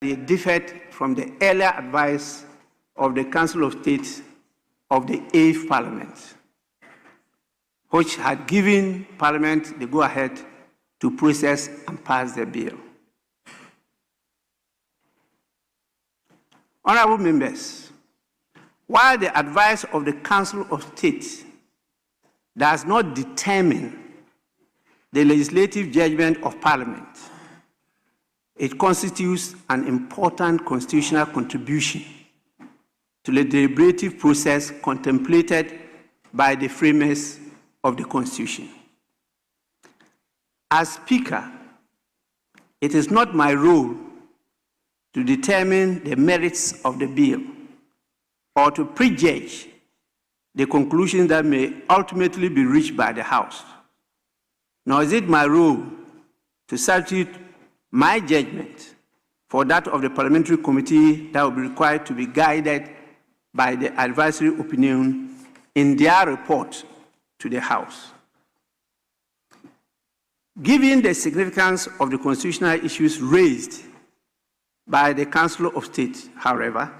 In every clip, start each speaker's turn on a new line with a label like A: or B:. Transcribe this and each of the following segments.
A: it differed from the earlier advice of the Council of State of the 8th Parliament, which had given Parliament the go-ahead to process and pass the bill. Honourable members, while the advice of the Council of State does not determine the legislative judgment of Parliament, it constitutes an important constitutional contribution to the deliberative process contemplated by the framers of the Constitution. As Speaker, it is not my role to determine the merits of the bill or to prejudge the conclusions that may ultimately be reached by the House, nor is it my role to substitute my judgment for that of the parliamentary committee that will be required to be guided by the advisory opinion in their report to the House. Given the significance of the constitutional issues raised by the Council of State, however,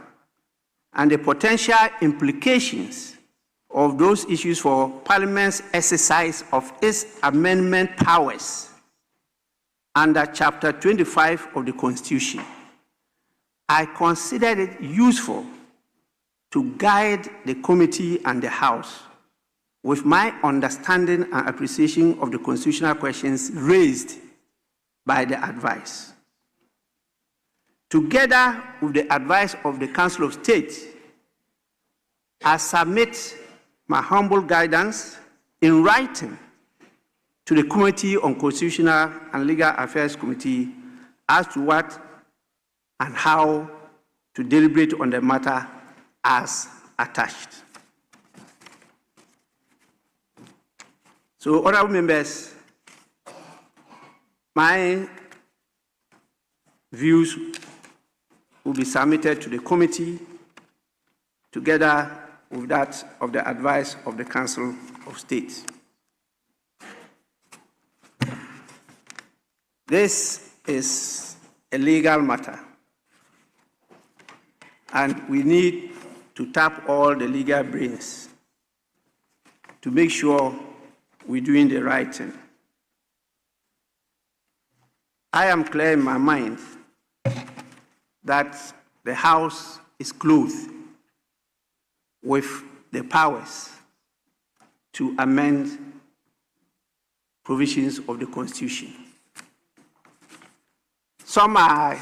A: and the potential implications of those issues for Parliament's exercise of its amendment powers under Chapter 25 of the Constitution, I considered it useful to guide the committee and the House with my understanding and appreciation of the constitutional questions raised by the advice. Together with the advice of the Council of State, I submit my humble guidance in writing to the Committee on Constitutional and Legal Affairs Committee as to what and how to deliberate on the matter as attached. So, honourable members, my views will be submitted to the committee together with that of the advice of the Council of State. This is a legal matter, and we need to tap all the legal brains to make sure we're doing the right thing. I am clear in my mind that the House is clothed with the powers to amend provisions of the Constitution. Some are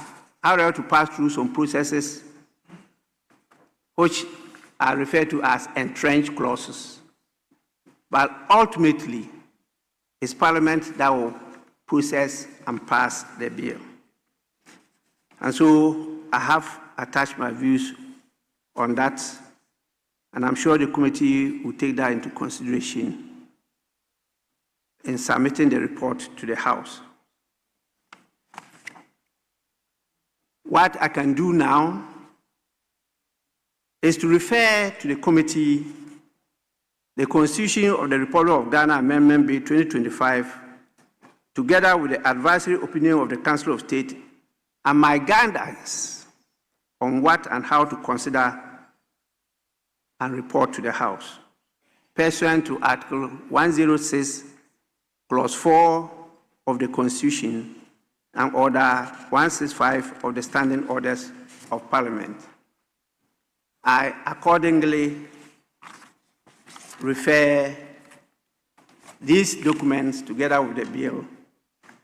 A: able to pass through some processes which are referred to as entrenched clauses. But ultimately, it's Parliament that will process and pass the bill. And so I have attached my views on that, and I'm sure the committee will take that into consideration in submitting the report to the House. What I can do now is to refer to the committee the Constitution of the Republic of Ghana Amendment Bill 2025, together with the advisory opinion of the Council of State, and my guidance on what and how to consider and report to the House, pursuant to Article 106, Clause 4 of the Constitution, and Order 165 of the Standing Orders of Parliament. I accordingly refer these documents, together with the bill,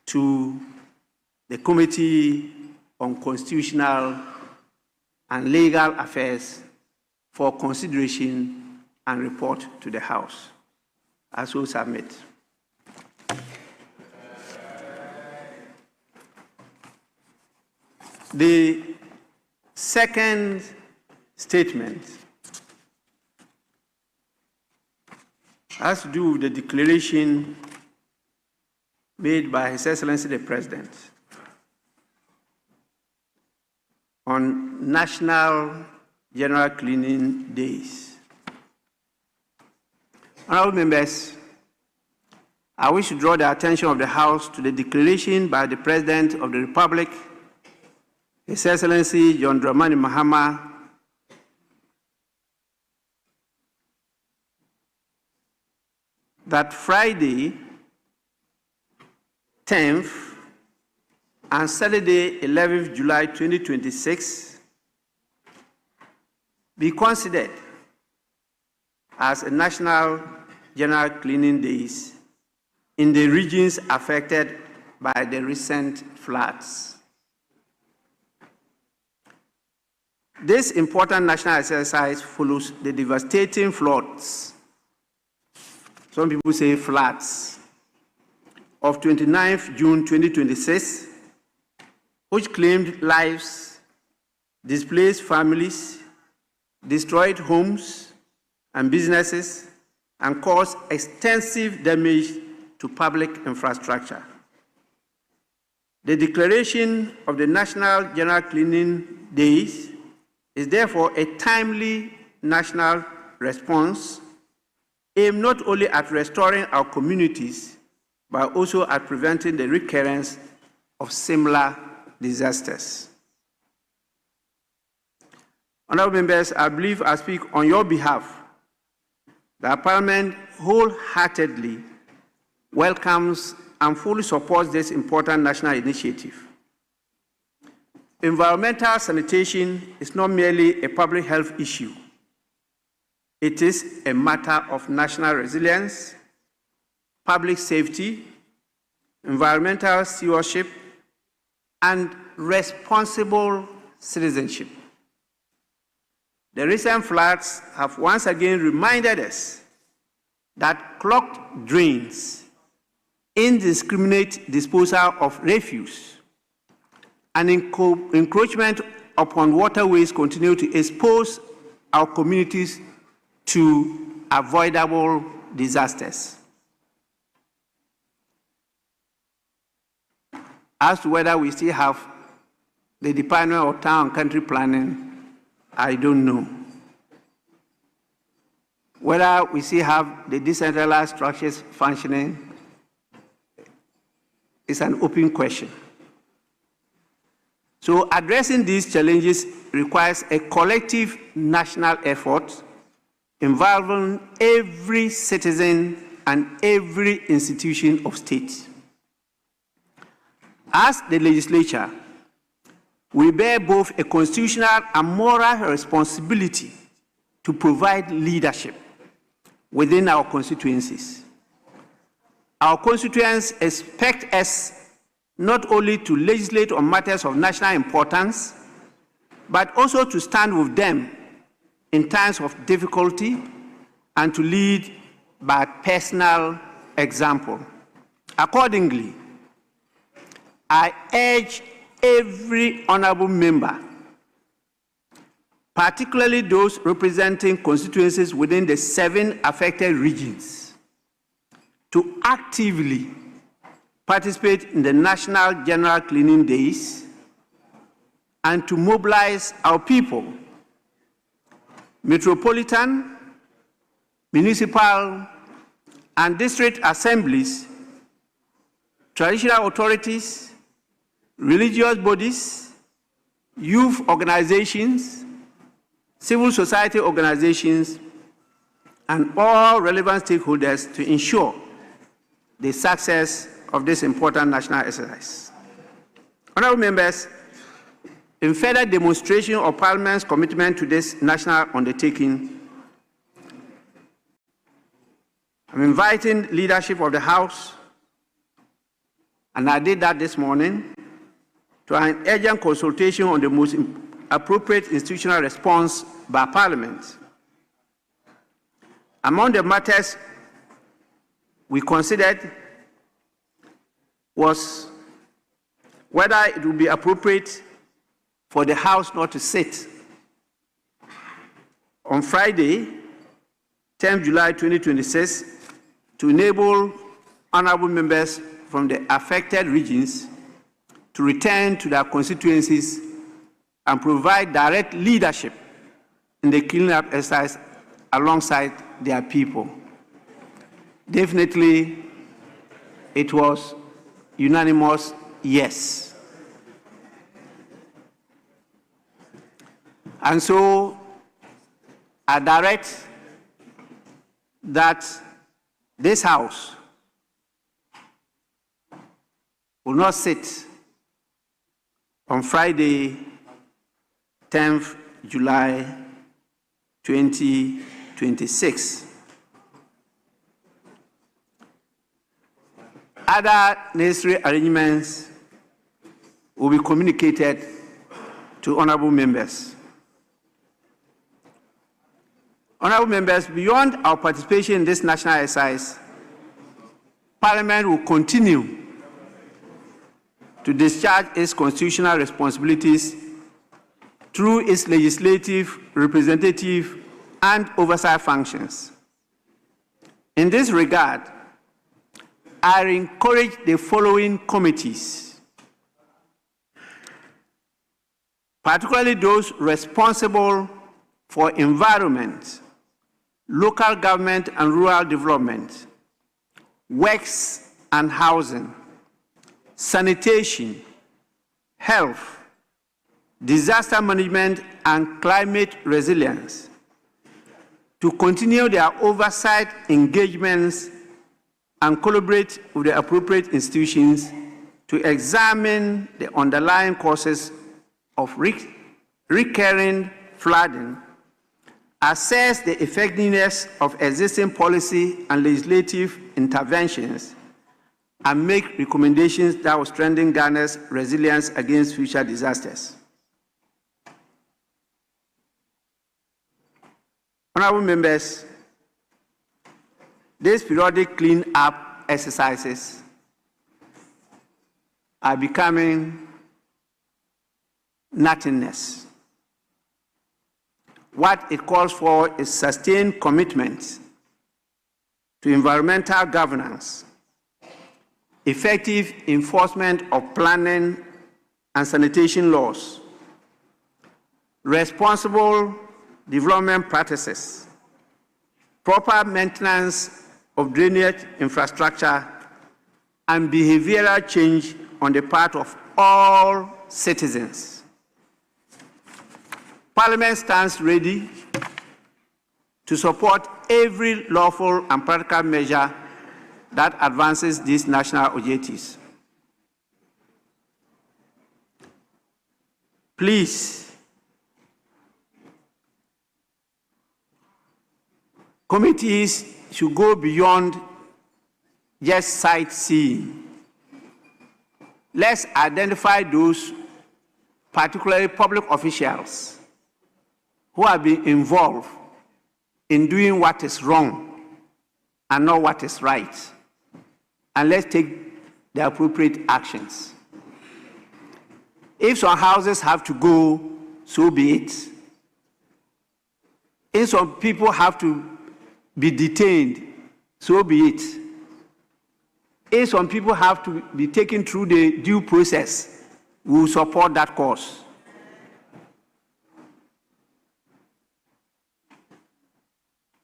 A: to the Committee on Constitutional and Legal Affairs for consideration and report to the House. I so submit. The second statement has to do with the declaration made by His Excellency the President on National General Cleaning Days. Honourable members, I wish to draw the attention of the House to the declaration by the President of the Republic His Excellency John Dramani Mahama, that Friday 10th and Saturday 11th July 2026 be considered as a national general cleaning days in the regions affected by the recent floods. This important national exercise follows the devastating floods, some people say floods, of 29th June 2026, which claimed lives, displaced families, destroyed homes and businesses, and caused extensive damage to public infrastructure. The declaration of the National General Cleaning Days is therefore a timely national response aimed not only at restoring our communities, but also at preventing the recurrence of similar disasters. Honorable members, I believe I speak on your behalf that Parliament wholeheartedly welcomes and fully supports this important national initiative. Environmental sanitation is not merely a public health issue. It is a matter of national resilience, public safety, environmental stewardship, and responsible citizenship. The recent floods have once again reminded us that clogged drains, indiscriminate disposal of refuse, and encroachment upon waterways continue to expose our communities to avoidable disasters. As to whether we still have the Department of Town and Country Planning, I don't know. Whether we still have the decentralized structures functioning is an open question. So addressing these challenges requires a collective national effort involving every citizen and every institution of state. As the legislature, we bear both a constitutional and moral responsibility to provide leadership within our constituencies. Our constituents expect us not only to legislate on matters of national importance, but also to stand with them in times of difficulty and to lead by personal example. Accordingly, I urge every honorable member, particularly those representing constituencies within the 7 affected regions, to actively participate in the National General Cleaning Days and to mobilize our people, metropolitan, municipal, and district assemblies, traditional authorities, religious bodies, youth organizations, civil society organizations, and all relevant stakeholders to ensure the success of this important national exercise. Honorable members, in further demonstration of Parliament's commitment to this national undertaking, I'm inviting leadership of the House, and I did that this morning, to an urgent consultation on the most appropriate institutional response by Parliament. Among the matters we considered was whether it would be appropriate for the House not to sit on Friday, 10 July 2026, to enable honorable members from the affected regions to return to their constituencies and provide direct leadership in the cleanup exercise alongside their people. Definitely, it was unanimous yes. And so I direct that this House will not sit on Friday, 10th July 2026. Other necessary arrangements will be communicated to honorable members. Honorable members, beyond our participation in this national exercise, Parliament will continue to discharge its constitutional responsibilities through its legislative, representative, and oversight functions. In this regard, I encourage the following committees, particularly those responsible for environment, local government and rural development, works and housing, sanitation, health, disaster management, and climate resilience, to continue their oversight engagements and collaborate with the appropriate institutions to examine the underlying causes of recurring flooding, assess the effectiveness of existing policy and legislative interventions, and make recommendations that will strengthen Ghana's resilience against future disasters. Honorable members, these periodic clean-up exercises are becoming nothingness. What it calls for is sustained commitment to environmental governance, effective enforcement of planning and sanitation laws, responsible development practices, proper maintenance of drainage infrastructure, and behavioral change on the part of all citizens. Parliament stands ready to support every lawful and practical measure that advances these national objectives. Please, committees should go beyond just sightseeing. Let's identify those, particularly public officials, who have been involved in doing what is wrong and not what is right. And let's take the appropriate actions. If some houses have to go, so be it. If some people have to be detained, so be it. If some people have to be taken through the due process, we will support that cause.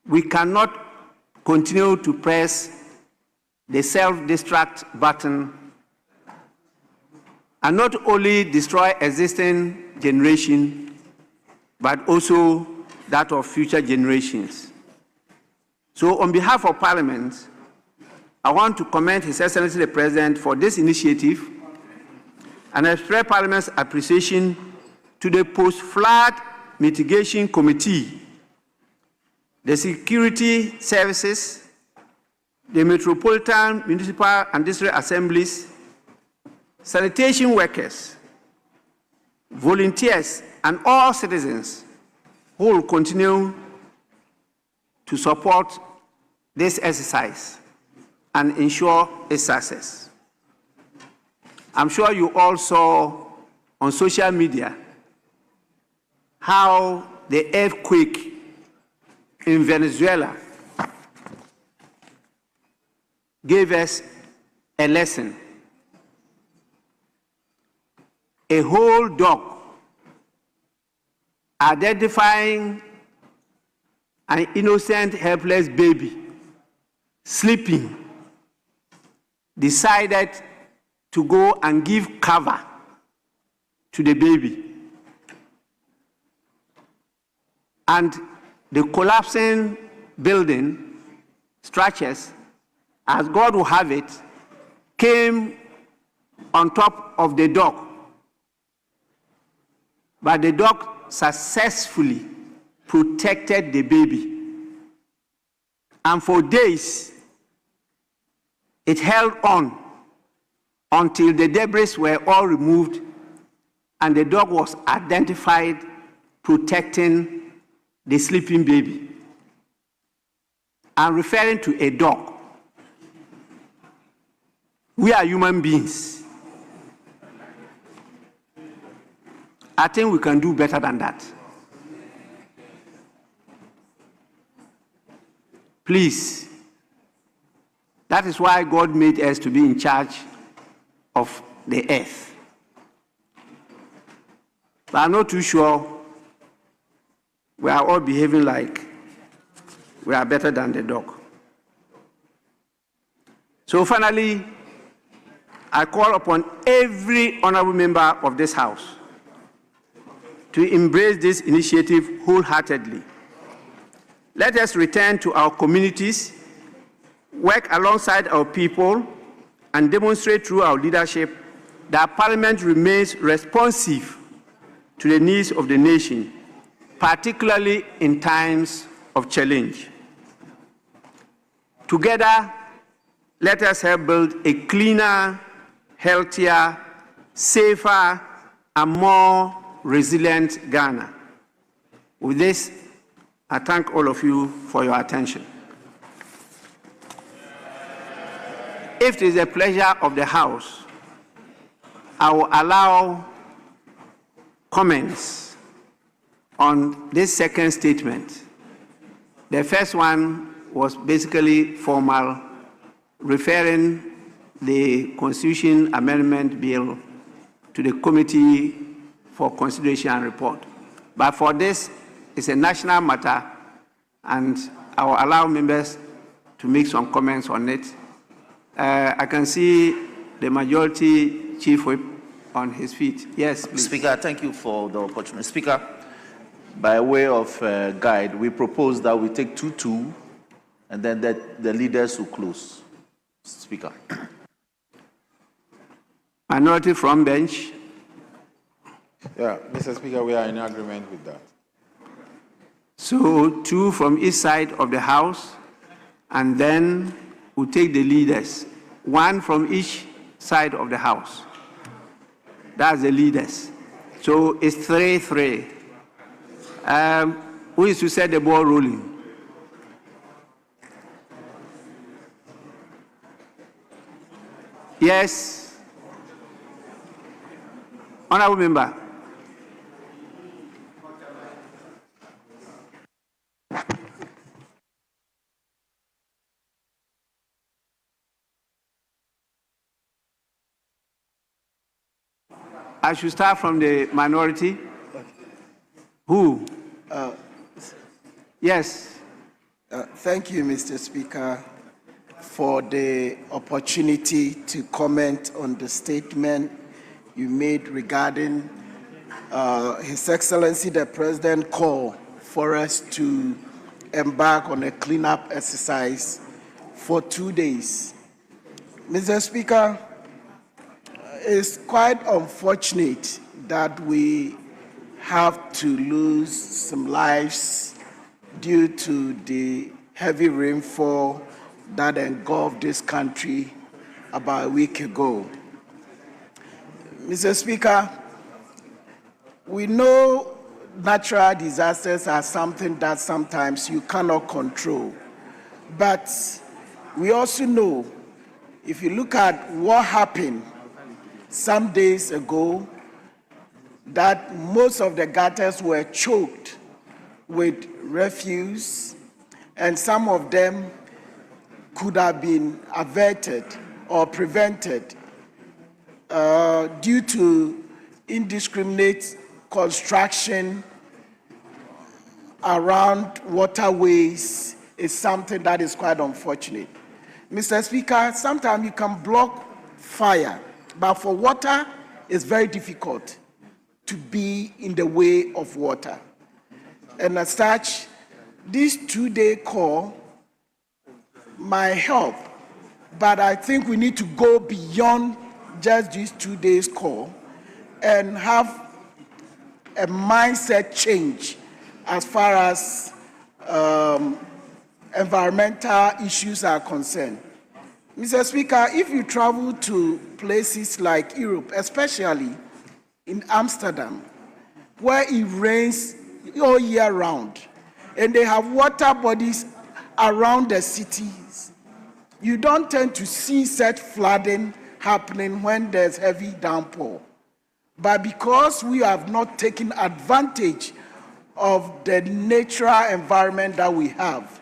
A: We cannot continue to press the self-destruct button and not only destroy existing generation, but also that of future generations. So on behalf of Parliament, I want to commend His Excellency the President for this initiative and express Parliament's appreciation to the Post-Flood Mitigation Committee, the security services, the Metropolitan, Municipal and District Assemblies, sanitation workers, volunteers, and all citizens who will continue to support this exercise and ensure its success. I'm sure you all saw on social media how the earthquake in Venezuela gave us a lesson. A whole dog identifying an innocent, helpless baby sleeping decided to go and give cover to the baby. and the collapsing building structures, as God will have it, came on top of the dog. But the dog successfully protected the baby. And for days, it held on until the debris were all removed and the dog was identified protecting the sleeping baby. I'm referring to a dog. We are human beings. I think we can do better than that. Please. That is why God made us to be in charge of the earth. But I'm not too sure we are all behaving like we are better than the dog. So finally, I call upon every honorable member of this House to embrace this initiative wholeheartedly. Let us return to our communities, work alongside our people, and demonstrate through our leadership that Parliament remains responsive to the needs of the nation, particularly in times of challenge. Together, let us help build a cleaner, healthier, safer, and more resilient Ghana. With this, I thank all of you for your attention. If it is a pleasure of the House, I will allow comments on this second statement. The first one was basically formal, referring the Constitution Amendment Bill to the Committee for Consideration and Report. But for this, it's a national matter, and I will allow members to make some comments on it. I can see the Majority Chief Whip on his feet. Yes, please.
B: Speaker, thank you for the opportunity. Speaker, by way of guide, we propose that we take 2-2, and then the leaders will close. Speaker.
A: Minority from bench.
C: Yeah, Mr. Speaker, we are in agreement with that.
A: So 2 from each side of the House, and then we'll take the leaders. 1 from each side of the House. That's the leaders. So it's 3-3. Who is to set the ball rolling? Yes. Honorable member. I should start from the minority. Who? Yes.
D: Thank you, Mr. Speaker, for the opportunity to comment on the statement you made regarding His Excellency the President call for us to embark on a cleanup exercise for 2 days. Mr. Speaker, it's quite unfortunate that we have to lose some lives due to the heavy rainfall that engulfed this country about a week ago. Mr. Speaker, we know natural disasters are something that sometimes you cannot control, but we also know, if you look at what happened some days ago, that most of the gutters were choked with refuse, and some of them could have been averted or prevented due to indiscriminate construction around waterways. Is something that is quite unfortunate. Mr. Speaker, sometimes you can block fire, but for water, it's very difficult to be in the way of water. And as such, this two-day call might help, but I think we need to go beyond just this 2 days call and have a mindset change as far as environmental issues are concerned. Mr. Speaker, if you travel to places like Europe, especially in Amsterdam, where it rains all year round, and they have water bodies around the cities, you don't tend to see such flooding happening when there's heavy downpour. But because we have not taken advantage of the natural environment that we have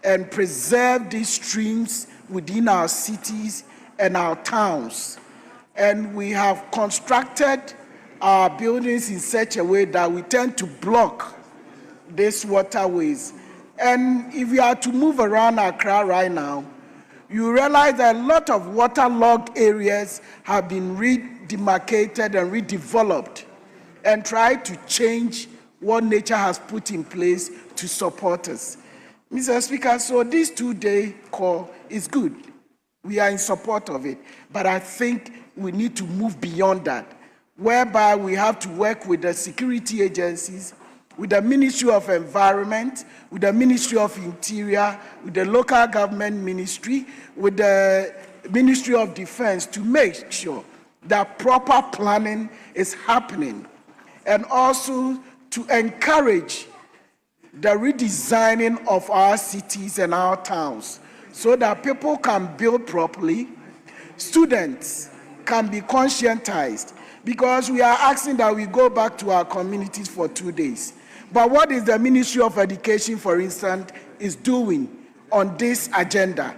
D: and preserve these streams within our cities and our towns, and we have constructed our buildings in such a way that we tend to block these waterways. And if you are to move around Accra right now, you realize that a lot of waterlogged areas have been redemarcated and redeveloped and try to change what nature has put in place to support us. Mr. Speaker, so this two-day call is good. We are in support of it. But I think we need to move beyond that, whereby we have to work with the security agencies, with the Ministry of Environment, with the Ministry of Interior, with the local government ministry, with the Ministry of Defense to make sure that proper planning is happening, and also to encourage the redesigning of our cities and our towns so that people can build properly, students can be conscientized, because we are asking that we go back to our communities for 2 days. But what is the Ministry of Education, for instance, is doing on this agenda?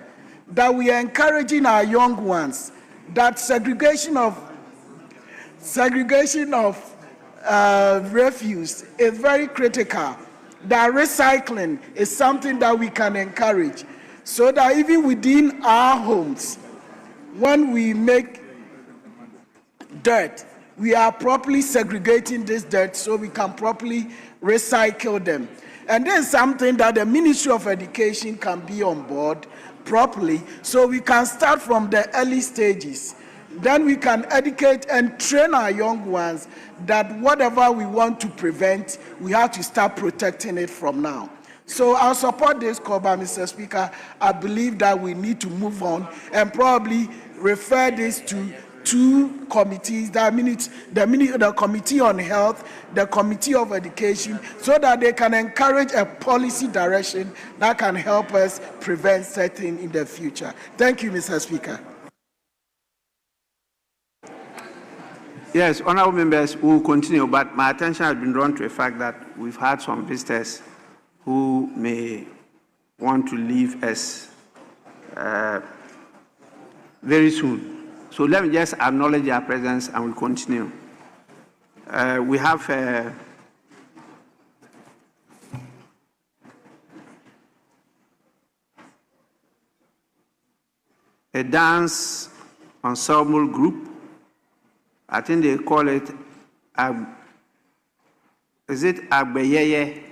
D: That we are encouraging our young ones that segregation of refuse is very critical. That recycling is something that we can encourage, so that even within our homes, when we make dirt, we are properly segregating this dirt so we can properly recycle them. And this is something that the Ministry of Education can be on board properly, so we can start from the early stages. Then we can educate and train our young ones that whatever we want to prevent, we have to start protecting it from now. So I'll support this call, by Mr. Speaker. I believe that we need to move on and probably refer this to two committees, the Committee on Health, the Committee of Education, so that they can encourage a policy direction that can help us prevent certain in the future. Thank you, Mr. Speaker.
A: Yes, honorable members, we will continue, but my attention has been drawn to the fact that we've had some visitors who may want to leave us very soon. So let me just acknowledge their presence and we'll continue. We have a dance ensemble group. I think they call it, is it Agbeyeye?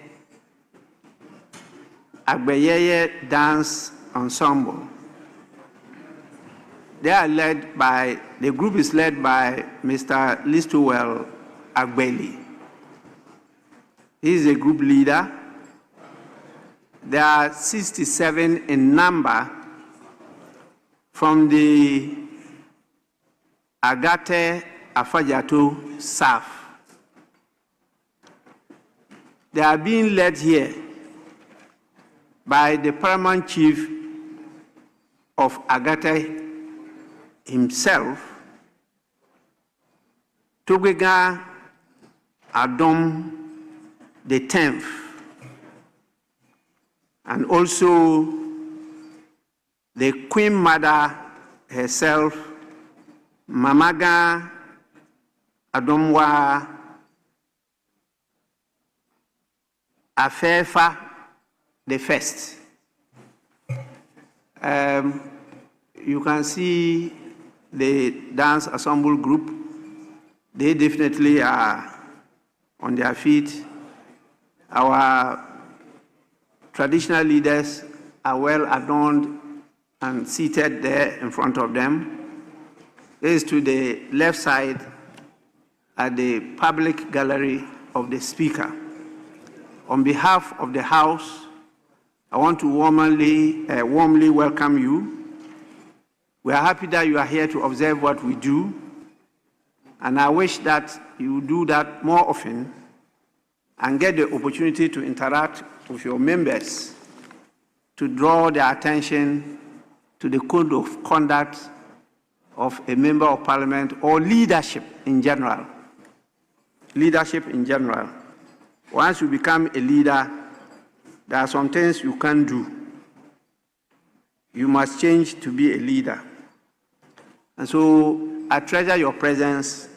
A: Agbeyeye Dance Ensemble. They are led by, the group is led by Mr. Listowell Agbeli. He is a group leader. There are 67 in number from the Agate Afajato South. They are being led here by the paramount chief of Agate himself, Togega Adom the 10th, and also the Queen Mother herself, Mamaga Adomwa Afefa the First. You can see the dance ensemble group. They definitely are on their feet, Our traditional leaders are well adorned and seated there in front of them. This is to the left side at the public gallery of the Speaker. On behalf of the House, I want to warmly welcome you. We are happy that you are here to observe what we do, and I wish that you do that more often and get the opportunity to interact with your members to draw their attention to the code of conduct of a member of Parliament or leadership in general. Leadership in general. Once you become a leader, there are some things you can't do. You must change to be a leader. And so I treasure your presence,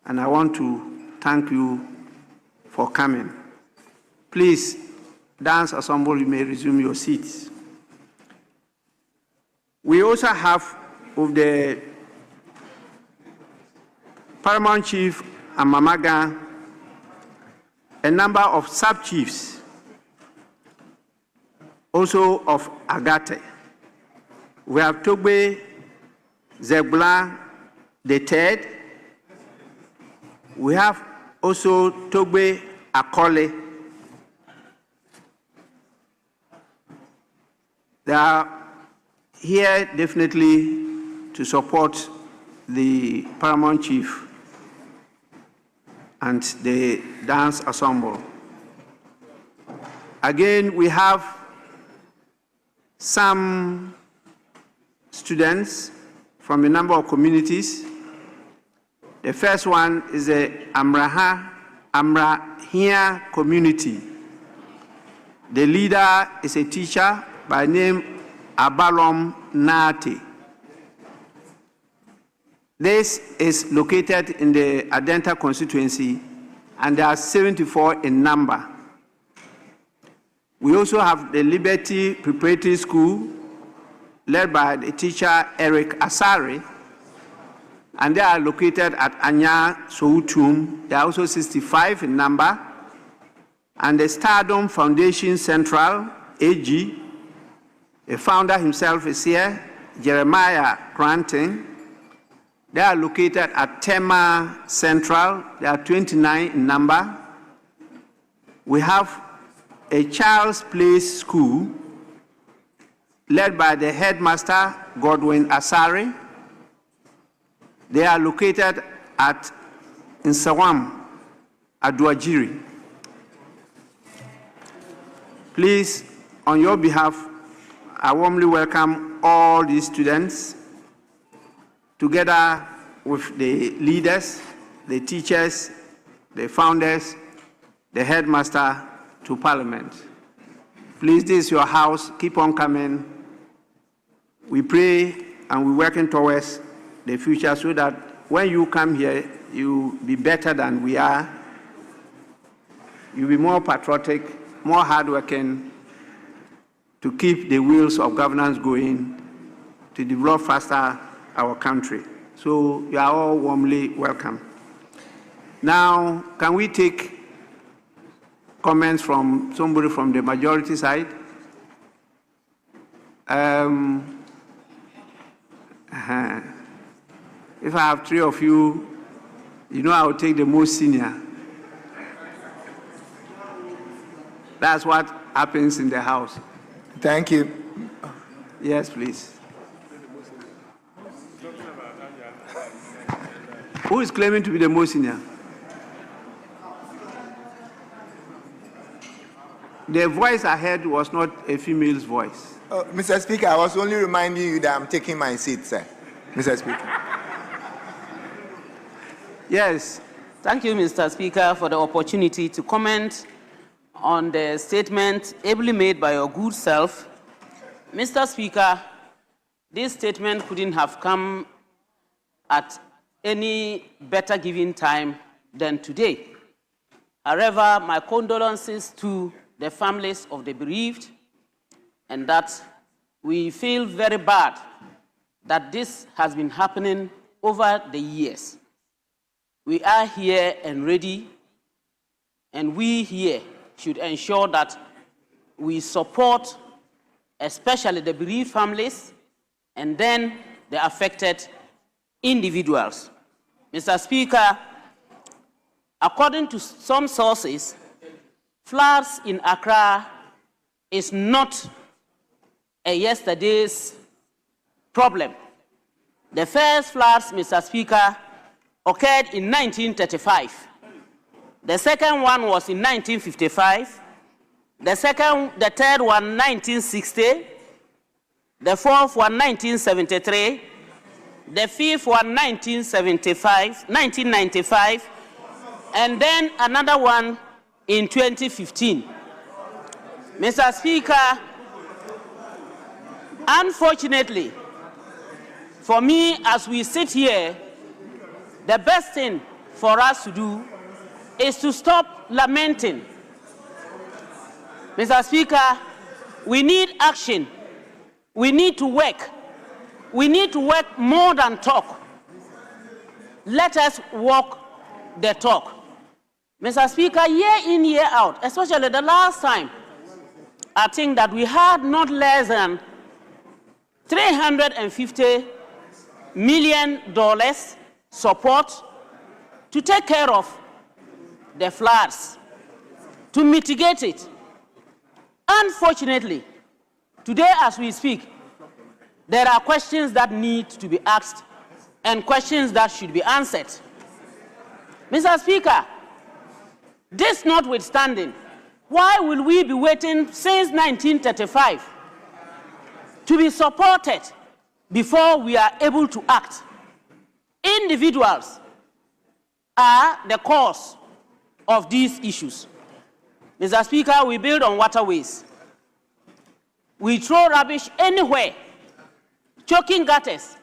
A: and I want to thank you for coming. Please, dance ensemble, you may resume your seats. We also have with the Paramount Chief and Mamaga a number of sub-chiefs, also of Agate. We have Togbe Zebula III. We have also Togbe Akole. They are here definitely to support the Paramount Chief and the dance ensemble. Again, we have some students from a number of communities. The first one is the Amrahia community. The leader is a teacher by name Abalom Nati. This is located in the Adenta constituency, and there are 74 in number. We also have the Liberty Preparatory School, led by the teacher Eric Asari, and they are located at Anya Soutum. They are also 65 in number. And the Stardom Foundation Central, AG, the founder himself is here, Jeremiah Granting. They are located at Tema Central. They are 29 in number. We have a Child's Place School led by the headmaster, Godwin Asari. They are located at Nsawam, Aduajiri. Please, on your behalf, I warmly welcome all these students, together with the leaders, the teachers, the founders, the headmaster, to Parliament. Please, this is your house. Keep on coming. We pray and we're working towards the future so that when you come here, you'll be better than we are. You'll be more patriotic, more hardworking, to keep the wheels of governance going, to develop faster our country. So you are all warmly welcome. Now, can we take comments from somebody from the majority side? If I have three of you, you know I will take the most senior. That's what happens in the house.
E: Thank you.
A: Yes, please. Who is claiming to be the most senior? The voice I heard was not a female's voice.
E: Mr. Speaker, I was only reminding you that I'm taking my seat, sir. Mr. Speaker.
A: Yes.
F: Thank you, Mr. Speaker, for the opportunity to comment on the statement ably made by your good self. Mr. Speaker, this statement couldn't have come at any better given time than today. However, my condolences to the families of the bereaved, and that we feel very bad that this has been happening over the years. We are here and ready, and we here should ensure that we support especially the bereaved families and then the affected individuals. Mr. Speaker, according to some sources, floods in Accra is not a yesterday's problem. The first floods, Mr. Speaker, occurred in 1935. The second one was in 1955. The third one, 1960. The fourth one, 1973. The fifth one, 1995. And then another one in 2015. Mr. Speaker, unfortunately, for me, as we sit here, the best thing for us to do is to stop lamenting. Mr. Speaker, we need action. We need to work. We need to work more than talk. Let us walk the talk. Mr. Speaker, year in, year out, especially the last time, I think that we had not less than $350 million support to take care of the floods, to mitigate it. Unfortunately, today as we speak, there are questions that need to be asked and questions that should be answered. Mr. Speaker, this notwithstanding, why will we be waiting since 1935 to be supported before we are able to act? Individuals are the cause of these issues. Mr. Speaker, we build on waterways. We throw rubbish anywhere, choking gutters.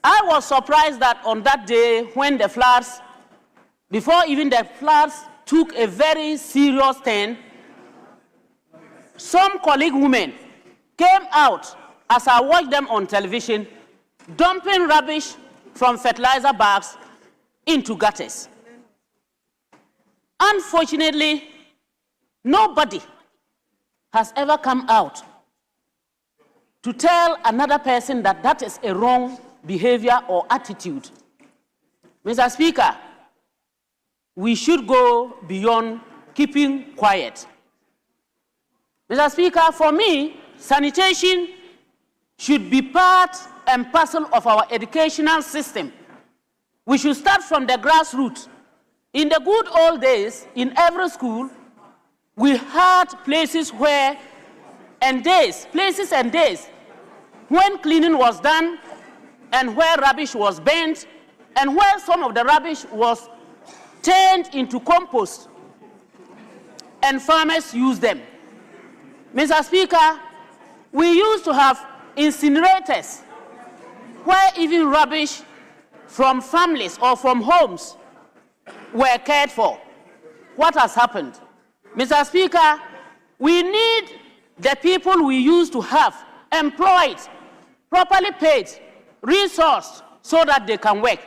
F: I was surprised that on that day when the floods, before even the floods took a very serious turn, some colleague women came out as I watched them on television, dumping rubbish from fertilizer bags into gutters. Unfortunately, nobody has ever come out to tell another person that that is a wrong behavior or attitude. Mr. Speaker, we should go beyond keeping quiet. Mr. Speaker, for me, sanitation should be part and parcel of our educational system. We should start from the grassroots. In the good old days, in every school, we had places and days, when cleaning was done and where rubbish was burnt and where some of the rubbish was turned into compost and farmers used them. Mr. Speaker, we used to have incinerators where even rubbish from families or from homes were cared for. What has happened? Mr. Speaker, we need the people we used to have employed, properly paid, resourced so that they can work.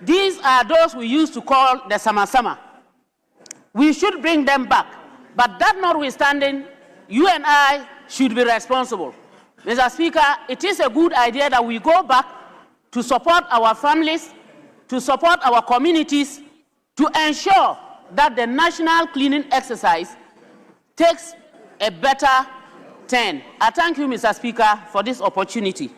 F: These are those we used to call the sama-sama. We should bring them back. But that notwithstanding, you and I should be responsible. Mr. Speaker, it is a good idea that we go back to support our families, to support our communities, to ensure that the national cleaning exercise takes a better turn. I thank you, Mr. Speaker, for this opportunity.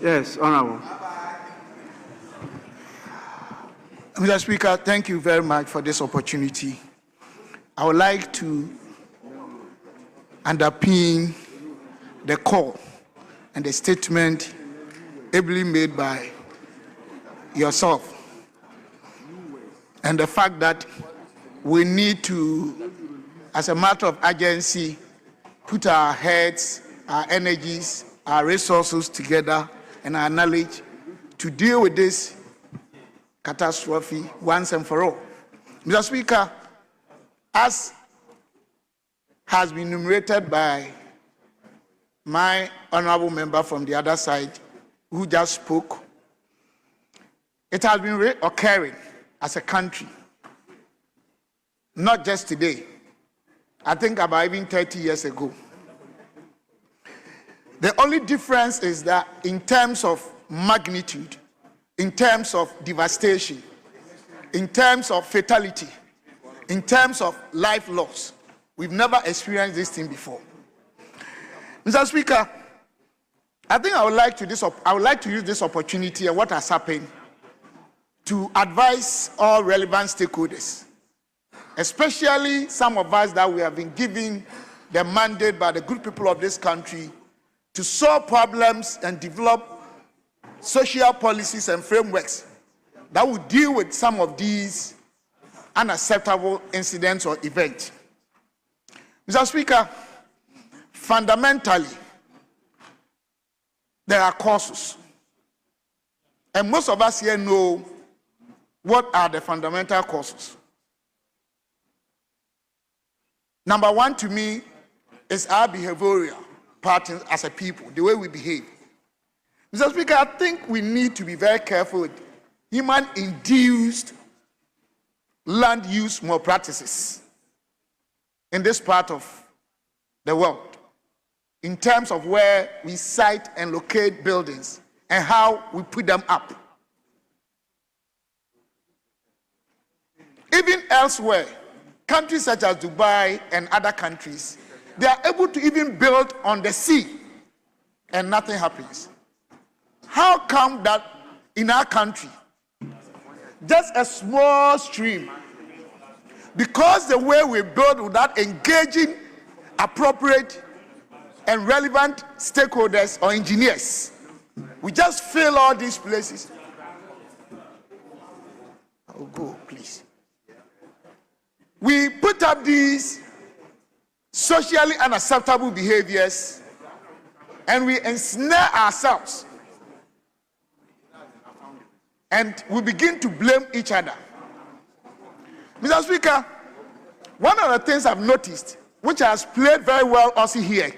A: Yes, Honorable.
D: Mr. Speaker, thank you very much for this opportunity. I would like to underpin the call and the statement ably made by yourself and the fact that we need to, as a matter of urgency, put our heads, our energies, our resources together and our knowledge to deal with this catastrophe once and for all. Mr. Speaker, as has been enumerated by my honorable member from the other side who just spoke, it has been occurring
C: as a country, not just today, I think about even 30 years ago. The only difference is that in terms of magnitude, in terms of devastation, in terms of fatality, in terms of life loss, we've never experienced this thing before. Mr. Speaker, I think I would like to use this opportunity and what has happened to advise all relevant stakeholders, especially some of us that we have been given the mandate by the good people of this country to solve problems and develop social policies and frameworks that will deal with some of these unacceptable incidents or events. Mr. Speaker, fundamentally, there are causes. And most of us here know what are the fundamental causes. Number one to me is our behavioral pattern as a people, the way we behave. Mr. Speaker, I think we need to be very careful with human-induced land use malpractices in this part of the world, in terms of where we site and locate buildings and how we put them up. Even elsewhere, countries such as Dubai and other countries, they are able to even build on the sea and nothing happens. How come that in our country, just a small stream, because the way we build without engaging appropriate and relevant stakeholders or engineers, we just fill all these places. Oh, go, please. We put up these socially unacceptable behaviors and we ensnare ourselves. And we begin to blame each other. Mr. Speaker, one of the things I've noticed, which has played very well also here,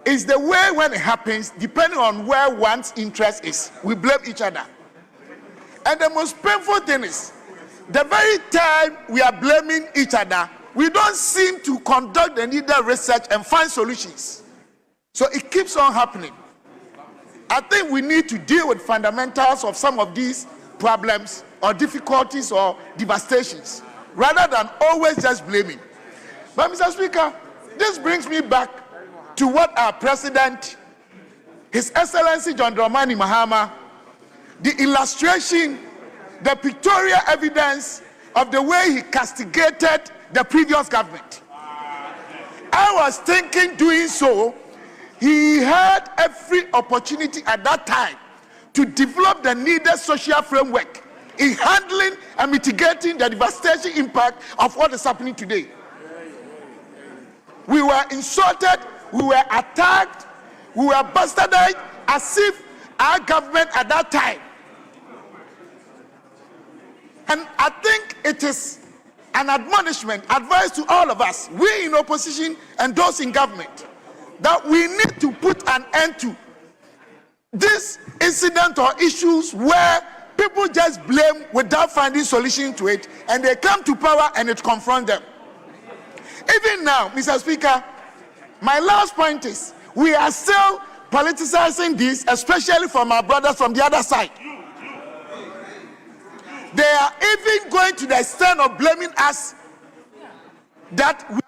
C: is the way when it happens, depending on where one's interest is, we blame each other. And the most painful thing is, the very time we are blaming each other, we don't seem to conduct the needed research and find solutions. So it keeps on happening. I think we need to deal with fundamentals of some of these problems or difficulties or devastations, rather than always just blaming. But Mr. Speaker, this brings me back to what our President, His Excellency John Dramani Mahama, the illustration, the pictorial evidence of the way he castigated the previous government. I was thinking doing so, he had every opportunity at that time to develop the needed social framework in handling and mitigating the devastating impact of what is happening today. We were insulted, we were attacked, we were bastardized as if our government at that time. And I think it is an admonishment, advice to all of us, we in opposition and those in government, that we need to put an end to this incident or issues where people just blame without finding solution to it, and they come to power and it confronts them. Even now, Mr. Speaker, my last point is, we are still politicizing this, especially from our brothers from the other side. They are even going to the extent of blaming us that we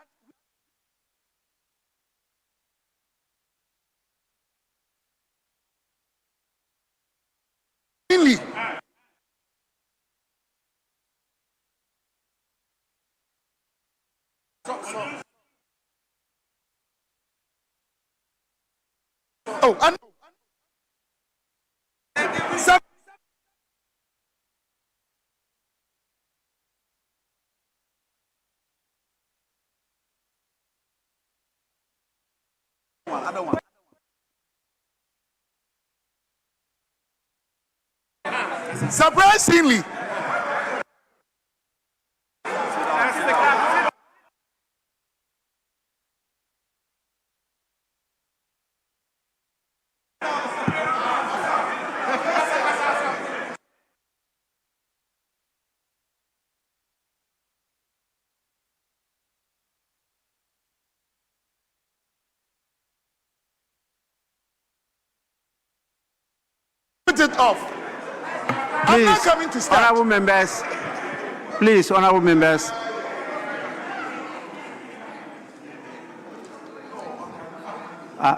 C: surprisingly, it off. I'm not coming to start.
A: Honorable members, please, honorable members.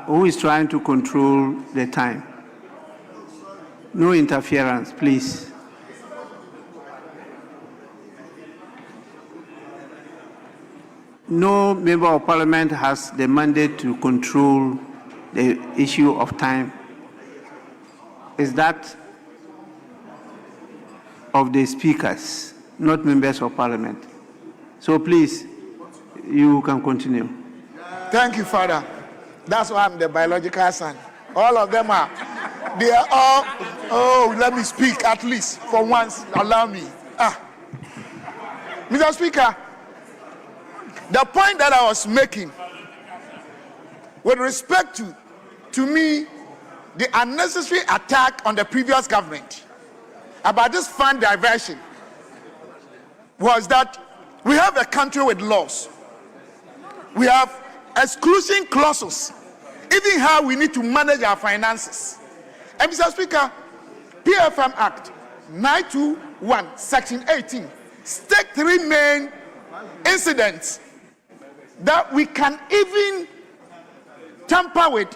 A: Who is trying to control the time? No interference, please. No member of parliament has the mandate to control the issue of time. Is that of the speakers, not members of parliament? So please, you can continue.
C: Thank you, Father. That's why I'm the biological son. All of them are. They are all. Oh, let me speak at least for once. Allow me. Mr. Speaker, the point that I was making with respect to me, the unnecessary attack on the previous government about this fund diversion was that we have a country with laws. We have exclusion clauses, even how we need to manage our finances. And Mr. Speaker, PFM Act 921, Section 18, state three main incidents that we can even tamper with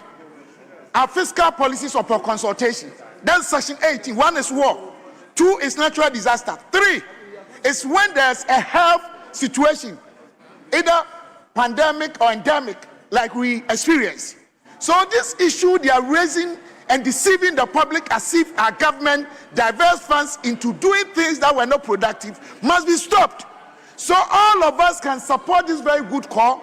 C: our fiscal policies upon consultation. That's Section 18. One is war. Two is natural disaster. Three is when there's a health situation, either pandemic or endemic, like we experience. So this issue they are raising and deceiving the public as if our government diverts funds into doing things that were not productive must be stopped. So all of us can support this very good call,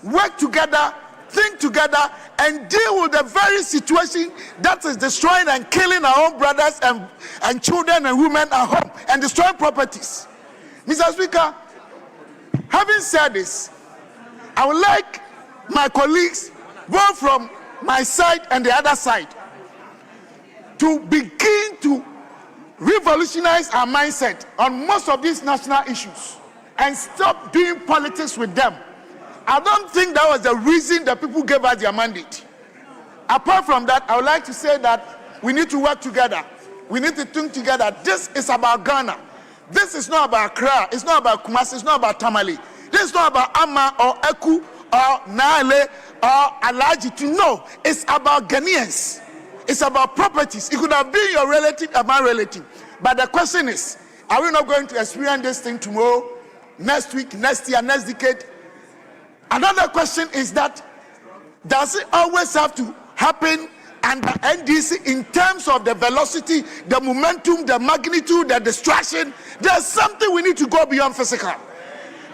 C: work together, think together, and deal with the very situation that is destroying and killing our own brothers and children and women at home and destroying properties. Mr. Speaker, having said this, I would like my colleagues, both from my side and the other side, to begin to revolutionize our mindset on most of these national issues and stop doing politics with them. I don't think that was the reason that people gave us their mandate. Apart from that, I would like to say that we need to work together. We need to think together. This is about Ghana. This is not about Accra. It's not about Kumasi. It's not about Tamale. This is not about Amma or Eku or Nale or Alaji. To know, it's about Ghanaians. It's about properties. It could have been your relative or my relative. But the question is, are we not going to experience this thing tomorrow, next week, next year, next decade? Another question is that, does it always have to happen under NDC in terms of the velocity, the momentum, the magnitude, the distraction? There's something we need to go beyond physical.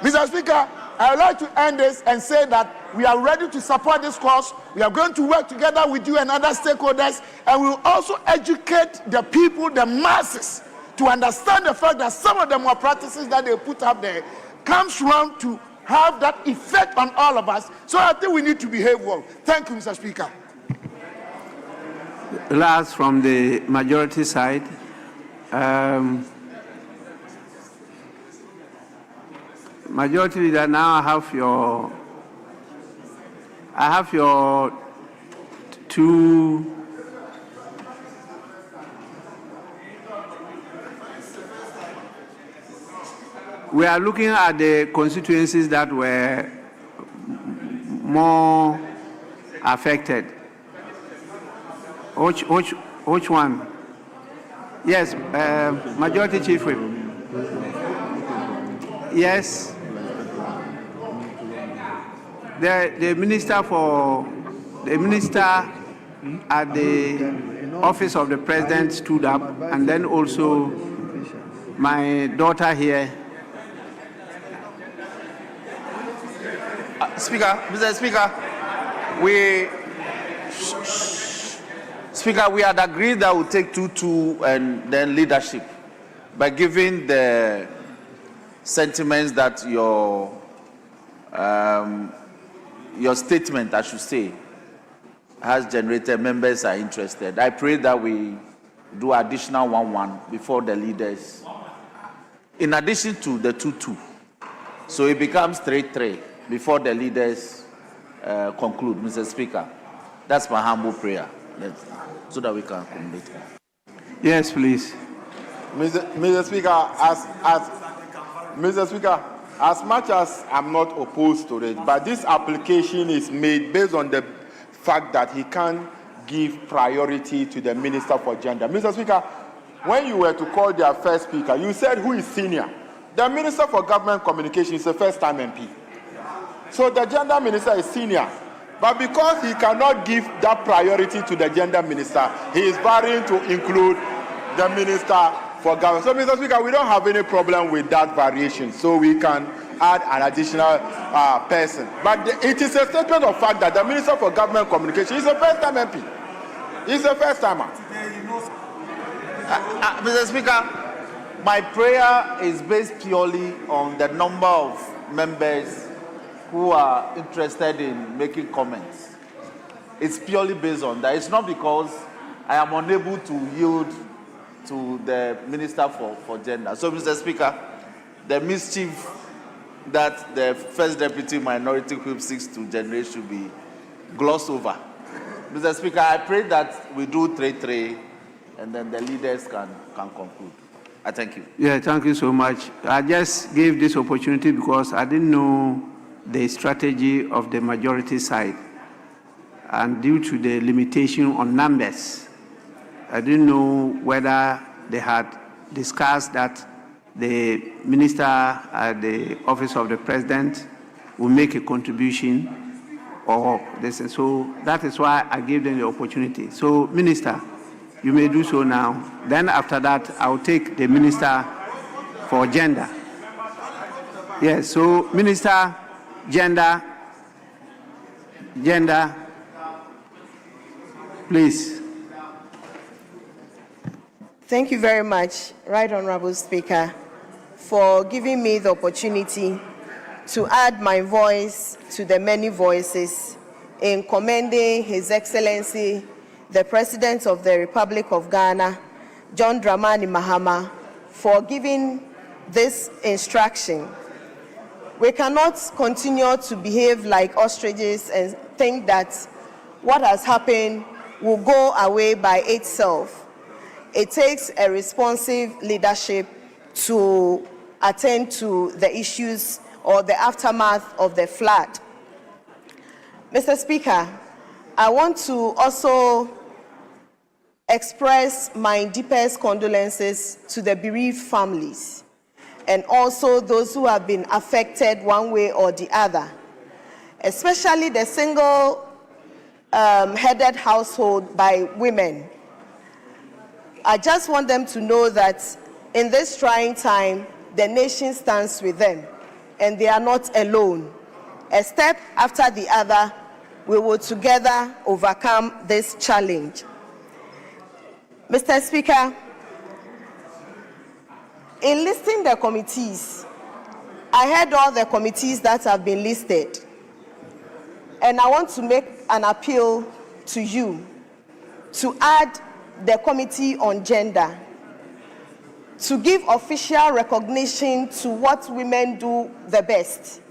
C: Mr. Speaker, I would like to end this and say that we are ready to support this cause. We are going to work together with you and other stakeholders, and we will also educate the people, the masses, to understand the fact that some of the more practices that they put up there comes round to have that effect on all of us. So I think we need to behave well. Thank you, Mr. Speaker.
A: Last from the majority side. Majority Leader, now I have your two. We are looking at the constituencies that were more affected. Which one? Yes, Majority Chief Whip. Yes. The minister at the office of the president stood up, and then also my daughter here.
B: Mr. Speaker, we had agreed that we'll take 2-2 and then leadership by giving the sentiments that your statement, I should say, has generated. Members are interested. I pray that we do additional 1-1 before the leaders, in addition to the 2-2. So it becomes 3-3 before the leaders conclude, Mr. Speaker. That's my humble prayer, so that we can accommodate.
A: Yes, please.
E: Mr. Speaker, Mr. Speaker, as much as I'm not opposed to it, but this application is made based on the fact that he can't give priority to the Minister for Gender. Mr. Speaker, when you were to call their first speaker, you said who is senior. The Minister for Government Communication is a first-time MP. So the Gender Minister is senior. But because he cannot give that priority to the Gender Minister, he is varying to include the Minister for Government. So, Mr. Speaker, we don't have any problem with that variation. So we can add an additional person. But it is a statement of fact that the Minister for Government Communication is a first-time MP. He's a first-timer.
B: Mr. Speaker, my prayer is based purely on the number of members who are interested in making comments. It's purely based on that. It's not because I am unable to yield to the Minister for Gender. So, Mr. Speaker, the mischief that the First Deputy Minority Whip seeks to generate should be glossed over. Mr. Speaker, I pray that we do 3-3 and then the leaders can conclude. I thank you.
A: Yeah, thank you so much. I just gave this opportunity because I didn't know the strategy of the majority side. And due to the limitation on numbers, I didn't know whether they had discussed that the minister at the office of the president will make a contribution or this. So that is why I gave them the opportunity. So, Minister, you may do so now. Then after that, I'll take the Minister for Gender. Yes, so Minister, Gender, please.
G: Thank you very much, Right Honorable Speaker, for giving me the opportunity to add my voice to the many voices in commending His Excellency, the President of the Republic of Ghana, John Dramani Mahama, for giving this instruction. We cannot continue to behave like ostriches and think that what has happened will go away by itself. It takes a responsive leadership to attend to the issues or the aftermath of the flood. Mr. Speaker, I want to also express my deepest condolences to the bereaved families and also those who have been affected one way or the other, especially the single-headed household by women. I just want them to know that in this trying time, the nation stands with them, and they are not alone. A step after the other, we will together overcome this challenge. Mr. Speaker, in listing the committees, I heard all the committees that have been listed, and I want to make an appeal to you to add the Committee on Gender, to give official recognition to what women do the best.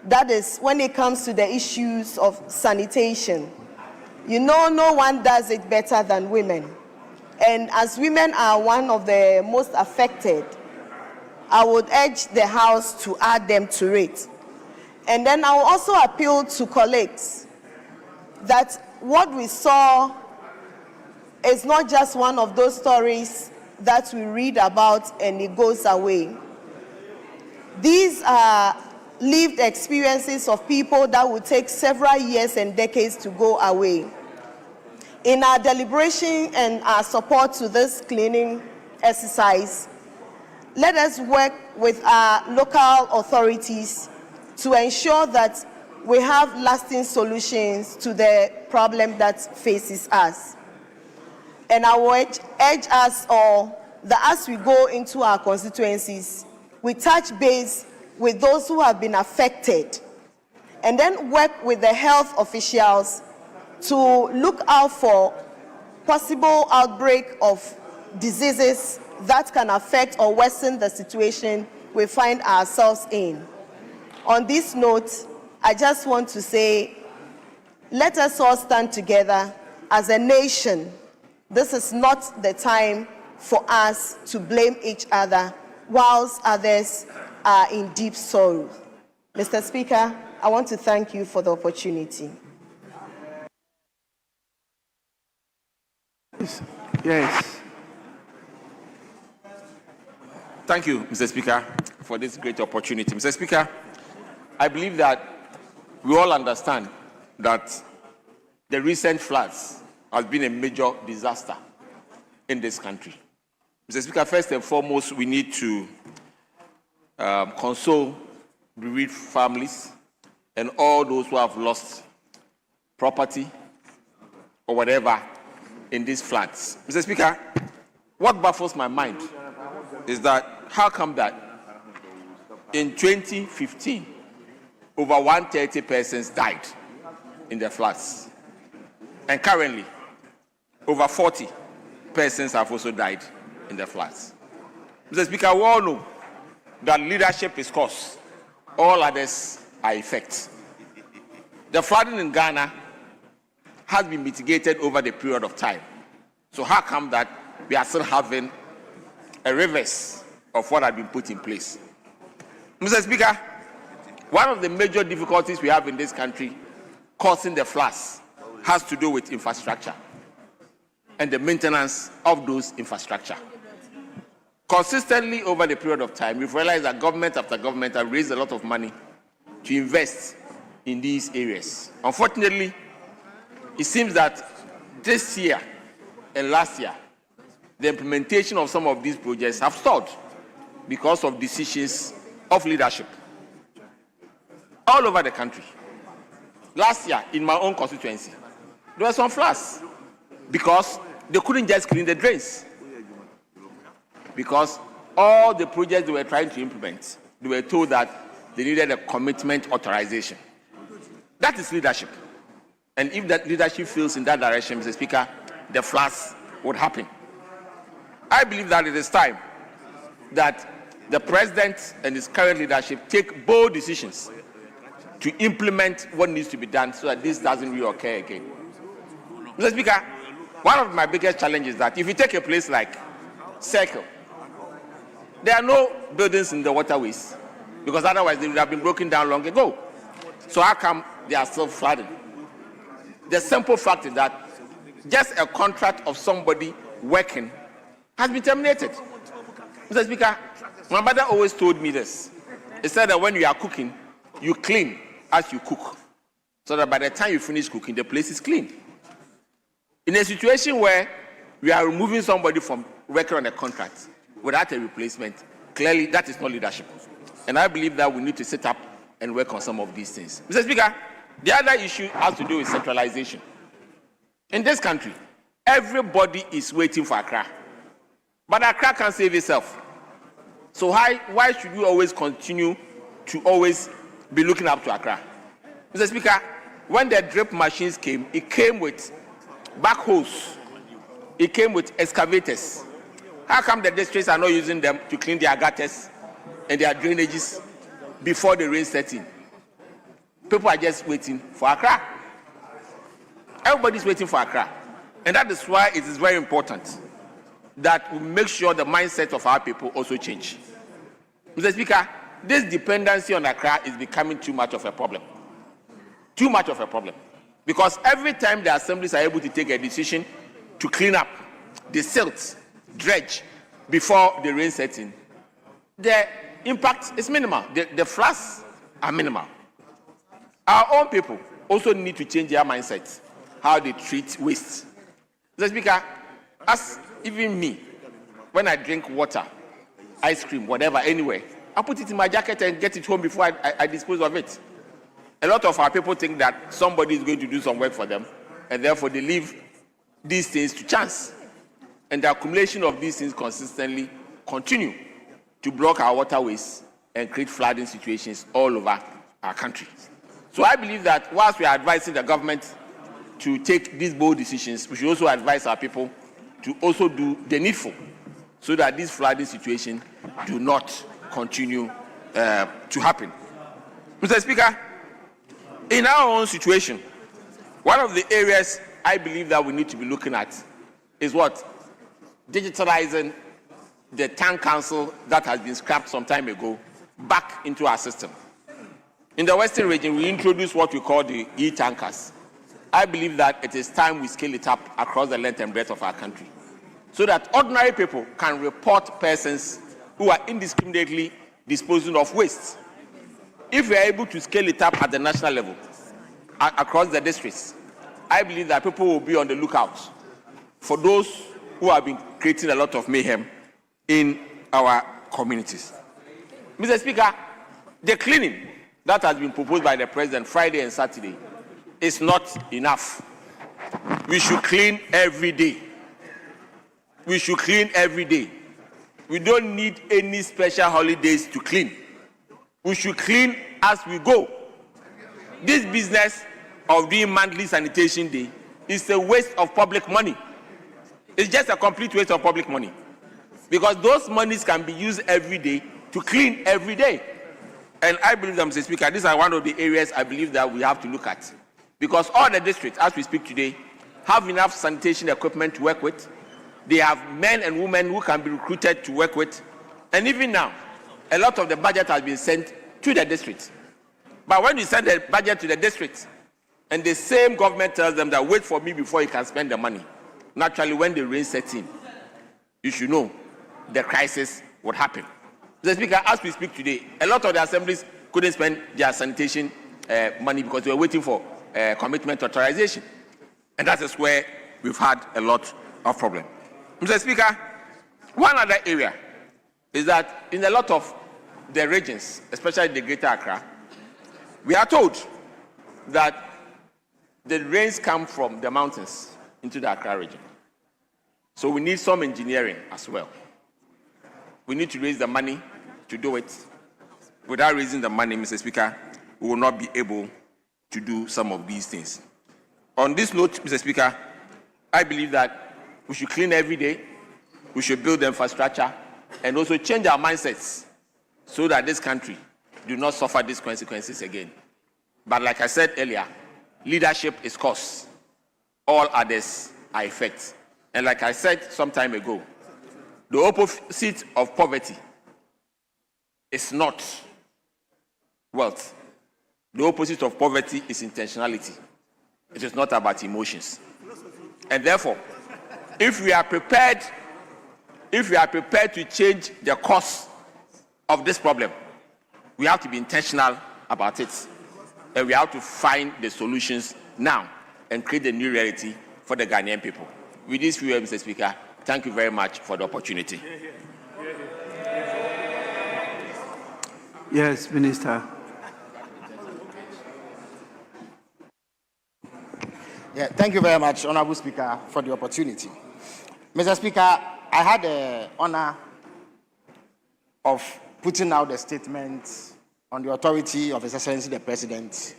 G: That is when it comes to the issues of sanitation. You know, no one does it better than women. And as women are one of the most affected, I would urge the House to add them to it. And then I will also appeal to colleagues that what we saw is not just one of those stories that we read about and it goes away. These are lived experiences of people that will take several years and decades to go away. In our deliberation and our support to this cleaning exercise, let us work with our local authorities to ensure that we have lasting solutions to the problem that faces us. And I will urge us all that as we go into our constituencies, we touch base with those who have been affected, and then work with the health officials to look out for possible outbreak of diseases that can affect or worsen the situation we find ourselves in. On this note, I just want to say, let us all stand together as a nation. This is not the time for us to blame each other whilst others are in deep sorrow. Mr. Speaker, I want to thank you for the opportunity.
A: Yes.
H: Thank you, Mr. Speaker, for this great opportunity. Mr. Speaker, I believe that we all understand that the recent floods has been a major disaster in this country. Mr. Speaker, first and foremost, we need to console bereaved families and all those who have lost property or whatever in these floods. Mr. Speaker, what baffles my mind is that how come that in 2015, over 130 persons died in the floods, and currently over 40 persons have also died in the floods. Mr. Speaker, we all know that leadership is cause, all others are effects. The flooding in Ghana has been mitigated over the period of time. So how come that we are still having a reverse of what had been put in place? Mr. Speaker, one of the major difficulties we have in this country causing the floods has to do with infrastructure and the maintenance of those infrastructure. Consistently over the period of time, we've realized that government after government have raised a lot of money to invest in these areas. Unfortunately, it seems that this year and last year, the implementation of some of these projects have stalled because of decisions of leadership all over the country. Last year, in my own constituency, there were some floods because they couldn't just clean the drains. Because all the projects they were trying to implement, they were told that they needed a commitment authorization. That is leadership. And if that leadership fails in that direction, Mr. Speaker, the floods would happen. I believe that it is time that the president and his current leadership take bold decisions to implement what needs to be done so that this doesn't reoccur again. Mr. Speaker, one of my biggest challenges is that if you take a place like Circle, there are no buildings in the waterways because otherwise they would have been broken down long ago. So how come they are still flooding? The simple fact is that just a contract of somebody working has been terminated. Mr. Speaker, my mother always told me this. He said that when you are cooking, you clean as you cook, so that by the time you finish cooking, the place is clean. In a situation where we are removing somebody from working on a contract without a replacement, clearly that is not leadership. And I believe that we need to sit up and work on some of these things. Mr. Speaker, the other issue has to do with centralization. In this country, everybody is waiting for Accra. But Accra can't save itself. So why should we always continue to always be looking up to Accra? Mr. Speaker, when the drip machines came, it came with backhoes. It came with excavators. How come the districts are not using them to clean their gutters and their drainages before the rain sets in? People are just waiting for Accra. Everybody's waiting for Accra. And that is why it is very important that we make sure the mindset of our people also change. Mr. Speaker, this dependency on Accra is becoming too much of a problem. Too much of a problem. Because every time the assemblies are able to take a decision to clean up the silt, dredge, before the rain sets in, the impact is minimal. The floods are minimal. Our own people also need to change their mindset, how they treat waste. Mr. Speaker, as even me, when I drink water, ice cream, whatever, anywhere, I put it in my jacket and get it home before I dispose of it. A lot of our people think that somebody is going to do some work for them, and therefore they leave these things to chance. And the accumulation of these things consistently continue to block our waterways and create flooding situations all over our country. So I believe that whilst we are advising the government to take these bold decisions, we should also advise our people to also do the needful so that these flooding situations do not continue to happen. Mr. Speaker, in our own situation, one of the areas I believe that we need to be looking at is what? digitalizing the town council that has been scrapped some time ago back into our system. In the Western region, we introduced what we call the e-tankers. I believe that it is time we scale it up across the length and breadth of our country so that ordinary people can report persons who are indiscriminately disposing of waste. If we are able to scale it up at the national level, across the districts, I believe that people will be on the lookout for those who have been creating a lot of mayhem in our communities. Mr. Speaker, the cleaning that has been proposed by the President Friday and Saturday is not enough. We should clean every day. We should clean every day. We don't need any special holidays to clean. We should clean as we go. This business of doing monthly sanitation day is a waste of public money. It's just a complete waste of public money. Because those monies can be used every day to clean every day. And I believe that, Mr. Speaker, these are one of the areas I believe that we have to look at. Because all the districts, as we speak today, have enough sanitation equipment to work with. They have men and women who can be recruited to work with. And even now, a lot of the budget has been sent to the districts. But when you send the budget to the districts, and the same government tells them that wait for me before you can spend the money, naturally, when the rain sets in, you should know the crisis would happen. Mr. Speaker, as we speak today, a lot of the assemblies couldn't spend their sanitation money because they were waiting for commitment authorization. And that is where we've had a lot of problems. Mr. Speaker, one other area is that in a lot of the regions, especially the Greater Accra, we are told that the rains come from the mountains into the Accra region. So we need some engineering as well. We need to raise the money to do it. Without raising the money, Mr. Speaker, we will not be able to do some of these things. On this note, Mr. Speaker, I believe that we should clean every day, we should build the infrastructure, and also change our mindsets so that this country do not suffer these consequences again. But like I said earlier, leadership is cause. All others are effects. And like I said some time ago, the opposite of poverty is not wealth. The opposite of poverty is intentionality. It is not about emotions. And therefore, if we are prepared to change the course of this problem, we have to be intentional about it. And we have to find the solutions now and create a new reality for the Ghanaian people. With this view, Mr. Speaker, thank you very much for the opportunity.
A: Yes, Minister.
I: Yeah, thank you very much, Honorable Speaker, for the opportunity. Mr. Speaker, I had the honor of putting out a statement on the authority of His Excellency the President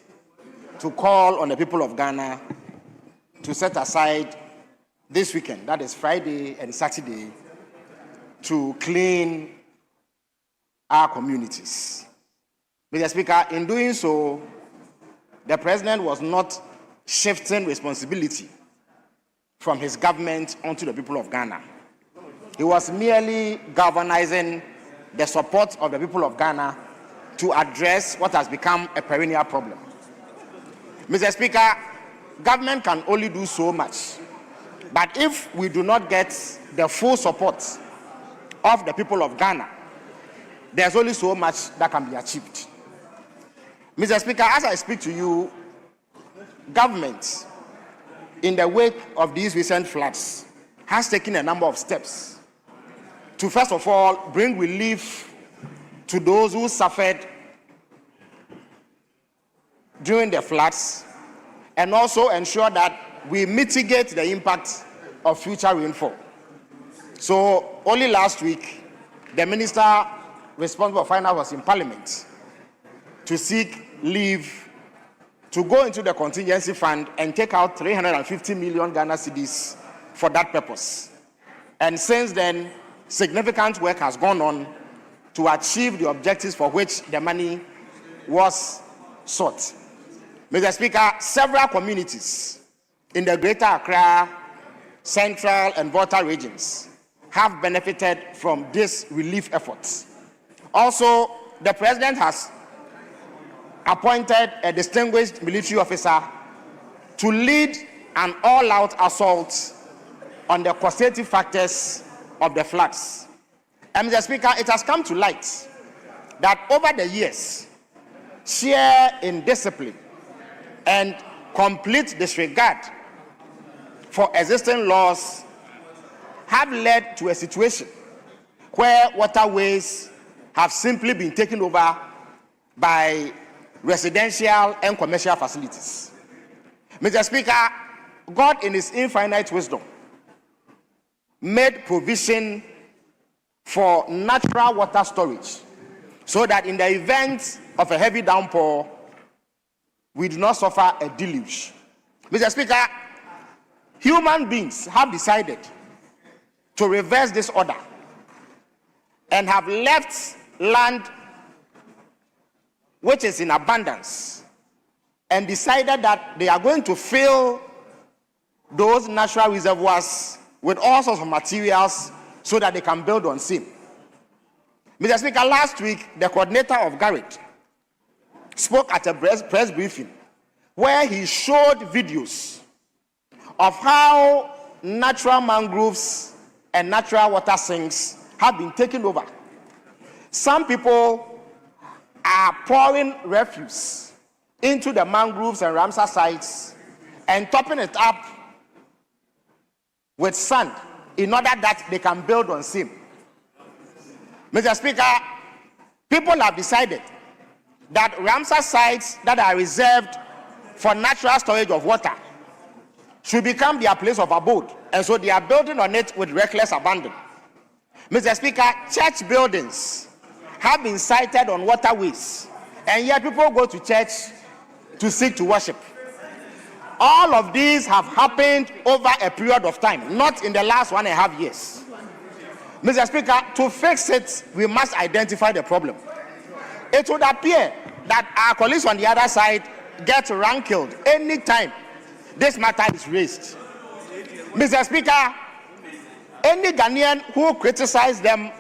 I: to call on the people of Ghana to set aside this weekend, that is Friday and Saturday, to clean our communities. Mr. Speaker, in doing so, the President was not shifting responsibility from his government onto the people of Ghana. He was merely galvanizing the support of the people of Ghana to address what has become a perennial problem. Mr. Speaker, government can only do so much. But if we do not get the full support of the people of Ghana, there's only so much that can be achieved. Mr. Speaker, as I speak to you, government, in the wake of these recent floods, has taken a number of steps to, first of all, bring relief to those who suffered during the floods, and also ensure that we mitigate the impact of future rainfall. So only last week, the minister responsible for finance was in Parliament to seek leave to go into the contingency fund and take out 350 million Ghana cedis for that purpose. And since then, significant work has gone on to achieve the objectives for which the money was sought. Mr. Speaker, several communities in the Greater Accra, Central and Volta regions have benefited from these relief efforts. Also, the President has appointed a distinguished military officer to lead an all-out assault on the causative factors of the floods. And Mr. Speaker, it has come to light that over the years, sheer indiscipline and complete disregard for existing laws have led to a situation where waterways have simply been taken over by residential and commercial facilities. Mr. Speaker, God in his infinite wisdom made provision for natural water storage so that in the event of a heavy downpour, we do not suffer a deluge. Mr. Speaker, human beings have decided to reverse this order and have left land which is in abundance and decided that they are going to fill those natural reservoirs with all sorts of materials so that they can build on same. Mr. Speaker, last week, the coordinator of Garrett spoke at a press briefing where he showed videos of how natural mangroves and natural water sinks have been taken over. Some people are pouring refuse into the mangroves and Ramsar sites and topping it up with sand in order that they can build on same. Mr. Speaker, people have decided that Ramsar sites that are reserved for natural storage of water should become their place of abode, and so they are building on it with reckless abandon. Mr. Speaker, church buildings have been sited on waterways, and yet people go to church to seek to worship. All of these have happened over a period of time, not in the last 1.5 years. Mr. Speaker, to fix it, we must identify the problem. It would appear that our colleagues on the other side get rankled anytime this matter is raised. Mr. Speaker, any Ghanaian who criticized them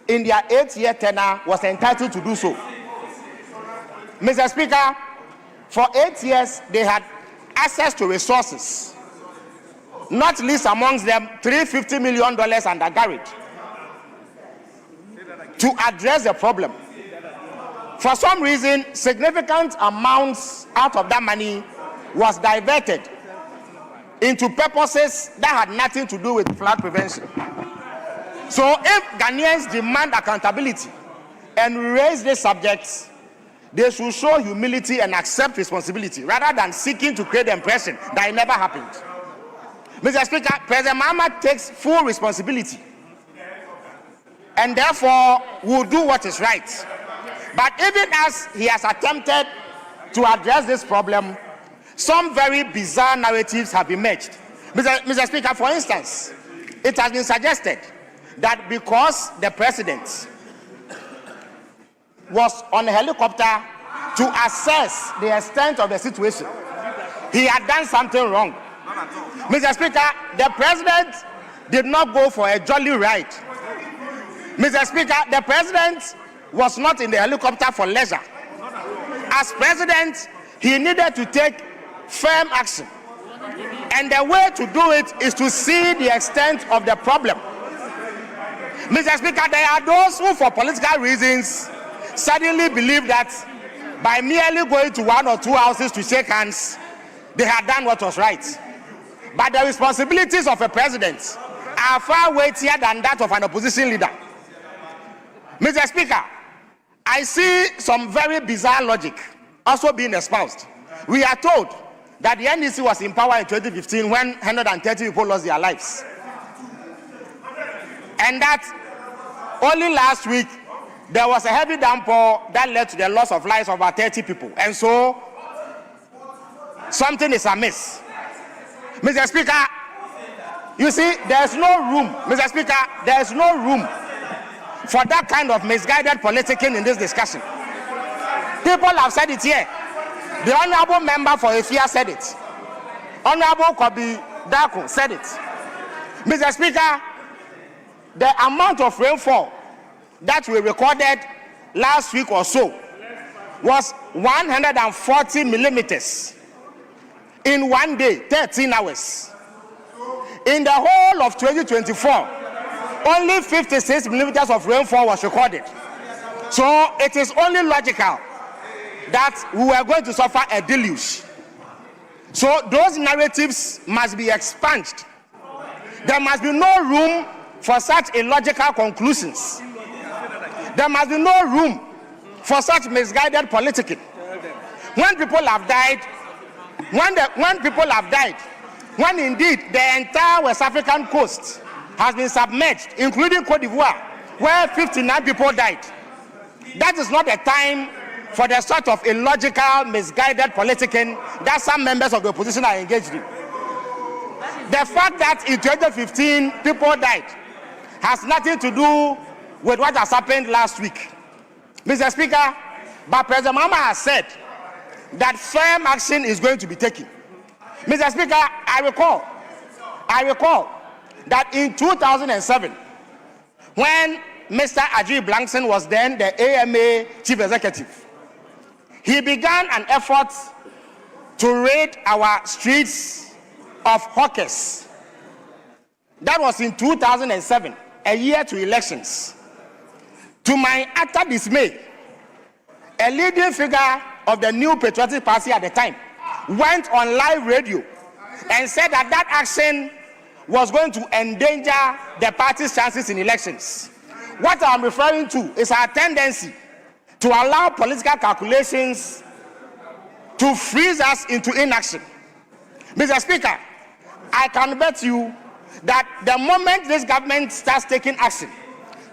I: in their 8-year tenure was entitled to do so. Mr. Speaker, for 8 years, they had access to resources, not least amongst them $350 million under Garrett, to address the problem. For some reason, significant amounts out of that money was diverted into purposes that had nothing to do with flood prevention. So if Ghanaians demand accountability and raise these subjects, they should show humility and accept responsibility rather than seeking to create the impression that it never happened. Mr. Speaker, President Mahama takes full responsibility and therefore will do what is right. But even as he has attempted to address this problem, some very bizarre narratives have emerged. Mr. Speaker, for instance, it has been suggested that because the president was on a helicopter to assess the extent of the situation, he had done something wrong. Mr. Speaker, the president did not go for a jolly ride. Mr. Speaker, the president was not in the helicopter for leisure. As president, he needed to take firm action. And the way to do it is to see the extent of the problem. Mr. Speaker, there are those who, for political reasons, suddenly believe that by merely going to 1 or 2 houses to shake hands, they had done what was right. But the responsibilities of a president are far weightier than that of an opposition leader. Mr. Speaker, I see some very bizarre logic also being espoused. We are told that the NDC was in power in 2015 when 130 people lost their lives. And that only last week there was a heavy downpour that led to the loss of lives of about 30 people. And so something is amiss. Mr. Speaker, you see, there's no room, Mr. Speaker, there's no room for that kind of misguided politicking in this discussion. People have said it here. The Honorable Member for Efia said it. Honorable Kobi Dako said it. Mr. Speaker, the amount of rainfall that we recorded last week or so was 140 millimeters in one day, 13 hours. In the whole of 2024, only 56 millimeters of rainfall was recorded. So it is only logical that we are going to suffer a deluge. So those narratives must be expunged. There must be no room for such illogical conclusions. There must be no room for such misguided politicking. When people have died, when indeed the entire West African coast has been submerged, including Cote d'Ivoire, where 59 people died, that is not a time for the sort of illogical, misguided politicking that some members of the opposition are engaged in. The fact that in 2015 people died has nothing to do with what has happened last week. Mr. Speaker, but President Mahama has said that firm action is going to be taken. Mr. Speaker, I recall that in 2007, when Mr. Ajay Blankson was then the AMA chief executive, he began an effort to rid our streets of hawkers. That was in 2007, a year to elections. To my utter dismay, a leading figure of the New Patriotic Party at the time went on live radio and said that that action was going to endanger the party's chances in elections. What I'm referring to is our tendency to allow political calculations to freeze us into inaction. Mr. Speaker, I can bet you that the moment this government starts taking action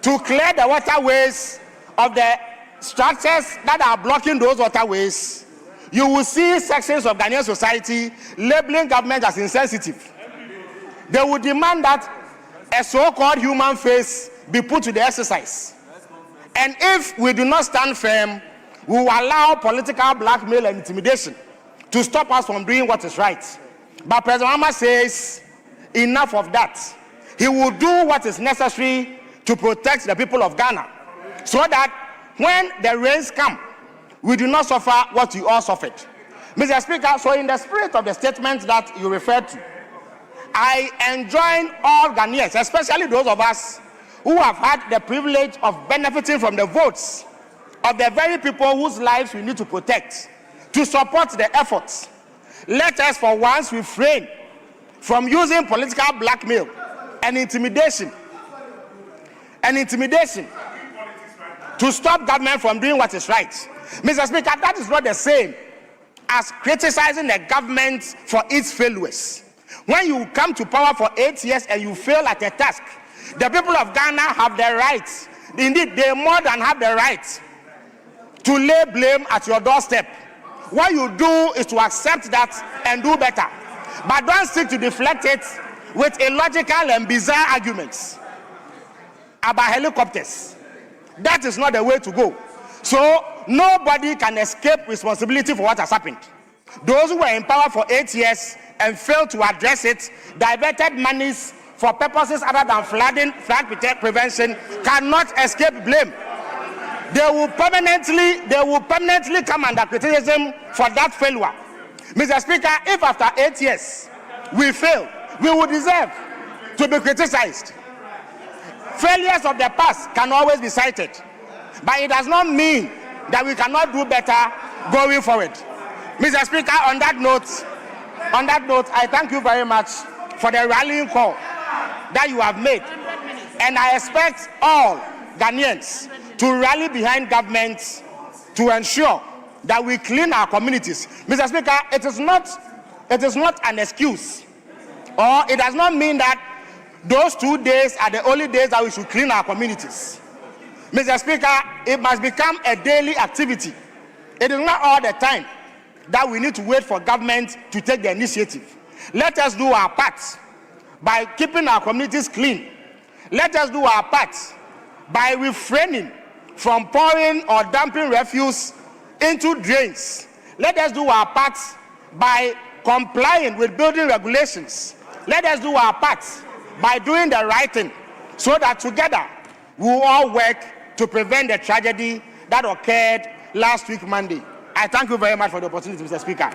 I: to clear the waterways of the structures that are blocking those waterways, you will see sections of Ghanaian society labeling government as insensitive. They will demand that a so-called human face be put to the exercise. And if we do not stand firm, we will allow political blackmail and intimidation to stop us from doing what is right. But President Mahama says, enough of that. He will do what is necessary to protect the people of Ghana, so that when the rains come, we do not suffer what you all suffered. Mr. Speaker, so in the spirit of the statement that you referred to, I enjoin all Ghanaians, especially those of us who have had the privilege of benefiting from the votes of the very people whose lives we need to protect, to support the efforts. Let us for once refrain from using political blackmail and intimidation to stop government from doing what is right. Mr. Speaker, that is not the same as criticizing the government for its failures. When you come to power for 8 years and you fail at a task, the people of Ghana have the right, indeed they more than have the right, to lay blame at your doorstep. What you do is to accept that and do better. But don't seek to deflect it with illogical and bizarre arguments about helicopters. That is not the way to go. So nobody can escape responsibility for what has happened. Those who were in power for 8 years and failed to address it, diverted monies for purposes other than flood prevention, cannot escape blame. They will permanently come under criticism for that failure. Mr. Speaker, if after 8 years we fail, we will deserve to be criticized. Failures of the past can always be cited, but it does not mean that we cannot do better going forward. Mr. Speaker, on that note, I thank you very much for the rallying call that you have made, and I expect all Ghanaians to rally behind government to ensure that we clean our communities. Mr. Speaker, it is not an excuse, or it does not mean that those 2 days are the only days that we should clean our communities. Mr. Speaker, it must become a daily activity. It is not all the time that we need to wait for government to take the initiative. Let us do our part by keeping our communities clean. Let us do our part by refraining from pouring or dumping refuse into drains. Let us do our part by complying with building regulations. Let us do our part by doing the right thing, so that together we will all work to prevent the tragedy that occurred last week, Monday. I thank you very much for the opportunity, Mr. Speaker.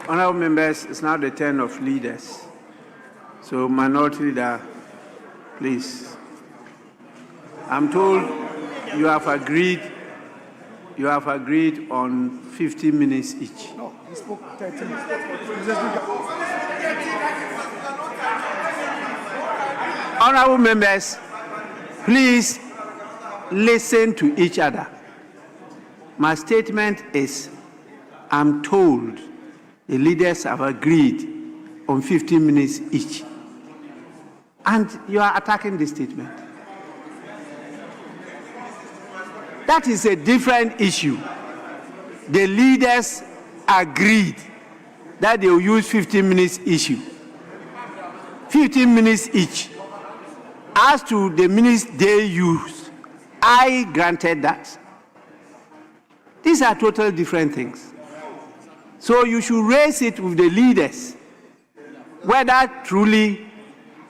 A: Honourable members, it's now the turn of leaders. So, Minority Leader, please. I'm told you have agreed on 50 minutes each.
C: No, he spoke 30 minutes.
A: Honourable members, please listen to each other. My statement is, I'm told the leaders have agreed on 15 minutes each. And you are attacking this statement. That is a different issue. The leaders agreed that they will use 15 minutes each. 15 minutes each. As to the minutes they use, I granted that. These are totally different things. So you should raise it with the leaders, whether truly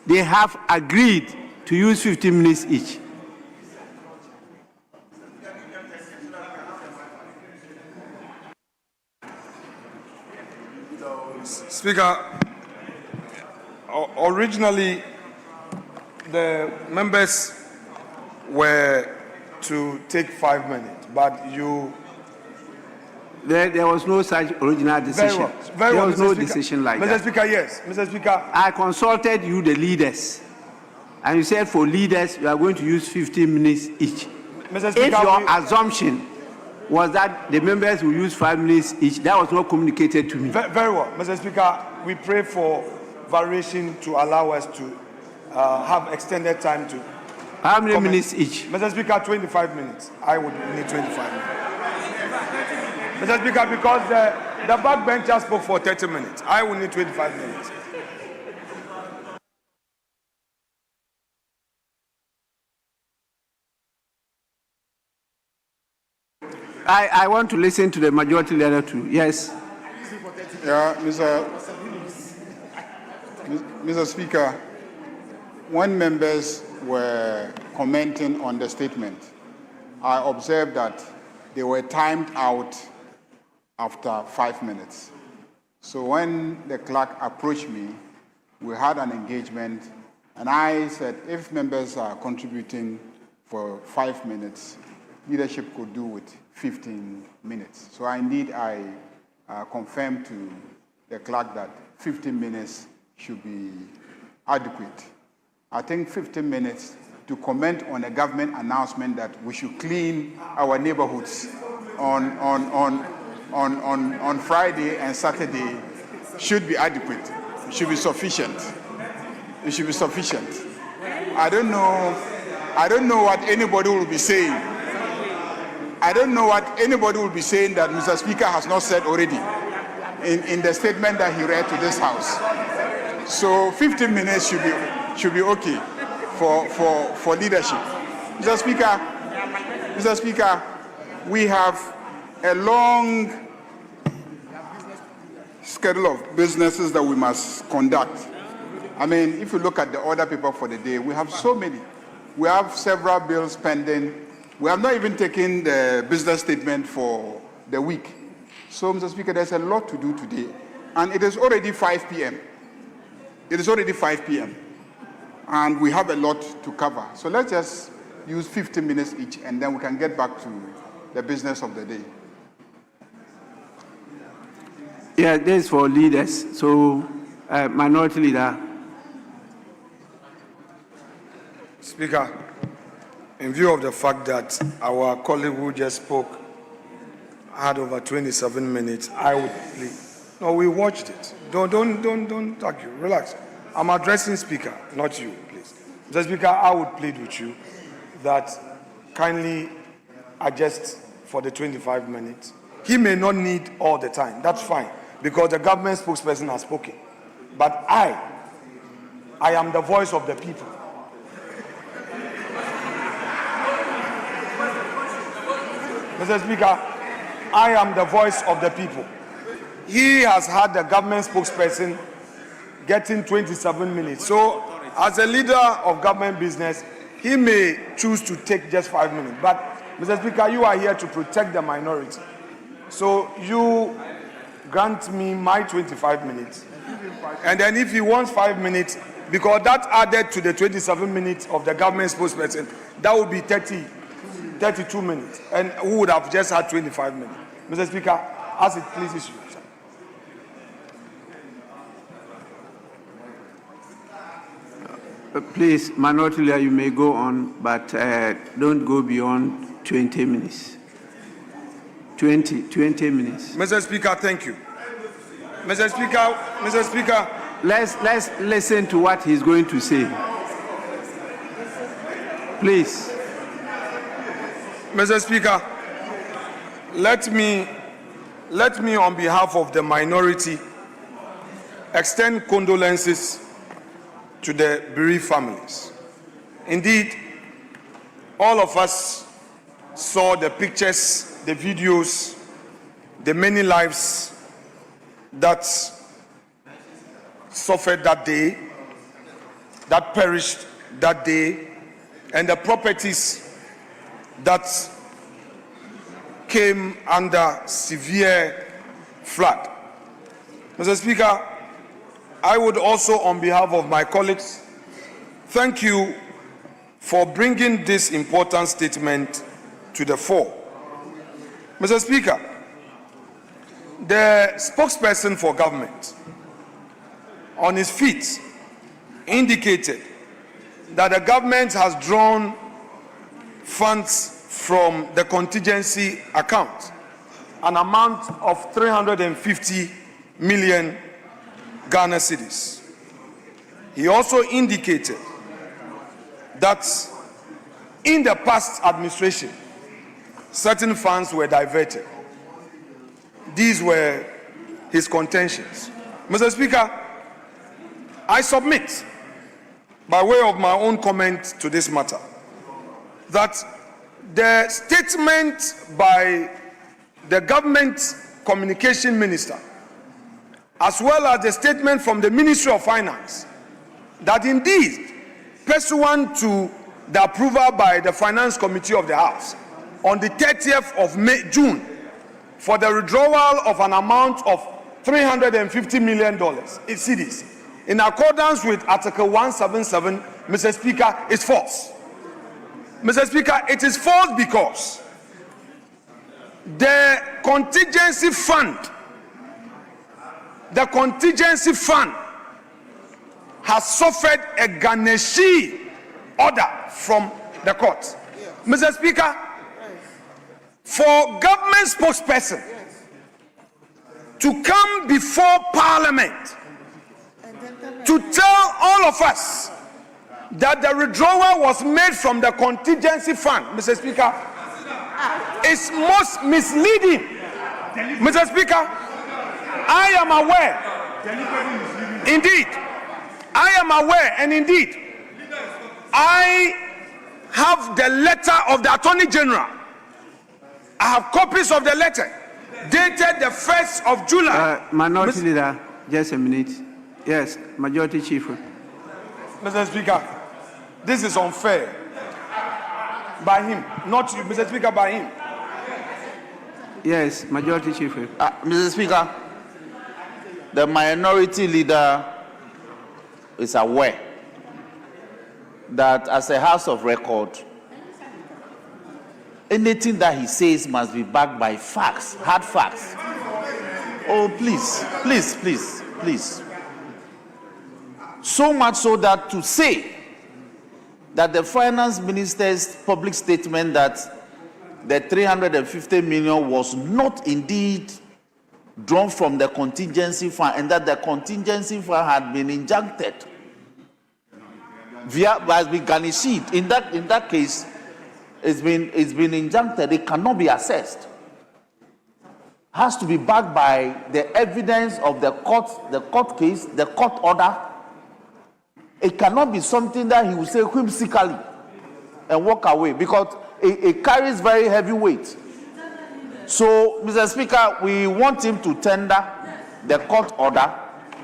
A: they have agreed to use 15 minutes each.
E: Speaker, originally the members were to take 5 minutes, but you...
A: There was no such original decision.
E: Very well,
A: there was no
E: Mr. Speaker.
A: decision like
E: Mr.
A: that.
E: Speaker, yes. Mr. Speaker.
A: I consulted you, the leaders, and you said for leaders, you are going to use 15 minutes each.
E: Mr. Speaker,
A: if your assumption was that the members will use 5 minutes each, that was not communicated to me.
E: Very well. Mr. Speaker, we pray for variation to allow us to have extended time to...
A: How many minutes each?
E: Mr. Speaker, 25 minutes. I would need 25 minutes. Mr. Speaker, because the backbencher spoke for 30 minutes. I will need 25 minutes.
A: I want to listen to the majority leader too. Yes.
J: Yeah, Mr. Speaker, when members were commenting on the statement, I observed that they were timed out after 5 minutes. So when the clerk approached me, we had an engagement, and I said, if members are contributing for 5 minutes, leadership could do with 15 minutes. So I confirmed to the clerk that 15 minutes should be adequate. I think 15 minutes to comment on a government announcement that we should clean our neighborhoods on Friday and Saturday should be adequate. It should be sufficient. It should be sufficient. I don't know what anybody will be saying. I don't know what anybody will be saying that Mr. Speaker has not said already in the statement that he read to this House. So 15 minutes should be okay for leadership. Mr. Speaker, we have a long schedule of businesses that we must conduct. I mean, if you look at the order paper for the day, we have so many. We have several bills pending. We have not even taken the business statement for the week. So, Mr. Speaker, there's a lot to do today. And it is already 5 p.m. It is already 5 p.m. And we have a lot to cover. So let's just use 15 minutes each, and then we can get back to the business of the day.
A: Yeah, this is for leaders. So, Minority Leader.
E: Speaker, in view of the fact that our colleague who just spoke had over 27 minutes, I would plead. No, we watched it. Don't argue. Relax. I'm addressing Speaker, not you, please. Mr. Speaker, I would plead with you that kindly adjust for the 25 minutes. He may not need all the time. That's fine, because the government spokesperson has spoken. But I am the voice of the people. Mr. Speaker, I am the voice of the people. He has had the government spokesperson getting 27 minutes. So
K: as a leader of government business, he may choose to take just 5 minutes. But, Mr. Speaker, you are here to protect the minority. So you grant me my 25 minutes. And then if he wants 5 minutes, because that added to the 27 minutes of the government spokesperson, that would be 32 minutes. And who would have just had 25 minutes? Mr. Speaker, as it pleases you.
A: Please, Minority Leader, you may go on, but don't go beyond 20 minutes. 20 minutes.
K: Mr. Speaker, thank you. Mr. Speaker,
A: let's listen to what he's going to say. Please.
K: Mr. Speaker, let me on behalf of the minority extend condolences to the bereaved families. Indeed, all of us saw the pictures, the videos, the many lives that suffered that day, that perished that day, and the properties that came under severe flood. Mr. Speaker, I would also, on behalf of my colleagues, thank you for bringing this important statement to the fore. Mr. Speaker, the spokesperson for government on his feet indicated that the government has drawn funds from the contingency account, an amount of 350 million Ghana cedis. He also indicated that in the past administration, certain funds were diverted. These were his contentions. Mr. Speaker, I submit, by way of my own comment to this matter, that the statement by the government communication minister, as well as the statement from the Ministry of Finance, that indeed, pursuant to the approval by the Finance Committee of the House on the 30th of June for the withdrawal of an amount of $350 million in cedis, in accordance with Article 177, Mr. Speaker, is false. Mr. Speaker, it is false because the contingency fund has suffered a garnishee order from the court. Mr. Speaker, for government spokesperson to come before Parliament to tell all of us that the withdrawal was made from the contingency fund, Mr. Speaker, is most misleading. Mr. Speaker, I am aware, indeed, I am aware, and indeed, I have the letter of the Attorney General. I have copies of the letter dated the 1st of July.
A: Minority Leader, just a minute. Yes, Majority Chief.
K: Mr. Speaker, this is unfair by him, not you, Mr. Speaker, by him.
A: Yes, Majority Chief.
B: Mr. Speaker, the minority leader is aware that as a House of Record, anything that he says must be backed by facts, hard facts. Oh, please, please, please, please. So much so that to say that the finance minister's public statement that the 350 million was not indeed drawn from the contingency fund and that the contingency fund had been injuncted has been garnished. In that case, it's been injuncted. It cannot be assessed. Has to be backed by the evidence of the court case, the court order. It cannot be something that he will say whimsically and walk away, because it carries very heavy weight. So, Mr. Speaker, we want him to tender the court order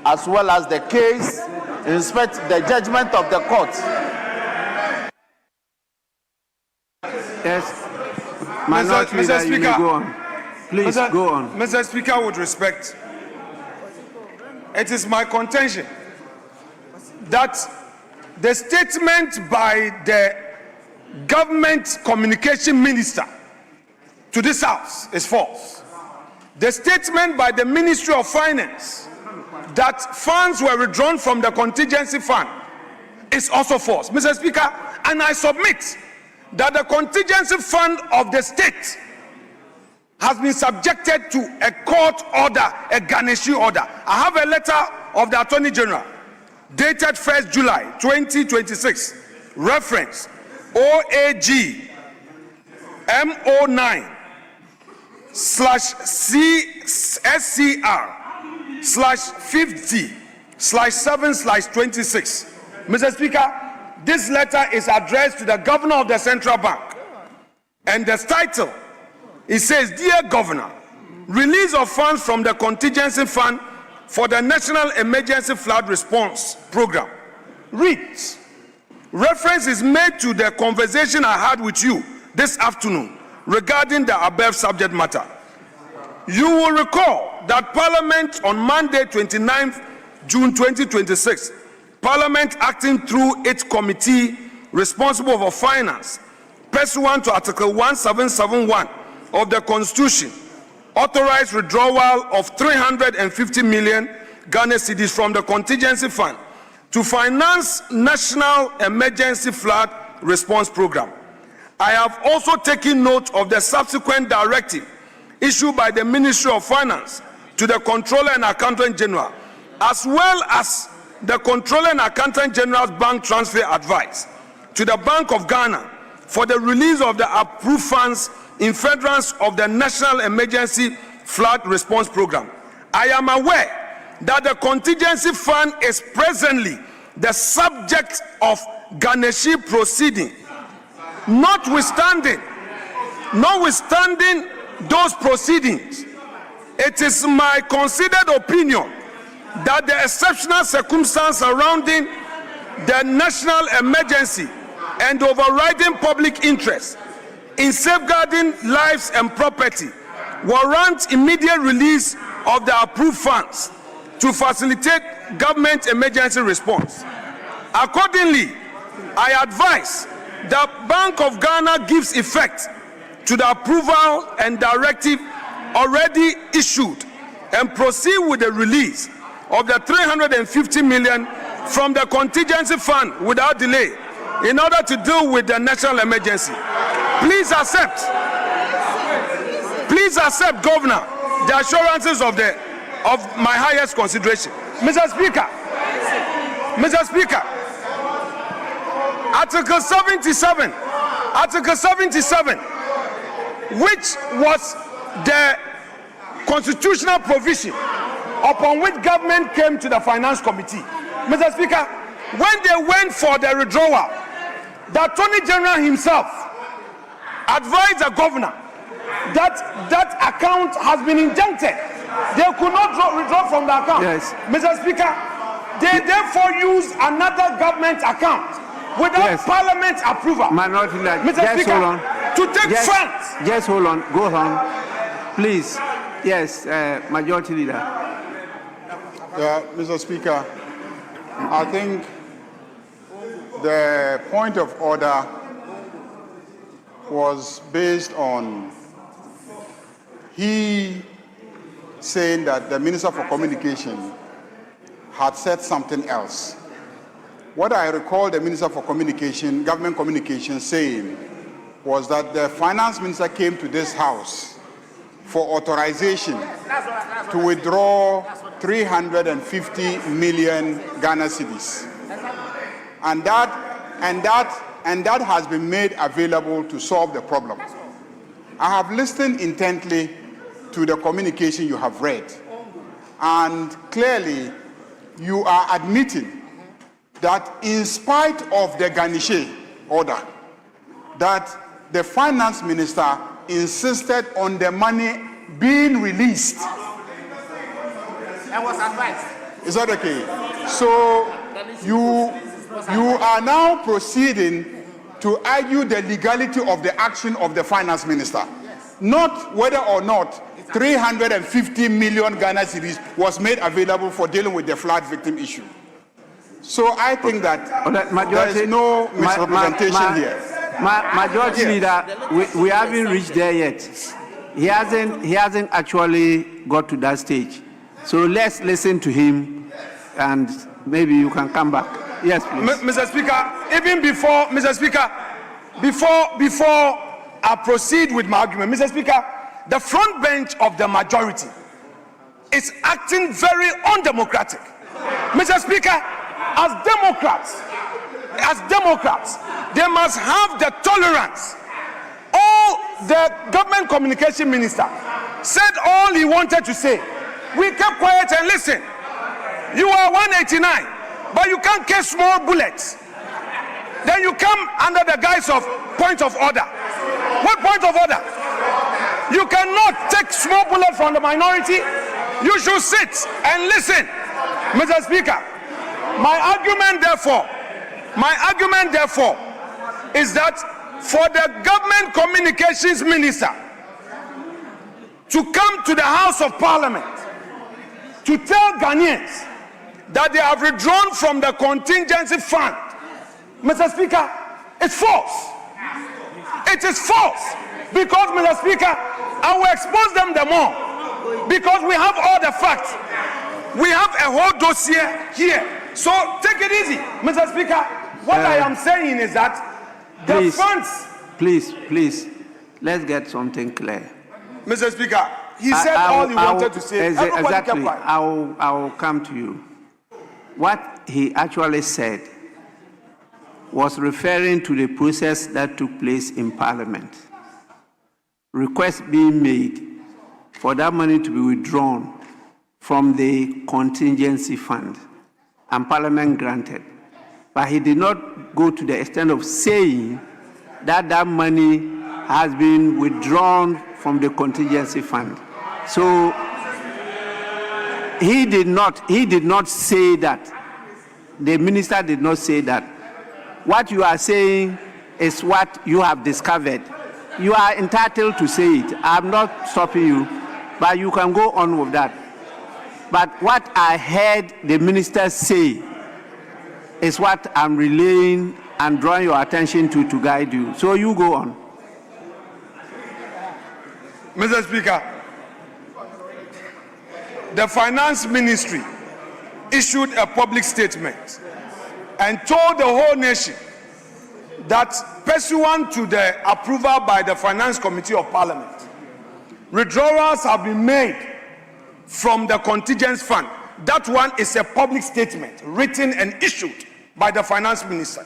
B: as well as the case respect the judgment of the court.
A: Yes. Minority Leader, you may go on. Please go on.
K: Mr. Speaker, with respect, it is my contention that the statement by the government communication minister to this House is false. The statement by the Ministry of Finance that funds were withdrawn from the contingency fund is also false. Mr. Speaker, and I submit that the contingency fund of the state has been subjected to a court order, a garnishee order. I have a letter of the Attorney General dated 1st July 2026, reference OAG MO9/SCR/50/7/26. Mr. Speaker, this letter is addressed to the Governor of the Central Bank, and the title, it says, "Dear Governor, release of funds from the contingency fund for the National Emergency Flood Response Program." Reads, reference is made to the conversation I had with you this afternoon regarding the above subject matter. You will recall that Parliament on Monday, 29th June 2026, Parliament acting through its committee responsible for finance, pursuant to Article 1771 of the Constitution, authorized withdrawal of 350 million Ghana cedis from the contingency fund to finance National Emergency Flood Response Program. I have also taken note of the subsequent directive issued by the Ministry of Finance to the Comptroller and Accountant General, as well as the Comptroller and Accountant General's bank transfer advice to the Bank of Ghana for the release of the approved funds in furtherance of the National Emergency Flood Response Program. I am aware that the contingency fund is presently the subject of garnishee proceeding. Notwithstanding those proceedings, it is my considered opinion that the exceptional circumstance surrounding the national emergency and overriding public interest in safeguarding lives and property warrant immediate release of the approved funds to facilitate government emergency response. Accordingly, I advise that Bank of Ghana gives effect to the approval and directive already issued and proceed with the release of the 350 million from the contingency fund without delay in order to deal with the national emergency. Please accept, Governor, the assurances of my highest consideration. Mr. Speaker, Article 77, which was the constitutional provision upon which government came to the Finance Committee. Mr. Speaker, when they went for the withdrawal, the Attorney General himself advised the governor that account has been injuncted. They could not withdraw from the account.
A: Yes.
K: Mr. Speaker, they therefore used another government account without Parliament approval.
A: Minority Leader,
K: Mr. Speaker,
A: hold on.
K: to take funds.
A: Just hold on. Go on. Please. Yes, Majority Leader.
J: Yeah, Mr. Speaker, I think the point of order was based on he saying that the Minister for Communication had said something else. What I recall the Minister for Communication, Government Communication, saying was that the Finance Minister came to this House for authorization to withdraw 350 million Ghana cedis. And that has been made available to solve the problem. I have listened intently to the communication you have read, and clearly you are admitting that in spite of the garnishee order, that the Finance Minister insisted on the money being released.
I: That was advised.
J: Is that okay? So you are now proceeding to argue the legality of the action of the finance minister, not whether or not 350 million Ghana cedis was made available for dealing with the flood victim issue. So I think that there is no misrepresentation here.
A: Majority Leader, we haven't reached there yet. He hasn't actually got to that stage. So let's listen to him, and maybe you can come back. Yes, please.
K: Mr. Speaker, even before, Mr. Speaker, before I proceed with my argument, Mr. Speaker, the front bench of the majority is acting very undemocratic. Mr. Speaker, as Democrats, they must have the tolerance. All the government communication minister said all he wanted to say. We kept quiet and listen. You are 189, but you can't catch small bullets. Then you come under the guise of point of order. What point of order? You cannot take small bullets from the minority. You should sit and listen. Mr. Speaker, my argument therefore is that for the government communications minister to come to the House of Parliament to tell Ghanaians that they have withdrawn from the contingency fund, Mr. Speaker, it's false. It is false. Because, Mr. Speaker, I will expose them the more. Because we have all the facts. We have a whole dossier here. So take it easy, Mr. Speaker. What I am saying is that the funds...
A: Please, let's get something clear.
K: Mr. Speaker, he said all he wanted to say.
A: Exactly. I will come to you. What he actually said was referring to the process that took place in Parliament. Request being made for that money to be withdrawn from the contingency fund, and Parliament granted. But he did not go to the extent of saying that that money has been withdrawn from the contingency fund. So he did not say that. The minister did not say that. What you are saying is what you have discovered. You are entitled to say it. I'm not stopping you, but you can go on with that. But what I heard the minister say is what I'm relaying and drawing your attention to guide you. So you go on.
K: Mr. Speaker, the finance ministry issued a public statement and told the whole nation that pursuant to the approval by the Finance Committee of Parliament, withdrawals have been made from the contingent fund. That one is a public statement written and issued by the finance minister.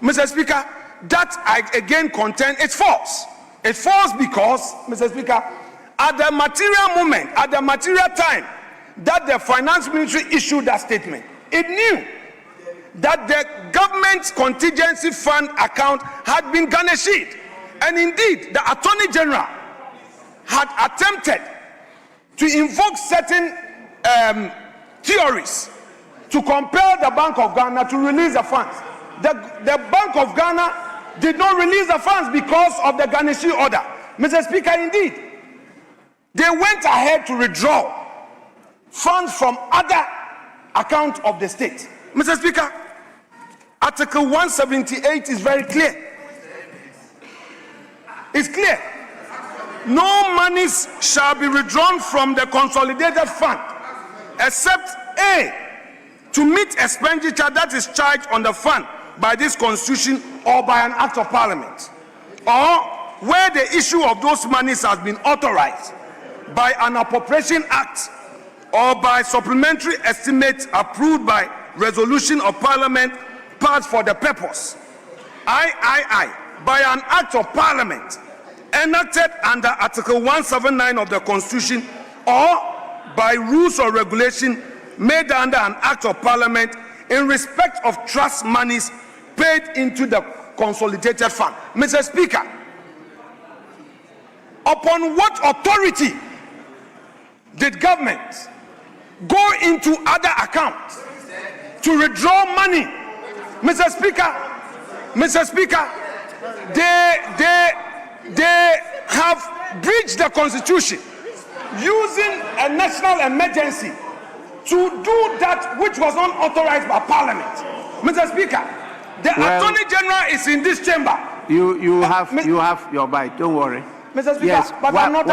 K: Mr. Speaker, that I again contend it's false. It's false because, Mr. Speaker, at the material moment, at the material time that the finance ministry issued that statement, it knew that the government's contingency fund account had been garnished. And indeed, the Attorney General had attempted to invoke certain theories to compel the Bank of Ghana to release the funds. The Bank of Ghana did not release the funds because of the garnishee order. Mr. Speaker, indeed, they went ahead to withdraw funds from other accounts of the state. Mr. Speaker, Article 178 is very clear. It's clear. No monies shall be withdrawn from the consolidated fund except A, to meet expenditure that is charged on the fund by this constitution or by an act of Parliament, or where the issue of those monies has been authorized by an appropriation act or by supplementary estimate approved by resolution of Parliament passed for the purpose. By an act of Parliament enacted under Article 179 of the Constitution, or by rules or regulation made under an act of Parliament in respect of trust monies paid into the consolidated fund. Mr. Speaker, upon what authority did government go into other accounts to withdraw money. Mr. Speaker, they have breached the constitution using a national emergency to do that which was not authorized by Parliament. Mr. Speaker, the Attorney General is in this chamber.
A: You have your bite. Don't worry.
K: Mr. Speaker,
A: yes,
K: but I'm not.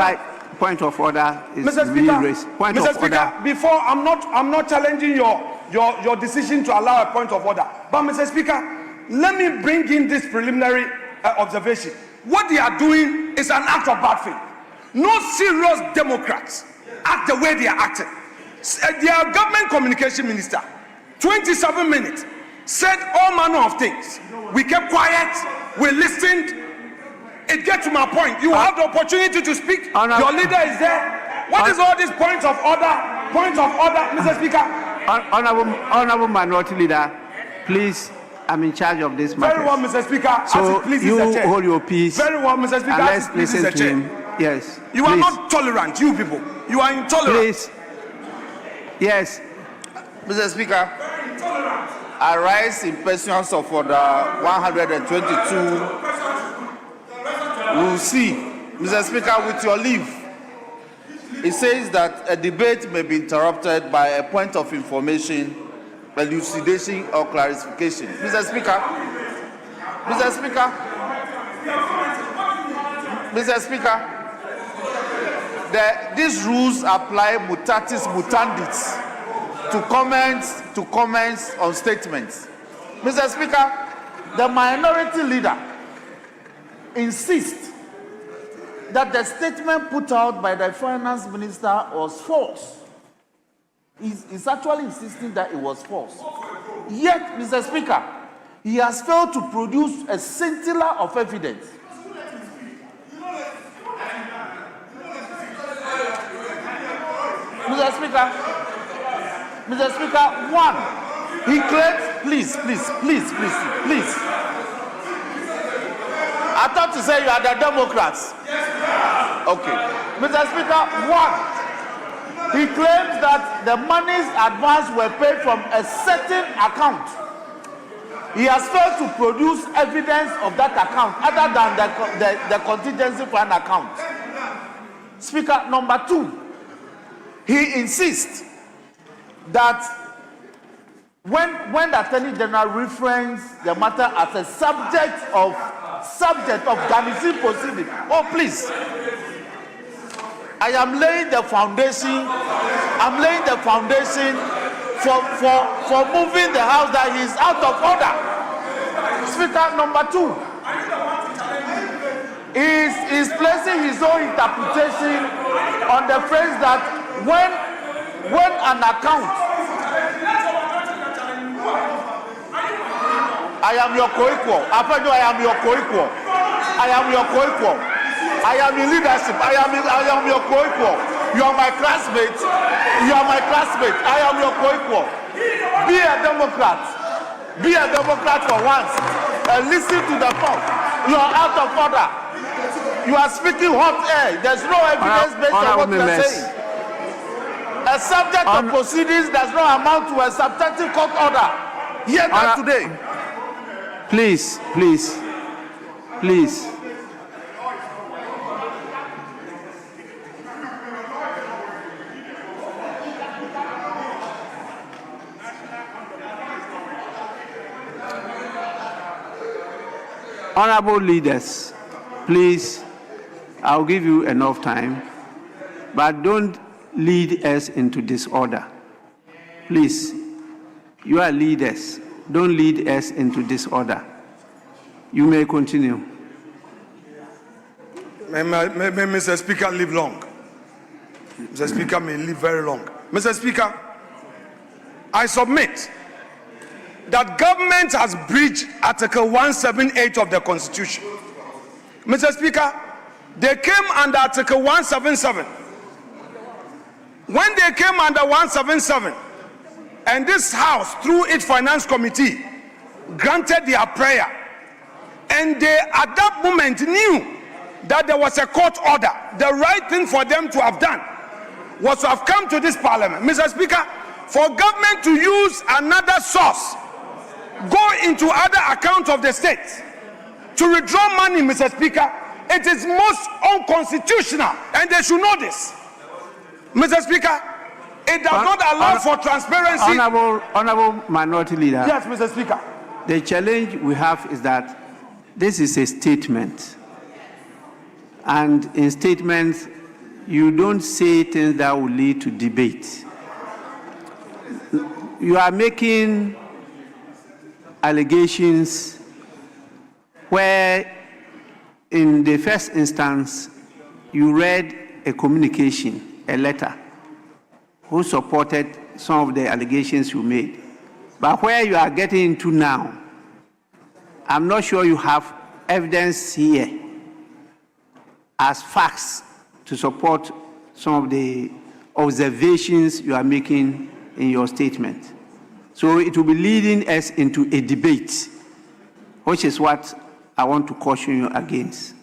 A: Point of order is
K: Mr. Speaker,
A: really raised. Point
K: Mr.
A: of
K: Speaker,
A: order.
K: before I'm not challenging your decision to allow a point of order. But Mr. Speaker, let me bring in this preliminary observation. What they are doing is an act of bad faith. No serious Democrats act the way they are acting. Their government communication minister, 27 minutes, said all manner of things. We kept quiet, we listened. It gets to my point. You have the opportunity to speak. Your leader is there. What is all these points of order? Points of order, Mr. Speaker.
A: Honorable Minority Leader, please, I'm in charge of this matter.
K: Very well, Mr. Speaker.
A: So
K: as it pleases
A: you
K: the chair.
A: hold your peace.
K: Very well, Mr. Speaker.
A: And
K: as
A: let's
K: it pleases
A: listen
K: the
A: to
K: chair.
A: him. Yes.
K: You are not tolerant, you people. You are intolerant.
A: Please. Yes.
B: Mr. Speaker, I rise in pursuance of order 122. We'll see. Mr. Speaker, with your leave, it says that a debate may be interrupted by a point of information, elucidation, or clarification. Mr. Speaker, these rules apply mutatis mutandis to comments on statements. Mr. Speaker, the minority leader insists that the statement put out by the finance minister was false. He's actually insisting that it was false. Yet, Mr. Speaker, he has failed to produce a scintilla of evidence. Mr. Speaker, one, he claims, please. I thought you said you are the Democrats. Okay. Mr. Speaker, one, he claims that the monies advanced were paid from a certain account. He has failed to produce evidence of that account other than the contingency fund account. Speaker, number two, he insists that when the Attorney General referenced the matter as a subject of garnishing proceeding. Oh, please. I am laying the foundation. I'm laying the foundation for moving the house that he is out of order. Speaker, number two, is placing his own interpretation on the phrase that when an account. I am your co-equal. After I am your co-equal. I am your co-equal. I am in leadership. I am your co-equal. You are my classmate. I am your co-equal. Be a Democrat. Be a Democrat for once. And listen to the talk. You are out of order. You are speaking hot air. There's no evidence based on what you are saying. A subject of proceedings does not amount to a substantive court order. Here not today.
A: Please. Honorable leaders, please, I'll give you enough time, but don't lead us into disorder. Please, you are leaders. Don't lead us into disorder. You may continue.
K: May Mr. Speaker live long. Mr. Speaker may live very long. Mr. Speaker, I submit that government has breached Article 178 of the Constitution. Mr. Speaker, they came under Article 177. When they came under 177, and this House, through its Finance Committee, granted their prayer, and they at that moment knew that there was a court order, the right thing for them to have done was to have come to this Parliament. Mr. Speaker, for government to use another source, go into other accounts of the state to withdraw money, Mr. Speaker, it is most unconstitutional, and they should know this. Mr. Speaker, it does not allow for transparency.
A: Honorable Minority Leader.
K: Yes, Mr. Speaker.
A: The challenge we have is that this is a statement. And in statements, you don't say things that will lead to debate. You are making allegations where, in the first instance, you read a communication, a letter, who supported some of the allegations you made. But where you are getting into now, I'm not sure you have evidence here as facts to support some of the observations you are making in your statement. So it will be leading us into a debate, which is what I want to caution you against.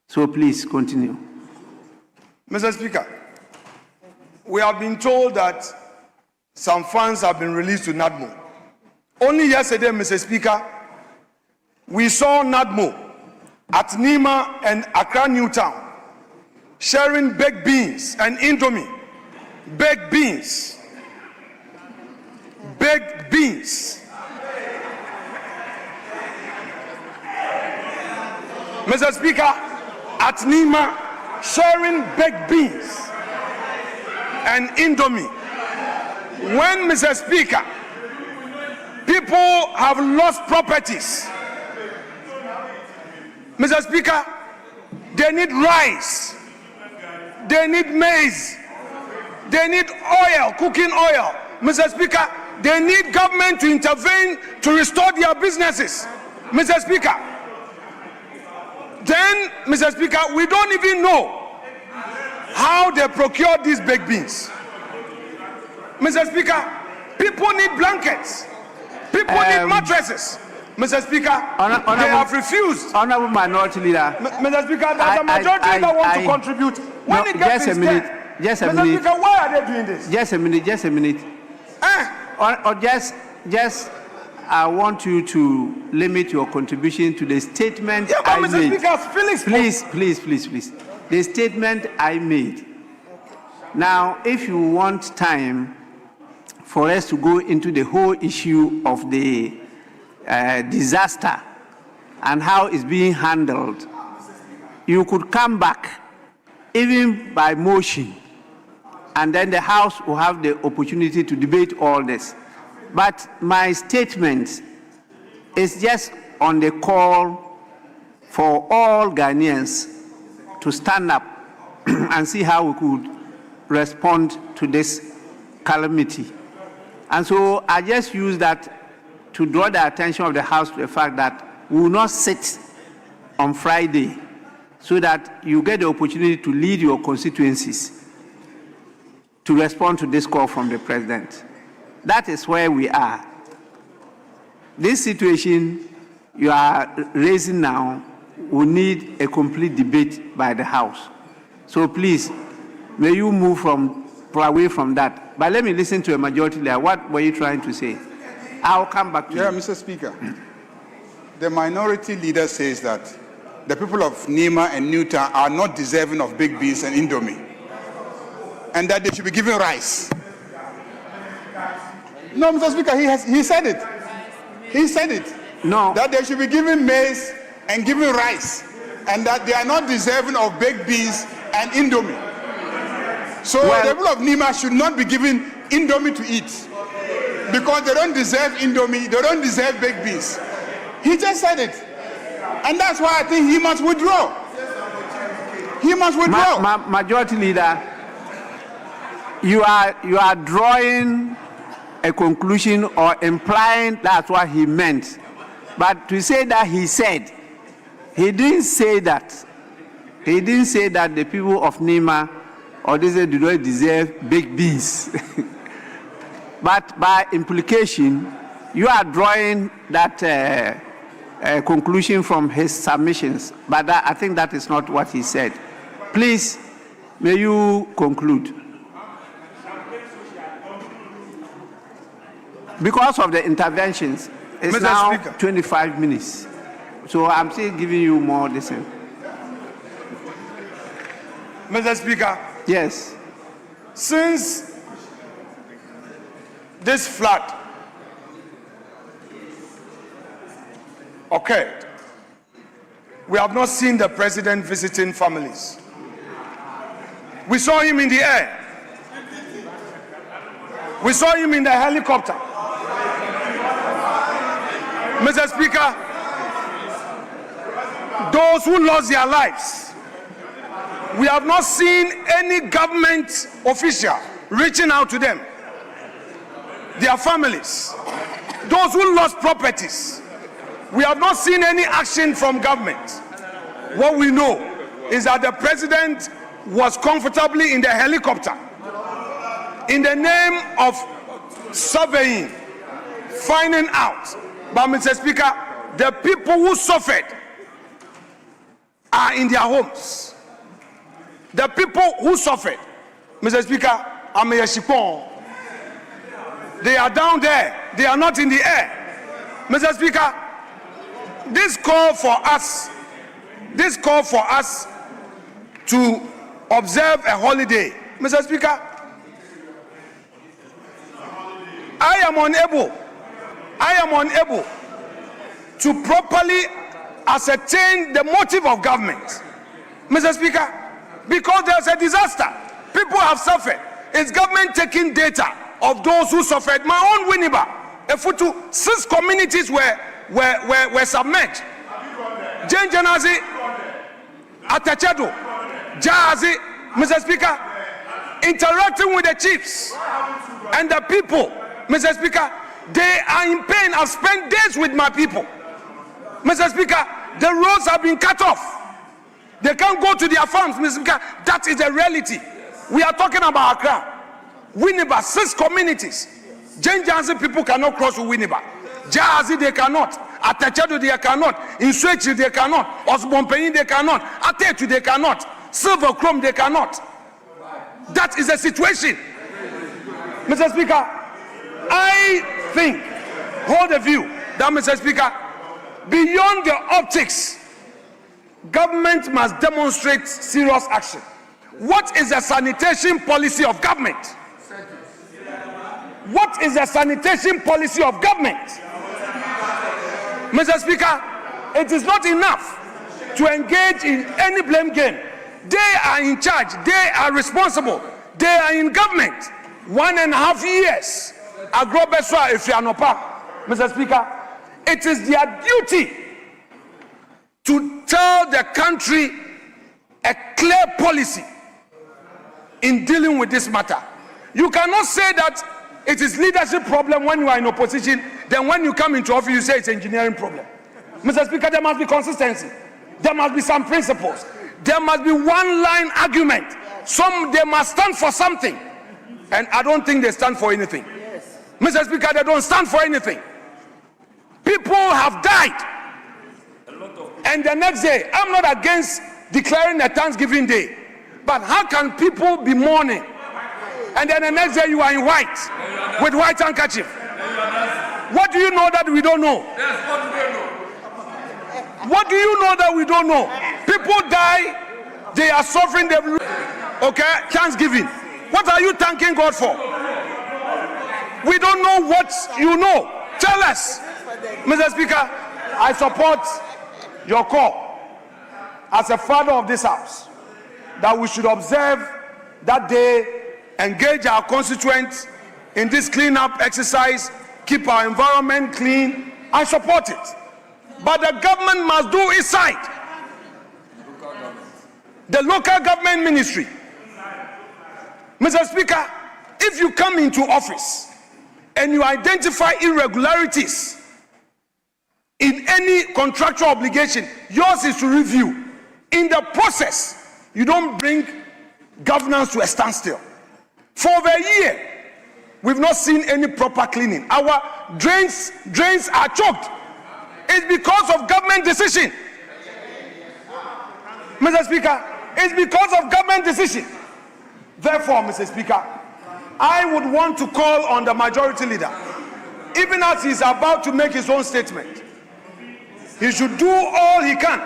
A: So please continue.
K: Mr. Speaker, we have been told that some funds have been released to NADMO. Only yesterday, Mr. Speaker, we saw NADMO at Nima and Accra Newtown sharing baked beans and Indomie. Baked beans. Baked beans. Mr. Speaker, at Nima, sharing baked beans and Indomie. When, Mr. Speaker, people have lost properties, Mr. Speaker, they need rice, they need maize, they need oil, cooking oil. Mr. Speaker, they need government to intervene to restore their businesses. Mr. Speaker, then, Mr. Speaker, we don't even know how they procure these baked beans. Mr. Speaker, people need blankets. People need mattresses. Mr. Speaker, they have refused.
A: Honorable Minority Leader.
K: Mr. Speaker, there's a majority that want to contribute. When it gets
A: just a minute. Just a minute.
K: Mr. Speaker, why are they doing this?
A: Just a minute. Just a minute. Or just I want you to limit your contribution to the statement I
K: Mr.
A: made.
K: Speaker,
A: Please. The statement I made. Now, if you want time for us to go into the whole issue of the disaster and how it's being handled, you could come back even by motion, and then the House will have the opportunity to debate all this. But my statement is just on the call for all Ghanaians to stand up and see how we could respond to this calamity. And so I just use that to draw the attention of the House to the fact that we will not sit on Friday, so that you get the opportunity to lead your constituencies to respond to this call from the President. That is where we are. This situation you are raising now will need a complete debate by the House. So please, may you move away from that. But let me listen to a majority leader. What were you trying to say? I'll come back to you.
J: Mr. Speaker. The minority leader says that the people of Nima and Newtown are not deserving of baked beans and Indomie, and that they should be given rice. No, Mr. Speaker, he said it. He said it.
A: No.
J: That they should be given maize and given rice, and that they are not deserving of baked beans and Indomie. So the people of Nima should not be given Indomie to eat, because they don't deserve Indomie, they don't deserve baked beans. He just said it. And that's why I think he must withdraw. He must withdraw.
A: Majority Leader, you are drawing a conclusion or implying that's what he meant. But to say that he said, he didn't say that. He didn't say that the people of Nima or this do not deserve baked beans. But by implication, you are drawing that conclusion from his submissions. But I think that is not what he said. Please, may you conclude. Because of the interventions, it's
K: Mr.
A: now
K: Speaker.
A: 25 minutes. So I'm still giving you more listen.
K: Mr. Speaker,
A: Yes.
K: since this flood occurred, we have not seen the president visiting families. We saw him in the air. We saw him in the helicopter. Mr. Speaker, those who lost their lives, we have not seen any government official reaching out to them, their families. Those who lost properties, we have not seen any action from government. What we know is that the president was comfortably in the helicopter in the name of surveying, finding out. But Mr. Speaker, the people who suffered are in their homes. The people who suffered, Mr. Speaker, they are down there. They are not in the air. Mr. Speaker, this call for us to observe a holiday. Mr. Speaker, I am unable to properly ascertain the motive of government. Mr. Speaker, because there's a disaster, people have suffered. Is government taking data of those who suffered? My own Winneba, Efutu, 6 communities were submerged. Jenjanazi, Atachado, Jahazi, Mr. Speaker, interacting with the chiefs and the people. Mr. Speaker, they are in pain. I've spent days with my people. Mr. Speaker, the roads have been cut off. They can't go to their farms, Mr. Speaker. That is the reality. We are talking about Accra. Winneba, 6 communities. Jenjansi people cannot cross with Winneba. Jahazi, they cannot. Atachado, they cannot. Inswechi, they cannot. Osbompeyin, they cannot. Atetu, they cannot. Silver Chrome, they cannot. That is the situation. Mr. Speaker, I think, hold the view that, Mr. Speaker, beyond the optics, government must demonstrate serious action. What is the sanitation policy of government? What is the sanitation policy of government? Mr. Speaker, it is not enough to engage in any blame game. They are in charge. They are responsible. They are in government. 1.5 years. Agrobeswa Efianopa. Mr. Speaker, it is their duty to tell the country a clear policy in dealing with this matter. You cannot say that it is leadership problem when you are in opposition, then when you come into office you say it's engineering problem. Mr. Speaker, there must be consistency. There must be some principles. There must be one line argument. They must stand for something. And I don't think they stand for anything. Yes. Mr. Speaker, they don't stand for anything. People have died. And the next day, I'm not against declaring a Thanksgiving Day. But how can people be mourning? And then the next day you are in white, with white handkerchief. What do you know that we don't know? What do you know that we don't know? People die, they are suffering, okay, Thanksgiving. What are you thanking God for? We don't know what you know. Tell us. Mr. Speaker, I support your call as a father of this house that we should observe that day, engage our constituents in this cleanup exercise, keep our environment clean. I support it. But the government must do its side. The local government ministry. Mr. Speaker, if you come into office and you identify irregularities in any contractual obligation, yours is to review. In the process, you don't bring governance to a standstill. For over a year, we've not seen any proper cleaning. Our drains are choked. It's because of government decision. Mr. Speaker, it's because of government decision. Therefore, Mr. Speaker, I would want to call on the majority leader even as he's about to make his own statement, he should do all he can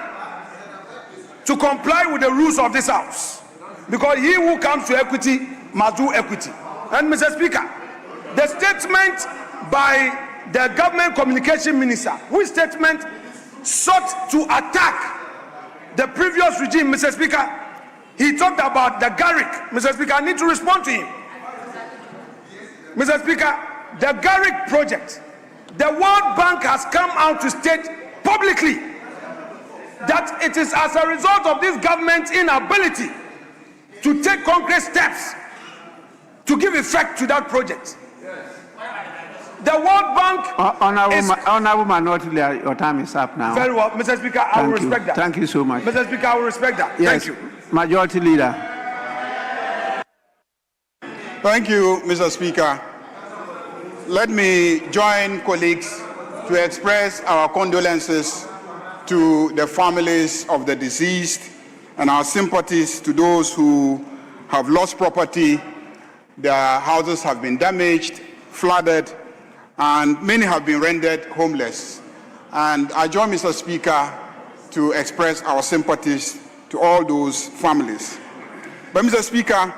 K: to comply with the rules of this house. Because he who comes to equity must do equity. And Mr. Speaker, the statement by the government communication minister, whose statement sought to attack the previous regime, Mr. Speaker, he talked about the Garrick. Mr. Speaker, I need to respond to him. Mr. Speaker, the Garrick project, the World Bank has come out to state publicly that it is as a result of this government's inability to take concrete steps to give effect to that project. The World Bank
A: Honorable Minority Leader, your time is up now.
K: Very well, Mr. Speaker, I will respect that.
A: Thank you so much.
K: Mr. Speaker, I will respect that.
A: Yes,
K: Thank you.
A: Majority Leader.
J: Thank you, Mr. Speaker. Let me join colleagues to express our condolences to the families of the deceased and our sympathies to those who have lost property. Their houses have been damaged, flooded, and many have been rendered homeless. And I join Mr. Speaker to express our sympathies to all those families. But Mr. Speaker,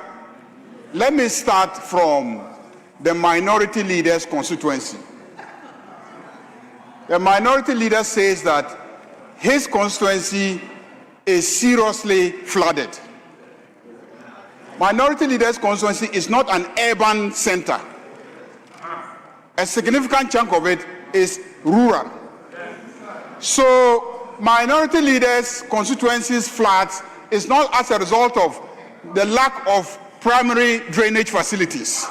J: let me start from the minority leader's constituency. The minority leader says that his constituency is seriously flooded. Minority leader's constituency is not an urban center. A significant chunk of it is rural. So minority leaders' constituencies floods is not as a result of the lack of primary drainage facilities.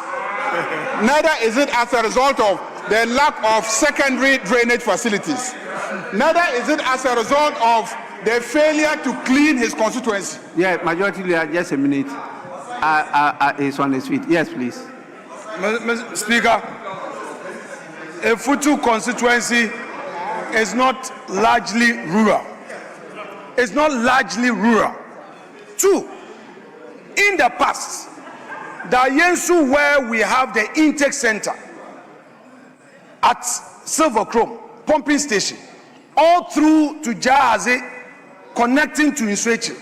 J: Neither is it as a result of the lack of secondary drainage facilities. Neither is it as a result of the failure to clean his constituency.
A: Yeah, Majority Leader, just a minute. He's on his feet. Yes, please.
K: Mr. Speaker, a Futu constituency is not largely rural. It's not largely rural. Two, in the past, the Yensu, where we have the intake center at Silver Chrome pumping station, all through to Jahaze, connecting to Inswechi,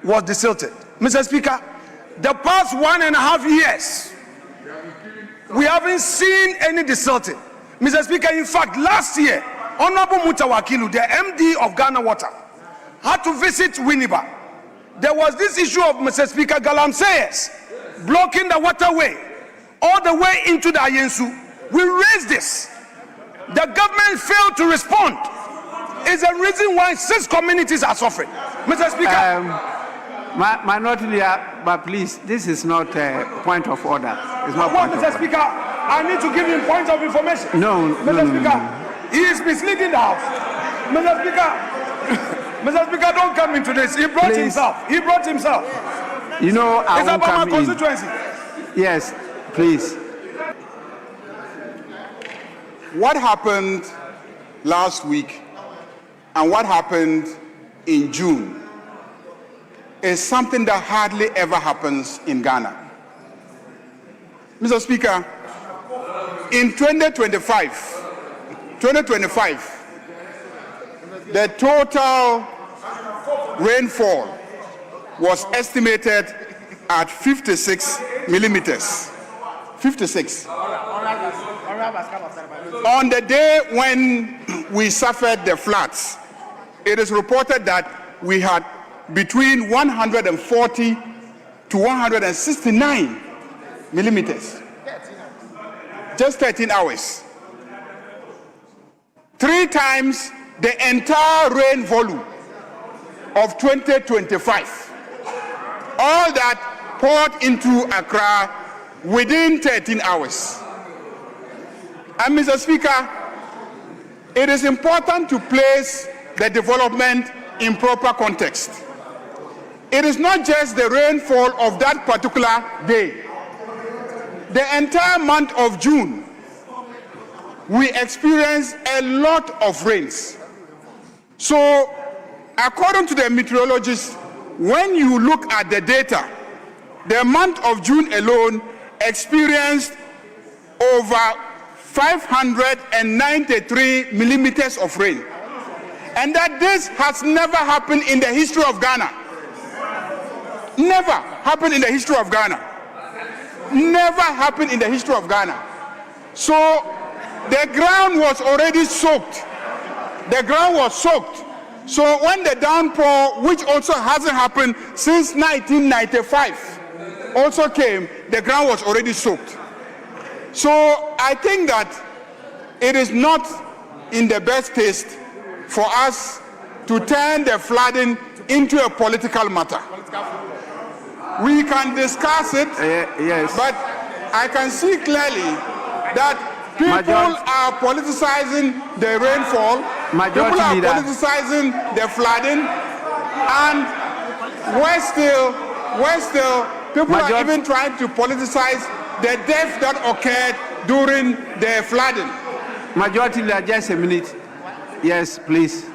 K: was desilted. Mr. Speaker, the past 1.5 years, we haven't seen any desilting. Mr. Speaker, in fact, last year, Honorable Mutawakilu, the MD of Ghana Water, had to visit Winneba. There was this issue of, Mr. Speaker, Galamseyes blocking the waterway all the way into the Ayensu. We raised this. The government failed to respond. It's the reason why 6 communities are suffering. Mr. Speaker.
A: Minority Leader, but please, this is not a point of order. It's not point
K: Mr.
A: of
K: Speaker, I need to give him points of information.
A: No,
K: Mr. Speaker, he is misleading the House. Mr. Speaker, Mr. Speaker, don't come into this. He brought himself. He brought himself.
A: You know, I
K: it's
A: won't
K: about
A: come
K: my constituency.
A: Yes, please.
J: What happened last week and what happened in June is something that hardly ever happens in Ghana. Mr. Speaker, in 2025, the total rainfall was estimated at 56 millimeters. 56. On the day when we suffered the floods, it is reported that we had between 140 to 169 millimeters. Just 13 hours. 3 times the entire rain volume of 2025. All that poured into Accra within 13 hours. And Mr. Speaker, it is important to place the development in proper context. It is not just the rainfall of that particular day. The entire month of June, we experienced a lot of rains. So, according to the meteorologists, when you look at the data, the month of June alone experienced over 593 millimeters of rain, and that this has never happened in the history of Ghana. Never happened in the history of Ghana. Never happened in the history of Ghana. So the ground was already soaked. The ground was soaked. So when the downpour, which also hasn't happened since 1995, also came, the ground was already soaked. So I think that it is not in the best taste for us to turn the flooding into a political matter. We can discuss it,
A: yes.
J: but I can see clearly that people are politicizing the rainfall, people are politicizing the flooding, and we're still people are even trying to politicize the death that occurred during the flooding.
A: Majority Leader, just a minute. Yes, please.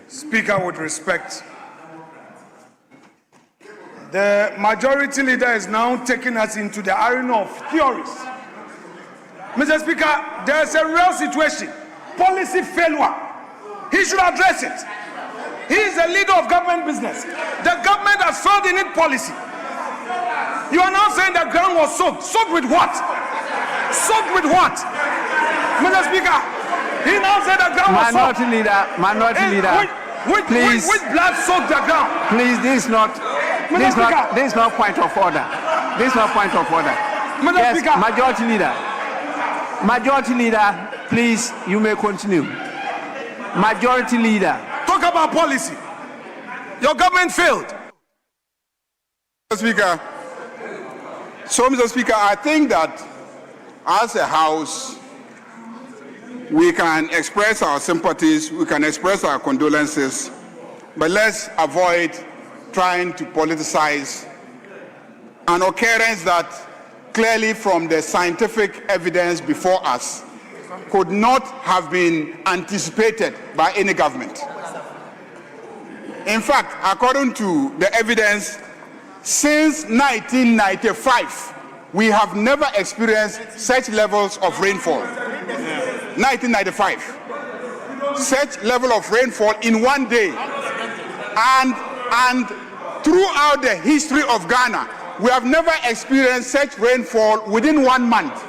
K: Speaker, with respect, the Majority Leader is now taking us into the arena of theories. Mr. Speaker, there's a real situation, policy failure. He should address it. He is a leader of government business. The government has failed in its policy. You are now saying the ground was soaked. Soaked with what? Soaked with what? Mr. Speaker, he now said the ground was soaked.
A: Minority Leader, please.
K: Which blood soaked the ground?
A: Please, this is not point of order. This is not point of order. Yes, Majority Leader, please, you may continue. Majority Leader.
K: Talk about policy. Your government failed.
J: Mr. Speaker, Mr. Speaker, I think that as a House, we can express our sympathies, we can express our condolences, but let's avoid trying to politicize an occurrence that clearly from the scientific evidence before us could not have been anticipated by any government. In fact, according to the evidence, since 1995, we have never experienced such levels of rainfall. 1995. Such level of rainfall in one day. And throughout the history of Ghana, we have never experienced such rainfall within 1 month.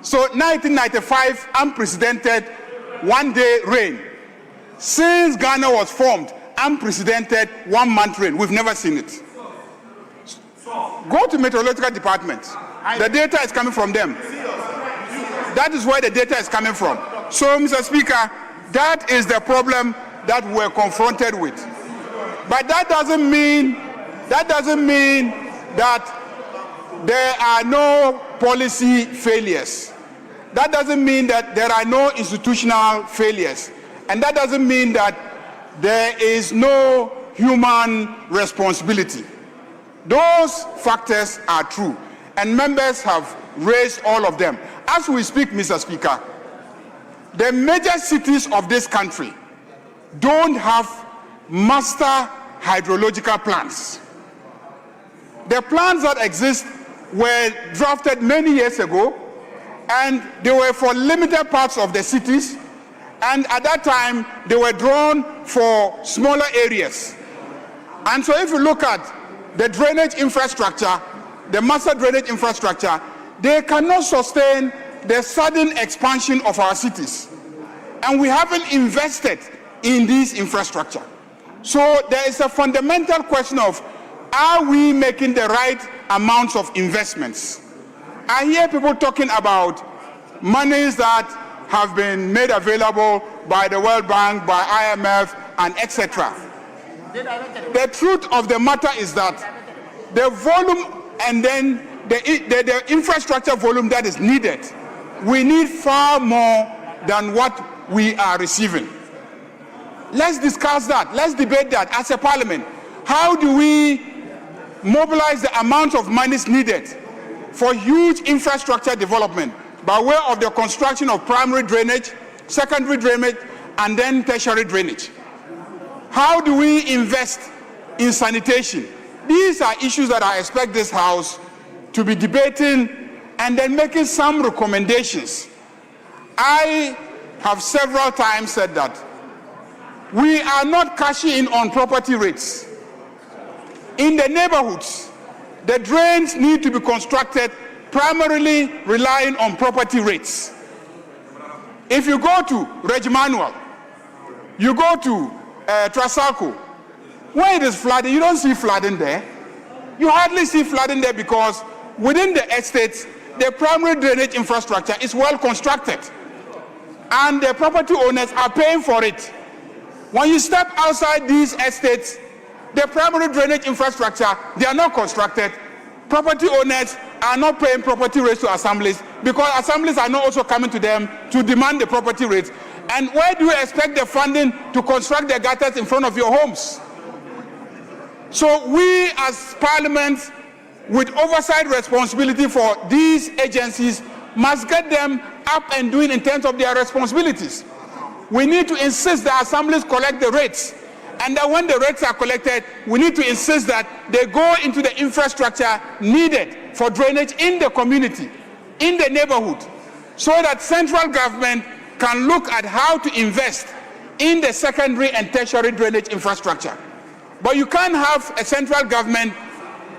J: So 1995, unprecedented one-day rain. Since Ghana was formed, unprecedented 1 month rain. We've never seen it. Go to meteorological department. The data is coming from them. That is where the data is coming from. So, Mr. Speaker, that is the problem that we're confronted with. But that doesn't mean that there are no policy failures. That doesn't mean that there are no institutional failures. And that doesn't mean that there is no human responsibility. Those factors are true, and members have raised all of them. As we speak, Mr. Speaker, the major cities of this country don't have master hydrological plans. The plans that exist were drafted many years ago, and they were for limited parts of the cities, and at that time they were drawn for smaller areas. And so if you look at the drainage infrastructure, the master drainage infrastructure, they cannot sustain the sudden expansion of our cities. And we haven't invested in this infrastructure. So there is a fundamental question of, are we making the right amounts of investments? I hear people talking about monies that have been made available by the World Bank, by IMF, and etc. The truth of the matter is that the volume and then the infrastructure volume that is needed, we need far more than what we are receiving. Let's discuss that. Let's debate that as a parliament. How do we mobilize the amount of monies needed for huge infrastructure development by way of the construction of primary drainage, secondary drainage, and then tertiary drainage? How do we invest in sanitation? these are issues that I expect this House to be debating and then making some recommendations. I have several times said that we are not cashing in on property rates. In the neighborhoods, the drains need to be constructed primarily relying on property rates. If you go to Regmanuel, you go to Trasaco, when it is flooding, you don't see flooding there. You hardly see flooding there because within the estates, the primary drainage infrastructure is well constructed. And the property owners are paying for it. When you step outside these estates, the primary drainage infrastructure, they are not constructed. Property owners are not paying property rates to assemblies because assemblies are not also coming to them to demand the property rates. And where do you expect the funding to construct the gutters in front of your homes? So we as Parliament, with oversight responsibility for these agencies, must get them up and doing in terms of their responsibilities. We need to insist that assemblies collect the rates, and that when the rates are collected, we need to insist that they go into the infrastructure needed for drainage in the community, in the neighborhood, so that central government can look at how to invest in the secondary and tertiary drainage infrastructure. But you can't have a central government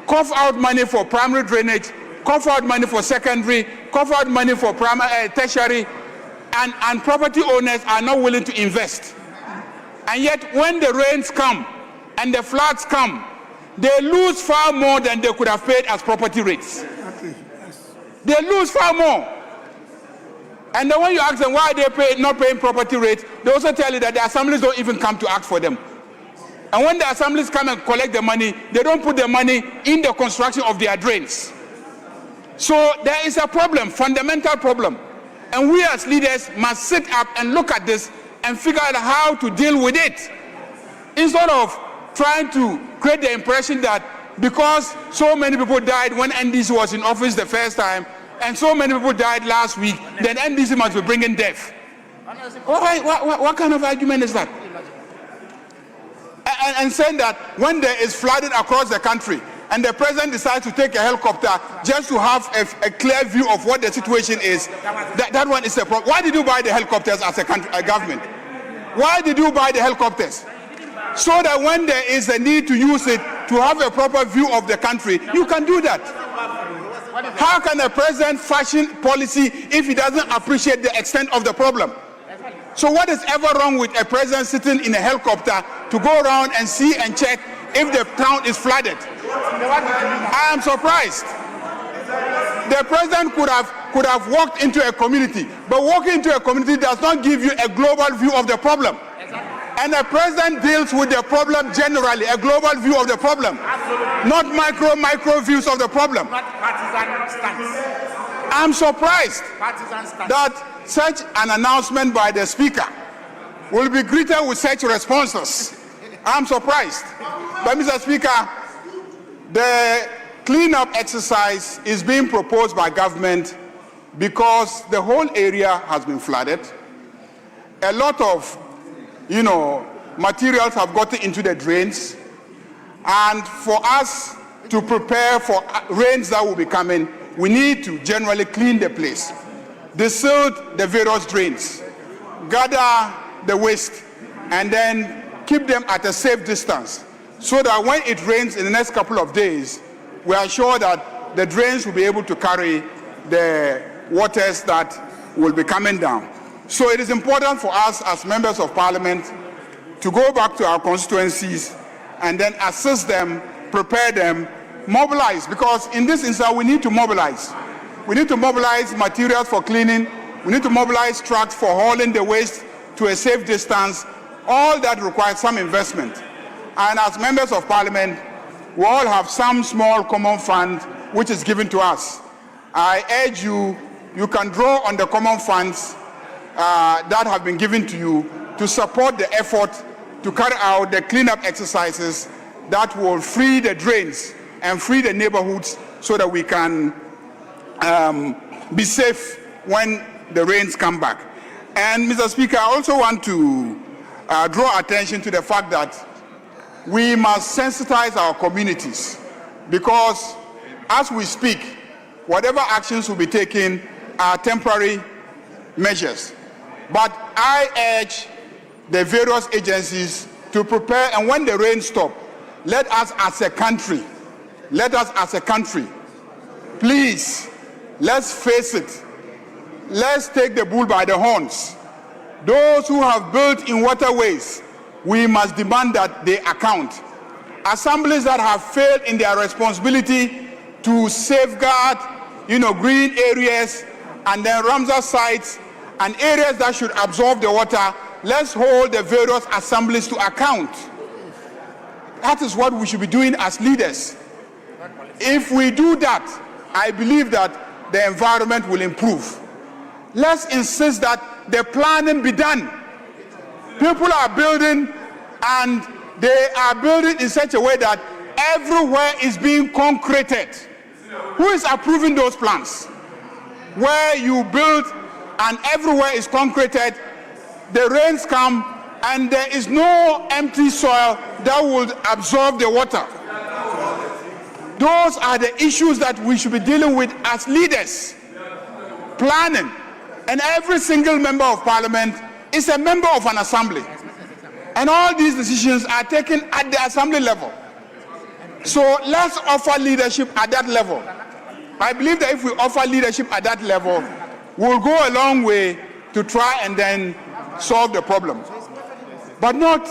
J: cough out money for primary drainage, cough out money for secondary, cough out money for tertiary, and property owners are not willing to invest. And yet when the rains come and the floods come, they lose far more than they could have paid as property rates. They lose far more. And then when you ask them why they not paying property rates, they also tell you that the assemblies don't even come to ask for them. And when the assemblies come and collect the money, they don't put the money in the construction of their drains. So there is a problem, fundamental problem. And we as leaders must sit up and look at this and figure out how to deal with it. Instead of trying to create the impression that because so many people died when NDC was in office the first time, and so many people died last week, then NDC must be bringing death. What kind of argument is that? And saying that when there is flooding across the country and the president decides to take a helicopter just to have a clear view of what the situation is, that one is a problem. Why did you buy the helicopters as a government? Why did you buy the helicopters? So that when there is a need to use it to have a proper view of the country, you can do that. How can a president fashion policy if he doesn't appreciate the extent of the problem? So what is ever wrong with a president sitting in a helicopter to go around and see and check if the town is flooded? I am surprised. The president could have walked into a community, but walking into a community does not give you a global view of the problem. And the president deals with the problem generally, a global view of the problem, not micro views of the problem. I'm surprised that such an announcement by the Speaker will be greeted with such responses. I'm surprised. But Mr. Speaker, the cleanup exercise is being proposed by government because the whole area has been flooded. A lot of, materials have gotten into the drains. And for us to prepare for rains that will be coming, we need to generally clean the place, desil the various drains, gather the waste, and then keep them at a safe distance so that when it rains in the next couple of days, we are sure that the drains will be able to carry the waters that will be coming down. So it is important for us as members of Parliament to go back to our constituencies and then assist them, prepare them, mobilize, because in this instance we need to mobilize. We need to mobilize materials for cleaning, we need to mobilize trucks for hauling the waste to a safe distance. All that requires some investment. And as members of Parliament, we all have some small common fund which is given to us. I urge you, you can draw on the common funds that have been given to you to support the effort to carry out the cleanup exercises that will free the drains and free the neighborhoods so that we can be safe when the rains come back. And Mr. Speaker, I also want to draw attention to the fact that we must sensitize our communities because as we speak, whatever actions will be taken are temporary measures. But I urge the various agencies to prepare, and when the rain stops, let us as a country, please, let's face it. Let's take the bull by the horns. Those who have built in waterways, we must demand that they account. Assemblies that have failed in their responsibility to safeguard, green areas and then Ramsar sites and areas that should absorb the water, let's hold the various assemblies to account. That is what we should be doing as leaders. If we do that, I believe that the environment will improve. Let's insist that the planning be done. People are building, and they are building in such a way that everywhere is being concreted. Who is approving those plans? Where you build and everywhere is concreted, the rains come and there is no empty soil that will absorb the water. Those are the issues that we should be dealing with as leaders. Planning. And every single member of Parliament is a member of an assembly. And all these decisions are taken at the assembly level. So let's offer leadership at that level. I believe that if we offer leadership at that level, we'll go a long way to try and then solve the problem. But not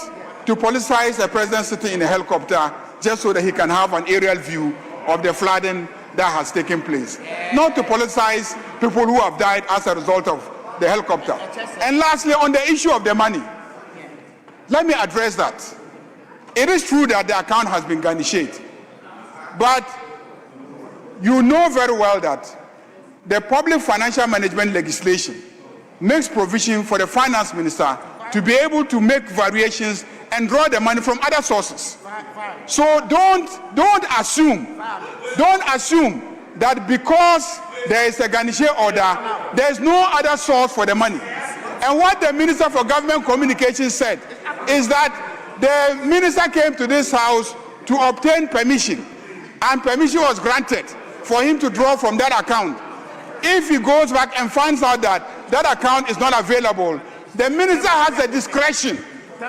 J: to politicize the president sitting in a helicopter just so that he can have an aerial view of the flooding that has taken place. Not to politicize people who have died as a result of the helicopter. And lastly, on the issue of the money, let me address that. It is true that the account has been garnished, but you know very well that the public financial management legislation makes provision for the finance minister to be able to make variations and draw the money from other sources. So don't assume that because there is a garnish order, there is no other source for the money. And what the Minister for Government Communications said is that the minister came to this house to obtain permission, and permission was granted for him to draw from that account. If he goes back and finds out that that account is not available, the minister has the discretion.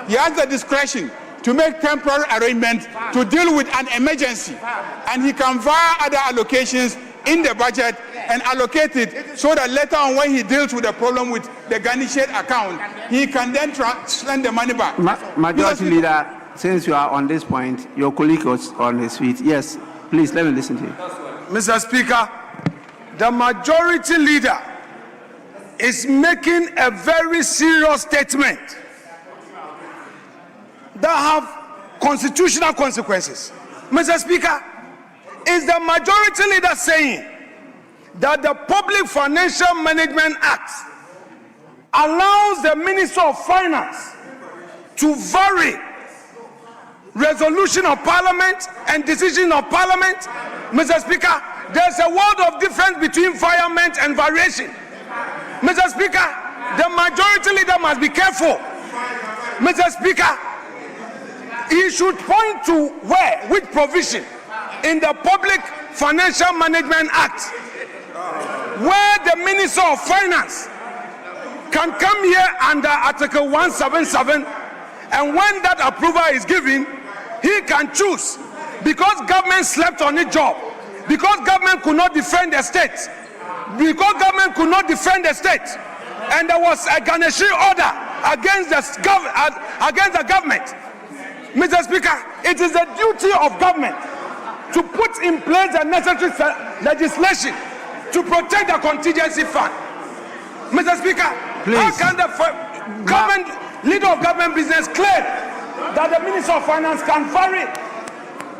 J: He has the discretion to make temporary arrangements to deal with an emergency, and he can via other allocations in the budget and allocate it so that later on when he deals with the problem with the garnished account, he can then send the money back.
A: Majority Leader, since you are on this point, your colleague was on his feet. Yes, please, let me listen to you.
K: Mr. Speaker, the Majority Leader is making a very serious statement that have constitutional consequences. Mr. Speaker, is the Majority Leader saying that the Public Financial Management Act allows the Minister of Finance to vary resolution of Parliament and decision of Parliament? Mr. Speaker, there's a world of difference between variament and variation. Mr. Speaker, the Majority Leader must be careful. Mr. Speaker, he should point to which provision in the Public Financial Management Act where the Minister of Finance can come here under Article 177, and when that approval is given, he can choose, because government slept on its job, because government could not defend the state, and there was a garnishing order against the government. Mr. Speaker, it is the duty of government to put in place the necessary legislation to protect the contingency fund. Mr. Speaker,
A: please.
K: How can the leader of government business claim that the Minister of Finance can vary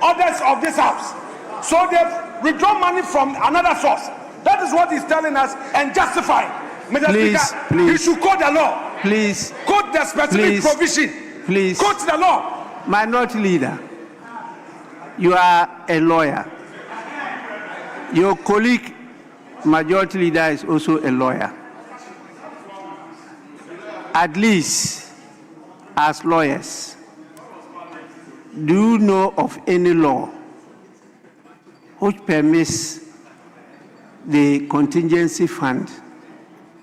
K: orders of this house? So they've withdrawn money from another source. That is what he's telling us and justifying. Mr. Speaker, you should quote the law.
A: Please.
K: Quote the specific provision.
A: Please.
K: Quote the law.
A: Minority Leader, you are a lawyer. Your colleague, Majority Leader, is also a lawyer. At least, as lawyers, do you know of any law which permits the contingency fund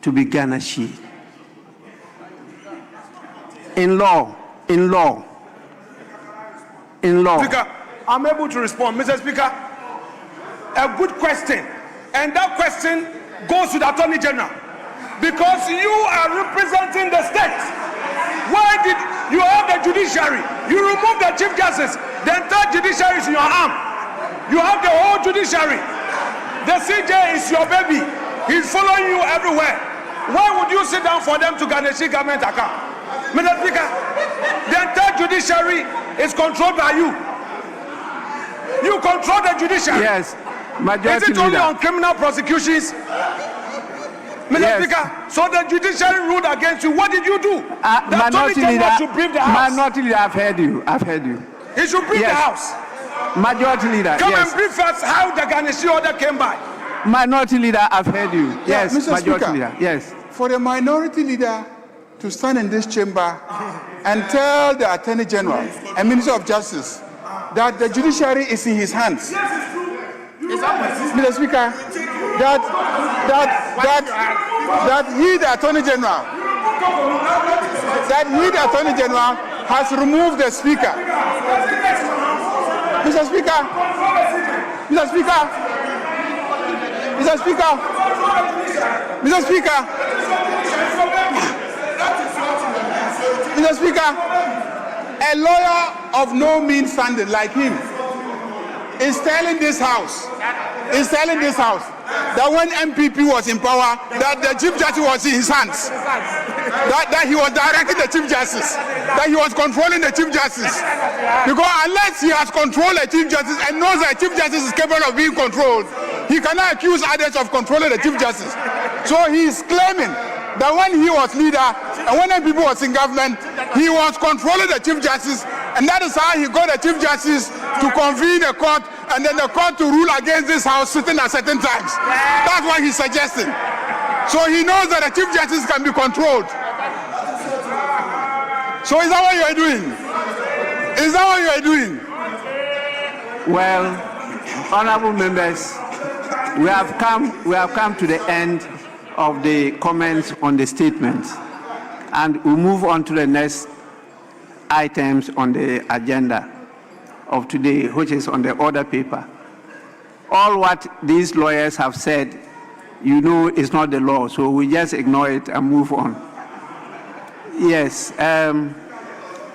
A: to be garnished. In law.
K: Speaker, I'm able to respond. Mr. Speaker, a good question. And that question goes to the Attorney General. Because you are representing the state. Why did you have the judiciary? You remove the Chief Justice. The entire judiciary is in your arm. You have the whole judiciary. The CJ is your baby. He's following you everywhere. Why would you sit down for them to garnish government account? Mr. Speaker, the entire judiciary is controlled by you. You control the judiciary.
A: Yes, majority
K: Is it only
A: leader.
K: on criminal prosecutions? Mr.
A: Yes.
K: Speaker, so the judiciary ruled against you. What did you do? The Attorney
A: Minority
K: General
A: leader,
K: should brief the House.
A: Minority leader, I've heard you.
K: He should brief the
A: Yes.
K: House.
A: Majority leader,
K: Come
A: yes.
K: and brief us how the garnish order came by.
A: Minority leader, I've heard you.
J: Yeah,
A: Yes,
J: Mr.
A: majority
J: Speaker.
A: leader, yes.
J: For the minority leader to stand in this chamber and tell the Attorney General and Minister of Justice that the judiciary is in his hands. Mr. Speaker, that he, the Attorney General, has removed the Speaker. Mr. Speaker, a lawyer of no mean standing like him is telling this house that when MPP was in power, that the Chief Justice was in his hands, that he was directing the Chief Justice, that he was controlling the Chief Justice. Because unless he has controlled the Chief Justice and knows that Chief Justice is capable of being controlled, he cannot accuse others of controlling the Chief Justice. So he is claiming that when he was leader and when MPP was in government, he was controlling the Chief Justice, and that is how he got the Chief Justice to convene a court and then the court to rule against this house sitting at certain times. That's what he's suggesting. So he knows that the Chief Justice can be controlled. So is that what you are doing? Is that what you are doing?
A: Well, honorable members, we have come to the end of the comments on the statement, and we move on to the next items on the agenda of today, which is on the order paper. All what these lawyers have said, you know, is not the law, so we just ignore it and move on. Yes,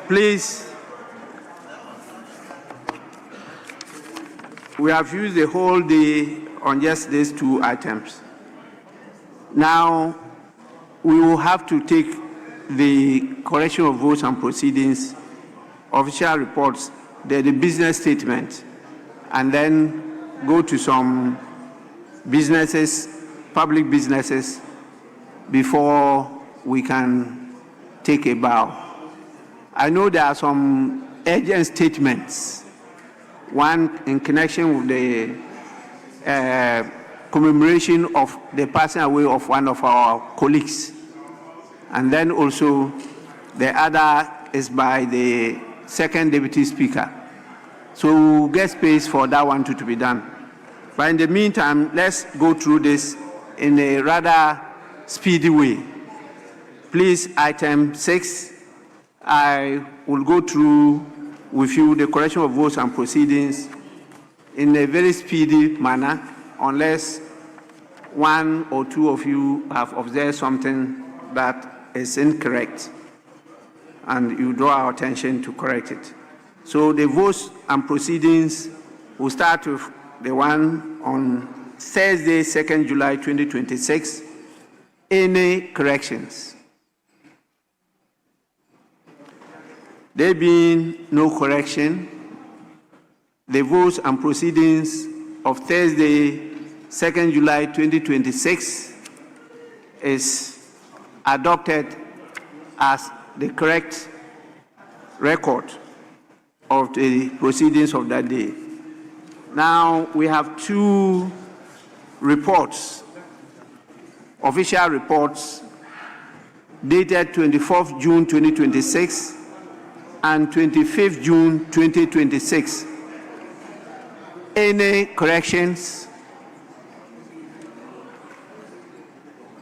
A: please. We have used the whole day on just these two items. Now, we will have to take the correction of votes and proceedings, official reports, the business statement, and then go to some businesses, public businesses, before we can take a bow. I know there are some urgent statements, one in connection with the commemoration of the passing away of one of our colleagues. And then also the other is by the second deputy speaker. So we'll get space for that one to be done. But in the meantime, let's go through this in a rather speedy way. Please, item 6, I will go through with you the correction of votes and proceedings in a very speedy manner, unless one or two of you have observed something that is incorrect and you draw our attention to correct it. So the votes and proceedings will start with the one on Thursday, 2nd July 2026. Any corrections? There being no correction, the votes and proceedings of Thursday, 2nd July 2026 is adopted as the correct record of the proceedings of that day. Now we have two reports, official reports dated 24th June 2026 and 25th June 2026. Any corrections?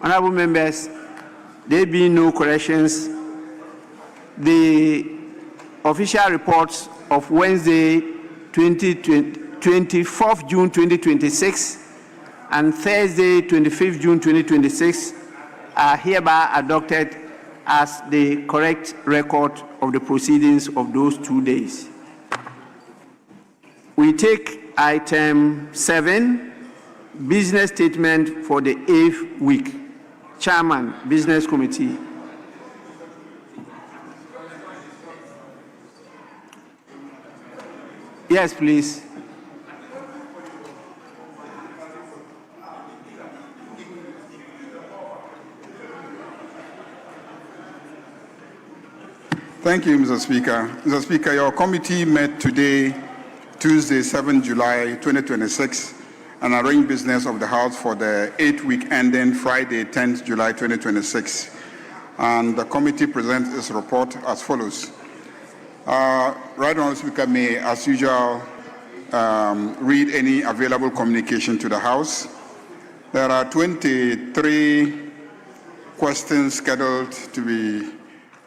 A: Honorable members, there being no corrections, the official reports of Wednesday, 24th June 2026 and Thursday, 25th June 2026 are hereby adopted as the correct record of the proceedings of those 2 days. We take item 7, business statement for the 8th week. Chairman, Business Committee. Yes, please.
J: Thank you, Mr. Speaker. Mr. Speaker, your committee met today, Tuesday, 7 July 2026, and arranged business of the House for the 8th week ending Friday, 10th July 2026. And the committee presents its report as follows. Right Honourable Speaker may, as usual, read any available communication to the House. There are 23 questions scheduled to be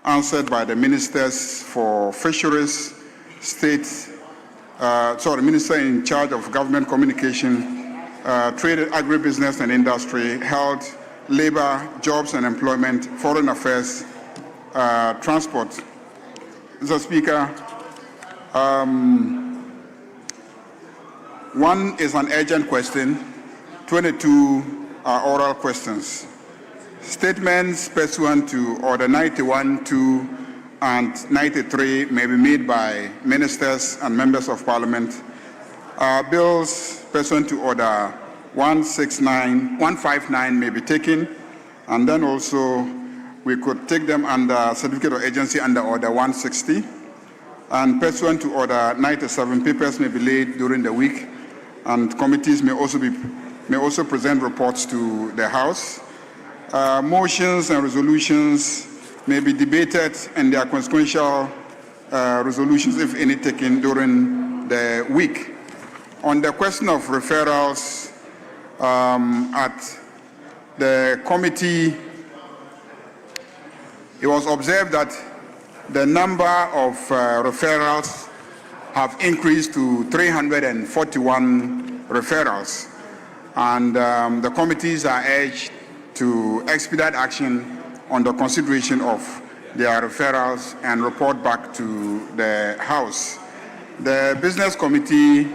J: answered by the ministers for fisheries, Minister in charge of government communication, trade, agribusiness and industry, health, labor, jobs and employment, foreign affairs, transport. Mr. Speaker, one is an urgent question, 22 are oral questions. Statements pursuant to Order 91(2) and 93 may be made by ministers and members of Parliament. Bills pursuant to Order 159 may be taken, and then also we could take them under certificate of agency under Order 160. And pursuant to Order 97, papers may be laid during the week, and committees may also present reports to the House. Motions and resolutions may be debated, and their consequential resolutions, if any, taken during the week. On the question of referrals, at the committee, it was observed that the number of referrals have increased to 341 referrals, and the committees are urged to expedite action on the consideration of their referrals and report back to the House. The Business Committee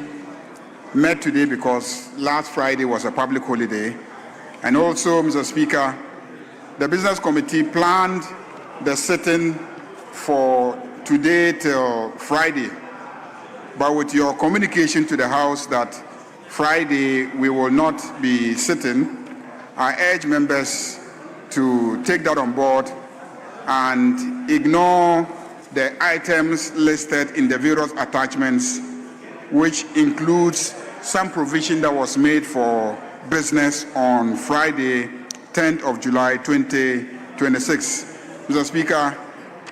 J: met today because last Friday was a public holiday, and also, Mr. Speaker, the Business Committee planned the sitting for today till Friday, but with your communication to the House that Friday we will not be sitting, I urge members to take that on board and ignore the items listed in the various attachments, which includes some provision that was made for business on Friday, 10th of July 2026. Mr. Speaker,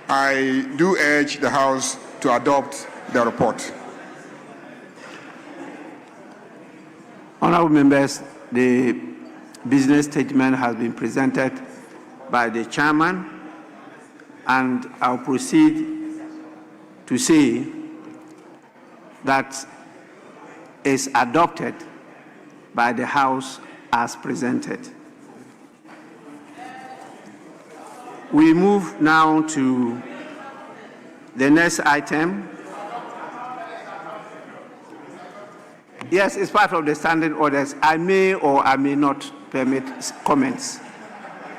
J: I do urge the House to adopt the report.
A: Honourable members, the business statement has been presented by the chairman, and I'll proceed to say that is adopted by the House as presented. We move now to the next item. Yes, it's part of the standing orders. I may or I may not permit comments.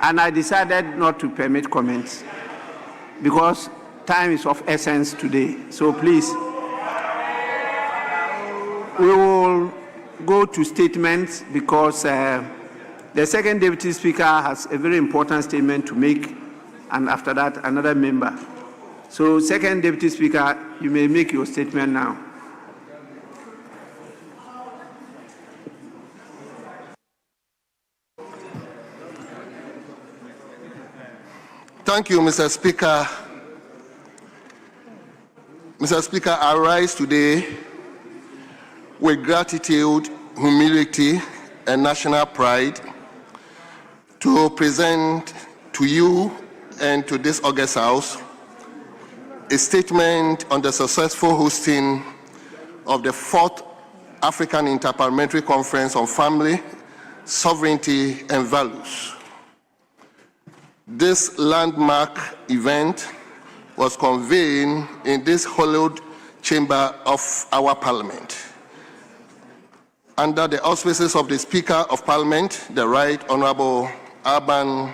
A: And I decided not to permit comments because time is of essence today. So please, we will go to statements because the second Deputy Speaker has a very important statement to make, and after that, another member. So, second Deputy Speaker, you may make your statement now.
L: Thank you, Mr. Speaker. Mr. Speaker, I rise today with gratitude, humility, and national pride to present to you and to this August House a statement on the successful hosting of the 4th African Interparliamentary Conference on Family, Sovereignty, and Values. This landmark event was convened in this hallowed chamber of our Parliament, under the auspices of the Speaker of Parliament, the Right Honourable Alban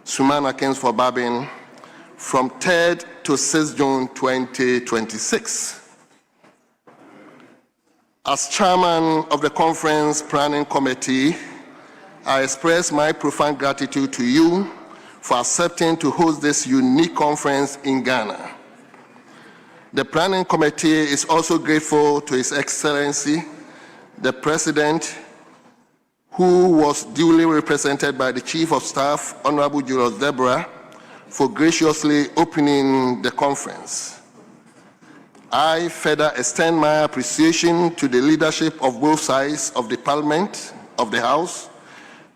L: Sumana Kings for Babin, from 3rd to 6th June 2026. As chairman of the conference planning committee, I express my profound gratitude to you for accepting to host this unique conference in Ghana. The planning committee is also grateful to His Excellency, the President, who was duly represented by the Chief of Staff, Honorable Julius Deborah, for graciously opening the conference. I further extend my appreciation to the leadership of both sides of the Parliament, of the House,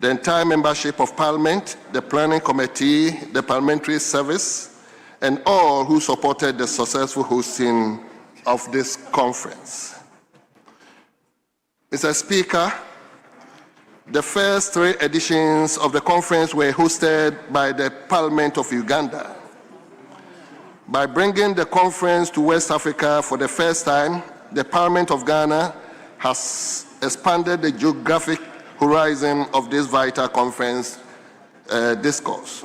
L: the entire membership of Parliament, the Planning Committee, the Parliamentary Service, and all who supported the successful hosting of this conference. Mr. Speaker, the first 3 editions of the conference were hosted by the Parliament of Uganda. By bringing the conference to West Africa for the first time, the Parliament of Ghana has expanded the geographic horizon of this vital conference discourse.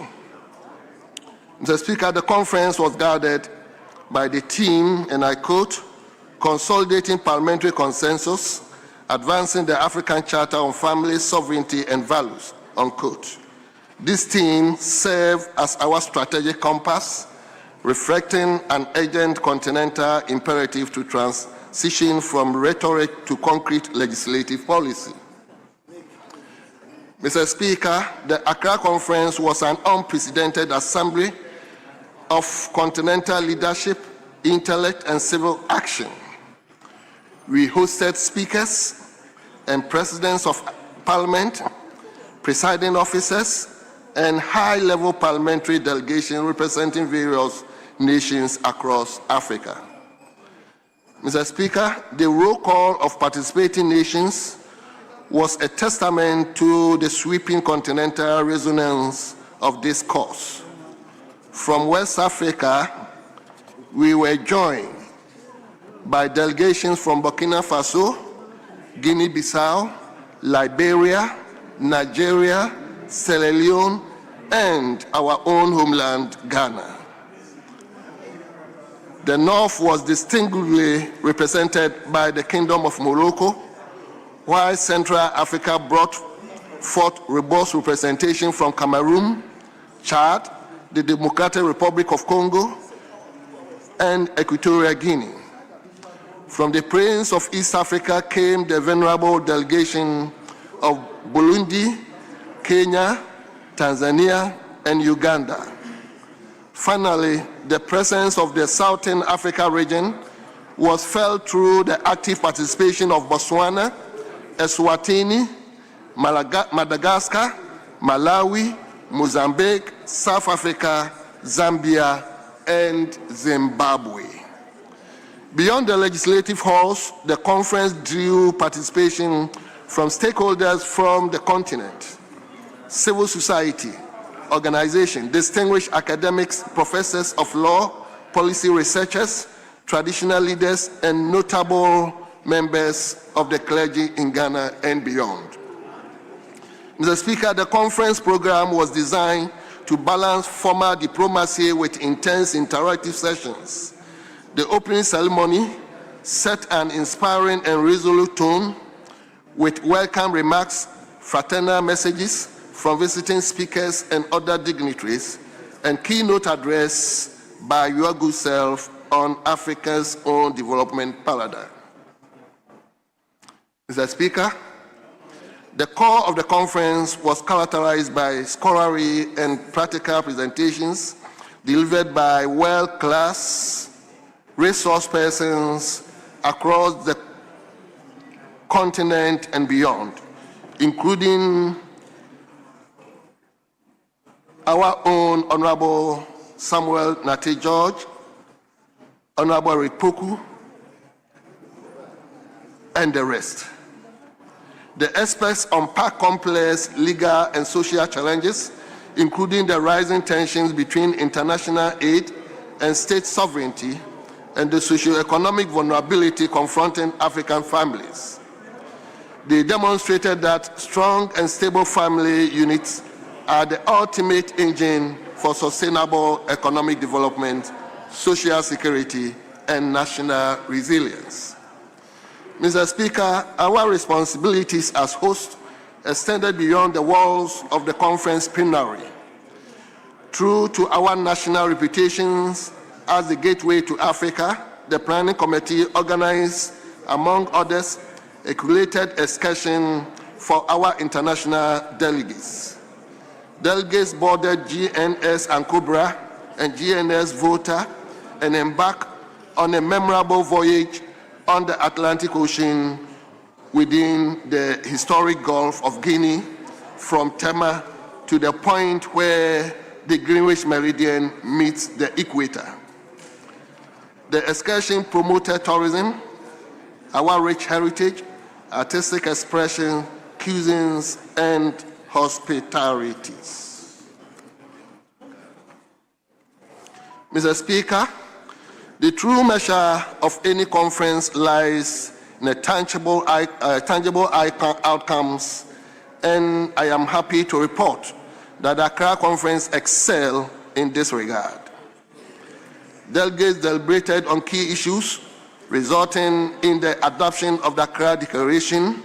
L: Mr. Speaker, the conference was guided by the team, and I quote, consolidating parliamentary consensus, advancing the African Charter on Family, Sovereignty, and Values, unquote. This team served as our strategic compass, reflecting an urgent continental imperative to transition from rhetoric to concrete legislative policy. Mr. Speaker, the Accra Conference was an unprecedented assembly of continental leadership, intellect, and civil action. We hosted speakers and presidents of Parliament, presiding officers, and high-level parliamentary delegations representing various nations across Africa. Mr. Speaker, the roll call of participating nations was a testament to the sweeping continental resonance of this cause. From West Africa, we were joined by delegations from Burkina Faso, Guinea-Bissau, Liberia, Nigeria, Sierra Leone, and our own homeland, Ghana. The North was distinctively represented by the Kingdom of Morocco, while Central Africa brought forth robust representation from Cameroon, Chad, the Democratic Republic of Congo, and Equatorial Guinea. From the Prince of East Africa came the venerable delegation of Burundi, Kenya, Tanzania, and Uganda. Finally, the presence of the Southern Africa region was felt through the active participation of Botswana, Eswatini, Madagascar, Malawi, Mozambique, South Africa, Zambia, and Zimbabwe. Beyond the legislative halls, the conference drew participation from stakeholders from the continent, civil society, organizations, distinguished academics, professors of law, policy researchers, traditional leaders, and notable members of the clergy in Ghana and beyond. Mr. Speaker, the conference program was designed to balance formal diplomacy with intense interactive sessions. The opening ceremony set an inspiring and resolute tone with welcome remarks, fraternal messages from visiting speakers and other dignitaries, and keynote address by your good self on Africa's own development paradigm. Mr. Speaker, the core of the conference was characterized by scholarly and practical presentations delivered by world-class resource persons across the continent, and beyond, including our own Honorable Samuel Nate George, Honorable Rick Poku, and the rest. The experts unpack complex legal and social challenges, including the rising tensions between international aid and state sovereignty and the socio-economic vulnerability confronting African families. They demonstrated that strong and stable family units are the ultimate engine for sustainable economic development, social security, and national resilience. Mr. Speaker, our responsibilities as host extended beyond the walls of the conference plenary. True to our national reputations as the gateway to Africa, the Planning Committee organized, among others, a curated excursion for our international delegates. Delegates boarded GNS Ankobra and GNS Volta and embarked on a memorable voyage on the Atlantic Ocean within the historic Gulf of Guinea from Tema to the point where the Greenwich Meridian meets the equator. The excursion promoted tourism, our rich heritage, artistic expression, cuisines, and hospitalities. Mr. Speaker, the true measure of any conference lies in tangible outcomes, and I am happy to report that the Accra Conference excelled in this regard. Delegates deliberated on key issues, resulting in the adoption of the Accra Declaration,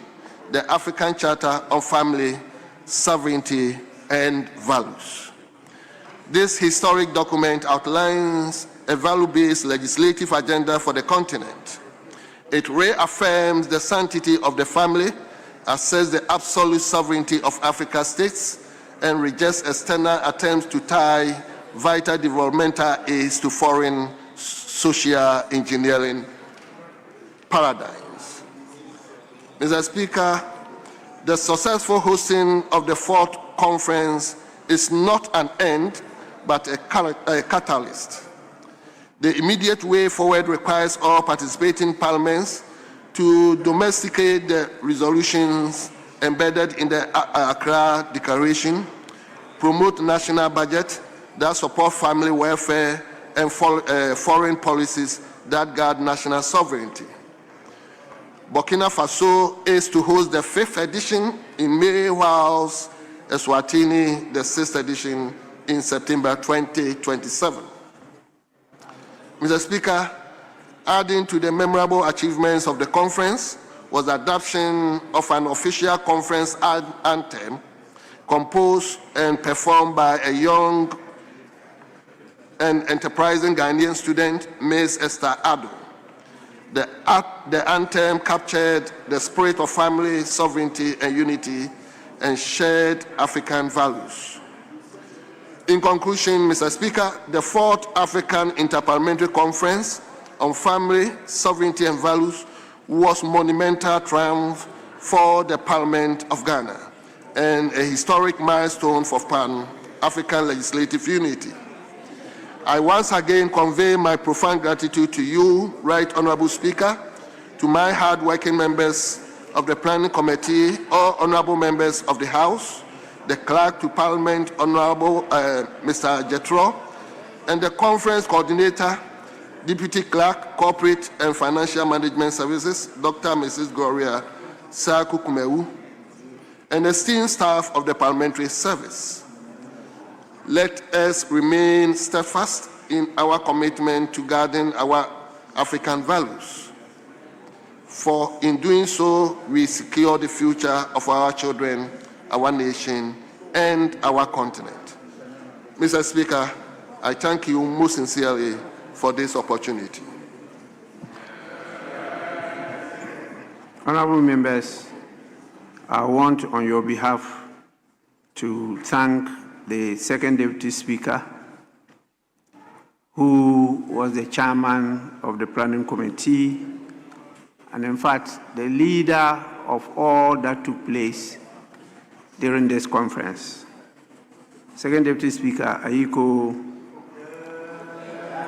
L: the African Charter on Family, Sovereignty, and Values. This historic document outlines a value-based legislative agenda for the continent. It reaffirms the sanctity of the family, asserts the absolute sovereignty of African states, and rejects external attempts to tie vital developmental aids to foreign social engineering paradigms. Mr. Speaker, the successful hosting of the fourth conference is not an end, but a catalyst. The immediate way forward requires all participating parliaments to domesticate the resolutions embedded in the Accra Declaration, promote national budget that support family welfare and foreign policies that guard national sovereignty. Burkina Faso is to host the 5th edition in May, whilst Eswatini the 6th edition in September 2027. Mr. Speaker, adding to the memorable achievements of the conference was the adoption of an official conference anthem composed and performed by a young and enterprising Ghanaian student, Ms. Esther Addo. The anthem captured the spirit of family, sovereignty, and unity, and shared African values. In conclusion, Mr. Speaker, the 4th African Interparliamentary Conference on Family, Sovereignty, and Values was a monumental triumph for the Parliament of Ghana and a historic milestone for Pan-African legislative unity. I once again convey my profound gratitude to you, Right Honorable Speaker, to my hard-working members of the Planning Committee, all honorable members of the House, the Clerk to Parliament, Honorable Mr. Jetro, and the Conference Coordinator, Deputy Clerk, Corporate and Financial Management Services, Dr. Mrs. Gloria Saku-Kumewu, and esteemed staff of the Parliamentary Service. Let us remain steadfast in our commitment to guarding our African values, for in doing so, we secure the future of our children, our nation, and our continent. Mr. Speaker, I thank you most sincerely for this opportunity.
A: Honorable members, I want on your behalf to thank the Second Deputy Speaker, who was the chairman of the Planning Committee, and in fact, the leader of all that took place during this conference. Second Deputy Speaker Ayiko,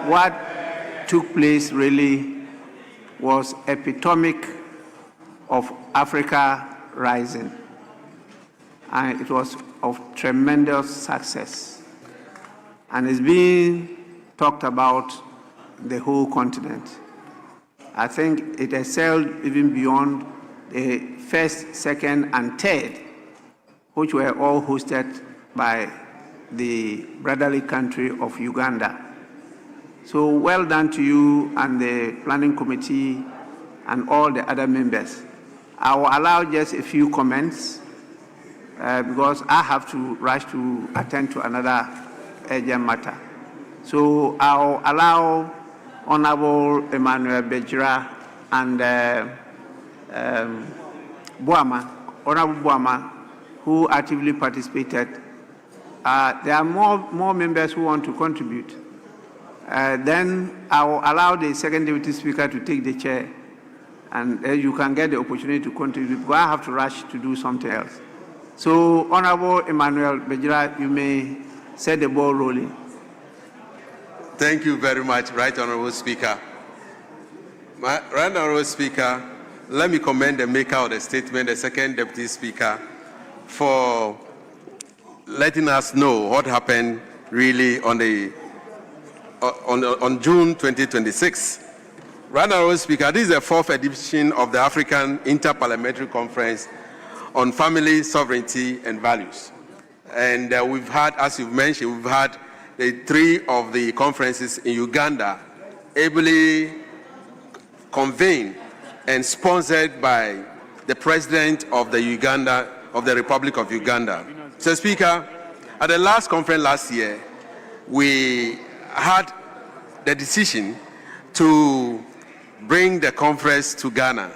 A: what took place really was epitomic of Africa rising, and it was of tremendous success, and it's being talked about the whole continent. I think it excelled even beyond the first, second, and third, which were all hosted by the brotherly country of Uganda. So well done to you and the planning committee and all the other members. I will allow just a few comments because I have to rush to attend to another urgent matter. So I'll allow Honorable Emmanuel Bejira and Honorable Boama, who actively participated. There are more members who want to contribute. Then I will allow the Second Deputy Speaker to take the chair, and you can get the opportunity to contribute, because I have to rush to do something else. So, Honorable Emmanuel Bejira, you may set the ball rolling.
M: Thank you very much, Right Honorable Speaker. Right Honorable Speaker, let me commend the maker of the statement, the Second Deputy Speaker, for letting us know what happened really on June 2026. Right Honorable Speaker, this is the 4th edition of the African Interparliamentary Conference on Family, Sovereignty and Values. And we've had, as you've mentioned, we've had the 3 of the conferences in Uganda, ably convened and sponsored by the President of the Republic of Uganda. Mr. Speaker, at the last conference last year, we had the decision to bring the conference to Ghana.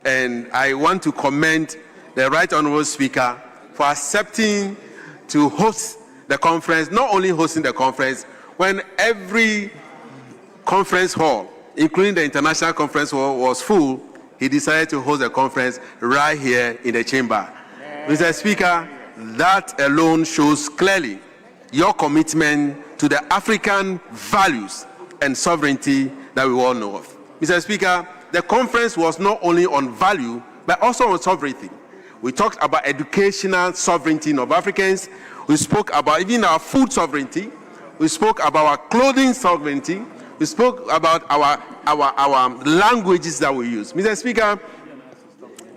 M: And I want to commend the Right Honorable Speaker for accepting to host the conference, not only hosting the conference, when every conference hall, including the International Conference Hall, was full, he decided to host the conference right here in the chamber. Mr. Speaker, that alone shows clearly your commitment to the African values and sovereignty that we all know of. Mr. Speaker, the conference was not only on value, but also on sovereignty. We talked about educational sovereignty of Africans. We spoke about even our food sovereignty. We spoke about our clothing sovereignty. We spoke about our languages that we use. Mr. Speaker,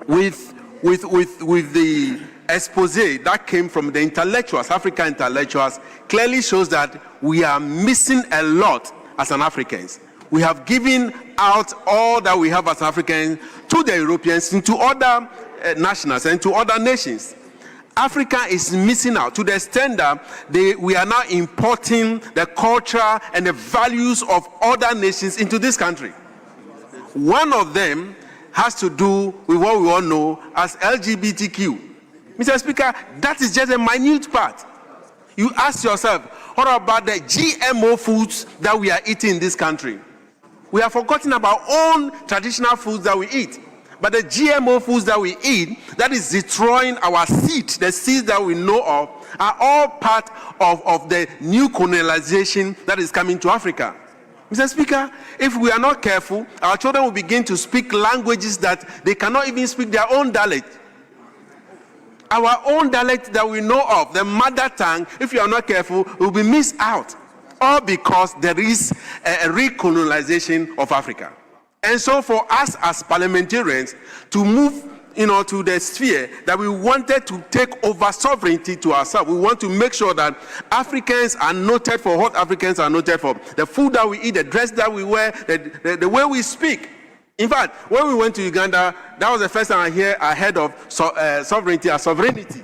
M: with the expose that came from the intellectuals, African intellectuals, clearly shows that we are missing a lot as an Africans. We have given out all that we have as Africans to the Europeans and to other nationals and to other nations. Africa is missing out to the extent that we are now importing the culture and the values of other nations into this country. One of them has to do with what we all know as LGBTQ. Mr. Speaker, that is just a minute part. You ask yourself, what about the GMO foods that we are eating in this country? We have forgotten about our own traditional foods that we eat. But the GMO foods that we eat, that is destroying our seed, the seeds that we know of, are all part of the new colonization that is coming to Africa. Mr. Speaker, if we are not careful, our children will begin to speak languages that they cannot even speak their own dialect. Our own dialect that we know of, the mother tongue, if you are not careful, will be missed out. All because there is a recolonization of Africa. And so for us as parliamentarians to move to the sphere that we wanted to take over sovereignty to ourselves, we want to make sure that Africans are noted for what Africans are noted for. The food that we eat, the dress that we wear, the way we speak. In fact, when we went to Uganda, that was the first time I heard of sovereignty as sovereignty.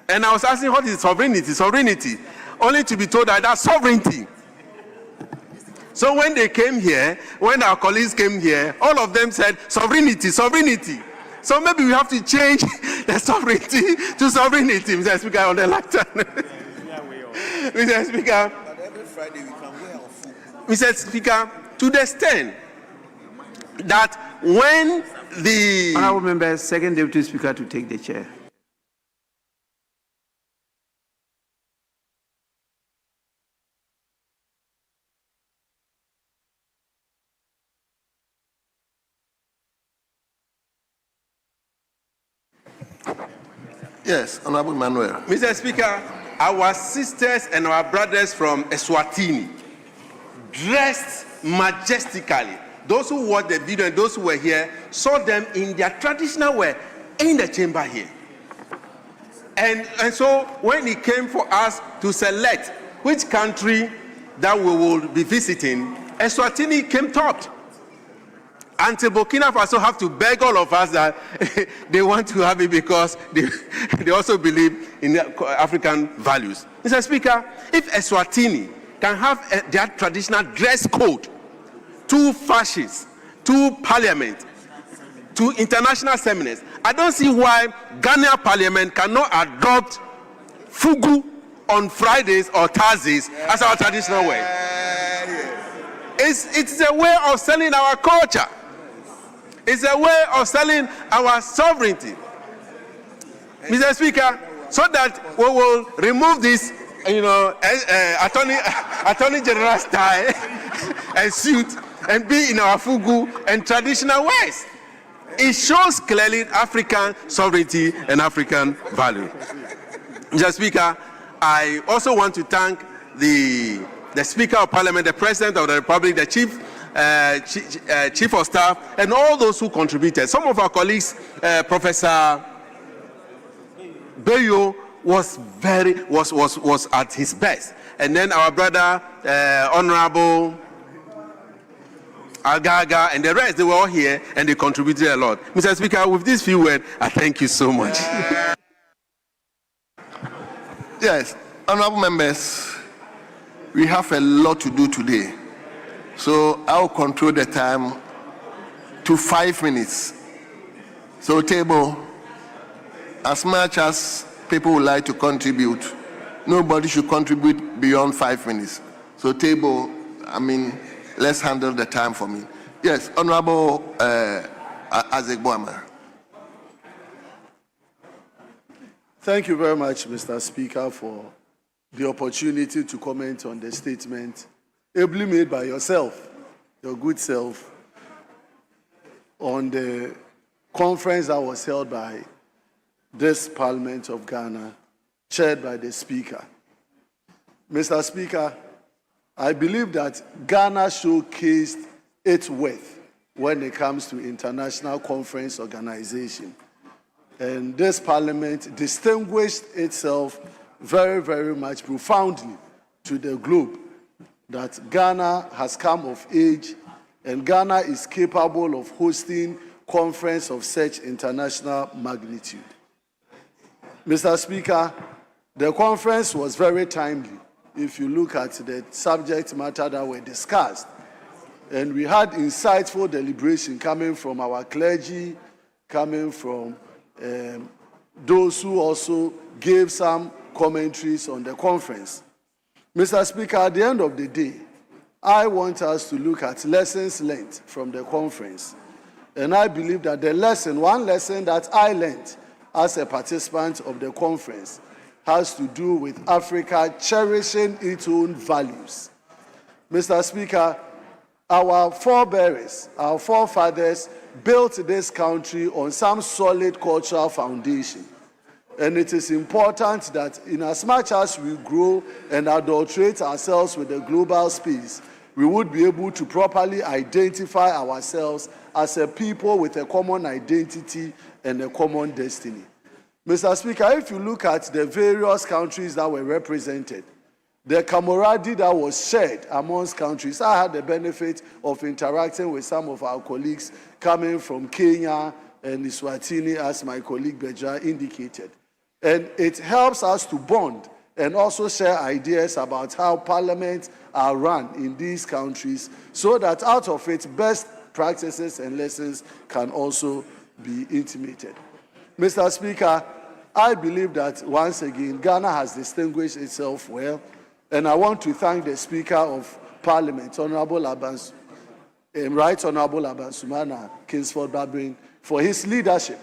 M: And I was asking, what is sovereignty? Sovereignty. Only to be told that that's sovereignty. So when they came here, when our colleagues came here, all of them said sovereignty, sovereignty. So maybe we have to change the sovereignty to sovereignty, Mr. Speaker, on the lectern. Mr. Speaker, Mr. Speaker, to the extent that when
A: Honourable members, second Deputy Speaker to take the chair.
L: Yes, Honorable Manuel.
M: Mr. Speaker, our sisters and our brothers from Eswatini dressed majestically. Those who watched the video and those who were here saw them in their traditional wear in the chamber here. And so when it came for us to select which country that we will be visiting, Eswatini came top. Until Burkina Faso have to beg all of us that they want to have it because they also believe in African values. Mr. Speaker, if Eswatini can have their traditional dress code, to fascists, to parliament, to international seminars, I don't see why Ghana Parliament cannot adopt fugu on Fridays or Thursdays as our traditional way. It's a way of selling our culture. It's a way of selling our sovereignty. Mr. Speaker, so that we will remove this, Attorney General's tie and suit and be in our fugu and traditional ways. It shows clearly African sovereignty and African value. Mr. Speaker, I also want to thank the Speaker of Parliament, the President of the Republic, the Chief of Staff, and all those who contributed. Some of our colleagues, Professor Bayo was at his best, and then our brother Honorable Agaga and the rest, they were all here and they contributed a lot. Mr. Speaker, with these few words, I thank you so much.
L: Yes, honorable members, we have a lot to do today. So I'll control the time to 5 minutes. So table, as much as people would like to contribute, nobody should contribute beyond 5 minutes. So table, let's handle the time for me. Yes, Honorable Azegboama.
N: Thank you very much, Mr. Speaker, for the opportunity to comment on the statement ably made by yourself, your good self, on the conference that was held by this Parliament of Ghana, chaired by the Speaker. Mr. Speaker, I believe that Ghana showcased its worth when it comes to international conference organization. And this Parliament distinguished itself very, very much profoundly to the globe that Ghana has come of age and Ghana is capable of hosting conference of such international magnitude. Mr. Speaker, the conference was very timely if you look at the subject matter that were discussed. And we had insightful deliberation coming from our clergy, coming from those who also gave some commentaries on the conference. Mr. Speaker, at the end of the day, I want us to look at lessons learned from the conference. And I believe that one lesson that I learned as a participant of the conference has to do with Africa cherishing its own values. Mr. Speaker, our forebears, our forefathers built this country on some solid cultural foundation. And it is important that in as much as we grow and adulterate ourselves with the global space, we would be able to properly identify ourselves as a people with a common identity and a common destiny. Mr. Speaker, if you look at the various countries that were represented, the camaraderie that was shared amongst countries, I had the benefit of interacting with some of our colleagues coming from Kenya and Eswatini, as my colleague Beja indicated. And it helps us to bond and also share ideas about how parliaments are run in these countries so that out of it, best practices and lessons can also be intimated. Mr. Speaker, I believe that once again, Ghana has distinguished itself well, and I want to thank the Speaker of Parliament, Right Honorable Abansumana Kingsford Babin, for his leadership,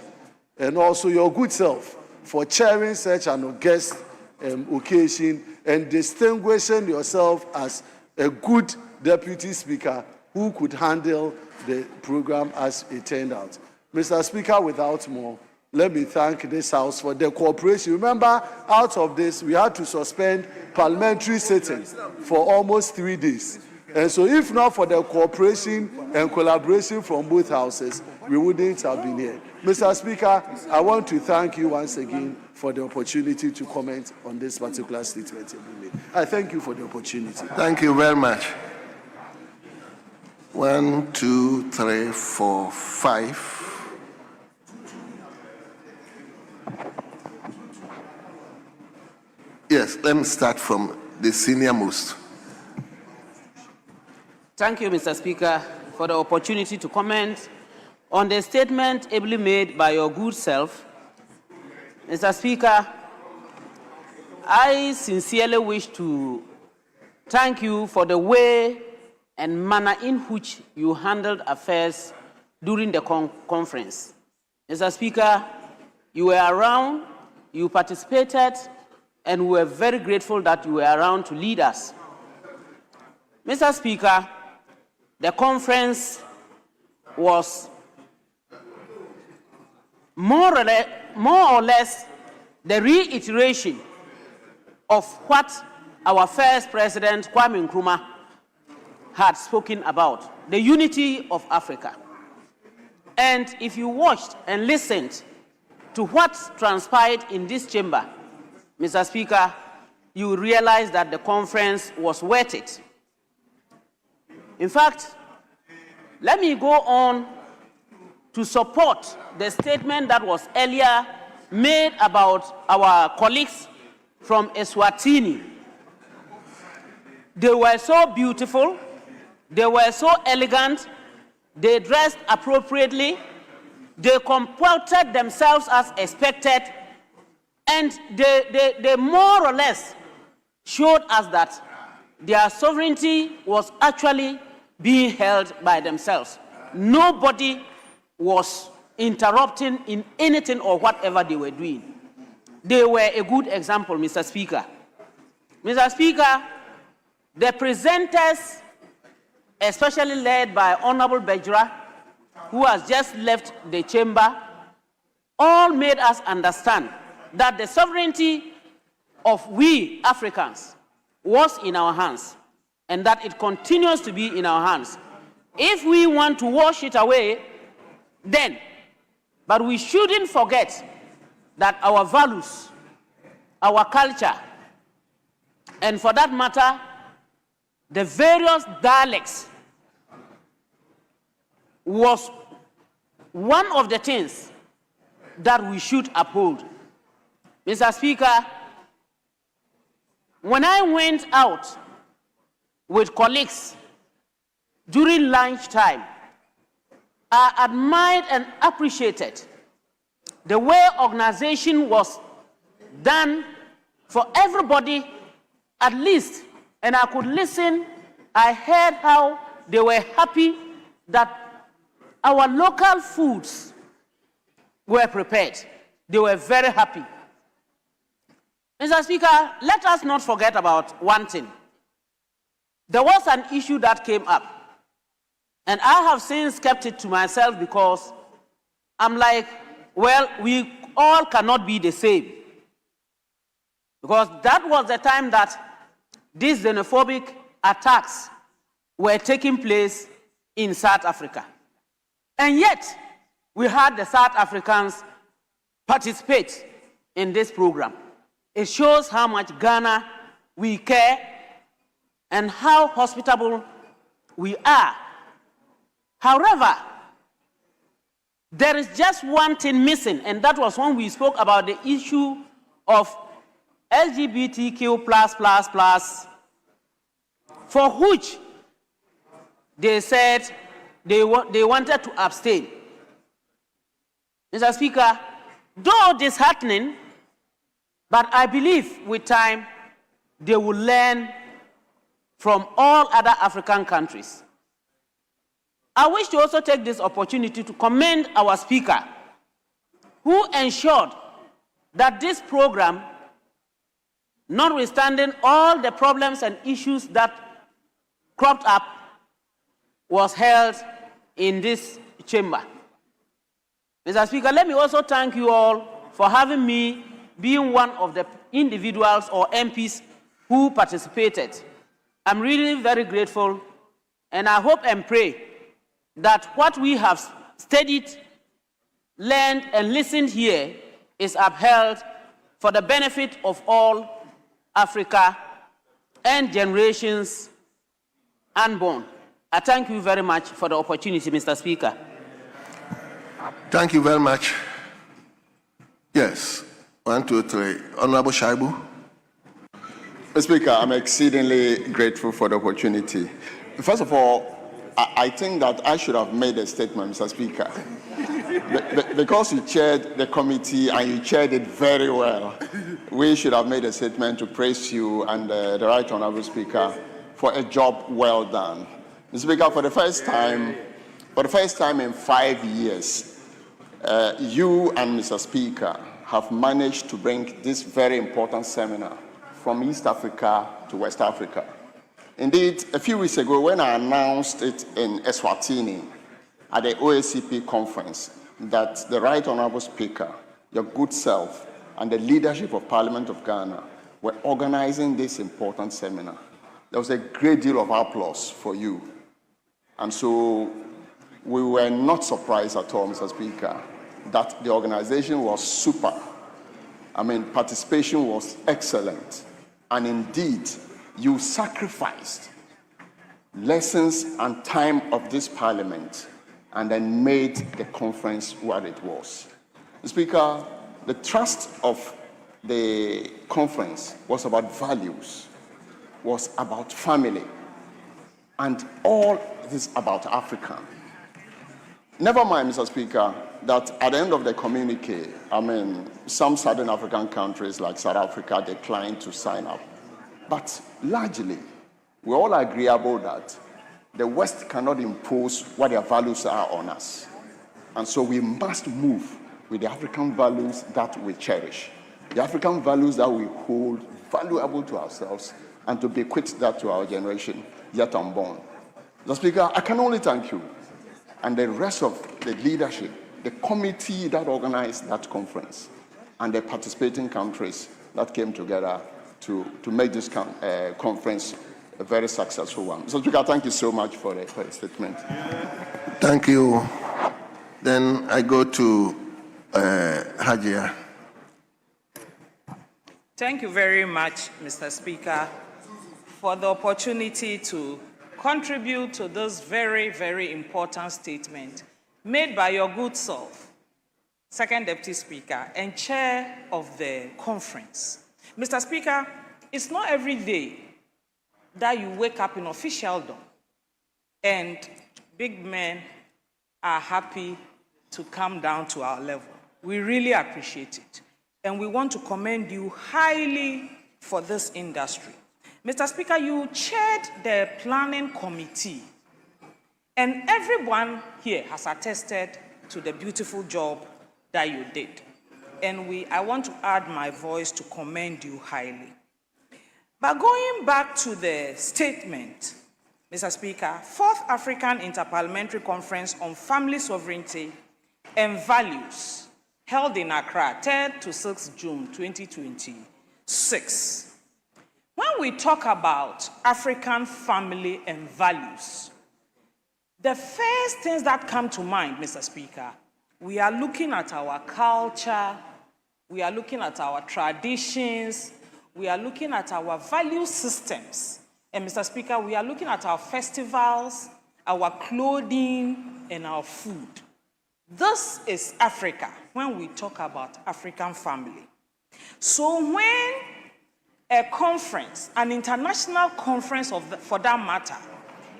N: and also your good self for chairing such an august occasion and distinguishing yourself as a good deputy speaker who could handle the program as it turned out. Mr. Speaker, without more, let me thank this House for the cooperation. Remember, out of this, we had to suspend parliamentary sittings for almost 3 days. And so if not for the cooperation and collaboration from both houses, we wouldn't have been here. Mr. Speaker, I want to thank you once again for the opportunity to comment on this particular statement. I thank you for the opportunity.
L: Thank you very much. 1, 2, 3, 4, 5. Yes, let me start from the senior most.
F: Thank you, Mr. Speaker, for the opportunity to comment on the statement ably made by your good self. Mr. Speaker, I sincerely wish to thank you for the way and manner in which you handled affairs during the conference. Mr. Speaker, you were around, you participated, and we were very grateful that you were around to lead us. Mr. Speaker, the conference was more or less the reiteration of what our first president, Kwame Nkrumah, had spoken about, the unity of Africa. And if you watched and listened to what transpired in this chamber, Mr. Speaker, you realize that the conference was worth it. In fact, let me go on to support the statement that was earlier made about our colleagues from Eswatini. They were so beautiful, they were so elegant, they dressed appropriately, they comported themselves as expected, and they more or less showed us that their sovereignty was actually being held by themselves. Nobody was interrupting in anything or whatever they were doing. They were a good example, Mr. Speaker. Mr. Speaker, the presenters, especially led by Honorable Bejra, who has just left the chamber, all made us understand that the sovereignty of we Africans was in our hands and that it continues to be in our hands. If we want to wash it away, then, but we shouldn't forget that our values, our culture, and for that matter, the various dialects was one of the things that we should uphold. Mr. Speaker, when I went out with colleagues during lunchtime, I admired and appreciated the way organization was done for everybody, at least, and I could listen. I heard how they were happy that our local foods were prepared. They were very happy. Mr. Speaker, let us not forget about one thing. There was an issue that came up, and I have since kept it to myself because I'm like, well, we all cannot be the same. Because that was the time that these xenophobic attacks were taking place in South Africa. And yet, we had the South Africans participate in this program. It shows how much Ghana we care and how hospitable we are. However, there is just one thing missing, and that was when we spoke about the issue of LGBTQ++, for which they said they wanted to abstain. Mr. Speaker, though disheartening, but I believe with time they will learn from all other African countries. I wish to also take this opportunity to commend our Speaker, who ensured that this program, notwithstanding all the problems and issues that cropped up, was held in this chamber. Mr. Speaker, let me also thank you all for having me being one of the individuals or MPs who participated. I'm really very grateful, and I hope and pray that what we have studied, learned, and listened here is upheld for the benefit of all Africa and generations unborn. I thank you very much for the opportunity, Mr. Speaker.
L: Thank you very much. Yes. 1, 2, 3. Honorable Shaibu.
E: Mr. Speaker, I'm exceedingly grateful for the opportunity. First of all, I think that I should have made a statement, Mr. Speaker. Because you chaired the committee and you chaired it very well, we should have made a statement to praise you and the Right Honorable Speaker for a job well done. Mr. Speaker, for the first time in 5 years, you and Mr. Speaker have managed to bring this very important seminar from East Africa to West Africa. Indeed, a few weeks ago, when I announced it in Eswatini at the OACP conference, that the Right Honorable Speaker, your good self, and the leadership of Parliament of Ghana were organizing this important seminar, there was a great deal of applause for you. And so we were not surprised at all, Mr. Speaker, that the organization was super. I mean, participation was excellent. And indeed, you sacrificed lessons and time of this Parliament and then made the conference what it was. Speaker, the thrust of the conference was about values, was about family, and all this about Africa. Never mind, Mr. Speaker, that at the end of the communique, I mean, some Southern African countries like South Africa declined to sign up. But largely, we're all agreeable that the West cannot impose what their values are on us. And so we must move with the African values that we cherish, the African values that we hold valuable to ourselves, and to bequeath that to our generation yet unborn. Mr. Speaker, I can only thank you and the rest of the leadership, the committee that organized that conference, and the participating countries that came together to make this conference a very successful one. Mr. Speaker, thank you so much for the statement.
L: Thank you. Then I go to Hajia.
O: Thank you very much, Mr. Speaker, for the opportunity to contribute to this very, very important statement made by your good self, Second Deputy Speaker and Chair of the conference. Mr. Speaker, it's not every day that you wake up in officialdom and big men are happy to come down to our level. We really appreciate it. And we want to commend you highly for this industry. Mr. Speaker, you chaired the planning committee, and everyone here has attested to the beautiful job that you did. And I want to add my voice to commend you highly. But going back to the statement, Mr. Speaker, 4th African Interparliamentary Conference on Family Sovereignty and Values, held in Accra, 3rd to 6th June 2026. When we talk about African family and values, the first things that come to mind, Mr. Speaker, we are looking at our culture, we are looking at our traditions, we are looking at our value systems. And Mr. Speaker, we are looking at our festivals, our clothing, and our food. This is Africa when we talk about African family. So when a conference, an international conference for that matter,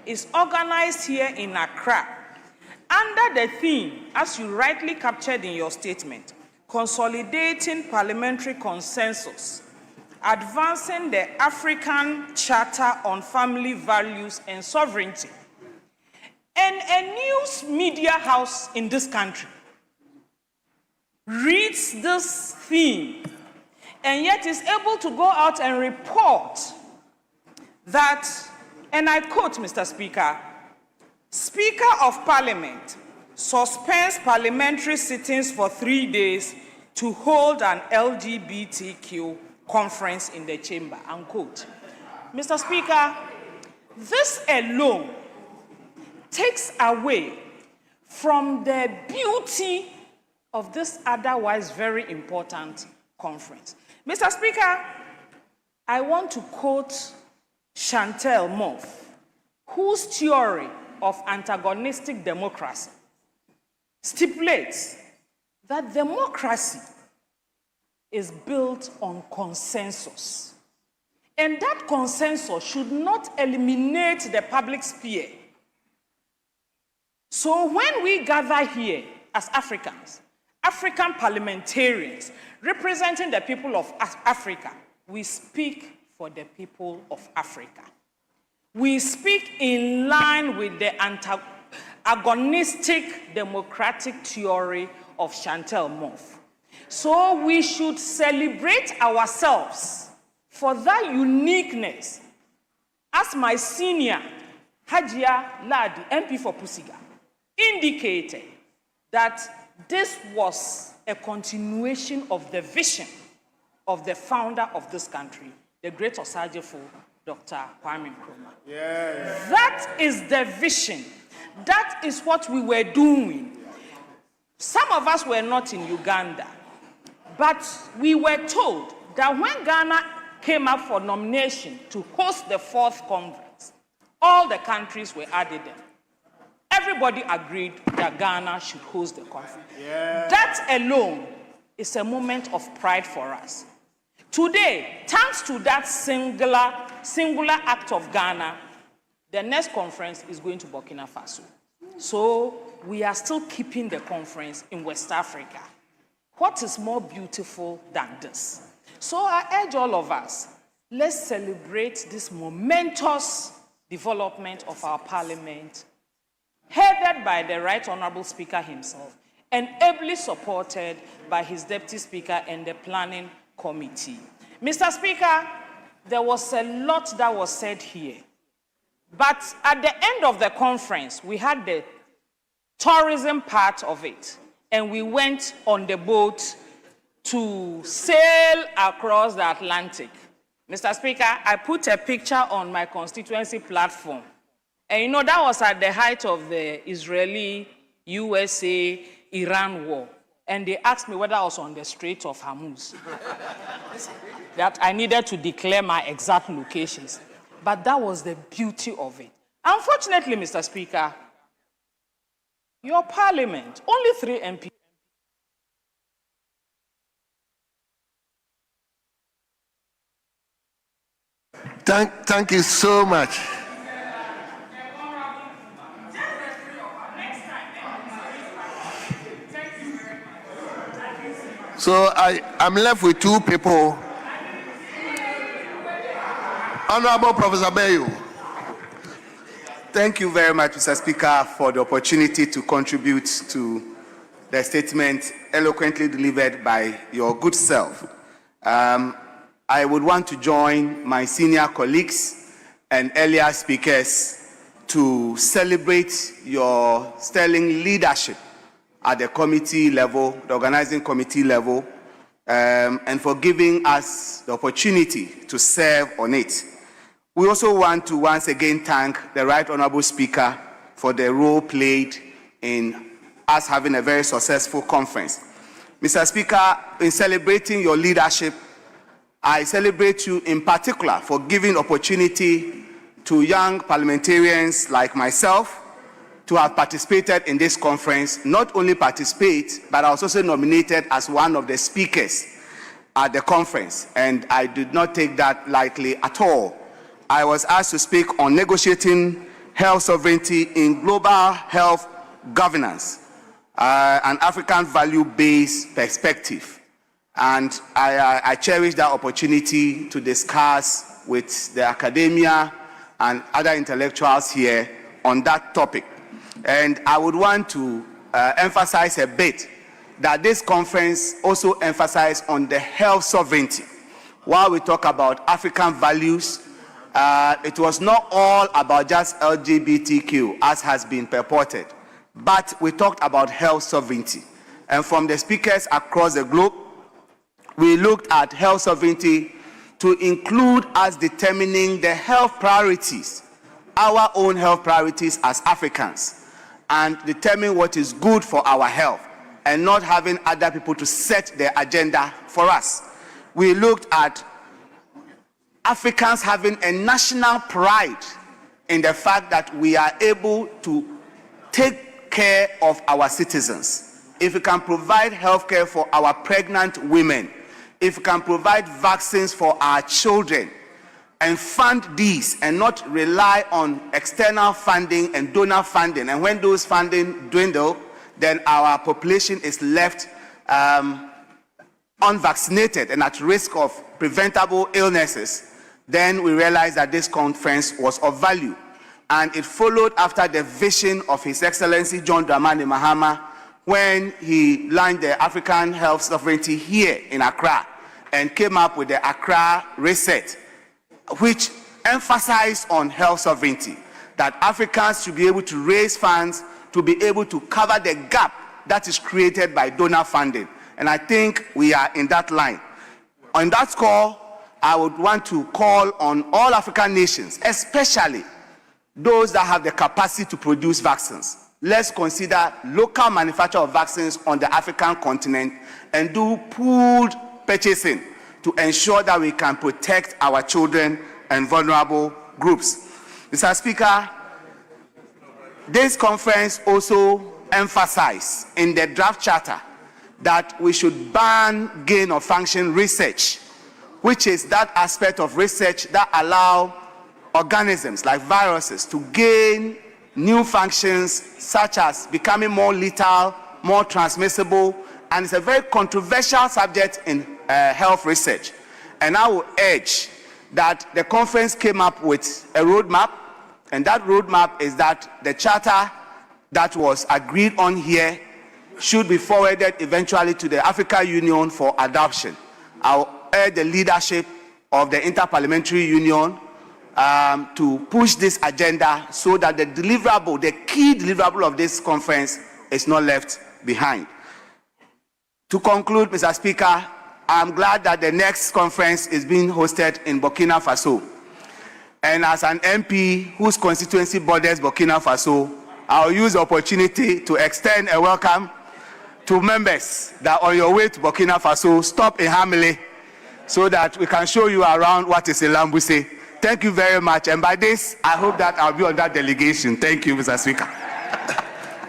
O: is organized here in Accra under the theme, as you rightly captured in your statement, consolidating parliamentary consensus, advancing the African Charter on Family Values and Sovereignty, and a news media house in this country reads this theme and yet is able to go out and report that, and I quote, Mr. Speaker, Speaker of Parliament suspends parliamentary sittings for 3 days to hold an LGBTQ conference in the chamber, unquote. Mr. Speaker, this alone takes away from the beauty of this otherwise very important conference. Mr. Speaker, I want to quote Chantal Mouffe, whose theory of antagonistic democracy stipulates that democracy is built on consensus. And that consensus should not eliminate the public sphere. So when we gather here as Africans, African parliamentarians representing the people of Africa, we speak for the people of Africa. We speak in line with the agonistic democratic theory of Chantal Mouffe. So we should celebrate ourselves for that uniqueness. As my senior, Hajia Ladi, MP for Pusiga, indicated that this was a continuation of the vision of the founder of this country, the great Osajefo, Dr. Parlimt. That is the vision. That is what we were doing. Some of us were not in Uganda, but we were told that when Ghana came up for nomination to host the 4th Congress, all the countries were added in. Everybody agreed that Ghana should host the conference. That alone is a moment of pride for us. Today, thanks to that singular act of Ghana, the next conference is going to Burkina Faso. So we are still keeping the conference in West Africa. What is more beautiful than this? So I urge all of us, let's celebrate this momentous development of our parliament, headed by the Right Honorable Speaker himself, and ably supported by his Deputy Speaker and the Planning Committee. Mr. Speaker, there was a lot that was said here. But at the end of the conference, we had the tourism part of it, and we went on the boat to sail across the Atlantic. Mr. Speaker, I put a picture on my constituency platform. And you know, that was at the height of the Israeli-USA-Iran war. And they asked me whether I was on the Strait of Hormuz. That I needed to declare my exact locations. But that was the beauty of it. Unfortunately, Mr. Speaker, your parliament, only 3 MPs.
L: Thank you so much. So I'm left with 2 people. Honorable Professor Bayo.
P: Thank you very much, Mr. Speaker, for the opportunity to contribute to the statement eloquently delivered by your good self. I would want to join my senior colleagues and earlier speakers to celebrate your sterling leadership at the committee level, the organizing committee level, and for giving us the opportunity to serve on it. We also want to once again thank the Right Honorable Speaker for the role played in us having a very successful conference. Mr. Speaker, in celebrating your leadership, I celebrate you in particular for giving opportunity to young parliamentarians like myself to have participated in this conference, not only participate, but I was also nominated as one of the speakers at the conference, and I did not take that lightly at all. I was asked to speak on negotiating health sovereignty in global health governance, an African value-based perspective. And I cherish that opportunity to discuss with the academia and other intellectuals here on that topic. And I would want to emphasize a bit that this conference also emphasized on the health sovereignty. While we talk about African values, it was not all about just LGBTQ, as has been purported, but we talked about health sovereignty. And from the speakers across the globe, we looked at health sovereignty to include us determining the health priorities, our own health priorities as Africans, and determine what is good for our health, and not having other people to set the agenda for us. We looked at Africans having a national pride in the fact that we are able to take care of our citizens. If we can provide health care for our pregnant women, if we can provide vaccines for our children, and fund these and not rely on external funding and donor funding, and when those funding dwindle, then our population is left unvaccinated and at risk of preventable illnesses, then we realized that this conference was of value. And it followed after the vision of His Excellency John Dramani Mahama when he launched the African Health Sovereignty here in Accra and came up with the Accra Reset, which emphasized on health sovereignty, that Africans should be able to raise funds to be able to cover the gap that is created by donor funding. And I think we are in that line. On that score, I would want to call on all African nations, especially those that have the capacity to produce vaccines. Let's consider local manufacture of vaccines on the African continent and do pooled purchasing to ensure that we can protect our children and vulnerable groups. Mr. Speaker, this conference also emphasized in the draft charter that we should ban gain of function research, which is that aspect of research that allow organisms like viruses to gain new functions, such as becoming more lethal, more transmissible, and it's a very controversial subject in health research. And I will urge that the conference came up with a roadmap, and that roadmap is that the charter that was agreed on here should be forwarded eventually to the African Union for adoption. I'll urge the leadership of the Interparliamentary Union to push this agenda so that the deliverable, the key deliverable of this conference is not left behind. To conclude, Mr. Speaker, I'm glad that the next conference is being hosted in Burkina Faso. And as an MP whose constituency borders Burkina Faso, I'll use the opportunity to extend a welcome to members that on your way to Burkina Faso, stop in Hamile so that we can show you around what is in Lambuse. Thank you very much. And by this, I hope that I'll be on that delegation. Thank you, Mr. Speaker.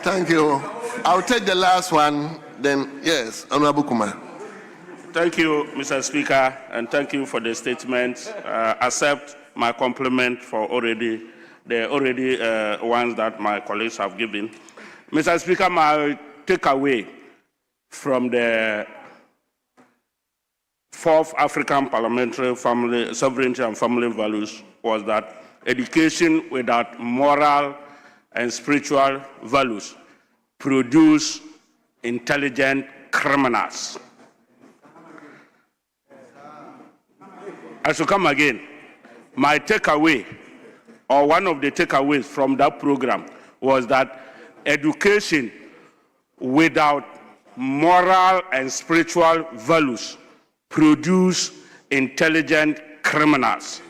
L: Thank you. I'll take the last one, then, yes, Honorable Kumar.
Q: Thank you, Mr. Speaker, and thank you for the statement. Accept my compliment for the ones that my colleagues have given. Mr. Speaker, my takeaway from the fourth African Parliamentary Family Sovereignty and Family Values was that education without moral and spiritual values produce intelligent criminals. I should come again. My takeaway, or one of the takeaways from that program, was that education without moral and spiritual values produce intelligent criminals.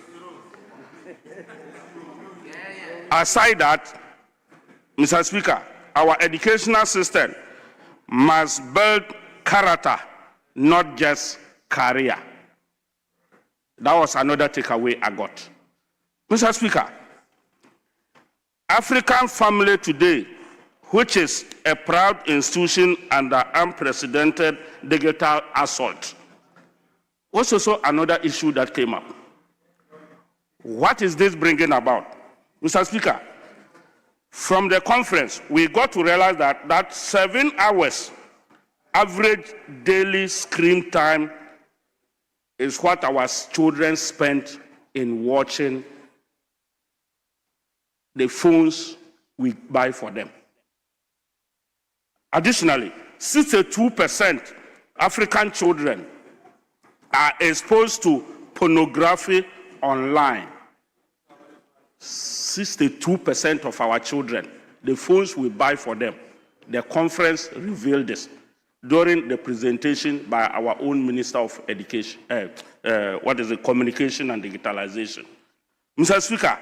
Q: Aside that, Mr. Speaker, our educational system must build character, not just career. That was another takeaway I got. Mr. Speaker, African family today, which is a proud institution under unprecedented digital assault, was also another issue that came up. What is this bringing about? Mr. Speaker, from the conference, we got to realize that 7 hours average daily screen time is what our children spend in watching the phones we buy for them. Additionally, 62% African children are exposed to pornography online. 62% of our children, the phones we buy for them. The conference revealed this during the presentation by our own Minister of Education, Communication and Digitalization. Mr. Speaker,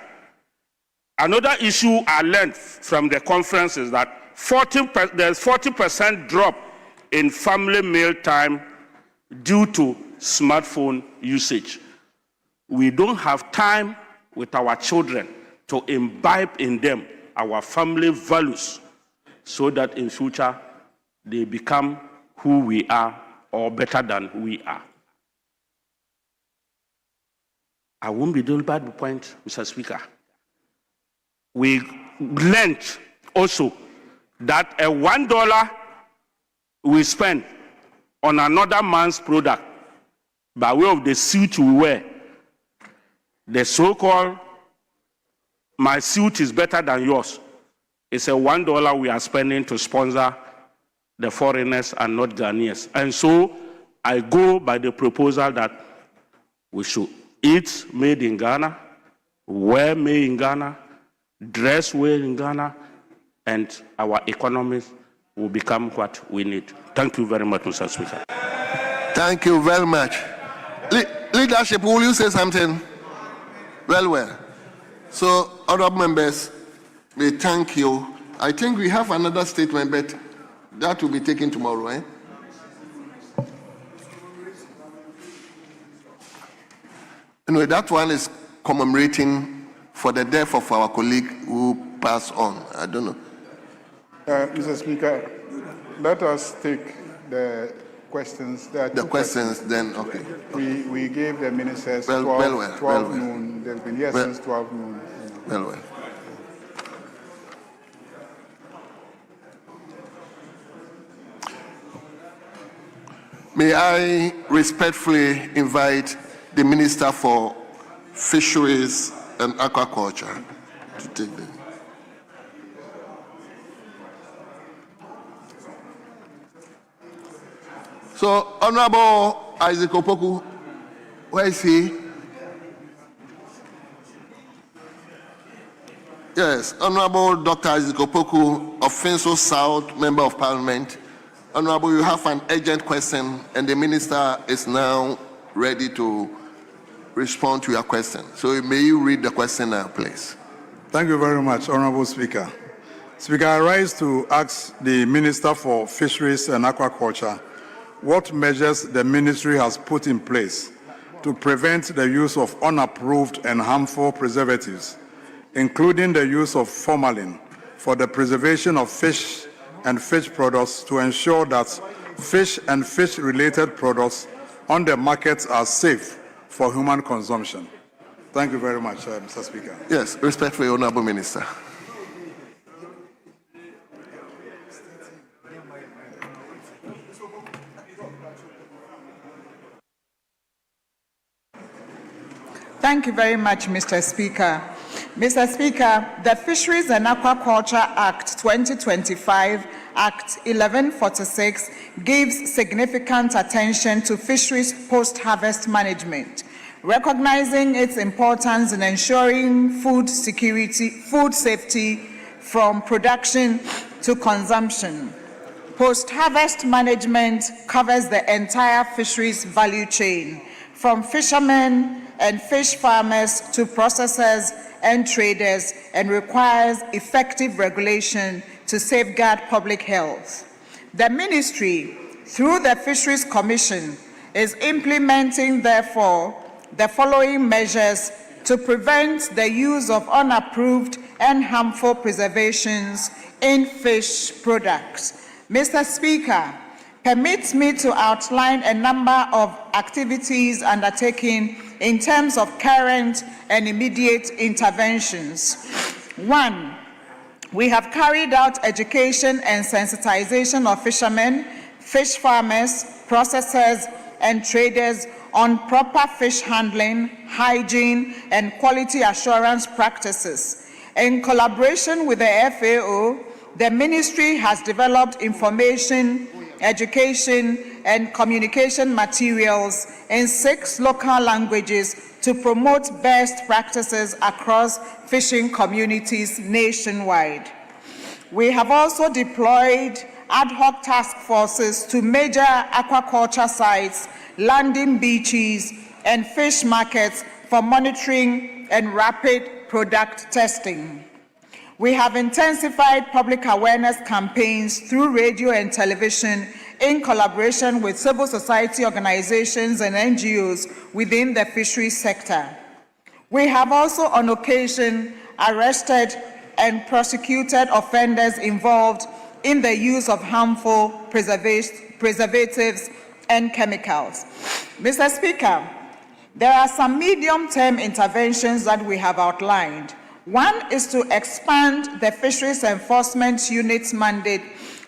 Q: another issue I learned from the conference is that there's 40% drop in family meal time due to smartphone usage. We don't have time with our children to imbibe in them our family values so that in future they become who we are or better than we are. I won't be done by the point, Mr. Speaker. We learned also that a $1 we spend on another man's product by way of the suit we wear, the so-called my suit is better than yours, it's a $1 we are spending to sponsor the foreigners and not Ghanaians. And so I go by the proposal that we should eat made in Ghana, wear made in Ghana, dress made in Ghana, and our economies will become what we need. Thank you very much, Mr. Speaker.
L: Thank you very much. Leadership, will you say something? Well. So, honorable members, we thank you. I think we have another statement, but that will be taken tomorrow, eh? Anyway, that one is commemorating for the death of our colleague who passed on. I don't know.
J: Mr. Speaker, let us take the questions.
L: The questions then, okay.
J: We gave the ministers 12 noon. They've been here since 12 noon.
L: Well. May I respectfully invite the Minister for Fisheries and Aquaculture to take the... So, Honorable Isaac Opoku, where is he? Yes, Honorable Dr. Isaac Opoku of Finso South, Member of Parliament. Honorable, you have an urgent question, and the Minister is now ready to respond to your question. So may you read the question now, please.
R: Thank you very much, Honorable Speaker. Speaker, I rise to ask the Minister for Fisheries and Aquaculture what measures the ministry has put in place to prevent the use of unapproved and harmful preservatives, including the use of formalin, for the preservation of fish and fish products to ensure that fish and fish-related products on the market are safe for human consumption. Thank you very much, Mr. Speaker.
L: Yes, respectfully, Honorable Minister.
S: Thank you very much, Mr. Speaker. Mr. Speaker, the Fisheries and Aquaculture Act 2025, Act 1146, gives significant attention to fisheries post-harvest management, recognizing its importance in ensuring food security, food safety from production to consumption. Post-harvest management covers the entire fisheries value chain, from fishermen and fish farmers to processors and traders, and requires effective regulation to safeguard public health. The ministry, through the Fisheries Commission, is implementing, therefore, the following measures to prevent the use of unapproved and harmful preservations in fish products. Mr. Speaker, permit me to outline a number of activities undertaken in terms of current and immediate interventions. 1, we have carried out education and sensitization of fishermen, fish farmers, processors, and traders on proper fish handling, hygiene, and quality assurance practices. In collaboration with the FAO, the ministry has developed information, education, and communication materials in 6 local languages to promote best practices across fishing communities nationwide. We have also deployed ad hoc task forces to major aquaculture sites, landing beaches, and fish markets for monitoring and rapid product testing. We have intensified public awareness campaigns through radio and television in collaboration with civil society organizations and NGOs within the fisheries sector. We have also on occasion arrested and prosecuted offenders involved in the use of harmful preservatives and chemicals. Mr. Speaker, there are some medium-term interventions that we have outlined. One is to expand the Fisheries Enforcement Unit's mandate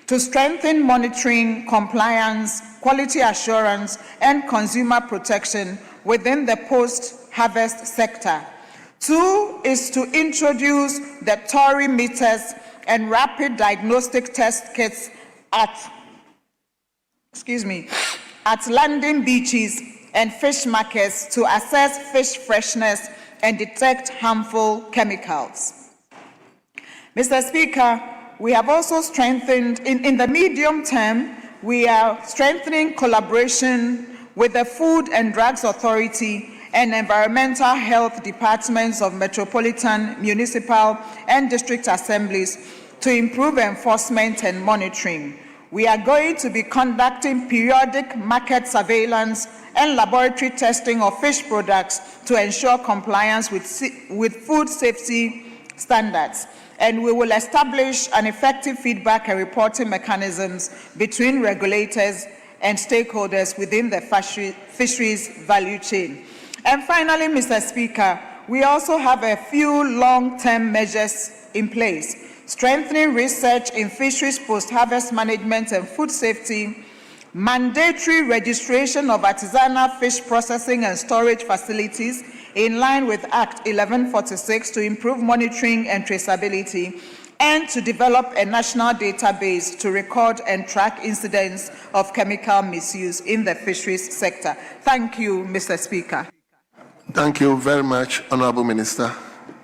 S: to strengthen monitoring, compliance, quality assurance, and consumer protection within the post-harvest sector. 2 is to introduce the Tory meters and rapid diagnostic test kits at landing beaches and fish markets to assess fish freshness and detect harmful chemicals. Mr. Speaker, we have also strengthened, in the medium term, we are strengthening collaboration with the Food and Drugs Authority and environmental health departments of metropolitan, municipal, and district assemblies to improve enforcement and monitoring. We are going to be conducting periodic market surveillance and laboratory testing of fish products to ensure compliance with food safety standards. And we will establish an effective feedback and reporting mechanisms between regulators and stakeholders within the fisheries value chain. And finally, Mr. Speaker, we also have a few long-term measures in place: strengthening research in fisheries post-harvest management and food safety, mandatory registration of artisanal fish processing and storage facilities in line with Act 1146 to improve monitoring and traceability, and to develop a national database to record and track incidents of chemical misuse in the fisheries sector. Thank you, Mr. Speaker.
L: Thank you very much, Honorable Minister.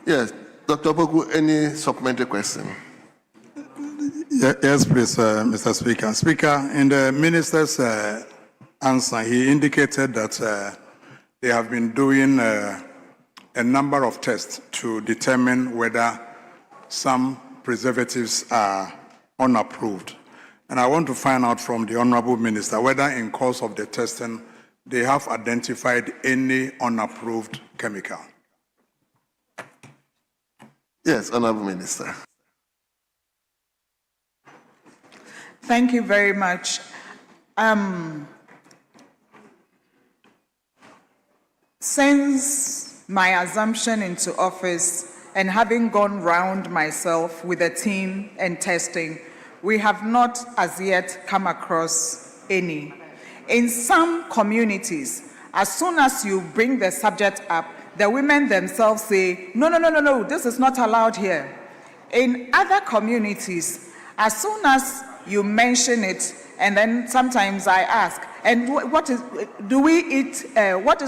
L: Yes, Dr. Bogu, any supplementary question?
R: Yes, please, Mr. Speaker. Speaker, in the minister's answer, he indicated that they have been doing a number of tests to determine whether some preservatives are unapproved. And I want to find out from the Honorable Minister whether in course of the testing they have identified any unapproved chemical.
L: Yes, Honorable Minister.
S: Thank you very much. Since my assumption into office and having gone round myself with the team and testing, we have not as yet come across any. In some communities, as soon as you bring the subject up, the women themselves say, no, this is not allowed here. In other communities, as soon as you mention it, and then sometimes I ask, and what is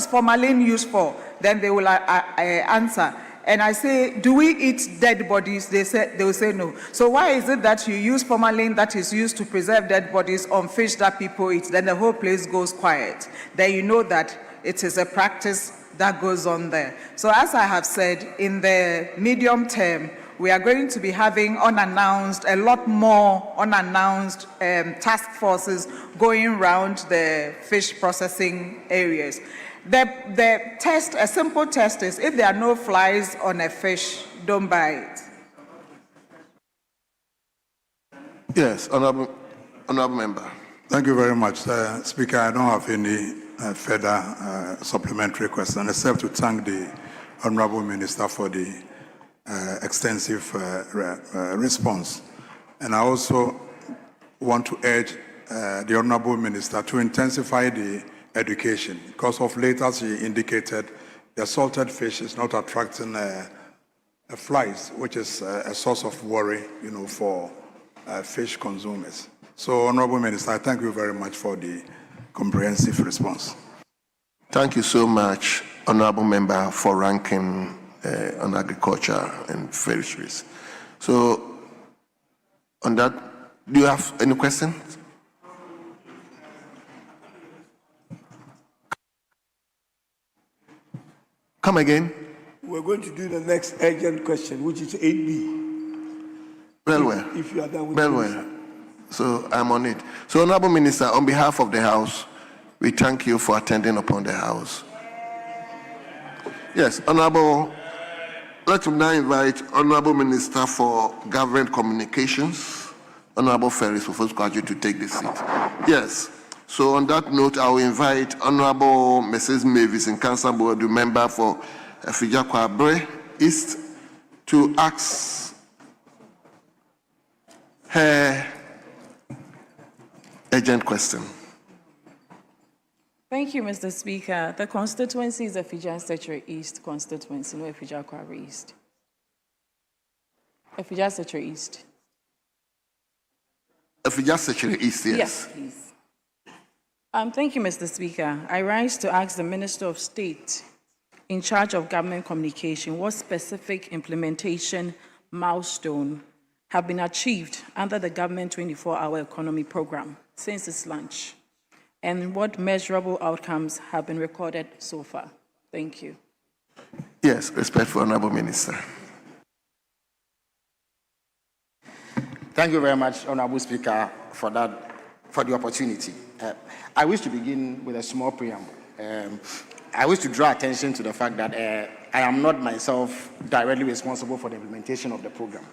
S: formalin used for? Then they will answer. And I say, do we eat dead bodies? They will say no. So why is it that you use formalin that is used to preserve dead bodies on fish that people eat? Then the whole place goes quiet. Then you know that it is a practice that goes on there. So as I have said, in the medium term, we are going to be having a lot more unannounced task forces going around the fish processing areas. The test, a simple test is, if there are no flies on a fish, don't buy it.
L: Yes, Honorable Member.
R: Thank you very much, Speaker. I don't have any further supplementary question, except to thank the Honorable Minister for the extensive response. And I also want to urge the Honorable Minister to intensify the education, because of late, as he indicated, the salted fish is not attracting flies, which is a source of worry, for fish consumers. So, Honorable Minister, I thank you very much for the comprehensive response.
L: Thank you so much, Honorable Member, for ranking on agriculture and fisheries. So, on that, do you have any questions? Come again.
T: We're going to do the next urgent question, which is 8B.
L: Well.
T: If you are done with
L: Well. So I'm on it. So, Honorable Minister, on behalf of the House, we thank you for attending upon the House. Yes, Honorable, let me now invite Honorable Minister for Government Communications, Honorable Ferris Ofosu-Kwaju, to take the seat. Yes. So on that note, I will invite Honorable Mrs. Mavis in Council Board, the member for Fijakwa East, to ask her urgent question.
U: Thank you, Mr. Speaker. The constituency is the Effigia Secretary East constituency, no Fijakwa East. Effigia Secretary East.
L: Effigia Secretary East, yes.
U: Yes, please. Thank you, Mr. Speaker. I rise to ask the Minister of State in charge of government communication what specific implementation milestone have been achieved under the government 24-hour economy program since its launch, and what measurable outcomes have been recorded so far. Thank you.
L: Yes, respectful Honorable Minister.
I: Thank you very much, Honorable Speaker, for the opportunity. I wish to begin with a small preamble. I wish to draw attention to the fact that I am not myself directly responsible for the implementation of the program.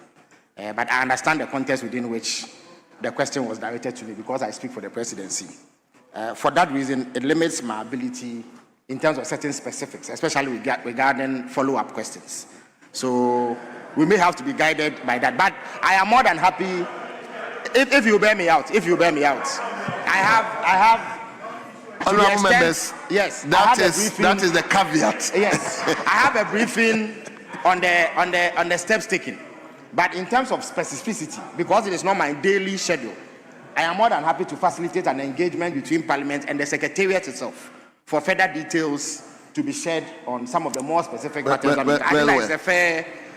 I: But I understand the context within which the question was directed to me because I speak for the presidency. For that reason, it limits my ability in terms of certain specifics, especially regarding follow-up questions. So we may have to be guided by that. But I am more than happy if you bear me out. I have.
L: Honorable members,
I: yes,
L: that is the caveat.
I: Yes, I have a briefing on the steps taken. But in terms of specificity, because it is not my daily schedule, I am more than happy to facilitate an engagement between Parliament and the Secretariat itself for further details to be shared on some of the more specific matters.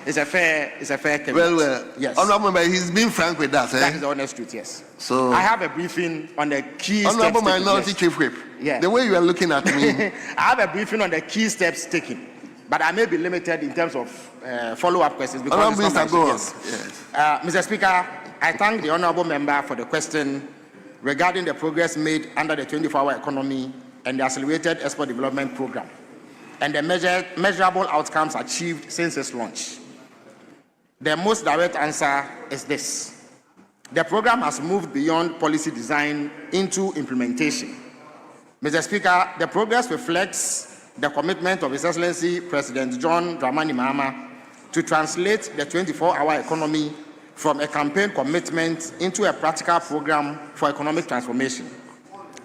I: It's a fair caveat.
L: Well,
I: yes.
L: Honorable Member, he's been frank with us.
I: That is the honest truth, yes.
L: So
I: I have a briefing on the key
L: Honorable
I: steps
L: Minority
I: taken,
L: Chief Whip,
I: yes.
L: The way you are looking at me.
I: I have a briefing on the key steps taken, but I may be limited in terms of follow-up questions because
L: Honorable
I: it's not
L: Minister,
I: my
L: go on.
I: yes.
L: Yes.
I: Mr. Speaker, I thank the Honorable Member for the question regarding the progress made under the 24-hour economy and the Accelerated Export Development Program, and the measurable outcomes achieved since its launch. The most direct answer is this. The program has moved beyond policy design into implementation. Mr. Speaker, the progress reflects the commitment of His Excellency President John Dramani Mahama to translate the 24-hour economy from a campaign commitment into a practical program for economic transformation.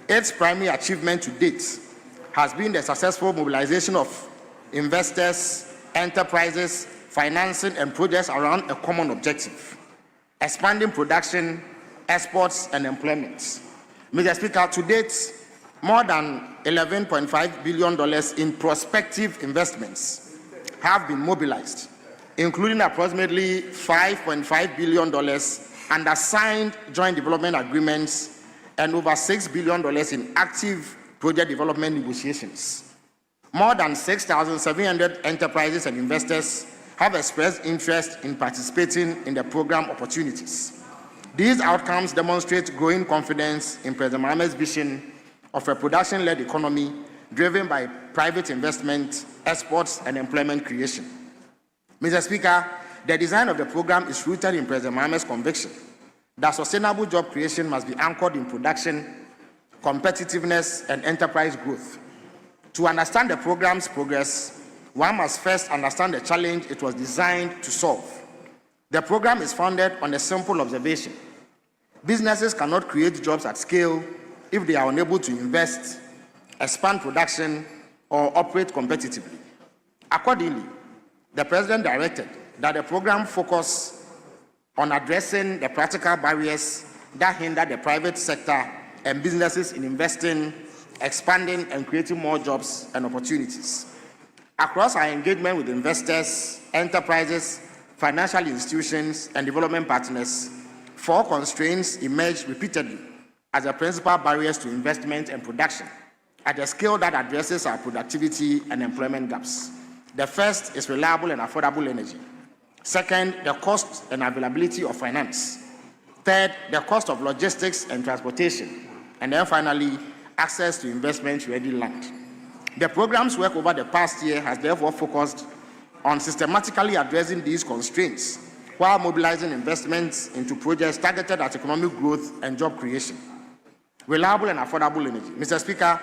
I: Its primary achievement to date has been the successful mobilization of investors, enterprises, financing, and projects around a common objective: expanding production, exports, and employment. Mr. Speaker, to date, more than $11.5 billion in prospective investments have been mobilized, including approximately $5.5 billion under signed joint development agreements and over $6 billion in active project development negotiations. More than 6,700 enterprises and investors have expressed interest in participating in the program opportunities. These outcomes demonstrate growing confidence in President Mahama's vision of a production-led economy driven by private investment, exports, and employment creation. Mr. Speaker, the design of the program is rooted in President Mahama's conviction that sustainable job creation must be anchored in production, competitiveness, and enterprise growth. To understand the program's progress, one must first understand the challenge it was designed to solve. The program is founded on a simple observation: businesses cannot create jobs at scale if they are unable to invest, expand production, or operate competitively. Accordingly, the President directed that the program focus on addressing the practical barriers that hinder the private sector and businesses in investing, expanding, and creating more jobs and opportunities. Across our engagement with investors, enterprises, financial institutions, and development partners, 4 constraints emerged repeatedly as the principal barriers to investment and production at a scale that addresses our productivity and employment gaps. The first is reliable and affordable energy. Second, the cost and availability of finance. Third, the cost of logistics and transportation. And then finally, access to investment-ready land. The program's work over the past year has therefore focused on systematically addressing these constraints while mobilizing investments into projects targeted at economic growth and job creation. Reliable and affordable energy. Mr. Speaker,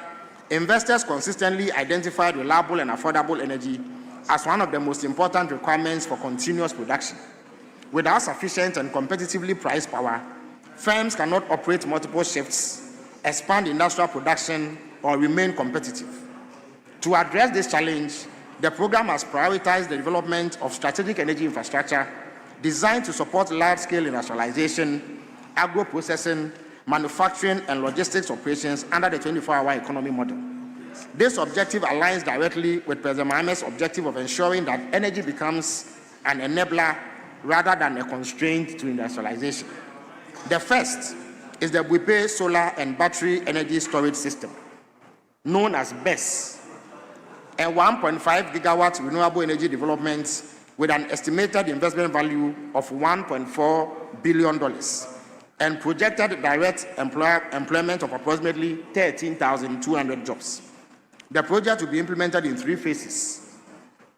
I: investors consistently identified reliable and affordable energy as one of the most important requirements for continuous production. Without sufficient and competitively priced power, firms cannot operate multiple shifts, expand industrial production, or remain competitive. To address this challenge, the program has prioritized the development of strategic energy infrastructure designed to support large-scale industrialization, agro-processing, manufacturing, and logistics operations under the 24-hour economy model. This objective aligns directly with President Mohammed's objective of ensuring that energy becomes an enabler rather than a constraint to industrialization. The first is the Buipe Solar and Battery Energy Storage System, known as BESS, a 1.5 gigawatt renewable energy development with an estimated investment value of $1.4 billion and projected direct employment of approximately 13,200 jobs. The project will be implemented in 3 phases.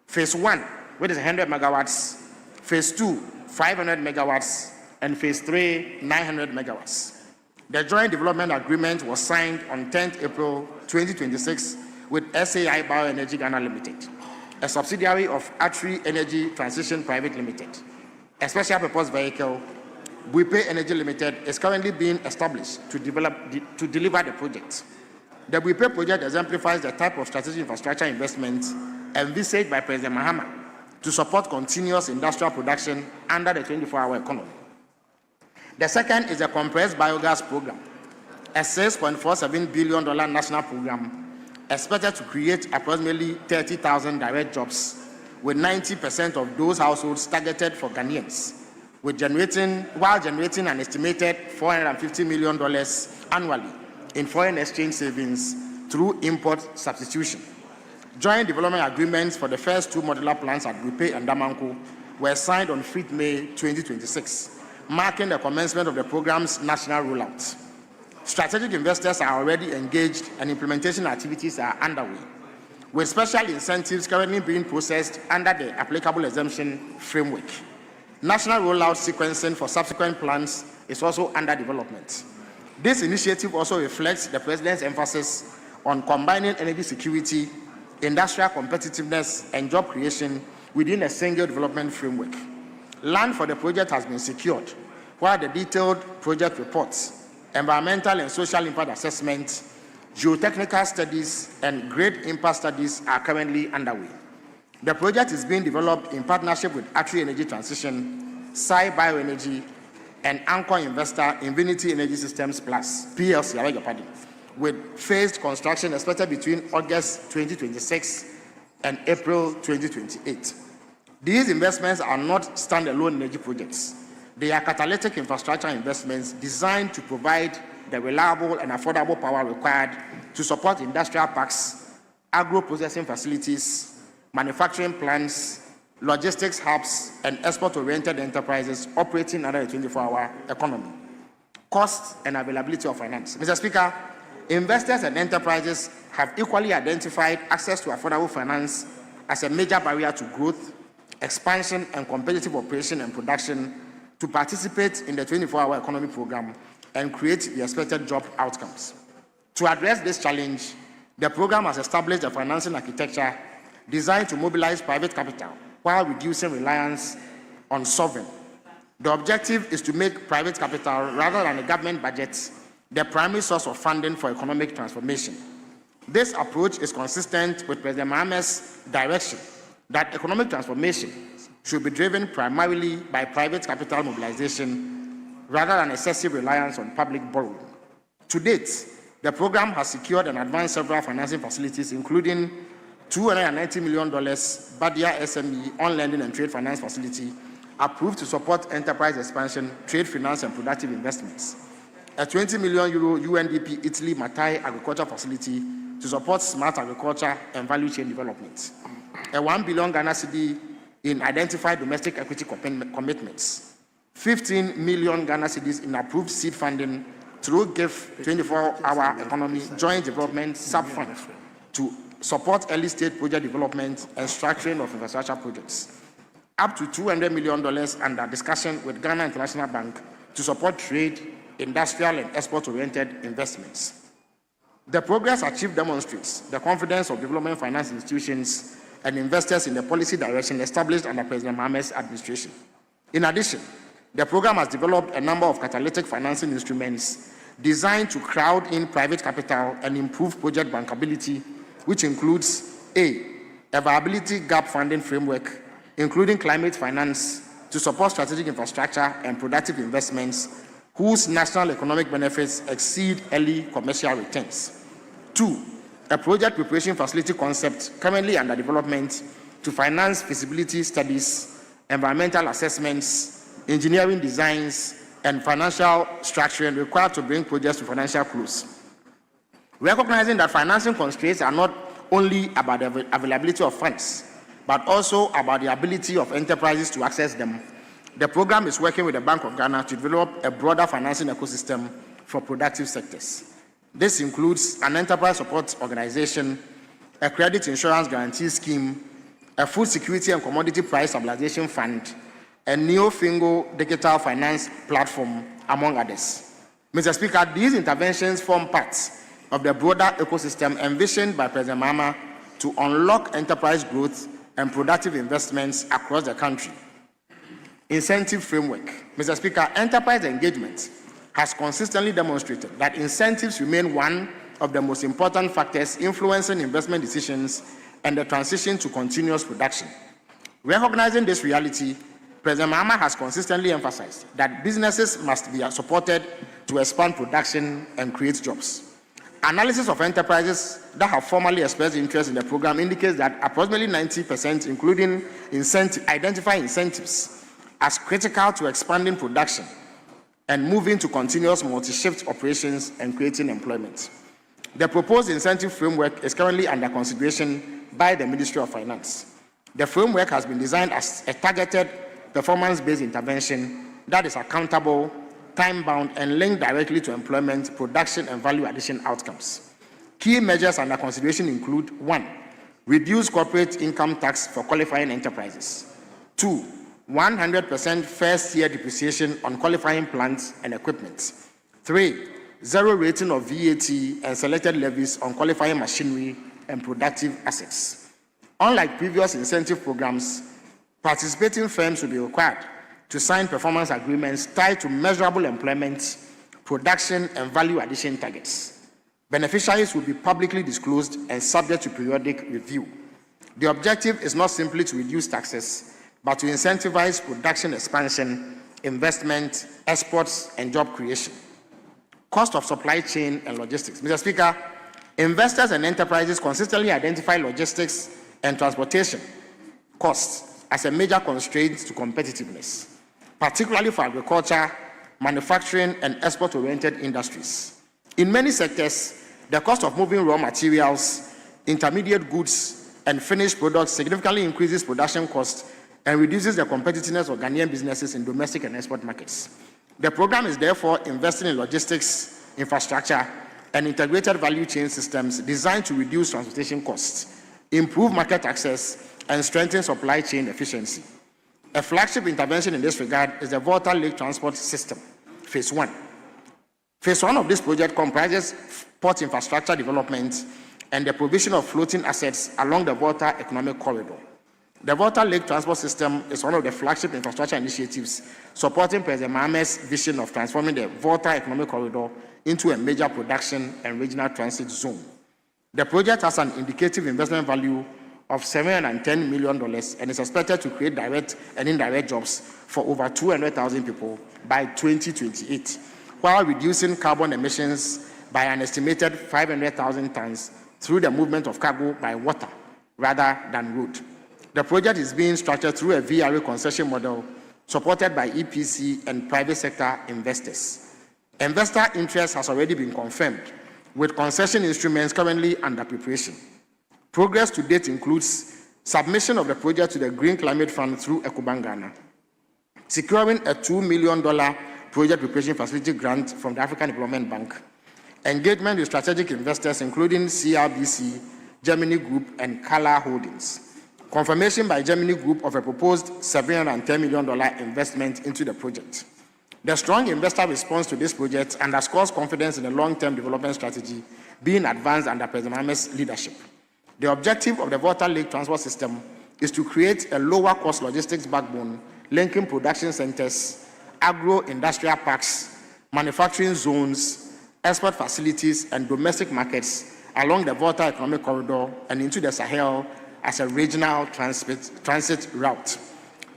I: Phase 1, which is 100 megawatts, Phase 2, 500 megawatts, and Phase 3, 900 megawatts. The joint development agreement was signed on 10th April 2026 with SAI Bioenergy Ghana Limited, a subsidiary of Atri Energy Transition Private Limited. A special purpose vehicle, Buipe Energy Limited, is currently being established to deliver the project. The Buipe project exemplifies the type of strategic infrastructure investment envisaged by President Mahama to support continuous industrial production under the 24-hour economy. The second is the compressed biogas program, a $6.47 billion national program expected to create approximately 30,000 direct jobs, with 90% of those households targeted for Ghanaians, while generating an estimated $450 million annually in foreign exchange savings through import substitution. Joint development agreements for the first 2 modular plants at Buipe and Damanko were signed on 5th May 2026, marking the commencement of the program's national rollout. Strategic investors are already engaged and implementation activities are underway, with special incentives currently being processed under the applicable exemption framework. National rollout sequencing for subsequent plans is also under development. This initiative also reflects the President's emphasis on combining energy security, industrial competitiveness, and job creation within a single development framework. Land for the project has been secured, while the detailed project reports, environmental and social impact assessments, geotechnical studies, and great impact studies are currently underway. The project is being developed in partnership with Atri Energy Transition, Sai Bioenergy, and anchor investor Infinity Energy Systems Plus, PLC, with phased construction expected between August 2026 and April 2028. These investments are not standalone energy projects. They are catalytic infrastructure investments designed to provide the reliable and affordable power required to support industrial parks, agro-processing facilities, manufacturing plants, logistics hubs, and export-oriented enterprises operating under the 24-hour economy. Cost and availability of finance. Mr. Speaker, investors and enterprises have equally identified access to affordable finance as a major barrier to growth, expansion, and competitive operation and production to participate in the 24-hour economy program and create the expected job outcomes. To address this challenge, the program has established a financing architecture designed to mobilize private capital while reducing reliance on sovereign. The objective is to make private capital, rather than a government budget, the primary source of funding for economic transformation. This approach is consistent with President Mohammed's direction that economic transformation should be driven primarily by private capital mobilization rather than excessive reliance on public borrowing. To date, the program has secured and advanced several financing facilities, including $290 million Badia SME on-lending and trade finance facility approved to support enterprise expansion, trade finance, and productive investments. A €20 million UNDP Italy Matai agriculture facility to support smart agriculture and value chain development. A 1 billion Ghana cedi in identified domestic equity commitments. 15 million Ghana cedis in approved seed funding through GIF 24-hour economy joint development sub-fund to support early stage project development and structuring of infrastructure projects. Up to $200 million under discussion with Ghana International Bank to support trade, industrial, and export-oriented investments. The progress achieved demonstrates the confidence of development finance institutions and investors in the policy direction established under President Mohammed's administration. In addition, the program has developed a number of catalytic financing instruments designed to crowd in private capital and improve project bankability, which includes a viability gap funding framework, including climate finance to support strategic infrastructure and productive investments whose national economic benefits exceed early commercial returns. 2, a project preparation facility concept currently under development to finance feasibility studies, environmental assessments, engineering designs, and financial structuring required to bring projects to financial close. Recognizing that financing constraints are not only about the availability of funds, but also about the ability of enterprises to access them, the program is working with the Bank of Ghana to develop a broader financing ecosystem for productive sectors. This includes an enterprise support organization, a credit insurance guarantee scheme, a food security and commodity price stabilization fund, a neo-fingo digital finance platform, among others. Mr. Speaker, these interventions form parts of the broader ecosystem envisioned by President Mahama to unlock enterprise growth and productive investments across the country. Incentive framework. Mr. Speaker, enterprise engagement has consistently demonstrated that incentives remain one of the most important factors influencing investment decisions and the transition to continuous production. Recognizing this reality, President Mahama has consistently emphasized that businesses must be supported to expand production and create jobs. Analysis of enterprises that have formally expressed interest in the program indicates that approximately 90%, including identify incentives as critical to expanding production and moving to continuous multi-shift operations and creating employment. The proposed incentive framework is currently under consideration by the Ministry of Finance. The framework has been designed as a targeted, performance-based intervention that is accountable, time-bound, and linked directly to employment, production, and value addition outcomes. Key measures under consideration include 1, reduce corporate income tax for qualifying enterprises. 2, 100% first-year depreciation on qualifying plants and equipment. 3, zero rating of VAT and selected levies on qualifying machinery and productive assets. Unlike previous incentive programs, participating firms will be required to sign performance agreements tied to measurable employment, production, and value addition targets. Beneficiaries will be publicly disclosed and subject to periodic review. The objective is not simply to reduce taxes, but to incentivize production expansion, investment, exports, and job creation. Cost of supply chain and logistics. Mr. Speaker, investors and enterprises consistently identify logistics and transportation costs as a major constraint to competitiveness, particularly for agriculture, manufacturing, and export-oriented industries. In many sectors, the cost of moving raw materials, intermediate goods, and finished products significantly increases production costs and reduces the competitiveness of Ghanaian businesses in domestic and export markets. The program is therefore investing in logistics, infrastructure, and integrated value chain systems designed to reduce transportation costs, improve market access, and strengthen supply chain efficiency. A flagship intervention in this regard is the Volta Lake Transport System, Phase 1. Phase 1 of this project comprises port infrastructure development and the provision of floating assets along the Volta Economic Corridor. The Volta Lake Transport System is one of the flagship infrastructure initiatives supporting President Mohammed's vision of transforming the Volta Economic Corridor into a major production and regional transit zone. The project has an indicative investment value of $710 million and is expected to create direct and indirect jobs for over 200,000 people by 2028, while reducing carbon emissions by an estimated 500,000 tons through the movement of cargo by water rather than road. The project is being structured through a VRA concession model supported by EPC and private sector investors. Investor interest has already been confirmed, with concession instruments currently under preparation. Progress to date includes submission of the project to the Green Climate Fund through Ecobank Ghana, securing a $2 million project preparation facility grant from the African Development Bank, engagement with strategic investors including CRBC, Germany Group, and Kala Holdings, confirmation by Germany Group of a proposed $710 million investment into the project. The strong investor response to this project underscores confidence in the long-term development strategy being advanced under President Mahamat's leadership. The objective of the Volta Lake Transport System is to create a lower-cost logistics backbone linking production centers, agro-industrial parks, manufacturing zones, export facilities, and domestic markets along the Volta Economic Corridor and into the Sahel as a regional transit route.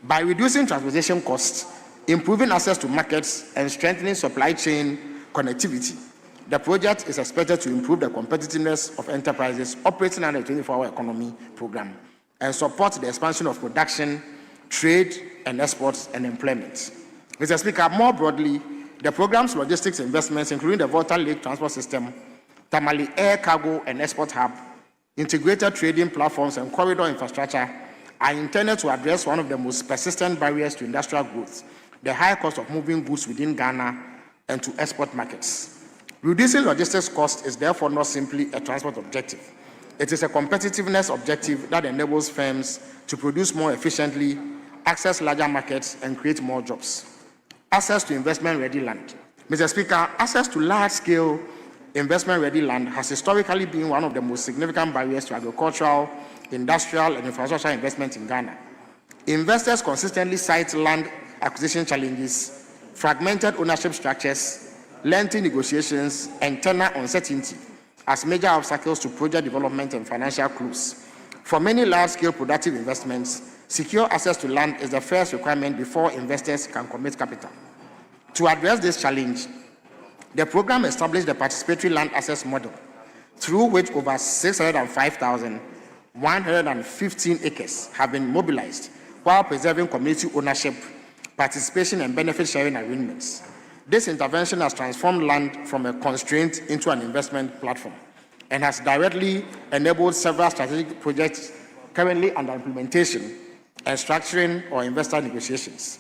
I: By reducing transportation costs, improving access to markets, and strengthening supply chain connectivity, the project is expected to improve the competitiveness of enterprises operating under the 24-hour economy program and support the expansion of production, trade, and exports and employment. Mr. Speaker, more broadly, the program's logistics investments, including the Volta Lake Transport System, Tamale Air Cargo and Export Hub, integrated trading platforms, and corridor infrastructure, are intended to address one of the most persistent barriers to industrial growth, the high cost of moving goods within Ghana and to export markets. Reducing logistics costs is therefore not simply a transport objective. It is a competitiveness objective that enables firms to produce more efficiently, access larger markets, and create more jobs. Access to investment-ready land. Mr. Speaker, access to large-scale investment-ready land has historically been one of the most significant barriers to agricultural, industrial, and infrastructure investment in Ghana. Investors consistently cite land acquisition challenges, fragmented ownership structures, lengthy negotiations, and tenure uncertainty as major obstacles to project development and financial close. For many large-scale productive investments, secure access to land is the first requirement before investors can commit capital. To address this challenge, the program established the participatory land access model, through which over 605,115 acres have been mobilized while preserving community ownership, participation, and benefit sharing arrangements. This intervention has transformed land from a constraint into an investment platform and has directly enabled several strategic projects currently under implementation and structuring or investor negotiations.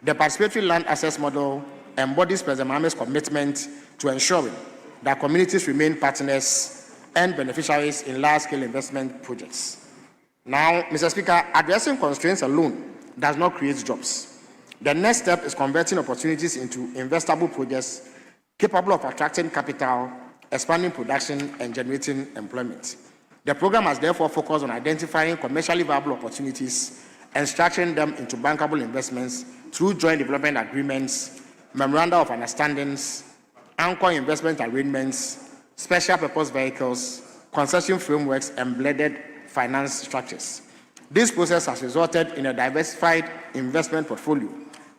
I: The participatory land access model embodies President Mahamat's commitment to ensuring that communities remain partners and beneficiaries in large-scale investment projects. Now, Mr. Speaker, addressing constraints alone does not create jobs. The next step is converting opportunities into investable projects capable of attracting capital, expanding production, and generating employment. The program has therefore focused on identifying commercially viable opportunities and structuring them into bankable investments through joint development agreements, memoranda of understandings, anchor investment arrangements, special purpose vehicles, concession frameworks, and blended finance structures. This process has resulted in a diversified investment portfolio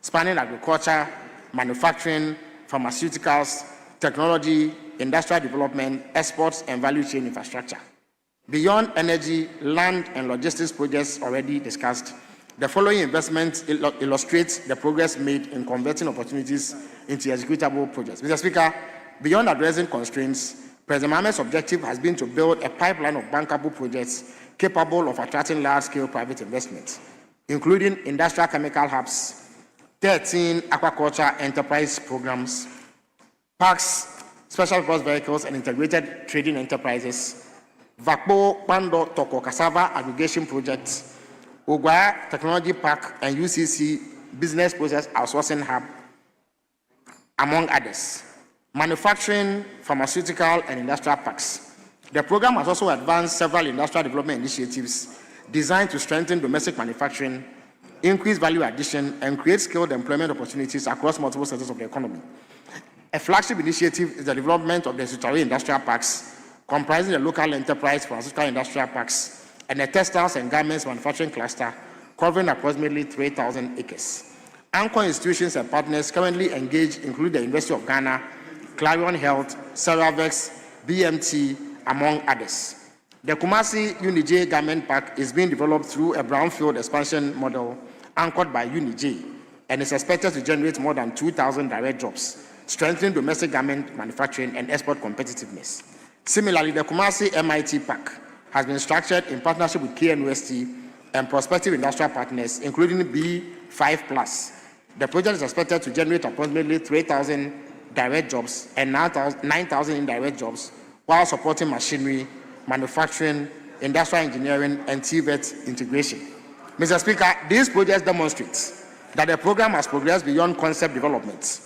I: spanning agriculture, manufacturing, pharmaceuticals, technology, industrial development, exports, and value chain infrastructure. Beyond energy, land, and logistics projects already discussed, the following investments illustrate the progress made in converting opportunities into executable projects. Mr. Speaker, beyond addressing constraints, President Mahamat's objective has been to build a pipeline of bankable projects capable of attracting large-scale private investments, including industrial chemical hubs, 13 aquaculture enterprise programs, parks, special purpose vehicles, and integrated trading enterprises, Vakbo Pando Toko Cassava Aggregation Project, Ogwa Technology Park, and UCC Business Process Outsourcing Hub, among others. Manufacturing, pharmaceutical, and industrial parks. The program has also advanced several industrial development initiatives designed to strengthen domestic manufacturing, increase value addition, and create skilled employment opportunities across multiple sectors of the economy. A flagship initiative is the development of the Sutari Industrial Parks, comprising the local enterprise pharmaceutical industrial parks and a textiles and garments manufacturing cluster covering approximately 3,000 acres. Anchor institutions and partners currently engaged include the University of Ghana, Clarion Health, Ceravex, BMT, among others. The Kumasi UNIJ Garment Park is being developed through a brownfield expansion model anchored by UNIJ and is expected to generate more than 2,000 direct jobs, strengthening domestic garment manufacturing and export competitiveness. Similarly, the Kumasi MIT Park has been structured in partnership with KNUST and prospective industrial partners, including B5+. The project is expected to generate approximately 3,000 direct jobs and 9,000 indirect jobs while supporting machinery, manufacturing, industrial engineering, and TVET integration. Mr. Speaker, these projects demonstrate that the program has progressed beyond concept development.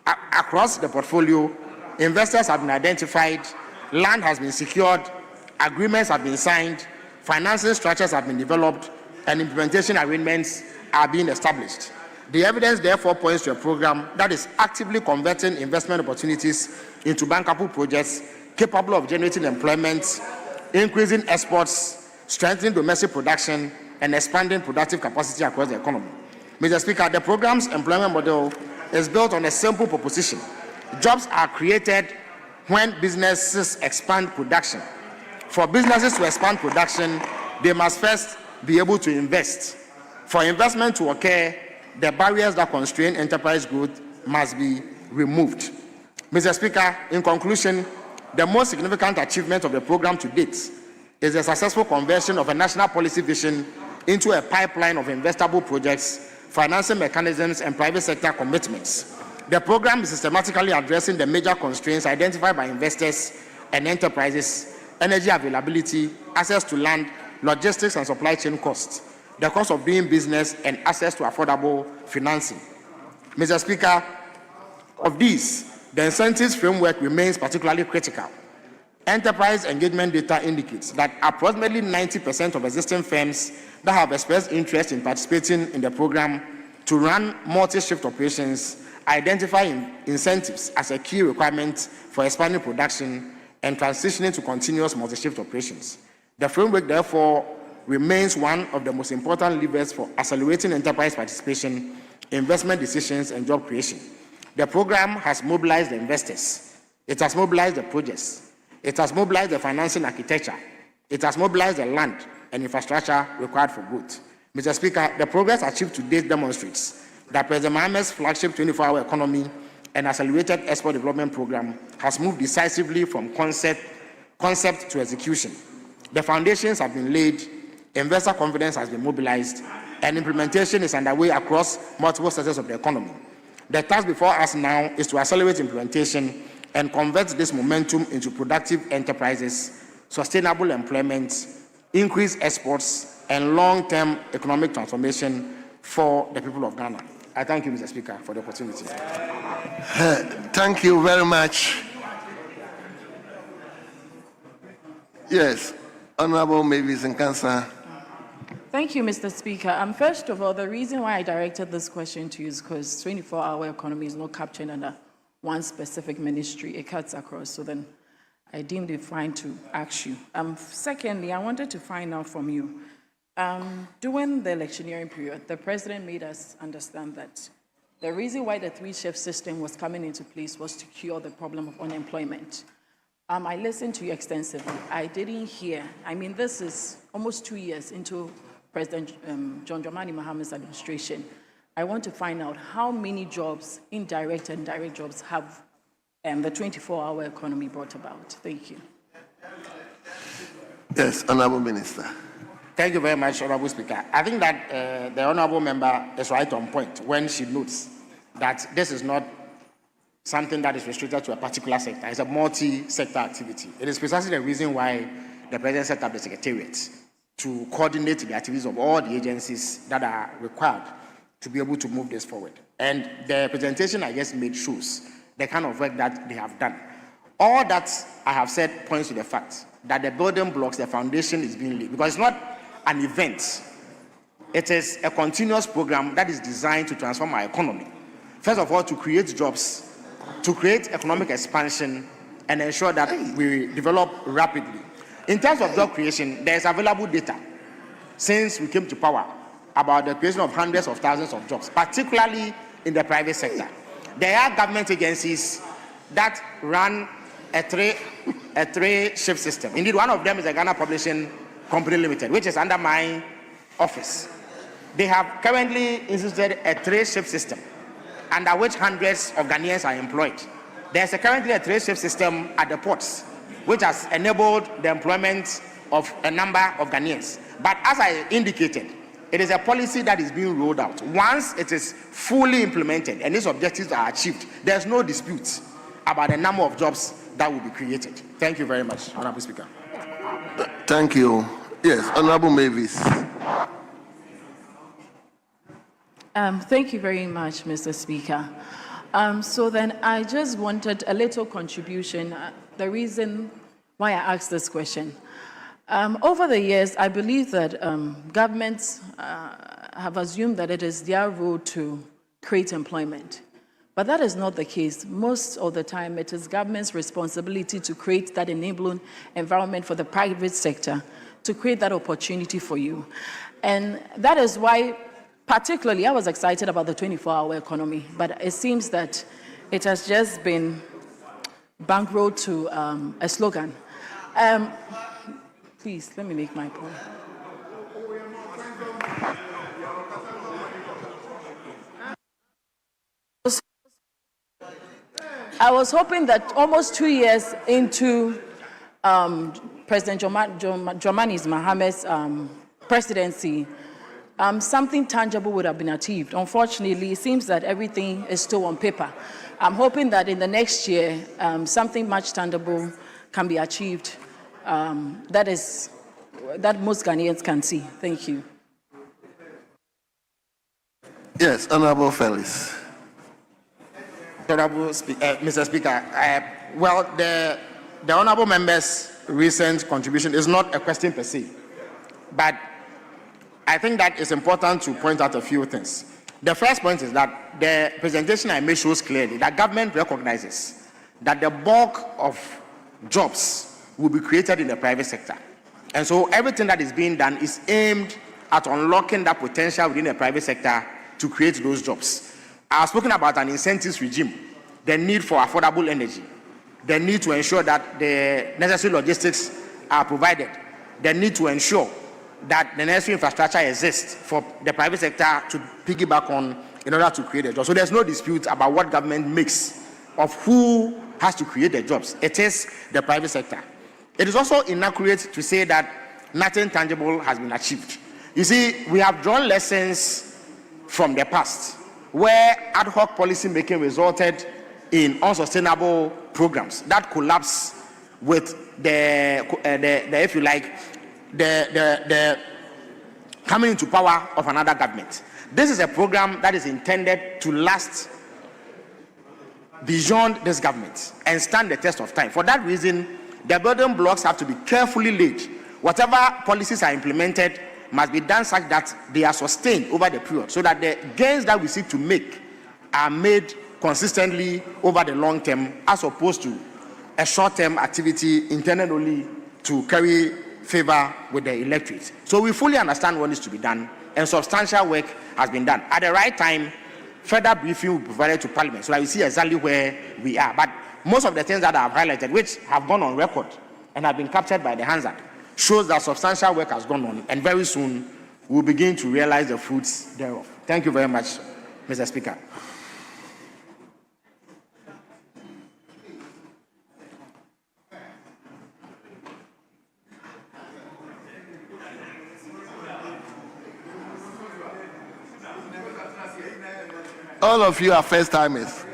I: Across the portfolio, investors have been identified, land has been secured, agreements have been signed, financing structures have been developed, and implementation arrangements are being established. The evidence therefore points to a program that is actively converting investment opportunities into bankable projects capable of generating employment, increasing exports, strengthening domestic production, and expanding productive capacity across the economy. Mr. Speaker, the program's employment model is built on a simple proposition. Jobs are created when businesses expand production. For businesses to expand production, they must first be able to invest. For investment to occur, the barriers that constrain enterprise growth must be removed. Mr. Speaker, in conclusion, the most significant achievement of the program to date is the successful conversion of a national policy vision into a pipeline of investable projects, financing mechanisms, and private sector commitments. The program is systematically addressing the major constraints identified by investors and enterprises: energy availability, access to land, logistics and supply chain costs, the cost of doing business, and access to affordable financing. Mr. Speaker, of these, the incentives framework remains particularly critical. Enterprise engagement data indicates that approximately 90% of existing firms that have expressed interest in participating in the program to run multi-shift operations identify incentives as a key requirement for expanding production and transitioning to continuous multi-shift operations. The framework, therefore, remains one of the most important levers for accelerating enterprise participation, investment decisions, and job creation. The program has mobilized the investors. It has mobilized the projects. It has mobilized the financing architecture. It has mobilized the land and infrastructure required for growth. Mr. Speaker, the progress achieved to date demonstrates that President Mohammed's flagship 24-hour economy and accelerated export development program has moved decisively from concept to execution. The foundations have been laid, investor confidence has been mobilized, and implementation is underway across multiple sectors of the economy. The task before us now is to accelerate implementation and convert this momentum into productive enterprises, sustainable employment, increased exports, and long-term economic transformation for the people of Ghana. I thank you, Mr. Speaker, for the opportunity.
L: Thank you very much. Yes, Honorable Mavis Nkansa.
U: Thank you, Mr. Speaker. First of all, the reason why I directed this question to you is because 24-hour economy is not captured under one specific ministry. It cuts across, so then I deemed it fine to ask you. Secondly, I wanted to find out from you, during the electioneering period, the president made us understand that the reason why the three-shift system was coming into place was to cure the problem of unemployment. I listened to you extensively. I didn't hear, this is almost 2 years into President John Dramani Maham's administration. I want to find out how many jobs, indirect and direct jobs, have the 24-hour economy brought about. Thank you.
L: Yes, Honorable Minister.
I: Thank you very much, Honorable Speaker. I think that the Honorable Member is right on point when she notes that this is not something that is restricted to a particular sector. It's a multi-sector activity. It is precisely the reason why the President set up the Secretariat to coordinate the activities of all the agencies that are required to be able to move this forward. And the presentation I just made shows the kind of work that they have done. All that I have said points to the fact that the building blocks, the foundation is being laid, because it's not an event. It is a continuous program that is designed to transform our economy. First of all, to create jobs, to create economic expansion, and ensure that we develop rapidly. In terms of job creation, there is available data since we came to power about the creation of hundreds of thousands of jobs, particularly in the private sector. There are government agencies that run a three-shift system. Indeed, one of them is a Ghana Publishing Company Limited, which is under my office. They have currently instituted a three-shift system, under which hundreds of Ghanaians are employed. There's currently a three-shift system at the ports, which has enabled the employment of a number of Ghanaians. But as I indicated, it is a policy that is being rolled out. Once it is fully implemented and its objectives are achieved, there's no dispute about the number of jobs that will be created. Thank you very much, Honorable Speaker.
L: Thank you. Yes, Honorable Mavis.
U: Thank you very much, Mr. Speaker. So then I just wanted a little contribution. The reason why I asked this question. Over the years, I believe that governments have assumed that it is their role to create employment. But that is not the case. Most of the time, it is government's responsibility to create that enabling environment for the private sector, to create that opportunity for you. And that is why, particularly, I was excited about the 24-hour economy, but it seems that it has just been bankrolled to a slogan. Please, let me make my point. I was hoping that almost 2 years into President Dramani Mahamat's presidency, something tangible would have been achieved. Unfortunately, it seems that everything is still on paper. I'm hoping that in the next year, something much tangible can be achieved that most Ghanaians can see. Thank you.
L: Yes, Honorable Felix.
I: Honorable Mr. Speaker, well, the honorable member's recent contribution is not a question per se, but I think that it's important to point out a few things. The first point is that the presentation I made shows clearly that government recognizes that the bulk of jobs will be created in the private sector. And so everything that is being done is aimed at unlocking that potential within the private sector to create those jobs. I've spoken about an incentives regime, the need for affordable energy, the need to ensure that the necessary logistics are provided, the need to ensure that the necessary infrastructure exists for the private sector to piggyback on in order to create a job. So there's no dispute about what government makes of who has to create the jobs. It is the private sector. It is also inaccurate to say that nothing tangible has been achieved. You see, we have drawn lessons from the past where ad hoc policy making resulted in unsustainable programs that collapse with the if you like, the coming into power of another government. This is a program that is intended to last beyond this government and stand the test of time. For that reason, the building blocks have to be carefully laid. Whatever policies are implemented must be done such that they are sustained over the period, so that the gains that we seek to make are made consistently over the long term, as opposed to a short-term activity intended only to carry favor with the electorate. So we fully understand what needs to be done, and substantial work has been done. At the right time, further briefing will be provided to Parliament, so that we see exactly where we are. But most of the things that I have highlighted, which have gone on record and have been captured by the Hansard, shows that substantial work has gone on, and very soon we'll begin to realize the fruits thereof. Thank you very much, Mr. Speaker.
L: All of you are first-timers.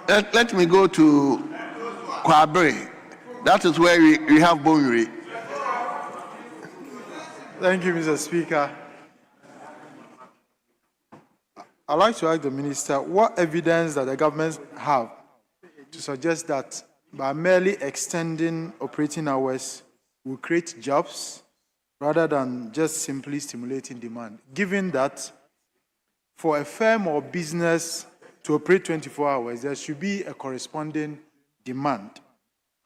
L: Let me go to Kwabre. That is where we have Bonuri.
D: Thank you, Mr. Speaker. I'd like to ask the Minister what evidence that the government have to suggest that by merely extending operating hours will create jobs rather than just simply stimulating demand, given that for a firm or business to operate 24 hours, there should be a corresponding demand.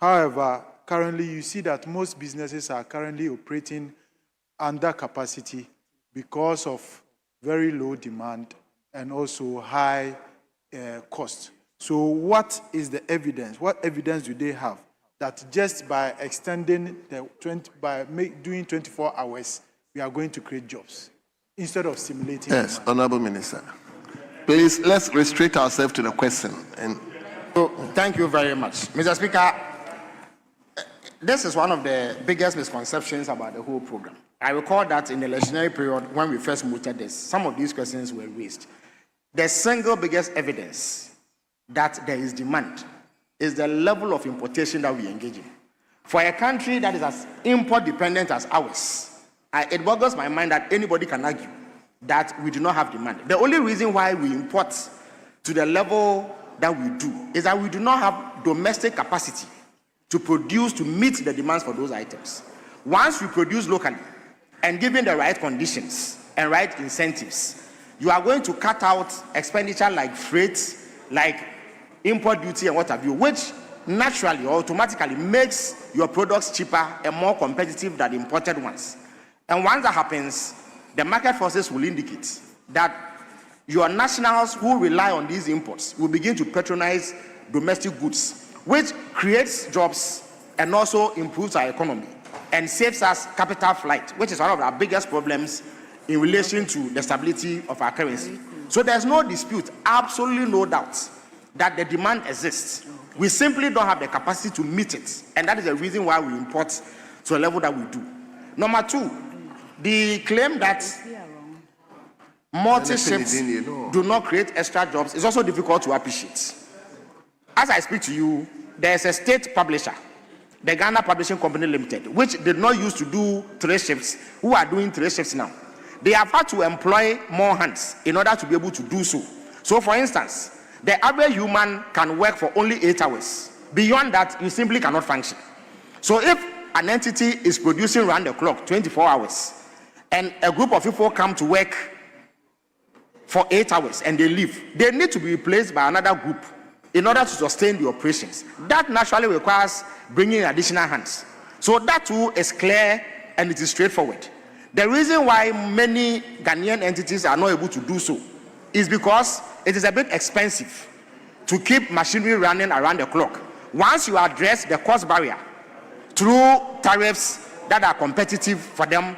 D: However, currently you see that most businesses are currently operating under capacity because of very low demand and also high cost. So what is the evidence? What evidence do they have that just by extending doing 24 hours, we are going to create jobs instead of stimulating?
L: Yes, Honorable Minister. Please, let's restrict ourselves to the question.
I: So, thank you very much. Mr. Speaker, this is one of the biggest misconceptions about the whole program. I recall that in the legendary period when we first mooted this, some of these questions were raised. The single biggest evidence that there is demand is the level of importation that we engage in. For a country that is as import dependent as ours, it boggles my mind that anybody can argue that we do not have demand. The only reason why we import to the level that we do is that we do not have domestic capacity to produce to meet the demands for those items. Once we produce locally and given the right conditions and right incentives, you are going to cut out expenditure like freight, like import duty and what have you, which naturally or automatically makes your products cheaper and more competitive than imported ones. And once that happens, the market forces will indicate that your nationals who rely on these imports will begin to patronize domestic goods, which creates jobs and also improves our economy and saves us capital flight, which is one of our biggest problems in relation to the stability of our currency. So there's no dispute, absolutely no doubt, that the demand exists. We simply don't have the capacity to meet it, and that is the reason why we import to a level that we do. Number two, the claim that multi-ships do not create extra jobs is also difficult to appreciate. As I speak to you, there's a state publisher, the Ghana Publishing Company Limited, which did not used to do 3 shifts, who are doing 3 shifts now. They have had to employ more hands in order to be able to do so. So, for instance, the average human can work for only 8 hours. Beyond that, you simply cannot function. So if an entity is producing round the clock, 24 hours, and a group of people come to work for 8 hours and they leave, they need to be replaced by another group in order to sustain the operations. That naturally requires bringing additional hands. So that too is clear and it is straightforward. The reason why many Ghanaian entities are not able to do so is because it is a bit expensive to keep machinery running around the clock. Once you address the cost barrier through tariffs that are competitive for them,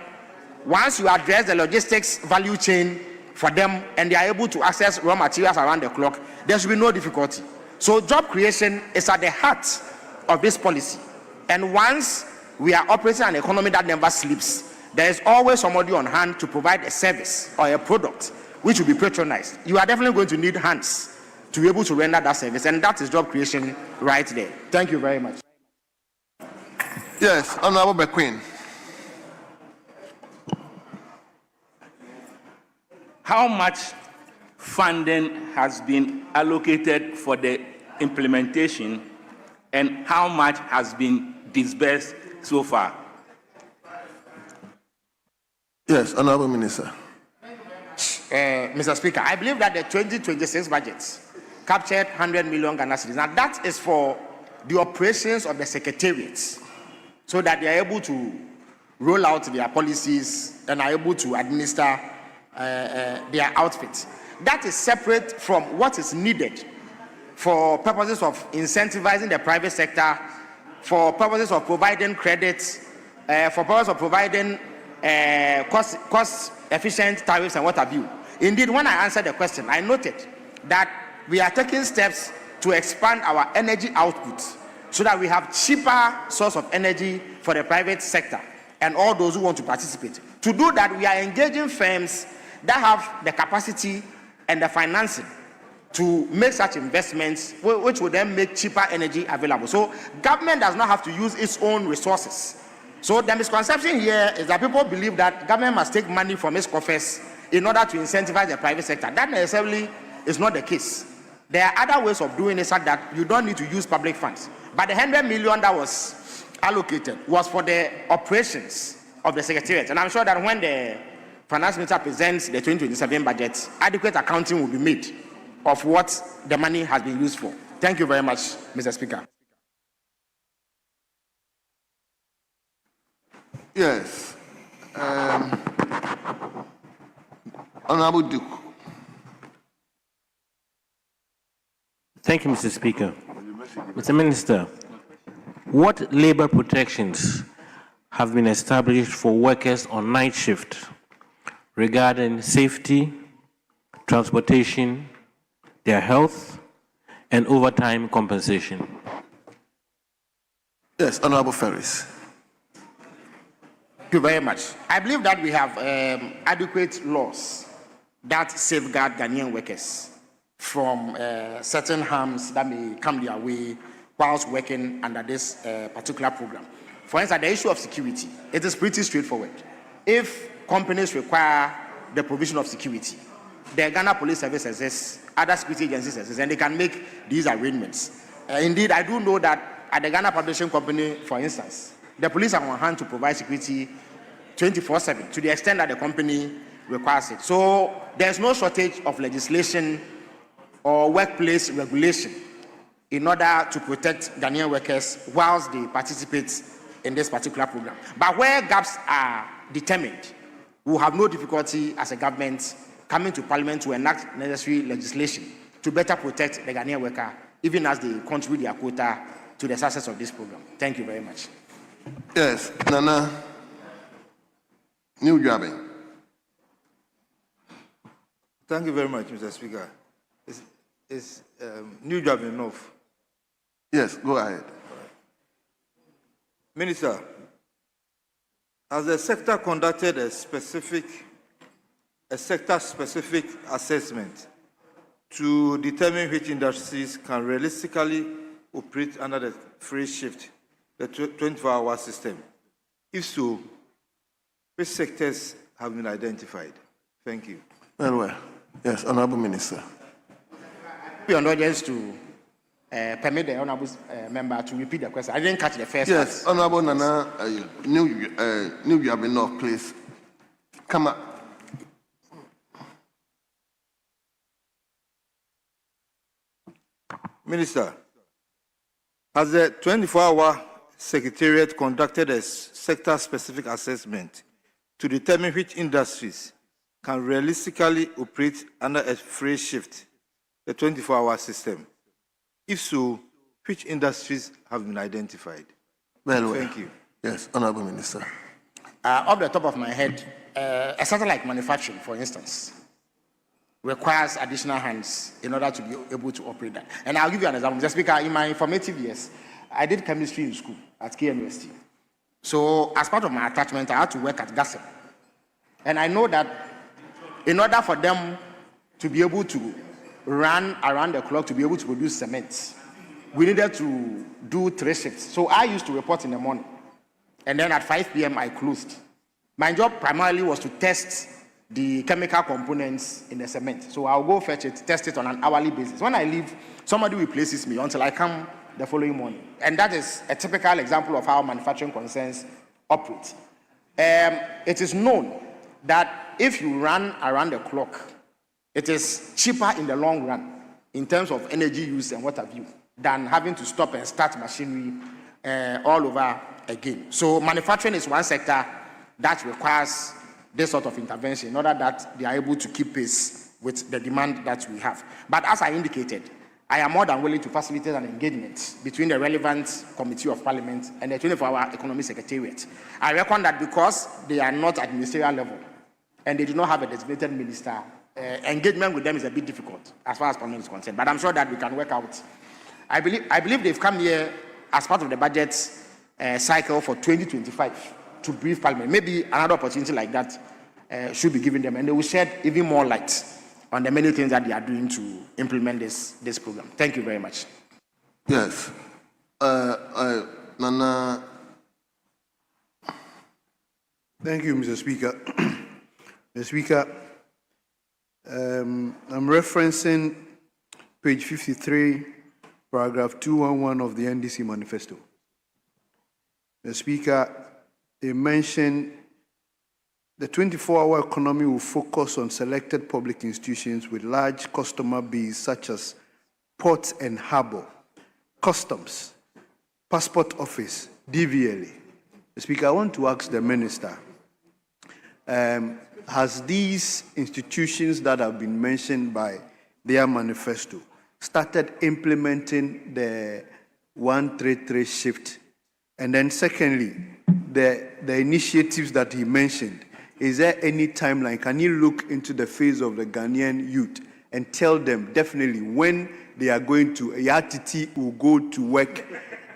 I: once you address the logistics value chain for them and they are able to access raw materials around the clock, there should be no difficulty. So job creation is at the heart of this policy. And once we are operating an economy that never sleeps, there is always somebody on hand to provide a service or a product which will be patronized. You are definitely going to need hands to be able to render that service, and that is job creation right there. Thank you very much.
L: Yes, Honorable McQueen.
Q: How much funding has been allocated for the implementation and how much has been disbursed so far?
L: Yes, Honorable Minister.
I: Mr. Speaker, I believe that the 2026 budget captured 100 million Ghana cedis. Now that is for the operations of the secretariats, so that they are able to roll out their policies and are able to administer their outfits. That is separate from what is needed for purposes of incentivizing the private sector, for purposes of providing credits, for purposes of providing cost-efficient tariffs and what have you. Indeed, when I answered the question, I noted that we are taking steps to expand our energy output so that we have cheaper source of energy for the private sector and all those who want to participate. To do that, we are engaging firms that have the capacity and the financing to make such investments, which will then make cheaper energy available. So government does not have to use its own resources. So the misconception here is that people believe that government must take money from its coffers in order to incentivize the private sector. That necessarily is not the case. There are other ways of doing it so that you don't need to use public funds. But the 100 million that was allocated was for the operations of the secretariat. And I'm sure that when the finance minister presents the 2027 budget, adequate accounting will be made of what the money has been used for. Thank you very much, Mr. Speaker.
L: Yes. Honorable Duke.
G: Thank you, Mr. Speaker. Mr. Minister, what labor protections have been established for workers on night shift regarding safety, transportation, their health, and overtime compensation?
L: Yes, Honorable Ferris.
I: Thank you very much. I believe that we have adequate laws that safeguard Ghanaian workers from certain harms that may come their way whilst working under this particular program. For instance, the issue of security, it is pretty straightforward. If companies require the provision of security, the Ghana Police Service exists, other security agencies exist, and they can make these arrangements. Indeed, I do know that at the Ghana Publishing Company, for instance, the police are on hand to provide security 24/7 to the extent that the company requires it. So there's no shortage of legislation or workplace regulation in order to protect Ghanaian workers whilst they participate in this particular program. But where gaps are determined, we will have no difficulty as a government coming to Parliament to enact necessary legislation to better protect the Ghanaian worker, even as they contribute their quota to the success of this program. Thank you very much.
L: Yes, Nana. New Jabbing.
V: Thank you very much, Mr. Speaker. Is New Jabbing enough?
L: Yes, go ahead.
V: Minister, has the sector conducted a sector-specific assessment to determine which industries can realistically operate under the free shift, the 24-hour system? If so, which sectors have been identified? Thank you.
L: Very well. Yes, Honorable Minister.
I: Be on audience to permit the honorable member to repeat the question. I didn't catch the first
L: Yes,
I: part.
L: Honorable Nana, New Jabbing North, please. Come up.
V: Minister, has the 24-hour Secretariat conducted a sector-specific assessment to determine which industries can realistically operate under a free shift, the 24-hour system? If so, which industries have been identified?
L: Very well.
V: Thank you.
L: Yes, Honorable Minister.
I: Off the top of my head, a sector like manufacturing, for instance, requires additional hands in order to be able to operate that. And I'll give you an example. Mr. Speaker, in my formative years, I did chemistry in school at KMUST. So as part of my attachment, I had to work at GASEM. And I know that in order for them to be able to run around the clock to be able to produce cement, we needed to do 3 shifts. So I used to report in the morning. And then at 5 p.m. I closed. My job primarily was to test the chemical components in the cement. So I'll go fetch it, test it on an hourly basis. When I leave, somebody replaces me until I come the following morning. And that is a typical example of how manufacturing concerns operate. It is known that if you run around the clock, it is cheaper in the long run in terms of energy use and what have you than having to stop and start machinery all over again. So manufacturing is one sector that requires this sort of intervention in order that they are able to keep pace with the demand that we have. But as I indicated, I am more than willing to facilitate an engagement between the relevant committee of Parliament and the 24-hour Economic Secretariat. I reckon that because they are not at ministerial level and they do not have a designated minister, engagement with them is a bit difficult as far as Parliament is concerned. But I'm sure that we can work out. I believe they've come here as part of the budget cycle for 2025 to brief Parliament. Maybe another opportunity like that should be given them, and they will shed even more light on the many things that they are doing to implement this program. Thank you very much.
L: Yes. Nana.
T: Thank you, Mr. Speaker. Mr. Speaker, I'm referencing page 53, paragraph 211 of the NDC manifesto. Mr. Speaker, they mentioned the 24-hour economy will focus on selected public institutions with large customer base such as ports and harbor, customs, passport office, DVLA, Speaker, I want to ask the minister, has these institutions that have been mentioned by their manifesto started implementing the 133 shift? And then secondly, the initiatives that he mentioned, is there any timeline? Can you look into the face of the Ghanaian youth and tell them definitely when they are going to, Yatiti will go to work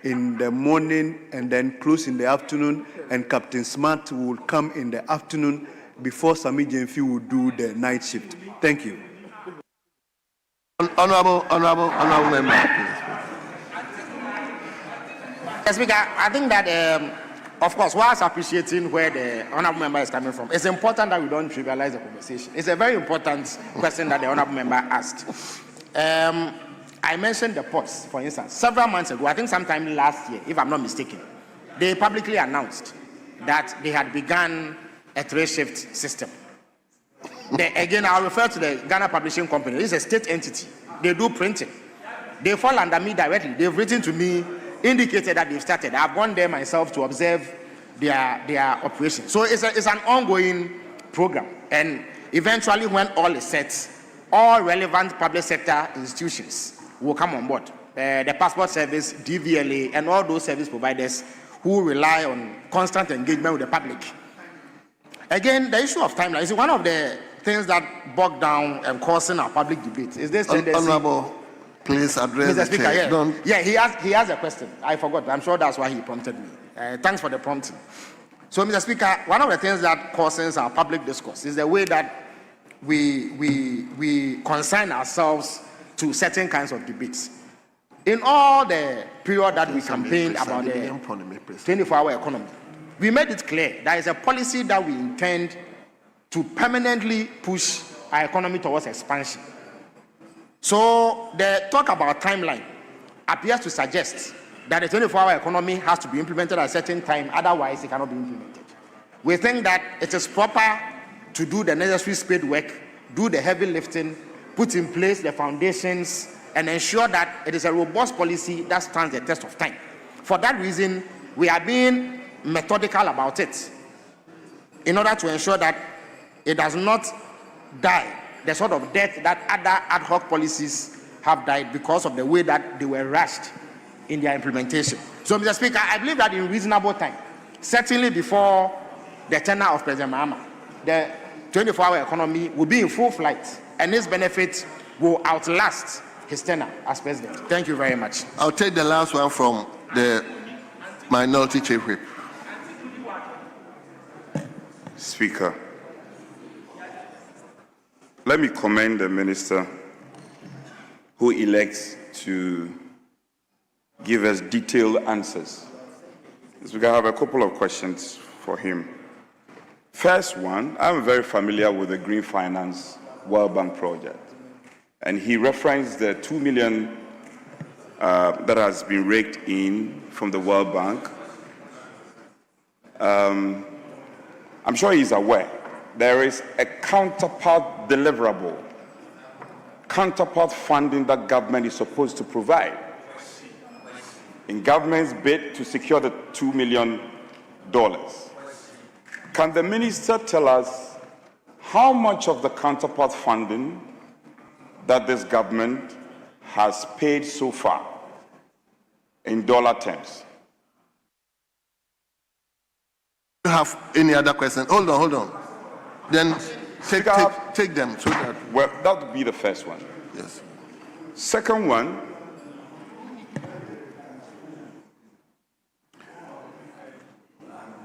T: in the morning and then close in the afternoon, and Captain Smart will come in the afternoon before Sami Jenfi will do the night shift? Thank you.
L: Honorable member.
I: Yes, Speaker, I think that, of course, whilst appreciating where the honourable member is coming from, it's important that we don't trivialize the conversation. It's a very important question that the honourable member asked. I mentioned the ports, for instance. Several months ago, I think sometime last year, if I'm not mistaken, they publicly announced that they had begun a three-shift system. Again, I'll refer to the Ghana Publishing Company. This is a state entity. They do printing. They fall under me directly. They've written to me, indicated that they've started. I've gone there myself to observe their operation. So it's an ongoing program. And eventually, when all is set, all relevant public sector institutions will come on board. The Passport Service, DVLA, and all those service providers who rely on constant engagement with the public. Again, the issue of timeline is one of the things that bog down and causing our public debate. Is this tendency?
L: Honorable, please address
I: Mr.
L: the
I: Speaker,
L: chair.
I: he has a question. I forgot. I'm sure that's why he prompted me. Thanks for the prompting. So, Mr. Speaker, one of the things that causes our public discourse is the way that we consign ourselves to certain kinds of debates. In all the period that we campaigned about the 24-hour economy, we made it clear that is a policy that we intend to permanently push our economy towards expansion. So the talk about timeline appears to suggest that the 24-hour economy has to be implemented at a certain time, otherwise it cannot be implemented. We think that it is proper to do the necessary spade work, do the heavy lifting, put in place the foundations, and ensure that it is a robust policy that stands the test of time. For that reason, we are being methodical about it in order to ensure that it does not die the sort of death that other ad hoc policies have died because of the way that they were rushed in their implementation. So, Mr. Speaker, I believe that in reasonable time, certainly before the tenure of President Mahama, the 24-hour economy will be in full flight, and its benefits will outlast his tenure as president. Thank you very much.
L: I'll take the last one from the Minority Chief Whip.
C: Speaker, let me commend the minister who elects to give us detailed answers. Speaker, I have a couple of questions for him. First one, I'm very familiar with the Green Finance World Bank project, and he referenced the 2 million that has been raked in from the World Bank. I'm sure he's aware there is a counterpart deliverable, counterpart funding that government is supposed to provide in government's bid to secure the $2 million. Can the minister tell us how much of the counterpart funding that this government has paid so far in dollar terms?
L: Do you have any other questions? Hold on. Then take them. So that
C: well, that would be the first one.
L: Yes.
C: Second one,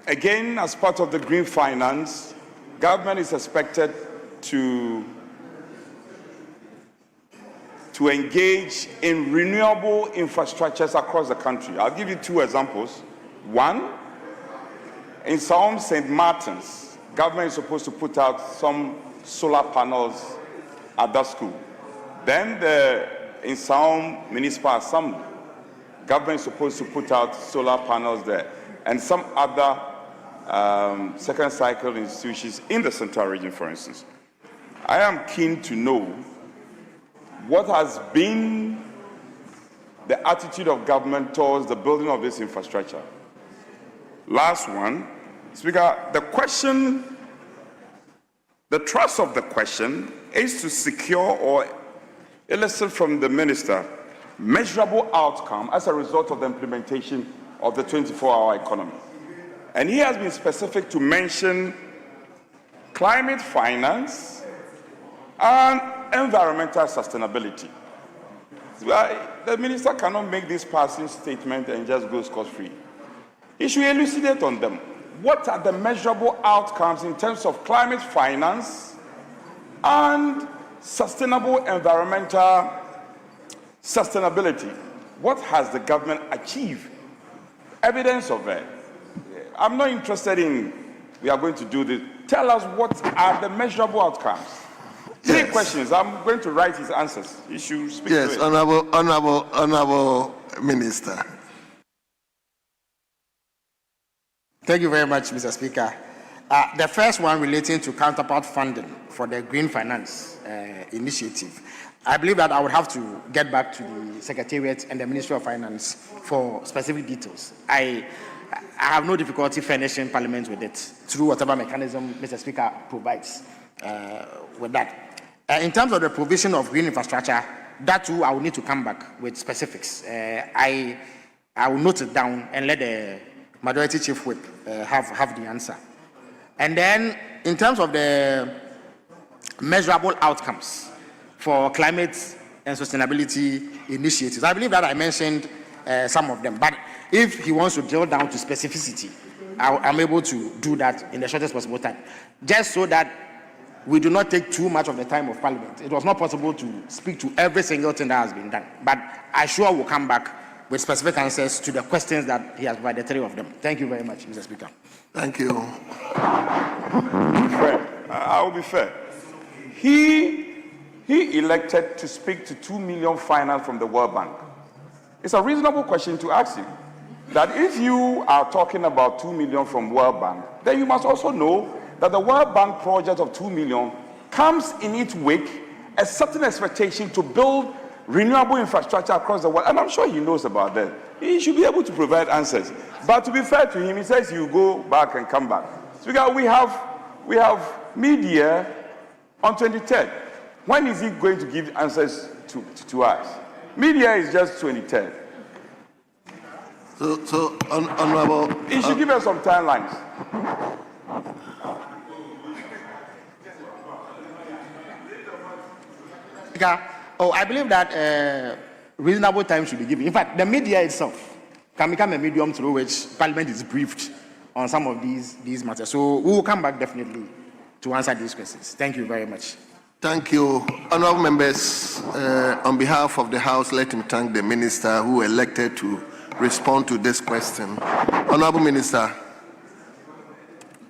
C: again, as part of the green finance, government is expected to engage in renewable infrastructures across the country. I'll give you two examples. One, in some St. Martin's, government is supposed to put out some solar panels at that school. Then in some municipal assembly, government is supposed to put out solar panels there. And some other second cycle institutions in the central region, for instance. I am keen to know what has been the attitude of government towards the building of this infrastructure. Last one. Speaker, the thrust of the question is to secure or elicit from the minister measurable outcome as a result of the implementation of the 24-hour economy. And he has been specific to mention climate finance and environmental sustainability. The minister cannot make this passing statement and just go scot-free. He should elucidate on them. What are the measurable outcomes in terms of climate finance and sustainable environmental sustainability? What has the government achieved? Evidence of it. I'm not interested in, we are going to do this. Tell us what are the measurable outcomes. Three questions. I'm going to write his answers. You should speak to it.
L: Yes, Honorable Minister.
I: Thank you very much, Mr. Speaker. The first one relating to counterpart funding for the Green Finance Initiative. I believe that I would have to get back to the Secretariat and the Ministry of Finance for specific details. I have no difficulty furnishing Parliament with it through whatever mechanism Mr. Speaker provides with that. In terms of the provision of green infrastructure, that too I will need to come back with specifics. I will note it down and let the Majority Chief Whip have the answer. And then in terms of the measurable outcomes for climate and sustainability initiatives, I believe that I mentioned some of them. But if he wants to drill down to specificity, I'm able to do that in the shortest possible time, just so that we do not take too much of the time of Parliament. It was not possible to speak to every single thing that has been done. But I sure will come back with specific answers to the questions that he has provided, three of them. Thank you very much, Mr. Speaker.
L: Thank you.
C: I will be fair. He elected to speak to 2 million finance from the World Bank. It's a reasonable question to ask him. That if you are talking about 2 million from World Bank, then you must also know that the World Bank project of 2 million comes in its wake a certain expectation to build renewable infrastructure across the world. And I'm sure he knows about that. He should be able to provide answers. But to be fair to him, he says you go back and come back. Speaker, we have media on 23rd. When is he going to give answers to us? Media is just 23rd.
L: So Honorable...
C: He should give us some timelines.
I: I believe that reasonable time should be given. In fact, the media itself can become a medium through which Parliament is briefed on some of these matters. So we will come back definitely to answer these questions. Thank you very much.
L: Thank you. Honorable members, on behalf of the House, let me thank the Minister who elected to respond to this question. Honorable Minister,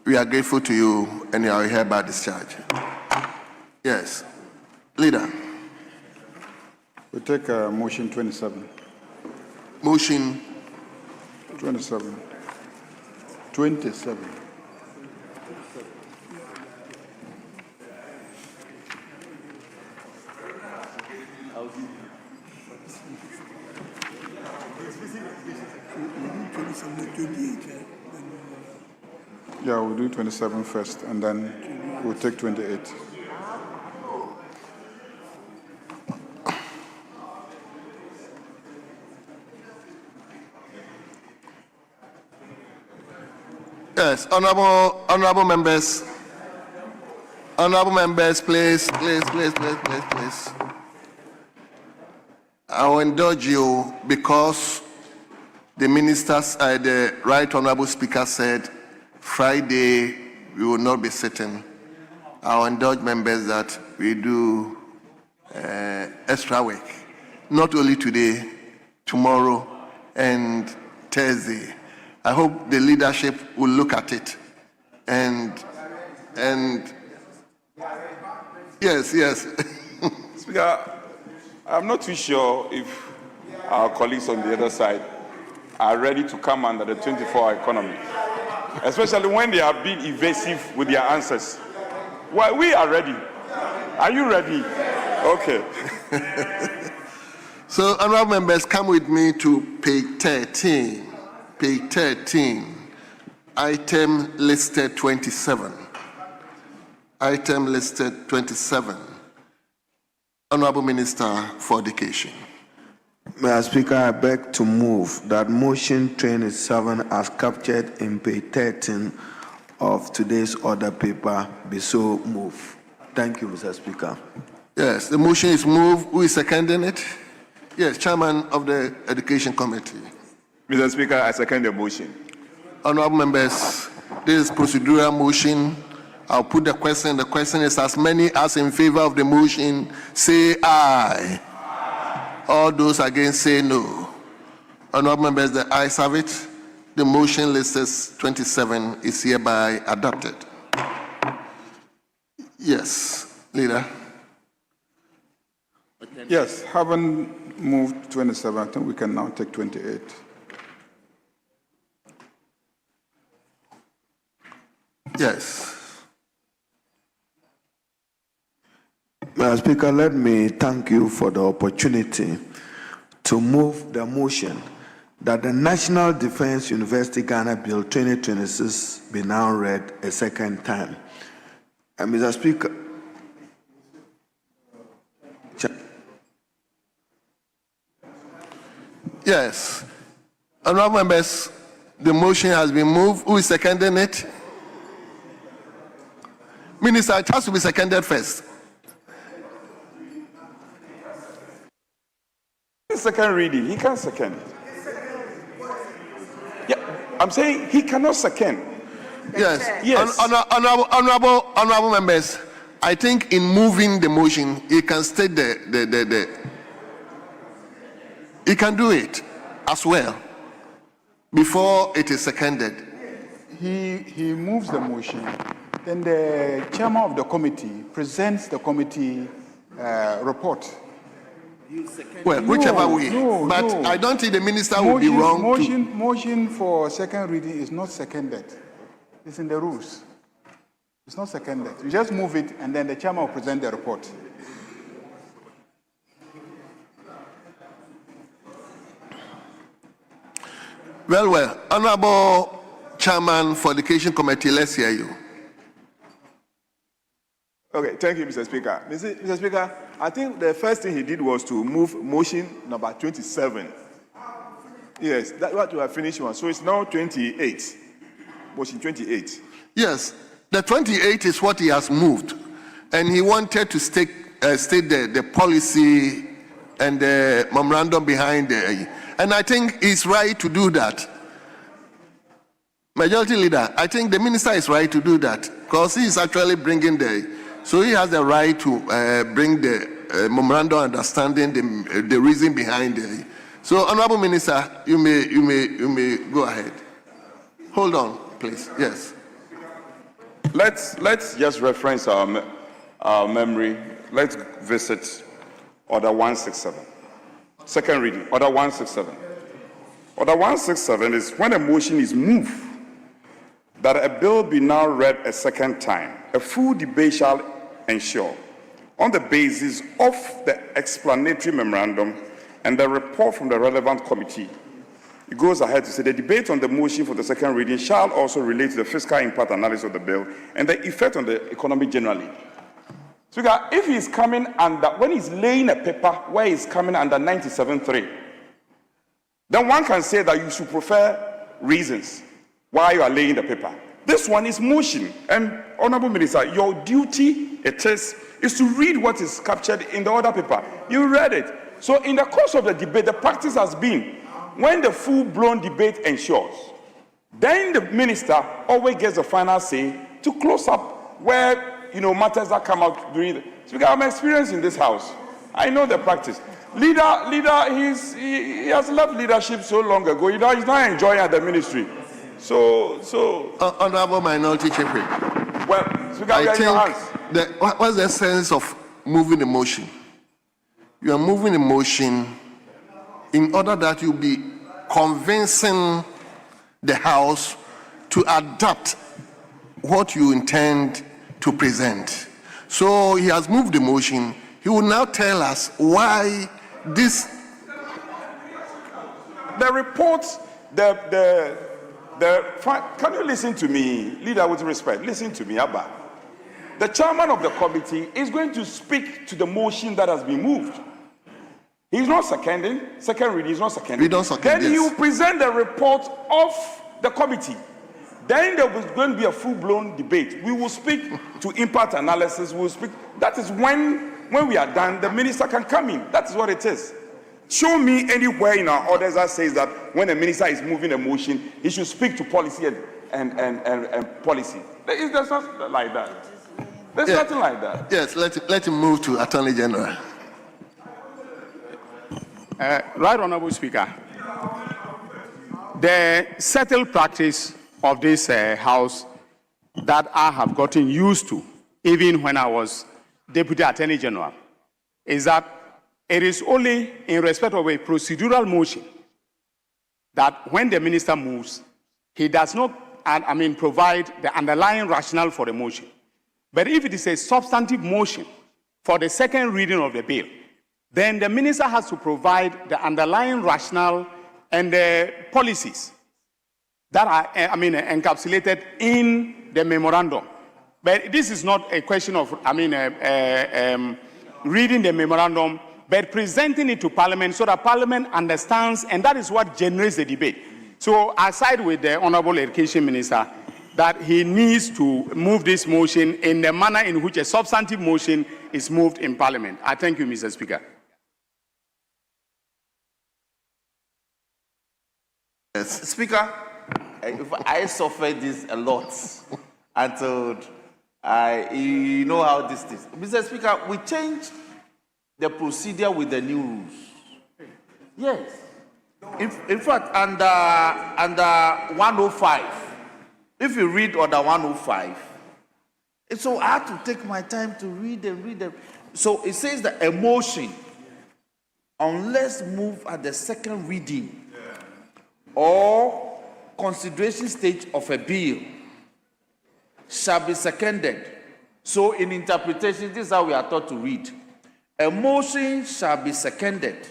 L: we are grateful to you and you are hereby discharged. Yes. Leader.
J: We take motion 27.
L: Motion
J: 27. 27. Yeah, we'll do 27 first, and then we'll take 28.
L: Yes, honorable members. Honorable members, please. I will indulge you because the ministers, the Right Honorable Speaker said Friday we will not be sitting. I will indulge members that we do extra work, not only today, tomorrow, and Thursday. I hope the leadership will look at it and yes.
C: Speaker, I'm not too sure if our colleagues on the other side are ready to come under the 24-hour economy, especially when they have been evasive with their answers. Well, we are ready. Are you ready? Okay.
L: So, honorable members, come with me to page 13. Page 13. item listed 27. Item listed 27. Honorable Minister for Education.
B: Mr. Speaker, I beg to move that motion 27 as captured in page 13 of today's order paper be so moved. Thank you, Mr. Speaker.
L: Yes, the motion is moved. Who is seconding it? Yes, Chairman of the Education Committee.
C: Mr. Speaker, I second the motion.
L: Honorable members, this is procedural motion. I'll put the question. The question is as many as in favor of the motion say aye. All those against say no. Honorable members, the ayes have it. The motion listed 27 is hereby adopted. Yes, Leader.
J: Yes, having moved 27, I think we can now take 28.
L: Yes.
B: Mr. Speaker, let me thank you for the opportunity to move the motion that the National Defense University Ghana Bill 2026 be now read a second time. And Mr. Speaker,
L: Yes. Honorable members, the motion has been moved. Who is seconding it? Minister, it has to be seconded first.
C: Second reading, he can't second. Yeah, I'm saying he cannot second.
L: Yes.
C: Yes.
L: Honorable members, I think in moving the motion, he can state he can do it as well before it is seconded.
J: He moves the motion, then the chairman of the committee presents the committee report.
L: Well, whichever way. But I don't think the minister will be wrong.
J: Motion for second reading is not seconded. It's in the rules. It's not seconded. You just move it and then the chairman will present the report.
L: Well. Honorable Chairman for Education Committee, let's hear you.
C: Okay, thank you, Mr. Speaker. Mr. Speaker, I think the first thing he did was to move motion number 27. Yes, that's what we have finished on. So it's now 28. Motion 28.
L: Yes, the 28 is what he has moved. And he wanted to state the policy and the memorandum behind it. And I think he's right to do that. Majority Leader, I think the minister is right to do that because he is actually bringing so he has the right to bring the memorandum understanding the reason behind it. So, Honorable Minister, you may go ahead. Hold on, please. Yes.
C: Let's just reference our memory. Let's visit Order 167. Second reading, Order 167. Order 167 is when a motion is moved that a bill be now read a second time. A full debate shall ensure on the basis of the explanatory memorandum and the report from the relevant committee. It goes ahead to say the debate on the motion for the second reading shall also relate to the fiscal impact analysis of the bill and the effect on the economy generally. Speaker, if he's coming under, when he's laying a paper where he's coming under 97.3, then one can say that you should prefer reasons why you are laying the paper. This one is motion. And Honorable Minister, your duty is to read what is captured in the order paper. You read it. So in the course of the debate, the practice has been when the full-blown debate ensures, then the minister always gets the final say to close up where matters that come out during the Speaker, I'm experienced in this house. I know the practice. Leader, he has left leadership so long ago. He's not enjoying the ministry. So
L: Honorable Minority Chief Whip.
C: Well, Speaker, we are in your hands.
L: What's the sense of moving the motion? You are moving the motion in order that you be convincing the House to adopt what you intend to present. So he has moved the motion. He will now tell us why this.
C: The report, the Can you listen to me, leader, with respect? Listen to me, Abba. The chairman of the committee is going to speak to the motion that has been moved. He's not seconding. Second reading, he's not seconding.
L: We don't second,
C: then
L: yes.
C: he will present the report of the committee. Then there was going to be a full-blown debate. We will speak to impact analysis. We will speak. That is when we are done, the minister can come in. That is what it is. Show me anywhere in our orders that says that when a minister is moving a motion, he should speak to policy and policy. There's nothing like that. There's nothing like that.
L: Yes, let him move to Attorney General.
H: Right Honorable Speaker, the settled practice of this House that I have gotten used to, even when I was Deputy Attorney General, is that it is only in respect of a procedural motion that when the minister moves, he does not, provide the underlying rationale for the motion. But if it is a substantive motion for the second reading of the bill, then the minister has to provide the underlying rationale and the policies that are, encapsulated in the memorandum. But this is not a question of, reading the memorandum, but presenting it to Parliament so that Parliament understands, and that is what generates the debate. So I side with the Honorable Education Minister that he needs to move this motion in the manner in which a substantive motion is moved in Parliament. I thank you, Mr. Speaker.
K: Yes. Speaker, I suffered this a lot until you know how this is. Mr. Speaker, we changed the procedure with the new rules. Yes. In fact, under 105, if you read under 105, so I had to take my time to read them. So it says that a motion, unless moved at the second reading or consideration stage of a bill, shall be seconded. So in interpretation, this is how we are taught to read. A motion shall be seconded,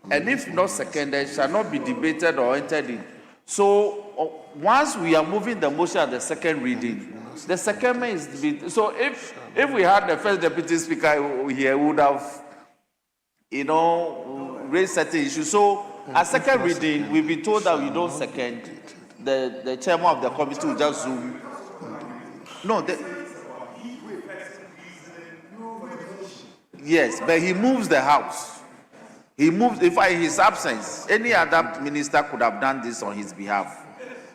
K: and if not seconded, shall not be debated or entered in. So once we are moving the motion at the second reading, the secondment is debated. So if we had the first deputy speaker here, we would have, raised certain issues. So at second reading, we've been told that we don't second. The chairman of the committee will just zoom. No, yes, but he moves the House. He moves, in fact, in his absence, any other minister could have done this on his behalf.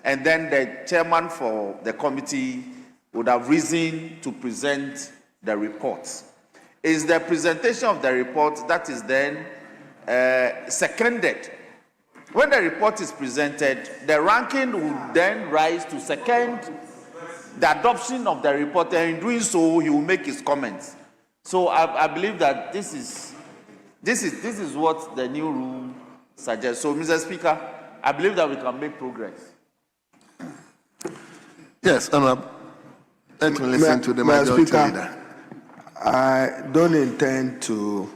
K: And then the chairman for the committee would have risen to present the report. It's the presentation of the report that is then seconded. When the report is presented, the ranking will then rise to second the adoption of the report, and in doing so, he will make his comments. So I believe that this is what the new rule suggests. So, Mr. Speaker, I believe that we can make progress.
L: Yes, Honorable. Let me listen to the majority
B: Speaker,
L: leader.
B: I don't intend to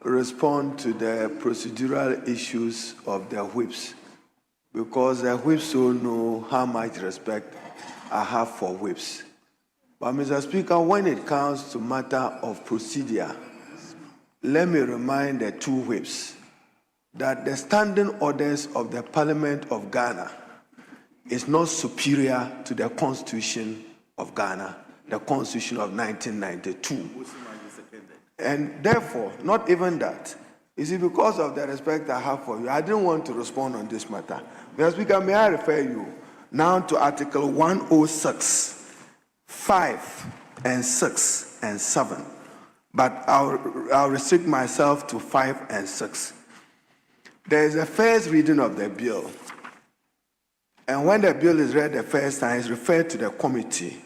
B: respond to the procedural issues of the whips, because the whips all know how much respect I have for whips. But, Mr. Speaker, when it comes to matter of procedure, let me remind the two whips that the standing orders of the Parliament of Ghana is not superior to the Constitution of Ghana, the Constitution of 1992. And therefore, not even that. You see, because of the respect I have for you, I didn't want to respond on this matter. Mr. Speaker, may I refer you now to Article 106, 5 and 6 and 7. But I'll restrict myself to 5 and 6. There is a first reading of the bill. And when the bill is read the first time, it's referred to the committee.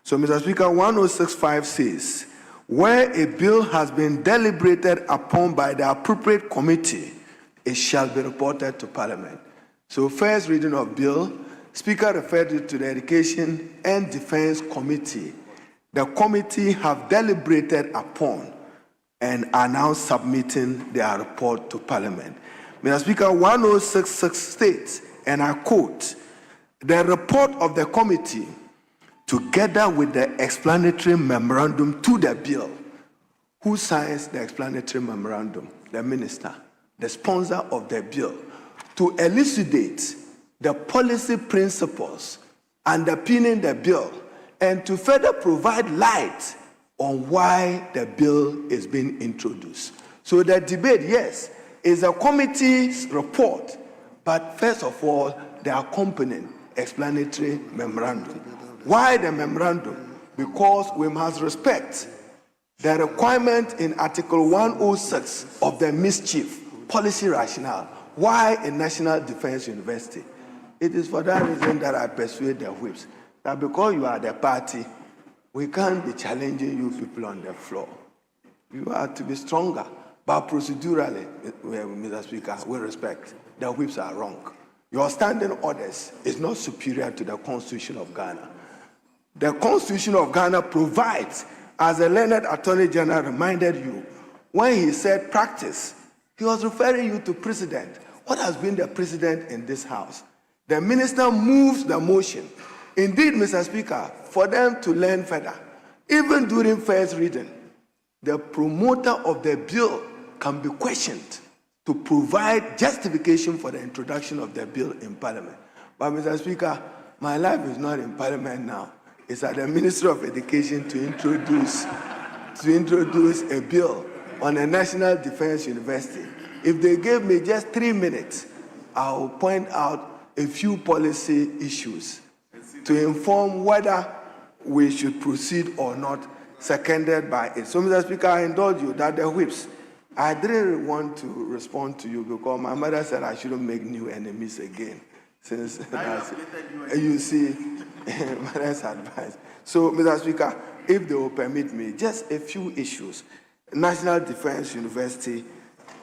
B: So, Mr. Speaker, 106.5 says, where a bill has been deliberated upon by the appropriate committee, it shall be reported to Parliament. So, first reading of bill, Speaker referred it to the Education and Defense Committee. The committee have deliberated upon, and are now submitting their report to Parliament. Mr. Speaker, 1066 states, and I quote, "The report of the committee, together with the explanatory memorandum to the bill." Who signs the explanatory memorandum? The minister, the sponsor of the bill, to elucidate the policy principles underpinning the bill and to further provide light on why the bill is being introduced. So the debate, yes, is a committee's report, but first of all, the accompanying explanatory memorandum. Why the memorandum? Because we must respect the requirement in Article 106 of the mischief policy rationale. Why a National Defense University? It is for that reason that I persuade the whips that because you are the party, we can't be challenging you people on the floor. You have to be stronger. But procedurally, Mr. Speaker, with respect, the whips are wrong. Your standing orders is not superior to the Constitution of Ghana. The Constitution of Ghana provides, as the learned Attorney General reminded you, when he said practice, he was referring you to precedent. What has been the precedent in this House? The minister moves the motion. Indeed, Mr. Speaker, for them to learn further, even during first reading, the promoter of the bill can be questioned to provide justification for the introduction of the bill in Parliament. But, Mr. Speaker, my life is not in Parliament now. It's at the Ministry of Education to introduce a bill on a National Defense University. If they gave me just 3 minutes, I'll point out a few policy issues to inform whether we should proceed or not, seconded by it. So, Mr. Speaker, I indulge you that the whips, I didn't want to respond to you because my mother said I shouldn't make new enemies again. Since you see, mother's advice. So, Mr. Speaker, if they will permit me, just a few issues. National Defense University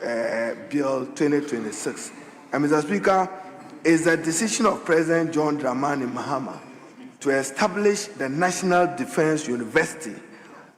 B: Bill 2026. And Mr. Speaker, is the decision of President John Dramani Mahama to establish the National Defense University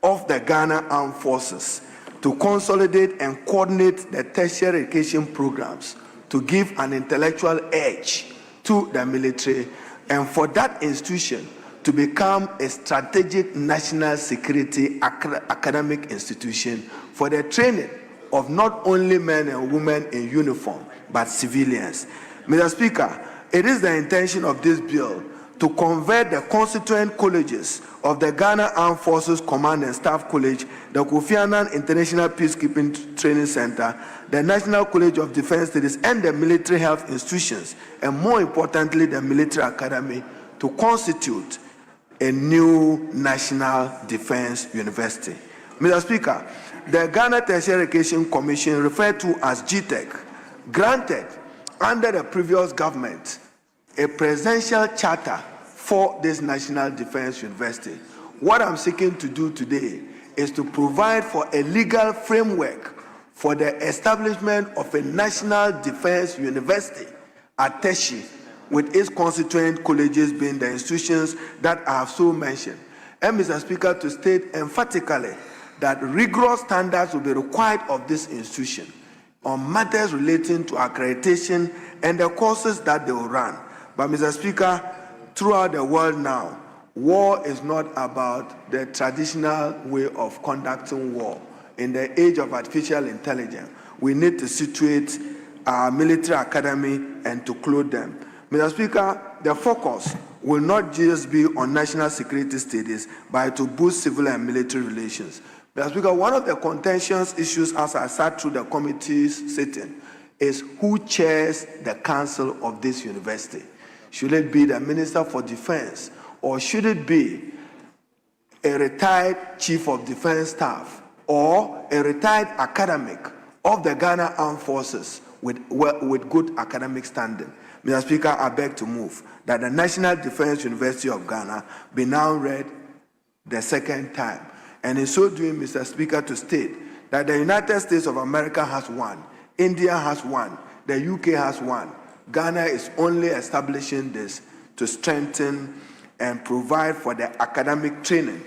B: of the Ghana Armed Forces to consolidate and coordinate the tertiary education programs to give an intellectual edge to the military, and for that institution to become a strategic national security academic institution for the training of not only men and women in uniform, but civilians. Mr. Speaker, it is the intention of this bill to convert the constituent colleges of the Ghana Armed Forces Command and Staff College, the Kofi Annan International Peacekeeping Training Center, the National College of Defense Studies, and the military health institutions, and more importantly, the military academy, to constitute a new National Defense University. Mr. Speaker, the Ghana Tertiary Education Commission, referred to as GTEC, granted under the previous government a presidential charter for this National Defense University. What I'm seeking to do today is to provide for a legal framework for the establishment of a National Defense University at Teshi, with its constituent colleges being the institutions that I have so mentioned. And, Mr. Speaker, to state emphatically that rigorous standards will be required of this institution on matters relating to accreditation and the courses that they will run. But, Mr. Speaker, throughout the world now, war is not about the traditional way of conducting war. In the age of artificial intelligence, we need to situate our military academy and to clothe them. Mr. Speaker, the focus will not just be on national security studies, but to boost civil and military relations. Mr. Speaker, one of the contentious issues as I sat through the committee's sitting is who chairs the council of this university. Should it be the Minister for Defense, or should it be a retired Chief of Defense Staff or a retired academic of the Ghana Armed Forces with good academic standing? Mr. Speaker, I beg to move that the National Defense University of Ghana be now read the second time. And in so doing, Mr. Speaker, to state that the United States of America has one, India has one, the UK has one. Ghana is only establishing this to strengthen and provide for the academic training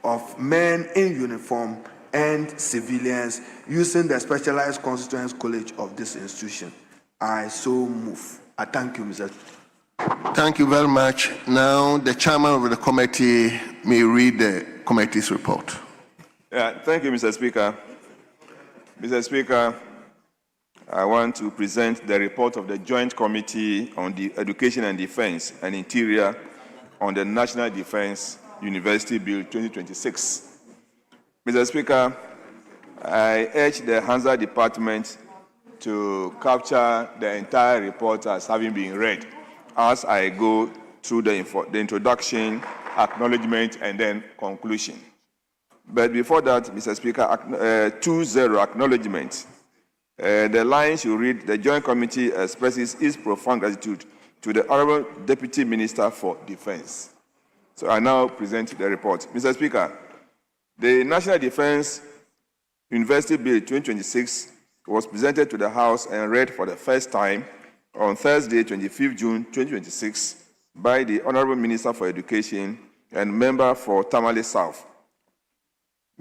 B: of men in uniform and civilians using the specialized constituent college of this institution. I so move. I thank you, Mr.
L: Thank you very much. Now, the chairman of the committee may read the committee's report.
A: Thank you, Mr. Speaker. Mr. Speaker, I want to present the report of the Joint Committee on the Education and Defense and Interior on the National Defense University Bill 2026. Mr. Speaker, I urge the Hansa Department to capture the entire report as having been read as I go through the introduction, acknowledgement, and then conclusion. But before that, Mr. Speaker, 2-0 acknowledgement. The lines you read, the Joint Committee expresses its profound gratitude to the Honorable Deputy Minister for Defense. So I now present the report. Mr. Speaker, the National Defense University Bill 2026 was presented to the House and read for the first time on Thursday, 25th June 2026, by the Honorable Minister for Education and Member for Tamale South,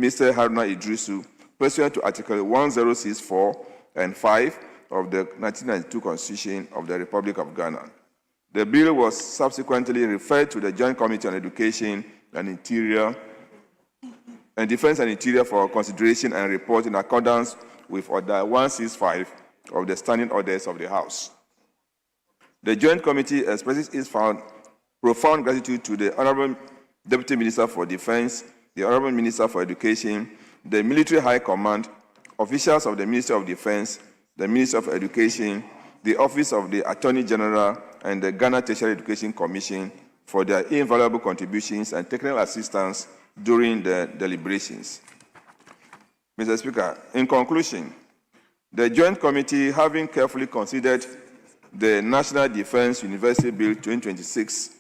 A: Mr. Haruna Idrisu, pursuant to Article 1064 and 5 of the 1992 Constitution of the Republic of Ghana. The bill was subsequently referred to the Joint Committee on Education and Interior and Defense and Interior for consideration and report in accordance with Order 165 of the Standing Orders of the House. The Joint Committee expresses its profound gratitude to the Honorable Deputy Minister for Defense, the Honorable Minister for Education, the Military High Command, officials of the Ministry of Defense, the Ministry of Education, the Office of the Attorney General, and the Ghana Tertiary Education Commission for their invaluable contributions and technical assistance during the deliberations. Mr. Speaker, in conclusion, the Joint Committee, having carefully considered the National Defense University Bill 2026,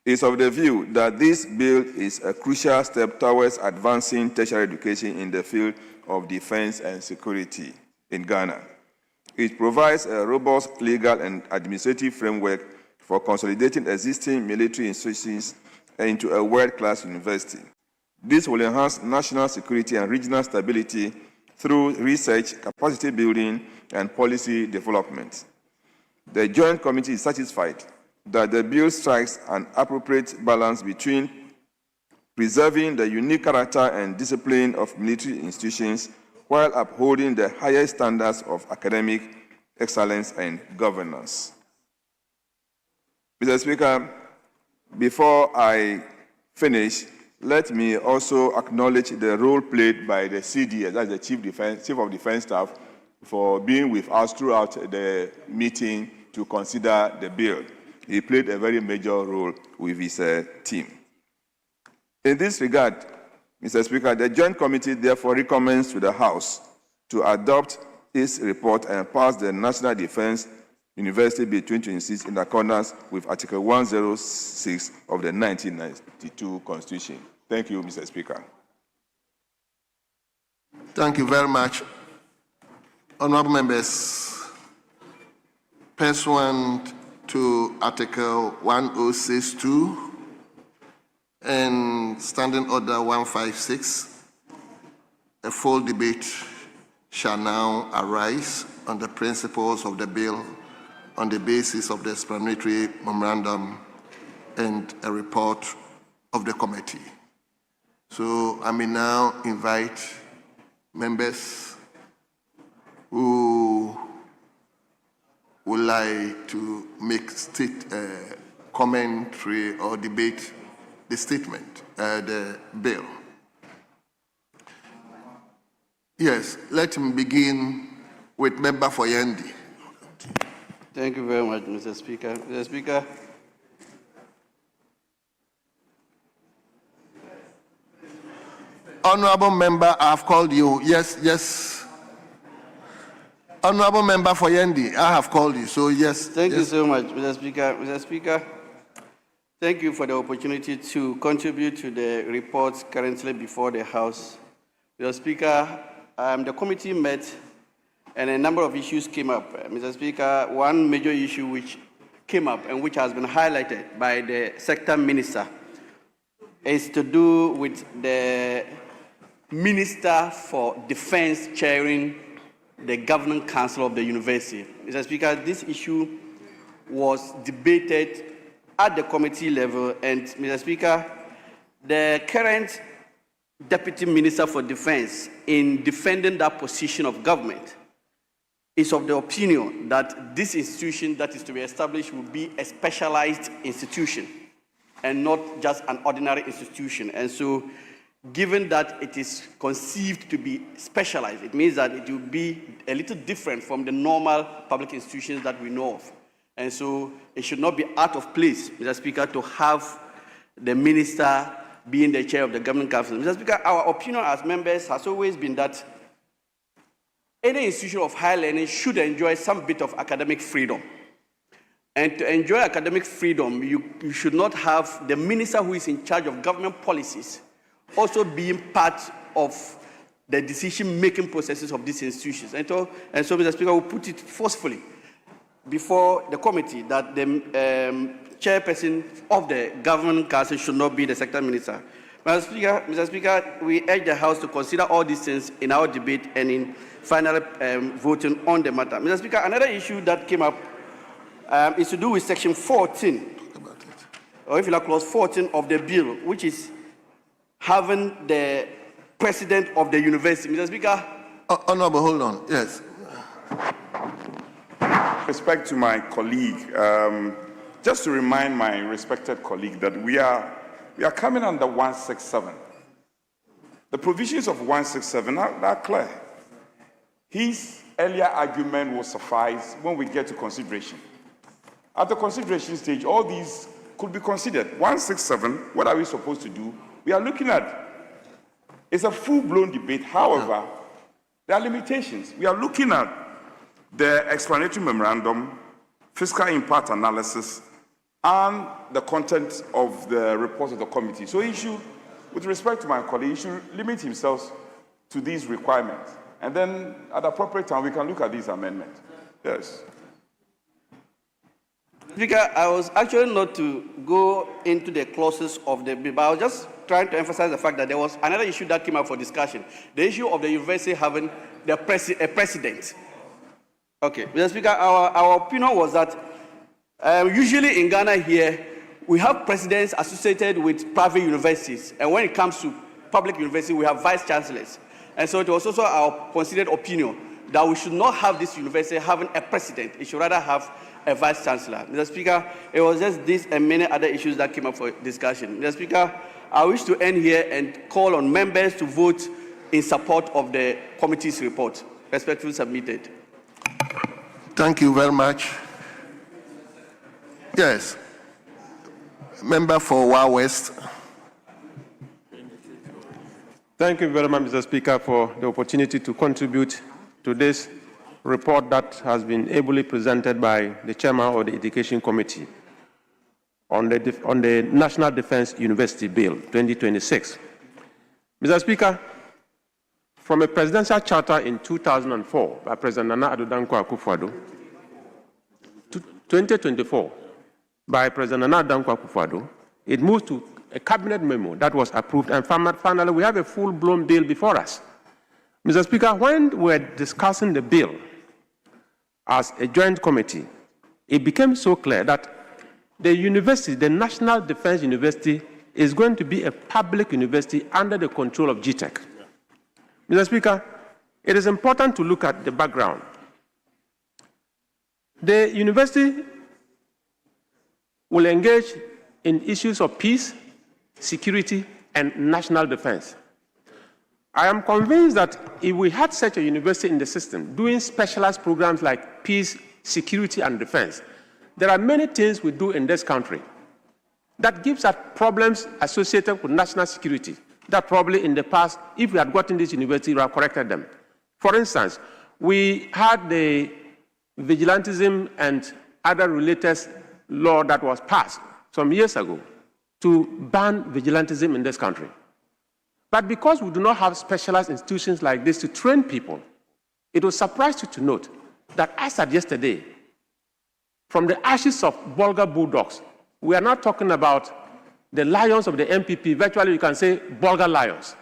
A: is of the view that this bill is a crucial step towards advancing tertiary education in the field of defense and security in Ghana. It provides a robust legal and administrative framework for consolidating existing military institutions into a world-class university. This will enhance national security and regional stability through research, capacity building, and policy development. The Joint Committee is satisfied that the bill strikes an appropriate balance between preserving the unique character and discipline of military institutions while upholding the highest standards of academic excellence and governance. Mr. Speaker, before I finish, let me also acknowledge the role played by the CDS, that's the Chief of Defense Staff, for being with us throughout the meeting to consider the bill. He played a very major role with his team. In this regard, Mr. Speaker, the Joint Committee therefore recommends to the House to adopt its report and pass the National Defense University Bill 2026 in accordance with Article 106 of the 1992 Constitution. Thank you, Mr. Speaker.
L: Thank you very much. Honorable members, pursuant to Article 1062 and Standing Order 156, a full debate shall now arise on the principles of the bill on the basis of the explanatory memorandum and a report of the committee. So I may now invite members who would like to make commentary or debate the statement, the bill. Yes, let me begin with Member for Yendi.
M: Thank you very much, Mr. Speaker. Mr. Speaker,
L: Honorable Member, I have called you. Yes, yes. Honorable Member for Yendi, I have called you, so yes.
M: Thank you so much, Mr. Speaker. Mr. Speaker, thank you for the opportunity to contribute to the reports currently before the House. Mr. Speaker, the committee met and a number of issues came up. Mr. Speaker, one major issue which came up and which has been highlighted by the sector minister is to do with the Minister for Defense chairing the Governing Council of the University. Mr. Speaker, this issue was debated at the committee level, and Mr. Speaker, the current Deputy Minister for Defense, in defending that position of government, is of the opinion that this institution that is to be established will be a specialized institution and not just an ordinary institution. And so, given that it is conceived to be specialized, it means that it will be a little different from the normal public institutions that we know of. And so, it should not be out of place, Mr. Speaker, to have the minister being the chair of the Governing Council. Mr. Speaker, our opinion as members has always been that any institution of higher learning should enjoy some bit of academic freedom. And to enjoy academic freedom, you should not have the minister who is in charge of government policies also being part of the decision-making processes of these institutions. And so, Mr. Speaker, will put it forcefully before the committee that the chairperson of the Governing Council should not be the sector minister. Mr. Speaker, we urge the House to consider all these things in our debate and in final voting on the matter. Mr. Speaker, another issue that came up is to do with Section 14, or if you like, Clause 14 of the bill, which is having the president of the university. Mr. Speaker.
L: Honorable, hold on. Yes.
C: Respect to my colleague, just to remind my respected colleague that we are coming under 167. The provisions of 167 are clear. His earlier argument will suffice when we get to consideration. At the consideration stage, all these could be considered. 167, what are we supposed to do? We are looking at, it's a full-blown debate. However, there are limitations. We are looking at the explanatory memorandum, fiscal impact analysis, and the content of the report of the committee. So he should, with respect to my colleague, he should limit himself to these requirements. And then at the appropriate time, we can look at these amendments. Yes.
M: Speaker, I was actually not to go into the clauses of the bill, but I was just trying to emphasize the fact that there was another issue that came up for discussion. The issue of the university having a president. Okay, Mr. Speaker, our opinion was that usually in Ghana here, we have presidents associated with private universities. And when it comes to public university, we have vice chancellors. And so it was also our considered opinion that we should not have this university having a president. It should rather have a vice chancellor. Mr. Speaker, it was just this and many other issues that came up for discussion. Mr. Speaker, I wish to end here and call on members to vote in support of the committee's report. Respectfully submitted.
L: Thank you very much. Yes. Member for Wa West.
F: Thank you very much, Mr. Speaker, for the opportunity to contribute to this report that has been ably presented by the chairman of the Education Committee on the National Defense University Bill 2026. Mr. Speaker, from a presidential charter in 2004 by President Nana Addo Dankwa Akufo-Addo, 2024 by President Nana Addo Dankwa Akufo-Addo, it moved to a cabinet memo that was approved, and finally we have a full-blown bill before us. Mr. Speaker, when we were discussing the bill as a joint committee, it became so clear that the university, the National Defense University, is going to be a public university under the control of GTEC. Mr. Speaker, it is important to look at the background. The university will engage in issues of peace, security, and national defense. I am convinced that if we had such a university in the system doing specialized programs like peace, security, and defense, there are many things we do in this country that gives us problems associated with national security that probably in the past, if we had gotten this university, we would have corrected them. For instance, we had the vigilantism and other related law that was passed some years ago to ban vigilantism in this country. But because we do not have specialized institutions like this to train people, it will surprise you to note that as at yesterday, from the ashes of Bulgar bulldogs, we are not talking about the lions of the MPP, virtually you can say vulgar lions.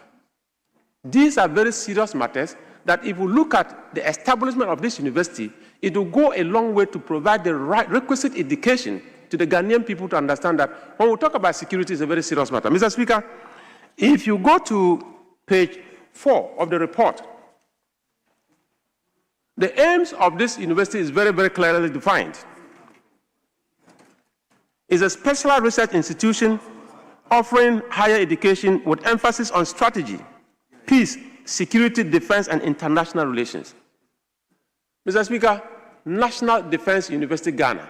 F: These are very serious matters that if we look at the establishment of this university, it will go a long way to provide the requisite education to the Ghanaian people to understand that when we talk about security, it's a very serious matter. Mr. Speaker, if you go to page 4 of the report, the aims of this university is very, very clearly defined. It's a special research institution offering higher education with emphasis on strategy, peace, security, defense, and international relations. Mr. Speaker, National Defense University Ghana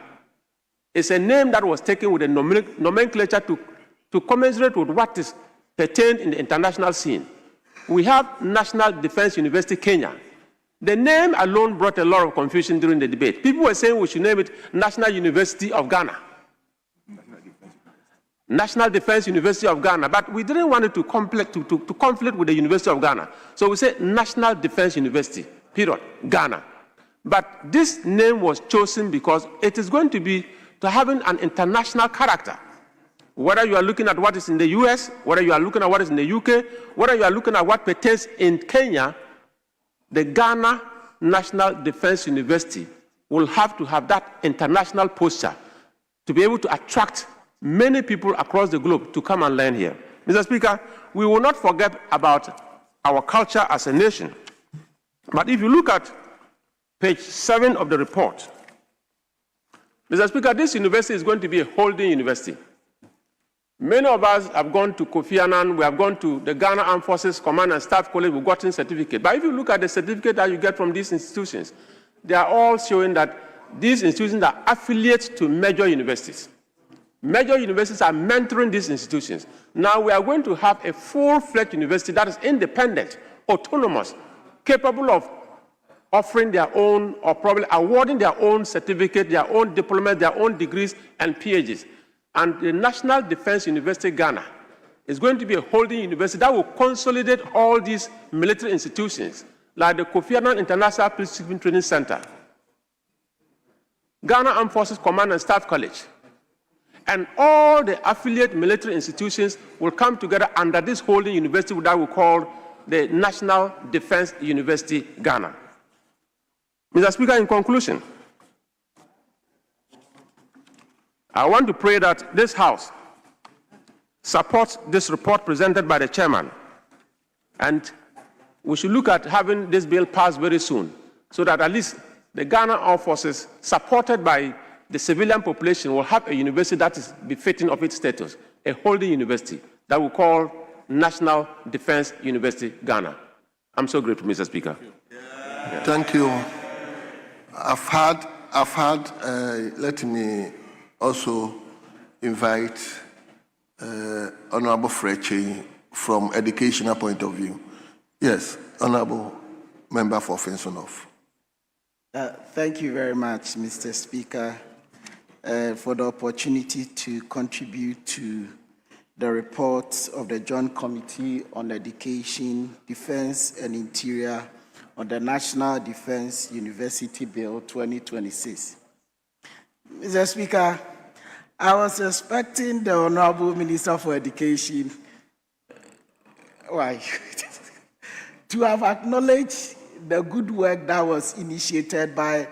F: is a name that was taken with a nomenclature to commensurate with what is pertained in the international scene. We have National Defense University Kenya. The name alone brought a lot of confusion during the debate. People were saying we should name it National University of Ghana. National Defense University of Ghana, but we didn't want it to conflict with the University of Ghana. So we said National Defense University, period, Ghana. But this name was chosen because it is going to be having an international character. Whether you are looking at what is in the US, whether you are looking at what is in the UK, whether you are looking at what pertains in Kenya, the Ghana National Defense University will have to have that international posture to be able to attract many people across the globe to come and learn here. Mr. Speaker, we will not forget about our culture as a nation. But if you look at page 7 of the report, Mr. Speaker, this university is going to be a holding university. Many of us have gone to Kofi Annan, we have gone to the Ghana Armed Forces Command and Staff College, we've gotten certificate. But if you look at the certificate that you get from these institutions, they are all showing that these institutions are affiliates to major universities. Major universities are mentoring these institutions. Now we are going to have a full-fledged university that is independent, autonomous, capable of offering their own, or probably awarding their own certificate, their own diploma, their own degrees and PhDs. And the National Defense University Ghana is going to be a holding university that will consolidate all these military institutions, like the Kofi Annan International Peacekeeping Training Center, Ghana Armed Forces Command and Staff College, and all the affiliate military institutions will come together under this holding university that we call the National Defense University Ghana. Mr. Speaker, in conclusion, I want to pray that this House supports this report presented by the chairman, and we should look at having this bill passed very soon, so that at least the Ghana Armed Forces, supported by the civilian population, will have a university that is befitting of its status, a holding university that we call National Defense University Ghana. I'm so grateful, Mr. Speaker.
L: Thank you. Let me also invite Honorable Freche from educational point of view. Yes, Honorable Member for Fensonoff.
I: Thank you very much, Mr. Speaker, for the opportunity to contribute to the reports of the Joint Committee on Education, Defense and Interior on the National Defense University Bill 2026. Mr. Speaker, I was expecting the Honorable Minister for Education to have acknowledged the good work that was initiated by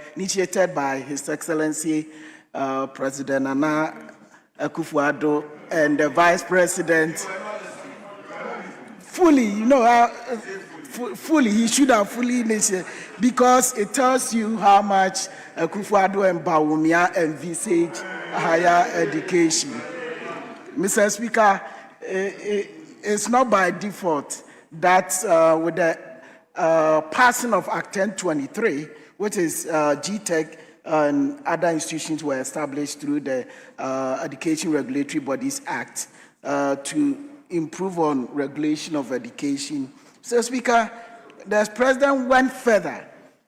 I: His Excellency President Nana Akufo-Addo and the Vice President. Fully, he should have fully initiated, because it tells you how much Akufo-Addo and Bawumia envisage higher education. Mr. Speaker, it's not by default that with the passing of Act 1023, which is GTEC and other institutions were established through the Education Regulatory Bodies Act to improve on regulation of education. So, Speaker, the President went further,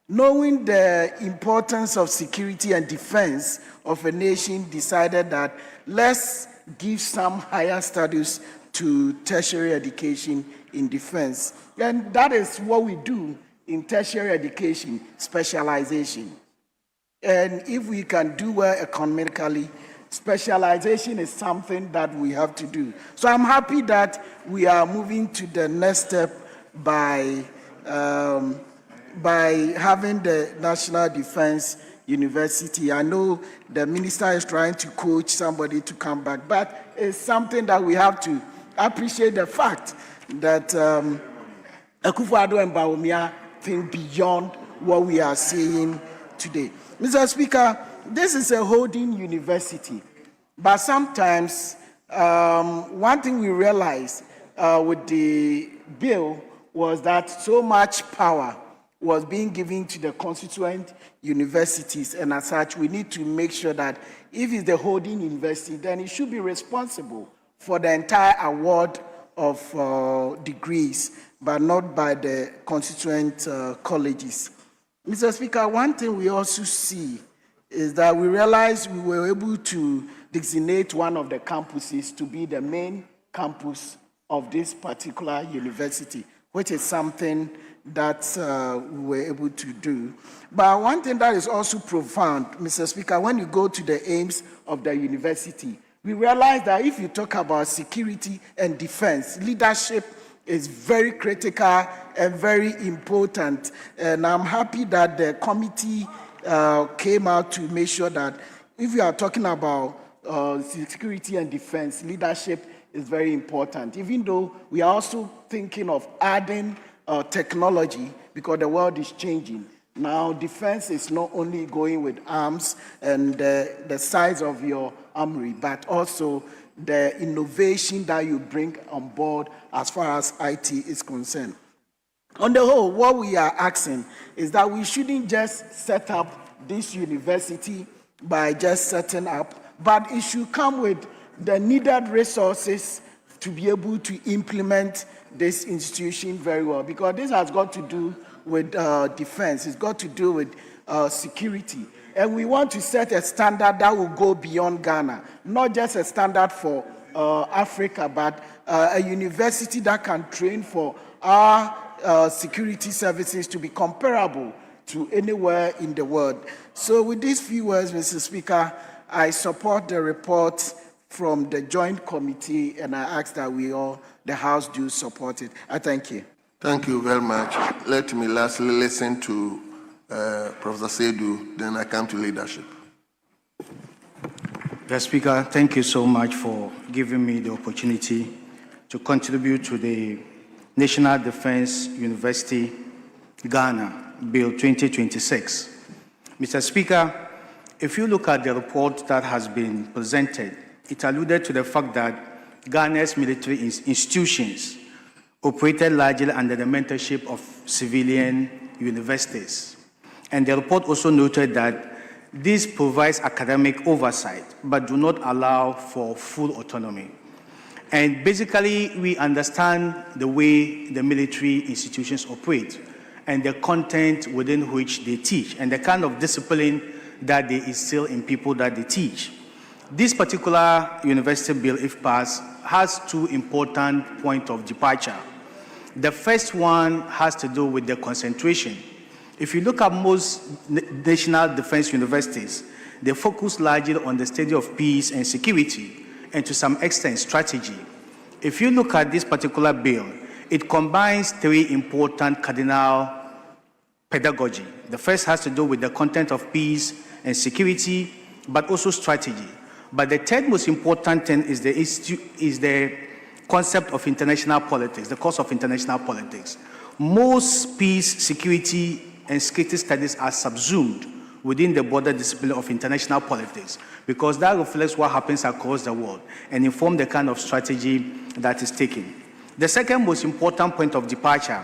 I: knowing the importance of security and defense of a nation, decided that let's give some higher status to tertiary education in defense. And that is what we do in tertiary education, specialization. And if we can do well economically,
E: specialization is something that we have to do. So I'm happy that we are moving to the next step by having the National Defense University. I know the minister is trying to coach somebody to come back, but it's something that we have to appreciate the fact that Akufo-Addo and Bawumia think beyond what we are seeing today. Mr. Speaker, this is a holding university, but sometimes one thing we realized with the bill was that so much power was being given to the constituent universities, and as such, we need to make sure that if it's the holding university, then it should be responsible for the entire award of degrees, but not by the constituent colleges. Mr. Speaker, one thing we also see is that we realized we were able to designate one of the campuses to be the main campus of this particular university, which is something that we were able to do. But one thing that is also profound, Mr. Speaker, when you go to the aims of the university, we realize that if you talk about security and defense, leadership is very critical and very important. And I'm happy that the committee came out to make sure that if you are talking about security and defense, leadership is very important, even though we are also thinking of adding technology because the world is changing. Now, defense is not only going with arms and the size of your armory, but also the innovation that you bring on board as far as IT is concerned. On the whole, what we are asking is that we shouldn't just set up this university by just setting up, but it should come with the needed resources to be able to implement this institution very well, because this has got to do with defense, it's got to do with security. And we want to set a standard that will go beyond Ghana, not just a standard for Africa, but a university that can train for our security services to be comparable to anywhere in the world. So with these few words, Mr. Speaker, I support the report from the Joint Committee, and I ask that we all, the House, do support it. I thank you.
L: Thank you very much. Let me lastly listen to Professor Seydu, then I come to leadership.
N: Mr. Speaker, thank you so much for giving me the opportunity to contribute to the National Defense University Ghana Bill 2026. Mr. Speaker, if you look at the report that has been presented, it alluded to the fact that Ghana's military institutions operated largely under the mentorship of civilian universities. And the report also noted that this provides academic oversight, but do not allow for full autonomy. And basically, we understand the way the military institutions operate and the content within which they teach and the kind of discipline that they instill in people that they teach. This particular university bill, if passed, has two important points of departure. The first one has to do with the concentration. If you look at most national defense universities, they focus largely on the study of peace and security, and to some extent strategy. If you look at this particular bill, it combines three important cardinal pedagogy. The first has to do with the content of peace and security, but also strategy. But the third most important thing is the concept of international politics, the course of international politics. Most peace, security, and security studies are subsumed within the broader discipline of international politics, because that reflects what happens across the world and informs the kind of strategy that is taken. The second most important point of departure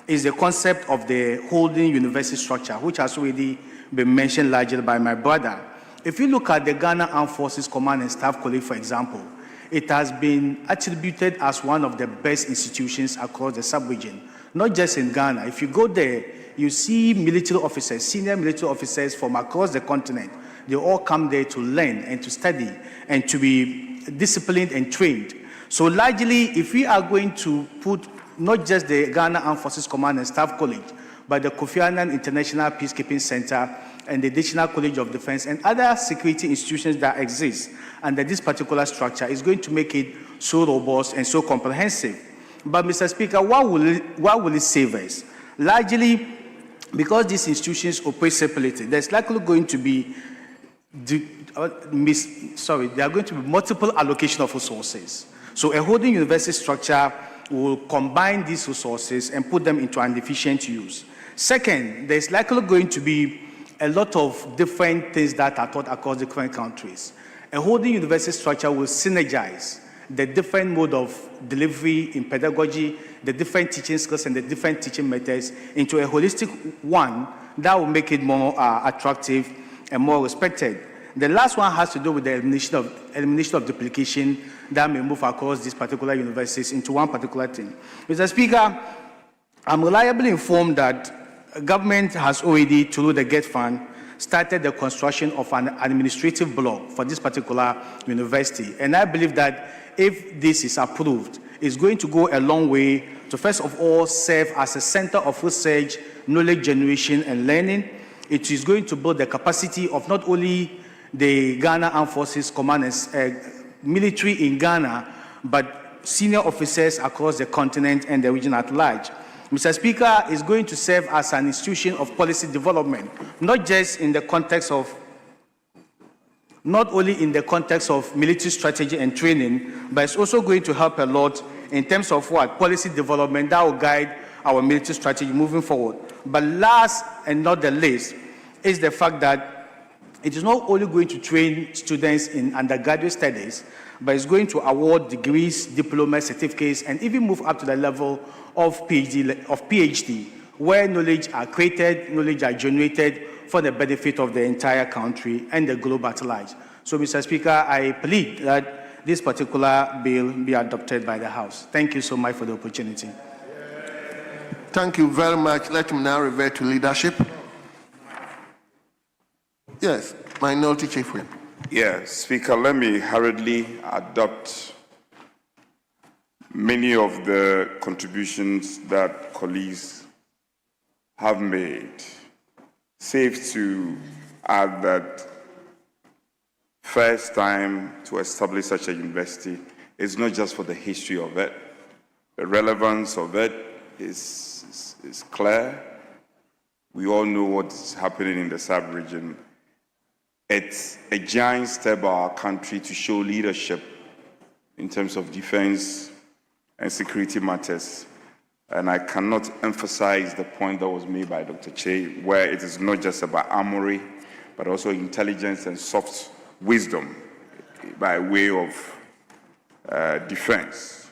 N: is the concept of the holding university structure, which has already been mentioned largely by my brother. If you look at the Ghana Armed Forces Command and Staff College, for example, it has been attributed as one of the best institutions across the sub-region, not just in Ghana. If you go there, you see military officers, senior military officers from across the continent. They all come there to learn and to study and to be disciplined and trained. So largely, if we are going to put not just the Ghana Armed Forces Command and Staff College, but the Kofi Annan International Peacekeeping Center and the Additional College of Defense and other security institutions that exist under this particular structure is going to make it so robust and so comprehensive. But, Mr. Speaker, what will it save us? Largely, because these institutions operate separately, there's likely going to be there are going to be multiple allocation of resources. So a holding university structure will combine these resources and put them into an efficient use. Second, there's likely going to be a lot of different things that are taught across different countries. A holding university structure will synergize the different mode of delivery in pedagogy, the different teaching skills and the different teaching methods into a holistic one that will make it more attractive and more respected. The last one has to do with the elimination of duplication that may move across these particular universities into one particular thing. Mr. Speaker, I'm reliably informed that government has already, through the GET Fund, started the construction of an administrative block for this particular university. And I believe that if this is approved, it's going to go a long way to, first of all, serve as a center of research, knowledge generation, and learning. It is going to build the capacity of not only the Ghana Armed Forces Command and military in Ghana, but senior officers across the continent and the region at large. Mr. Speaker, is going to serve as an institution of policy development, not just in the context of, not only in the context of military strategy and training, but it's also going to help a lot in terms of what? Policy development that will guide our military strategy moving forward. But last and not the least is the fact that it is not only going to train students in undergraduate studies, but it's going to award degrees, diplomas, certificates, and even move up to the level of PhD, where knowledge are created, knowledge are generated for the benefit of the entire country and the globe at large. So, Mr. Speaker, I plead that this particular bill be adopted by the House. Thank you so much for the opportunity.
L: Thank you very much. Let me now revert to leadership. Yes, Minority Chief Whip.
C: Yes, Speaker, let me hurriedly adopt many of the contributions that colleagues have made. Safe to add that first time to establish such a university is not just for the history of it. The relevance of it is clear. We all know what's happening in the sub-region. It's a giant step by our country to show leadership in terms of defense and security matters. And I cannot emphasize the point that was made by Dr. Che, where it is not just about armory, but also intelligence and soft wisdom by way of defense.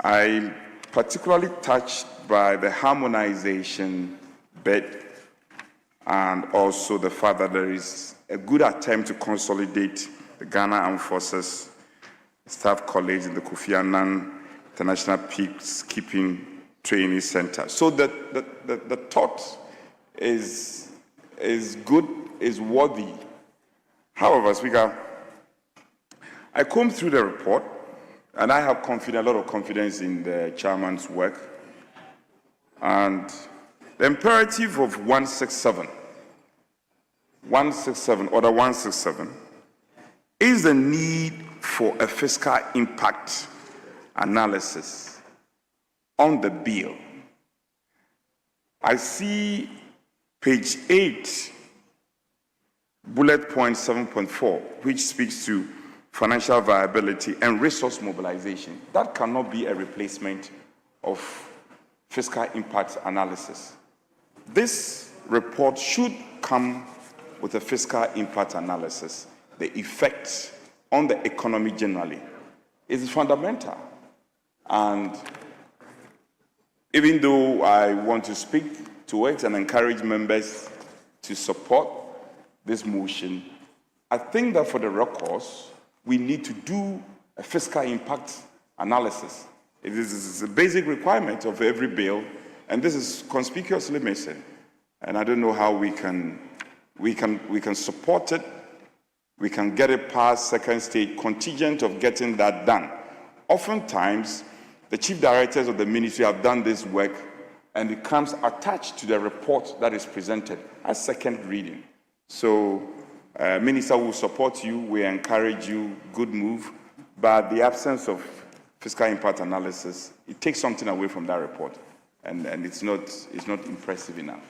C: I'm particularly touched by the harmonization bit and also the fact that there is a good attempt to consolidate the Ghana Armed Forces Staff College in the Kofi Annan International Peacekeeping Training Center. So the thought is good, is worthy. However, Speaker, I combed through the report, and I have a lot of confidence in the chairman's work. And the imperative of 167, Order 167, is the need for a fiscal impact analysis on the bill. I see page 8, bullet point 7.4, which speaks to financial viability and resource mobilization. That cannot be a replacement of fiscal impact analysis. This report should come with a fiscal impact analysis. The effect on the economy generally is fundamental. And even though I want to speak to it and encourage members to support this motion, I think that for the records, we need to do a fiscal impact analysis. It is a basic requirement of every bill, and this is conspicuously missing. And I don't know how we can support it. We can get it past second stage contingent of getting that done. Oftentimes, the chief directors of the ministry have done this work and it comes attached to the report that is presented as second reading. So, Minister, will support you, we encourage you, good move, but the absence of fiscal impact analysis, it takes something away from that report, and it's not impressive enough.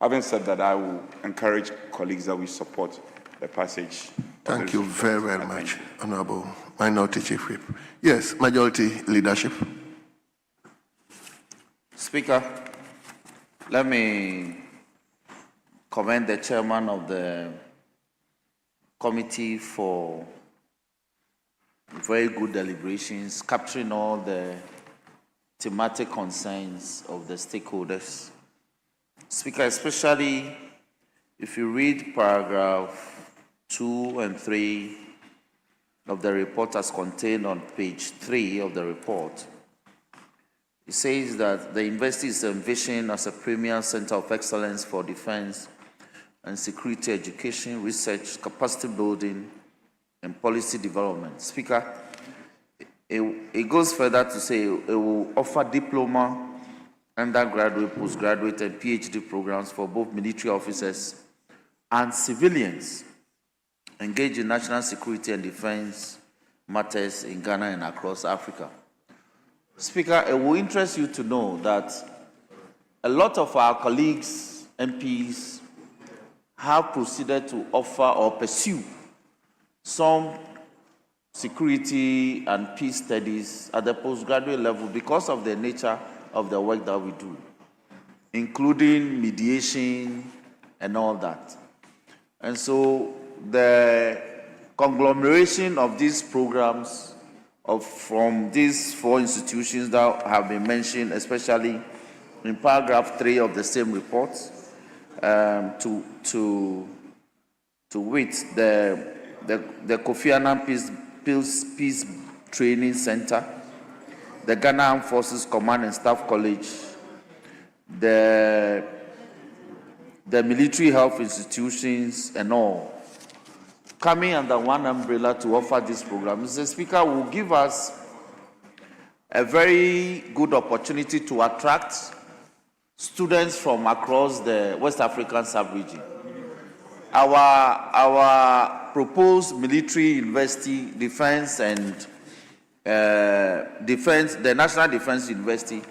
C: Having said that, I will encourage colleagues that we support the passage.
L: Thank you very, very much, Honorable Minority Chief Whip. Yes, Majority Leadership.
K: Speaker, let me commend the chairman of the committee for very good deliberations, capturing all the thematic concerns of the stakeholders. Speaker, especially if you read paragraph 2 and 3 of the report as contained on page 3 of the report, it says that the university is envisioned as a premier center of excellence for defense and security education, research, capacity building, and policy development. Speaker, it goes further to say it will offer diploma, undergraduate, postgraduate, and PhD programs for both military officers and civilians engaged in national security and defense matters in Ghana and across Africa. Speaker, it will interest you to know that a lot of our colleagues, MPs, have proceeded to offer or pursue some security and peace studies at the postgraduate level because of the nature of the work that we do, including mediation and all that. And so the conglomeration of these programs from these 4 institutions that have been mentioned, especially in paragraph 3 of the same report, to which the Kofi Annan Peace Training Center, the Ghana Armed Forces Command and Staff College, the military health institutions and all, coming under one umbrella to offer this program. Mr. Speaker, will give us a very good opportunity to attract students from across the West African sub-region. Our proposed military university, defense and the National Defense University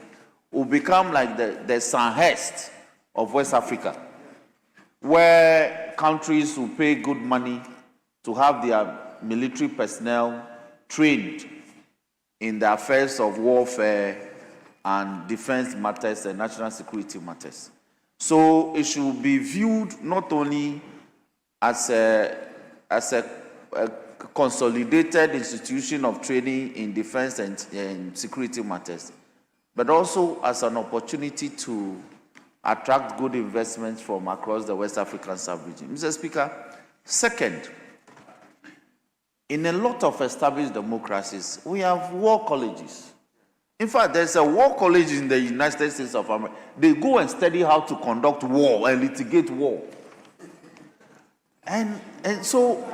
K: will become like the Sandhurst of West Africa, where countries will pay good money to have their military personnel trained in the affairs of warfare and defense matters and national security matters. So it should be viewed not only as a consolidated institution of training in defense and security matters, but also as an opportunity to attract good investments from across the West African sub-region. Mr. Speaker, second, in a lot of established democracies, we have war colleges. In fact, there's a war college in the United States of America. They go and study how to conduct war and litigate war. And so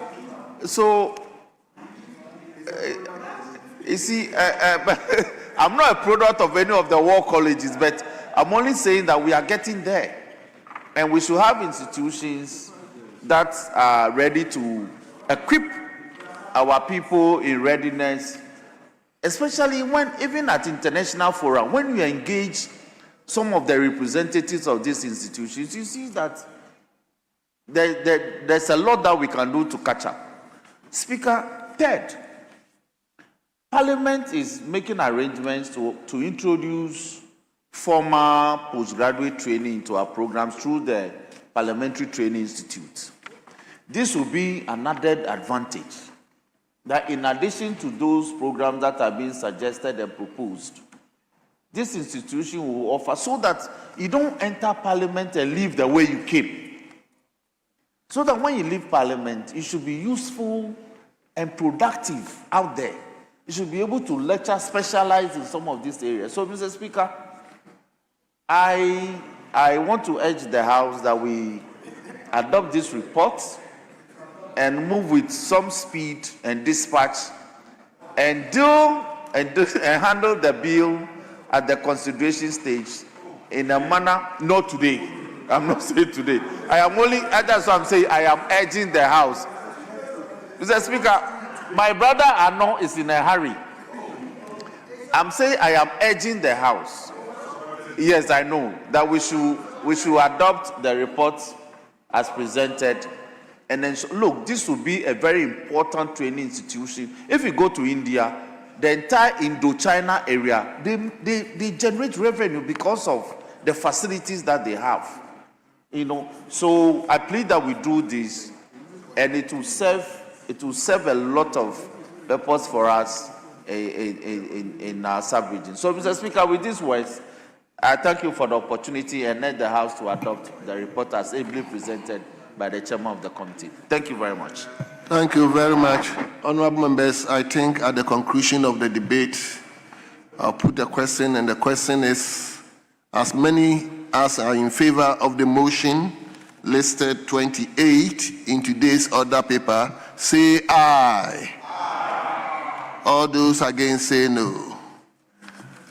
K: you see, I'm not a product of any of the war colleges, but I'm only saying that we are getting there. And we should have institutions that are ready to equip our people in readiness, especially when, even at international forum, when you engage some of the representatives of these institutions, you see that there's a lot that we can do to catch up. Speaker, third, Parliament is making arrangements to introduce formal postgraduate training into our programs through the Parliamentary Training Institute. This will be an added advantage, that in addition to those programs that are being suggested and proposed, this institution will offer, so that you don't enter Parliament and leave the way you came. So that when you leave Parliament, you should be useful and productive out there. You should be able to lecture, specialize in some of these areas. So, Mr. Speaker, I want to urge the House that we adopt this report and move with some speed and dispatch and handle the bill at the consideration stage in a manner, not today. I'm not saying today. I am only, that's what I'm saying, I am urging the House. Mr. Speaker, my brother Arno is in a hurry. I'm saying I am urging the House. Yes, I know that we should adopt the report as presented. And then, look, this will be a very important training institution. If you go to India, the entire Indochina area, they generate revenue because of the facilities that they have. So I plead that we do this, and it will serve a lot of purpose for us in our sub-region. So, Mr. Speaker, with these words, I thank you for the opportunity and urge the House to adopt the report as ably presented by the chairman of the committee. Thank you very much.
L: Thank you very much. Honorable members, I think at the conclusion of the debate, I'll put the question, and the question is, as many as are in favor of the motion listed 28 in today's order paper, say aye. Aye. All those against say no.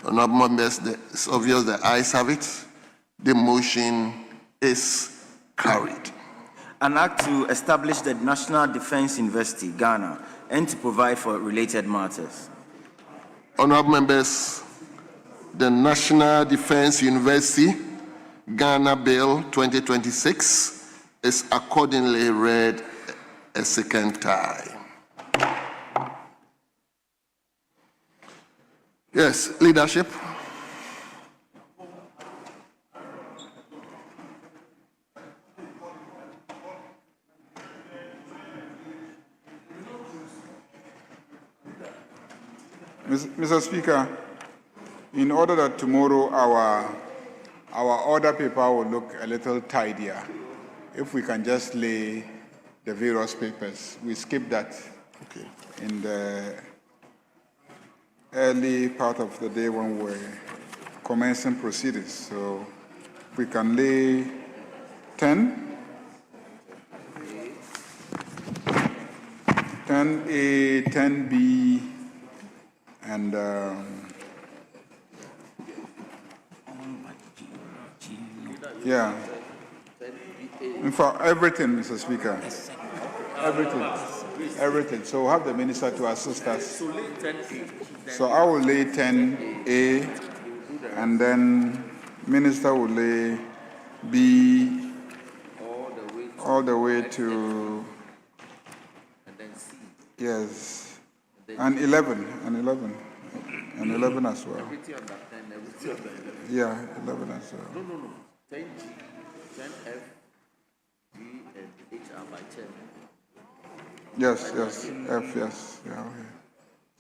L: Honorable members, it's obvious the ayes have it. The motion is carried.
O: An act to establish the National Defense University, Ghana, and to provide for related matters.
L: Honorable members, the National Defense University, Ghana Bill 2026 is accordingly read a second time. Yes, leadership.
J: Mr. Speaker, in order that tomorrow our order paper will look a little tidier, if we can just lay the various papers. We skipped that in the early part of the day when we're commencing proceedings. So we can lay 10, 10A, 10B, and yeah. In fact, everything, Mr. Speaker. Everything. So we'll have the minister to assist us. So I will lay 10A, and then minister will lay B all the way to yes, and 11 as well. Yeah, 11 as well.
K: No. 10G, 10F, G, and H are by 10.
J: Yes, F, yes. Yeah, okay.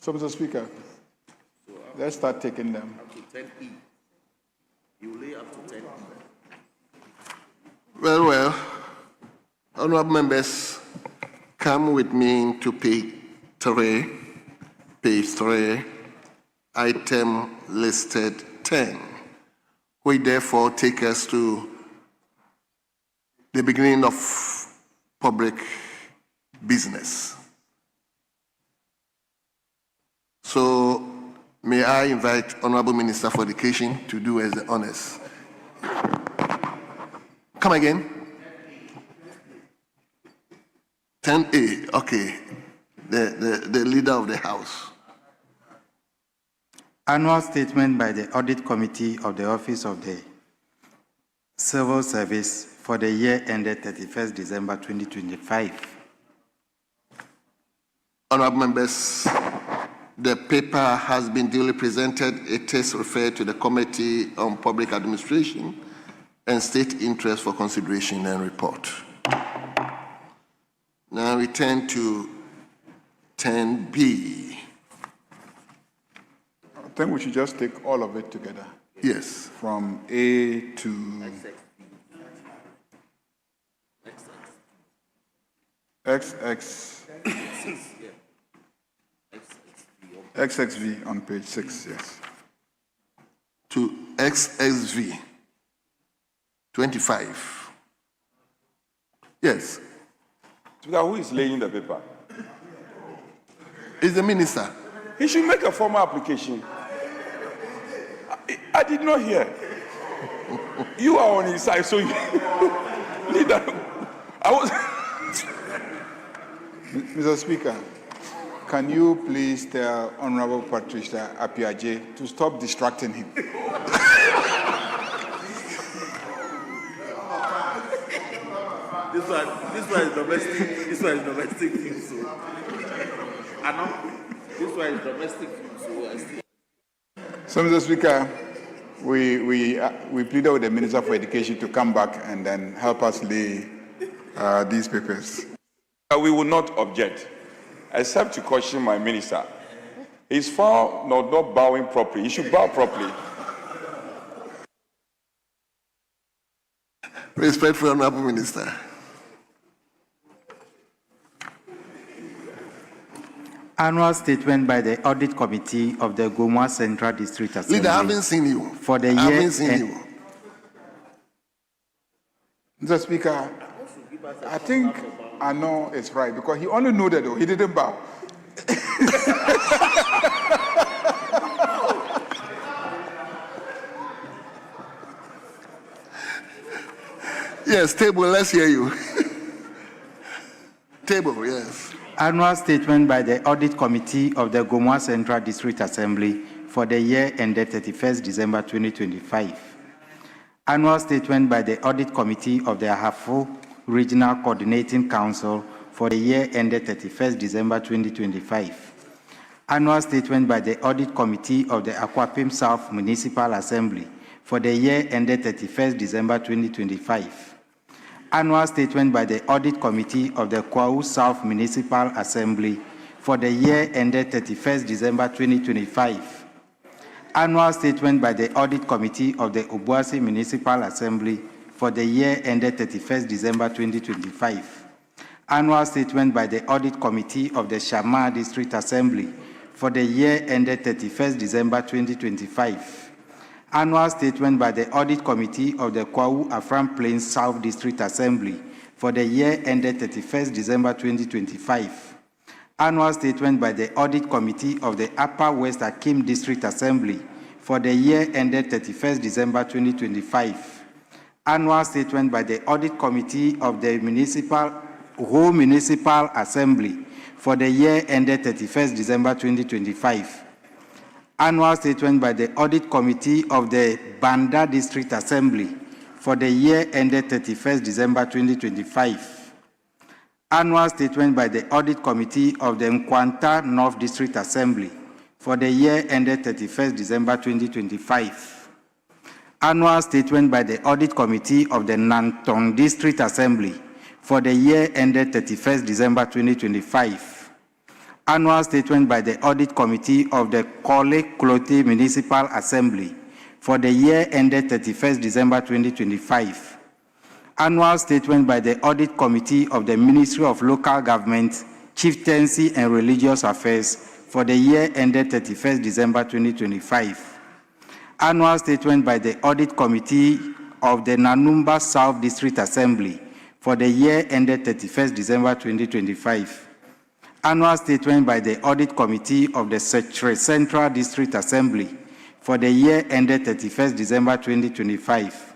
J: So, Mr. Speaker, let's start taking them.
K: Up to 10E. You lay up to 10E.
L: Well. Honorable members, come with me to page 3, item listed 10. We therefore take us to the beginning of public business. So may I invite Honorable Minister for Education to do us the honors. Come again. 10A, okay. The leader of the House.
P: Annual statement by the Audit Committee of the Office of the Civil Service for the year ended 31st December 2025.
L: Honorable members, the paper has been duly presented. It is referred to the Committee on Public Administration and State Interest for consideration and report. Now we turn to 10B.
J: I think we should just take all of it together.
L: Yes.
J: From A to XXV on page 6, yes.
L: To XXV 25. Yes.
C: Speaker, who is laying the paper?
L: Is the minister.
C: He should make a formal application. I did not hear. You are on his side, so you leader. I was.
J: Mr. Speaker, can you please tell Honorable Patricia Apiaje to stop distracting him?
K: This one is domestic. This one is domestic film, so. I know. This one is domestic film, so I still.
J: So, Mr. Speaker, we pleaded with the Minister for Education to come back and then help us lay these papers.
C: We will not object, except to caution my minister. He's found not bowing properly. He should bow properly.
L: Respectful Honorable Minister.
P: Annual statement by the Audit Committee of the Gomua Central District Assembly.
L: Leader, I haven't seen you.
P: For the year.
L: I haven't seen you.
J: Mr. Speaker, I think I know it's right because he only nodded though, he didn't bow.
L: Yes, table, let's hear you. Table, yes.
P: Annual statement by the Audit Committee of the Gomua Central District Assembly for the year ended 31st December 2025. Annual statement by the Audit Committee of the Ahafo Regional Coordinating Council for the year ended 31st December 2025. Annual statement by the Audit Committee of the Akwapim South Municipal Assembly for the year ended 31st December 2025. Annual statement by the Audit Committee of the Kwau South Municipal Assembly for the year ended 31st December 2025. Annual statement by the Audit Committee of the Obuasi Municipal Assembly for the year ended 31st December 2025. Annual statement by the Audit Committee of the Shama District Assembly for the year ended 31st December 2025. Annual statement by the Audit Committee of the Kwau Afram Plains South District Assembly for the year ended 31st December 2025. Annual statement by the Audit Committee of the Upper West Akim District Assembly for the year ended 31st December 2025. Annual statement by the Audit Committee of the Whole Municipal Assembly for the year ended 31st December 2025. Annual statement by the Audit Committee of the Banda District Assembly for the year ended 31st December 2025. Annual statement by the Audit Committee of the Nkwanta North District Assembly for the year ended 31st December 2025. Annual statement by the Audit Committee of the Nantong District Assembly for the year ended 31st December 2025. Annual statement by the Audit Committee of the Kole Klote Municipal Assembly for the year ended 31st December 2025. Annual statement by the Audit Committee of the Ministry of Local Government, Chieftaincy and Religious Affairs for the year ended 31st December 2025. Annual statement by the Audit Committee of the Nanumba South District Assembly for the year ended 31st December 2025. Annual statement by the Audit Committee of the Setre Central District Assembly for the year ended 31st December 2025.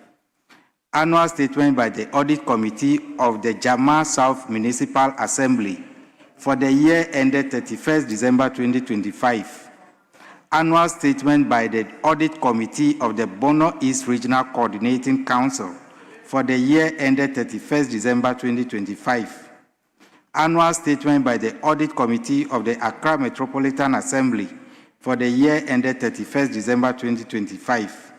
P: Annual statement by the Audit Committee of the Jama South Municipal Assembly for the year ended 31st December 2025. Annual statement by the Audit Committee of the Bono East Regional Coordinating Council for the year ended 31st December 2025. Annual statement by the Audit Committee of the Accra Metropolitan Assembly for the year ended 31st December 2025.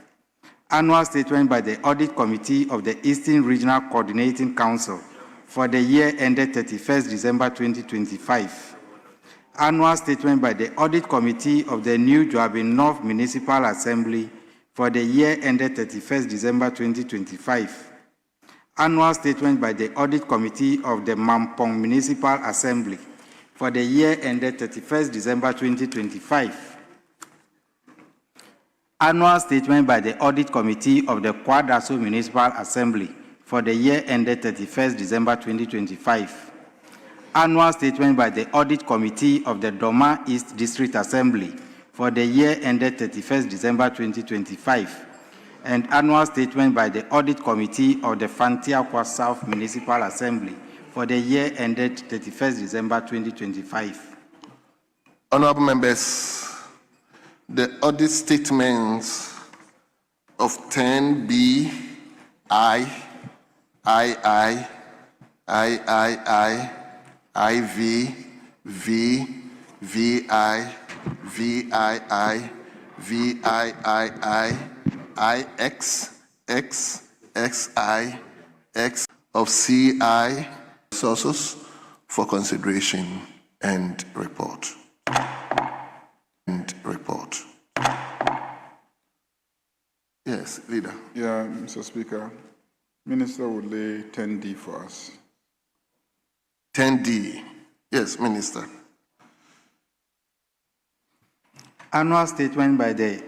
P: Annual statement by the Audit Committee of the Eastern Regional Coordinating Council for the year ended 31st December 2025. Annual statement by the Audit Committee of the New Joabin North Municipal Assembly for the year ended 31st December 2025. Annual statement by the Audit Committee of the Mampong Municipal Assembly for the year ended 31st December 2025. Annual statement by the Audit Committee of the Kwadaso Municipal Assembly for the year ended 31st December 2025. Annual statement by the Audit Committee of the Doma East District Assembly for the year ended 31st December 2025. and annual statement by the Audit Committee of the Fantiakwa South Municipal Assembly for the year ended 31st December 2025.
L: Honorable members, the audit statements of 10B, I, IV, V, VI, VII, VIII, IX, X, XI, X of CI sources for consideration and report. Yes, Leader.
J: Yeah, Mr. Speaker. Minister would lay 10D for us.
L: 10D. Yes, Minister.
P: Annual statement by the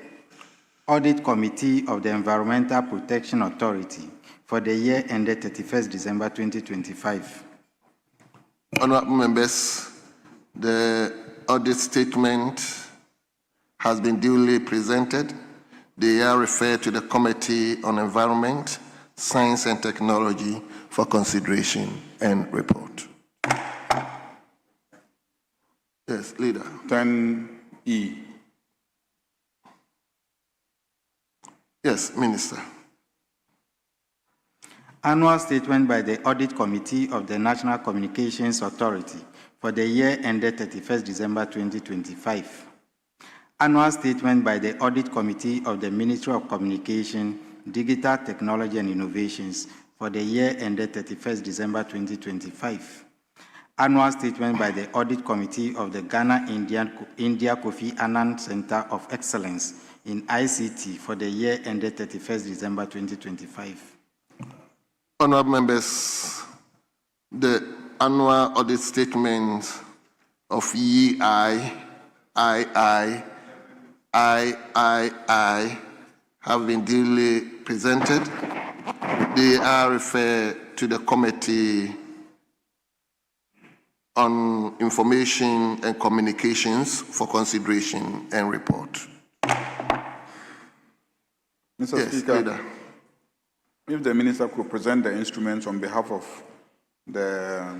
P: Audit Committee of the Environmental Protection Authority for the year ended 31st December 2025.
L: Honorable members, the audit statement has been duly presented. They are referred to the Committee on Environment, Science and Technology for consideration and report. Yes, Leader.
J: 10E.
L: Yes, Minister.
P: Annual statement by the Audit Committee of the National Communications Authority for the year ended 31st December 2025. Annual statement by the Audit Committee of the Ministry of Communication, Digital Technology and Innovations for the year ended 31st December 2025. Annual statement by the Audit Committee of the Ghana-India Kofi Annan Center of Excellence in ICT for the year ended 31st December 2025.
L: Honorable members, the annual audit statements of EI, II, have been duly presented. They are referred to the Committee on Information and Communications for consideration and report.
J: Mr.
L: Yes,
J: Speaker,
L: Leader.
J: If the Minister could present the instruments on behalf of the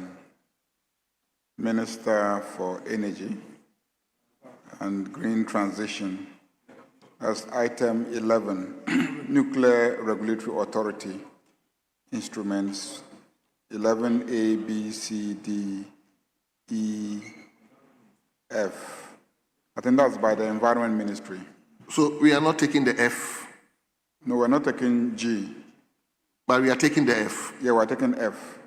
J: Minister for Energy and Green Transition as item 11, Nuclear Regulatory Authority instruments 11A, B, C, D, E, F. I think that's by the Environment Ministry.
L: So we are not taking the F?
J: No, we're not taking G.
L: But we are taking the F?
J: Yeah, we're taking F.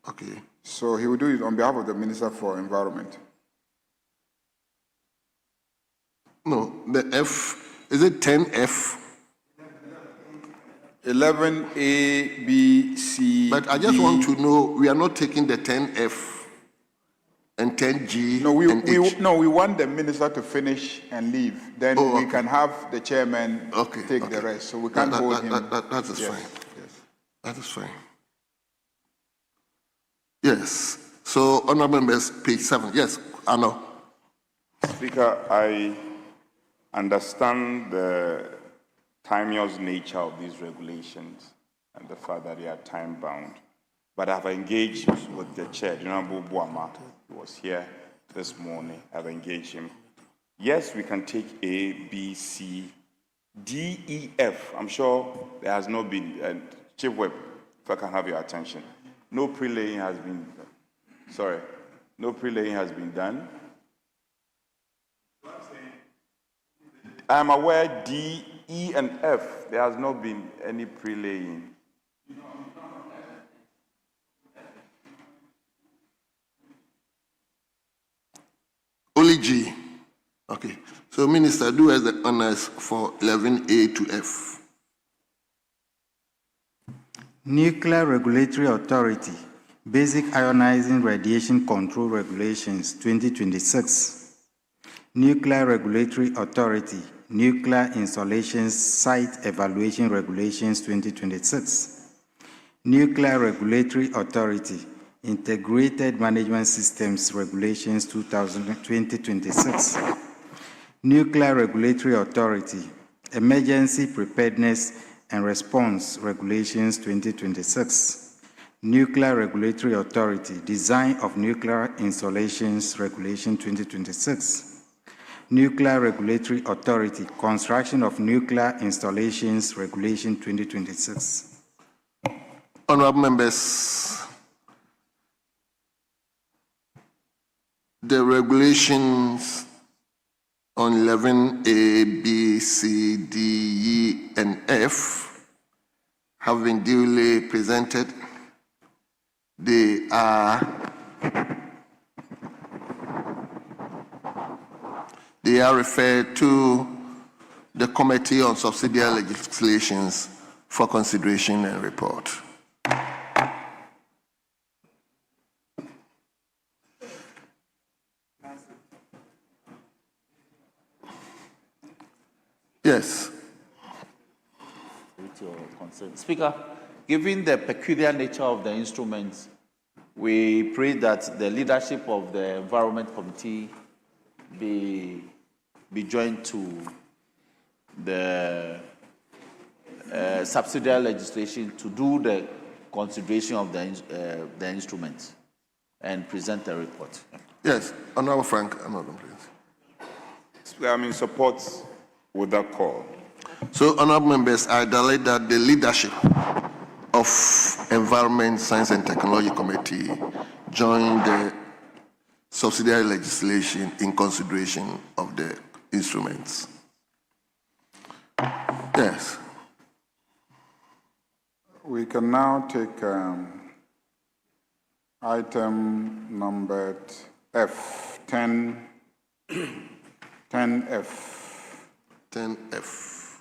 L: Okay.
J: So he will do it on behalf of the Minister for Environment.
L: No, the F, is it 10F?
J: 11A, B, C,
L: But I just
J: D.
L: want to know, we are not taking the 10F and 10G
J: No,
L: and H.
J: we want the Minister to finish and leave. Then we
L: okay.
J: can have the chairman take the rest. So we can't hold him.
L: That is
J: Yes.
L: fine. Yes. That is fine. Yes. So, honorable members, page 7. Yes, Arno.
C: Speaker, I understand the timeous nature of these regulations and the fact that they are time-bound. But I've engaged with the chair, the Honorable Boama, who was here this morning. I've engaged him. Yes, we can take A, B, C, D, E, F. I'm sure there has not been, Chief Whip, if I can have your attention. No pre-laying has been, no pre-laying has been done. I am aware D, E, and F, there has not been any pre-laying.
L: Only G. Okay. So, Minister, do us the honors for 11A to F.
P: Nuclear Regulatory Authority, Basic Ionizing Radiation Control Regulations 2026. Nuclear Regulatory Authority, Nuclear Installations Site Evaluation Regulations 2026. Nuclear Regulatory Authority, Integrated Management Systems Regulations 2026. Nuclear Regulatory Authority, Emergency Preparedness and Response Regulations 2026, Nuclear Regulatory Authority, Design of Nuclear Installations Regulation 2026, Nuclear Regulatory Authority, Construction of Nuclear Installations Regulation 2026.
L: Honorable members, the regulations on 11A, B, C, D, E, and F have been duly presented. They are referred to the Committee on Subsidiary Legislations for consideration and report. Yes.
K: With your consent. Speaker, given the peculiar nature of the instruments, we pray that the leadership of the Environment Committee be joined to the subsidiary legislation to do the consideration of the instruments and present the report.
L: Yes, Honorable Frank, another please.
C: Speaker, I'm in support with that call.
L: So, honorable members, I direct that the leadership of Environment, Science and Technology Committee join the subsidiary legislation in consideration of the instruments. Yes.
J: We can now take item numbered F, 10, 10F.
L: 10F.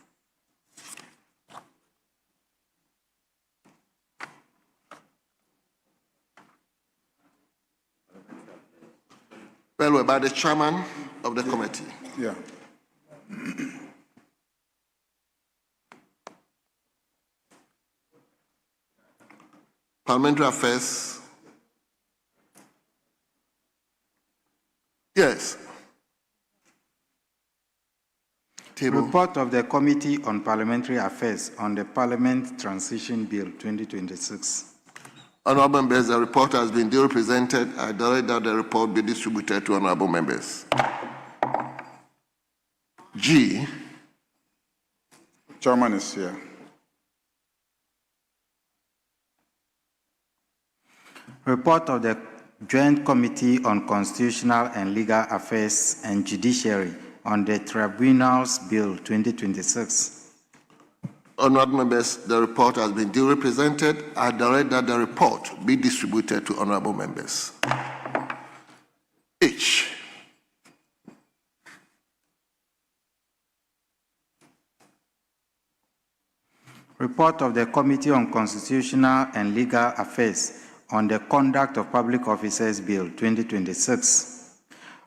L: Well, by the chairman of the committee.
J: Yeah.
L: Parliamentary Affairs. Yes. Table.
P: Report of the Committee on Parliamentary Affairs on the Parliament Transition Bill 2026.
L: Honorable members, the report has been duly presented. I direct that the report be distributed to honorable members. G.
J: Chairman is here.
P: Report of the Joint Committee on Constitutional and Legal Affairs and Judiciary on the Tribunals Bill 2026.
L: Honorable members, the report has been duly presented. I direct that the report be distributed to honorable members. H.
P: Report of the Committee on Constitutional and Legal Affairs on the Conduct of Public Officers Bill 2026.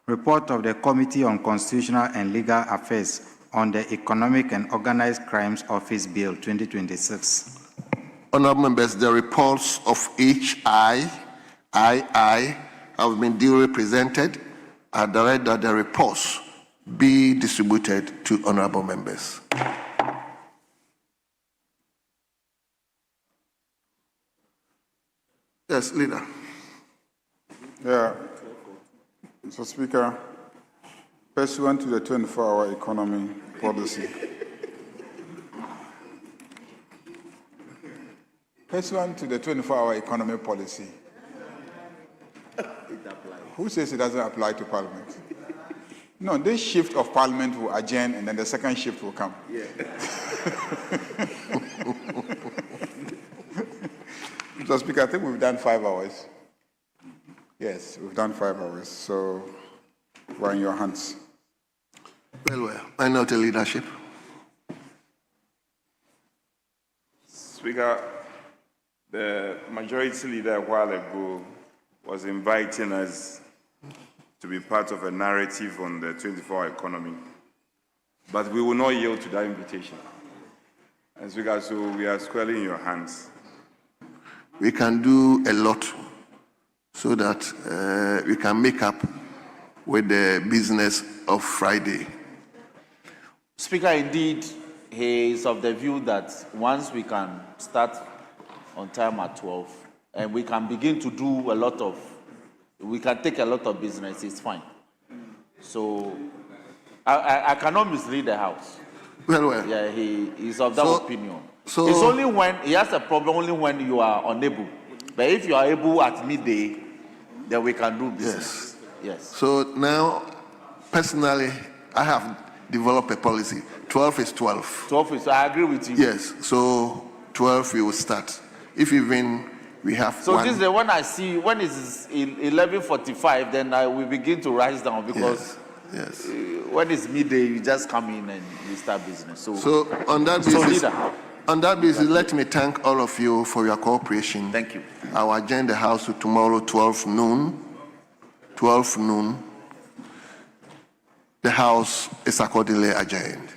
P: Report of the Committee on Constitutional and Legal Affairs on the Economic and Organized Crimes Office Bill 2026.
L: Honorable members, the reports of HI, II have been duly presented. I direct that the reports be distributed to honorable members. Yes, Leader.
J: Yeah. Mr. Speaker, pursuant to the 24-hour economy policy, who says it doesn't apply to Parliament? No, this shift of Parliament will adjourn and then the second shift will come.
K: Yeah.
J: Mr. Speaker, I think we've done 5 hours. Yes, we've done 5 hours, so we're in your hands.
L: Well, I know the leadership.
A: Speaker, the majority leader a while ago was inviting us to be part of a narrative on the 24-hour economy, but we will not yield to that invitation. And Speaker, so we are squarely in your hands.
L: We can do a lot so that we can make up with the business of Friday.
K: Speaker, indeed, he is of the view that once we can start on time at 12, and we can begin to do we can take a lot of business, it's fine. So I cannot mislead the House.
L: Well.
K: Yeah, he is of that opinion.
L: So
K: it's only when he has a problem, only when you are unable. But if you are able at midday, then we can do business. Yes.
L: So now, personally, I have developed a policy. 12 is 12.
K: 12 is, I agree with you.
L: Yes, so 12 we will start. If even we have
K: so
L: one.
K: This is the one I see, when it's 11:45, then I will begin to rise down because
L: yes.
K: When it's midday, you just come in and you start business.
L: So on that basis, let me thank all of you for your cooperation.
K: Thank you.
L: I will adjourn the House to tomorrow, 12 noon. 12 noon. The House is accordingly adjourned.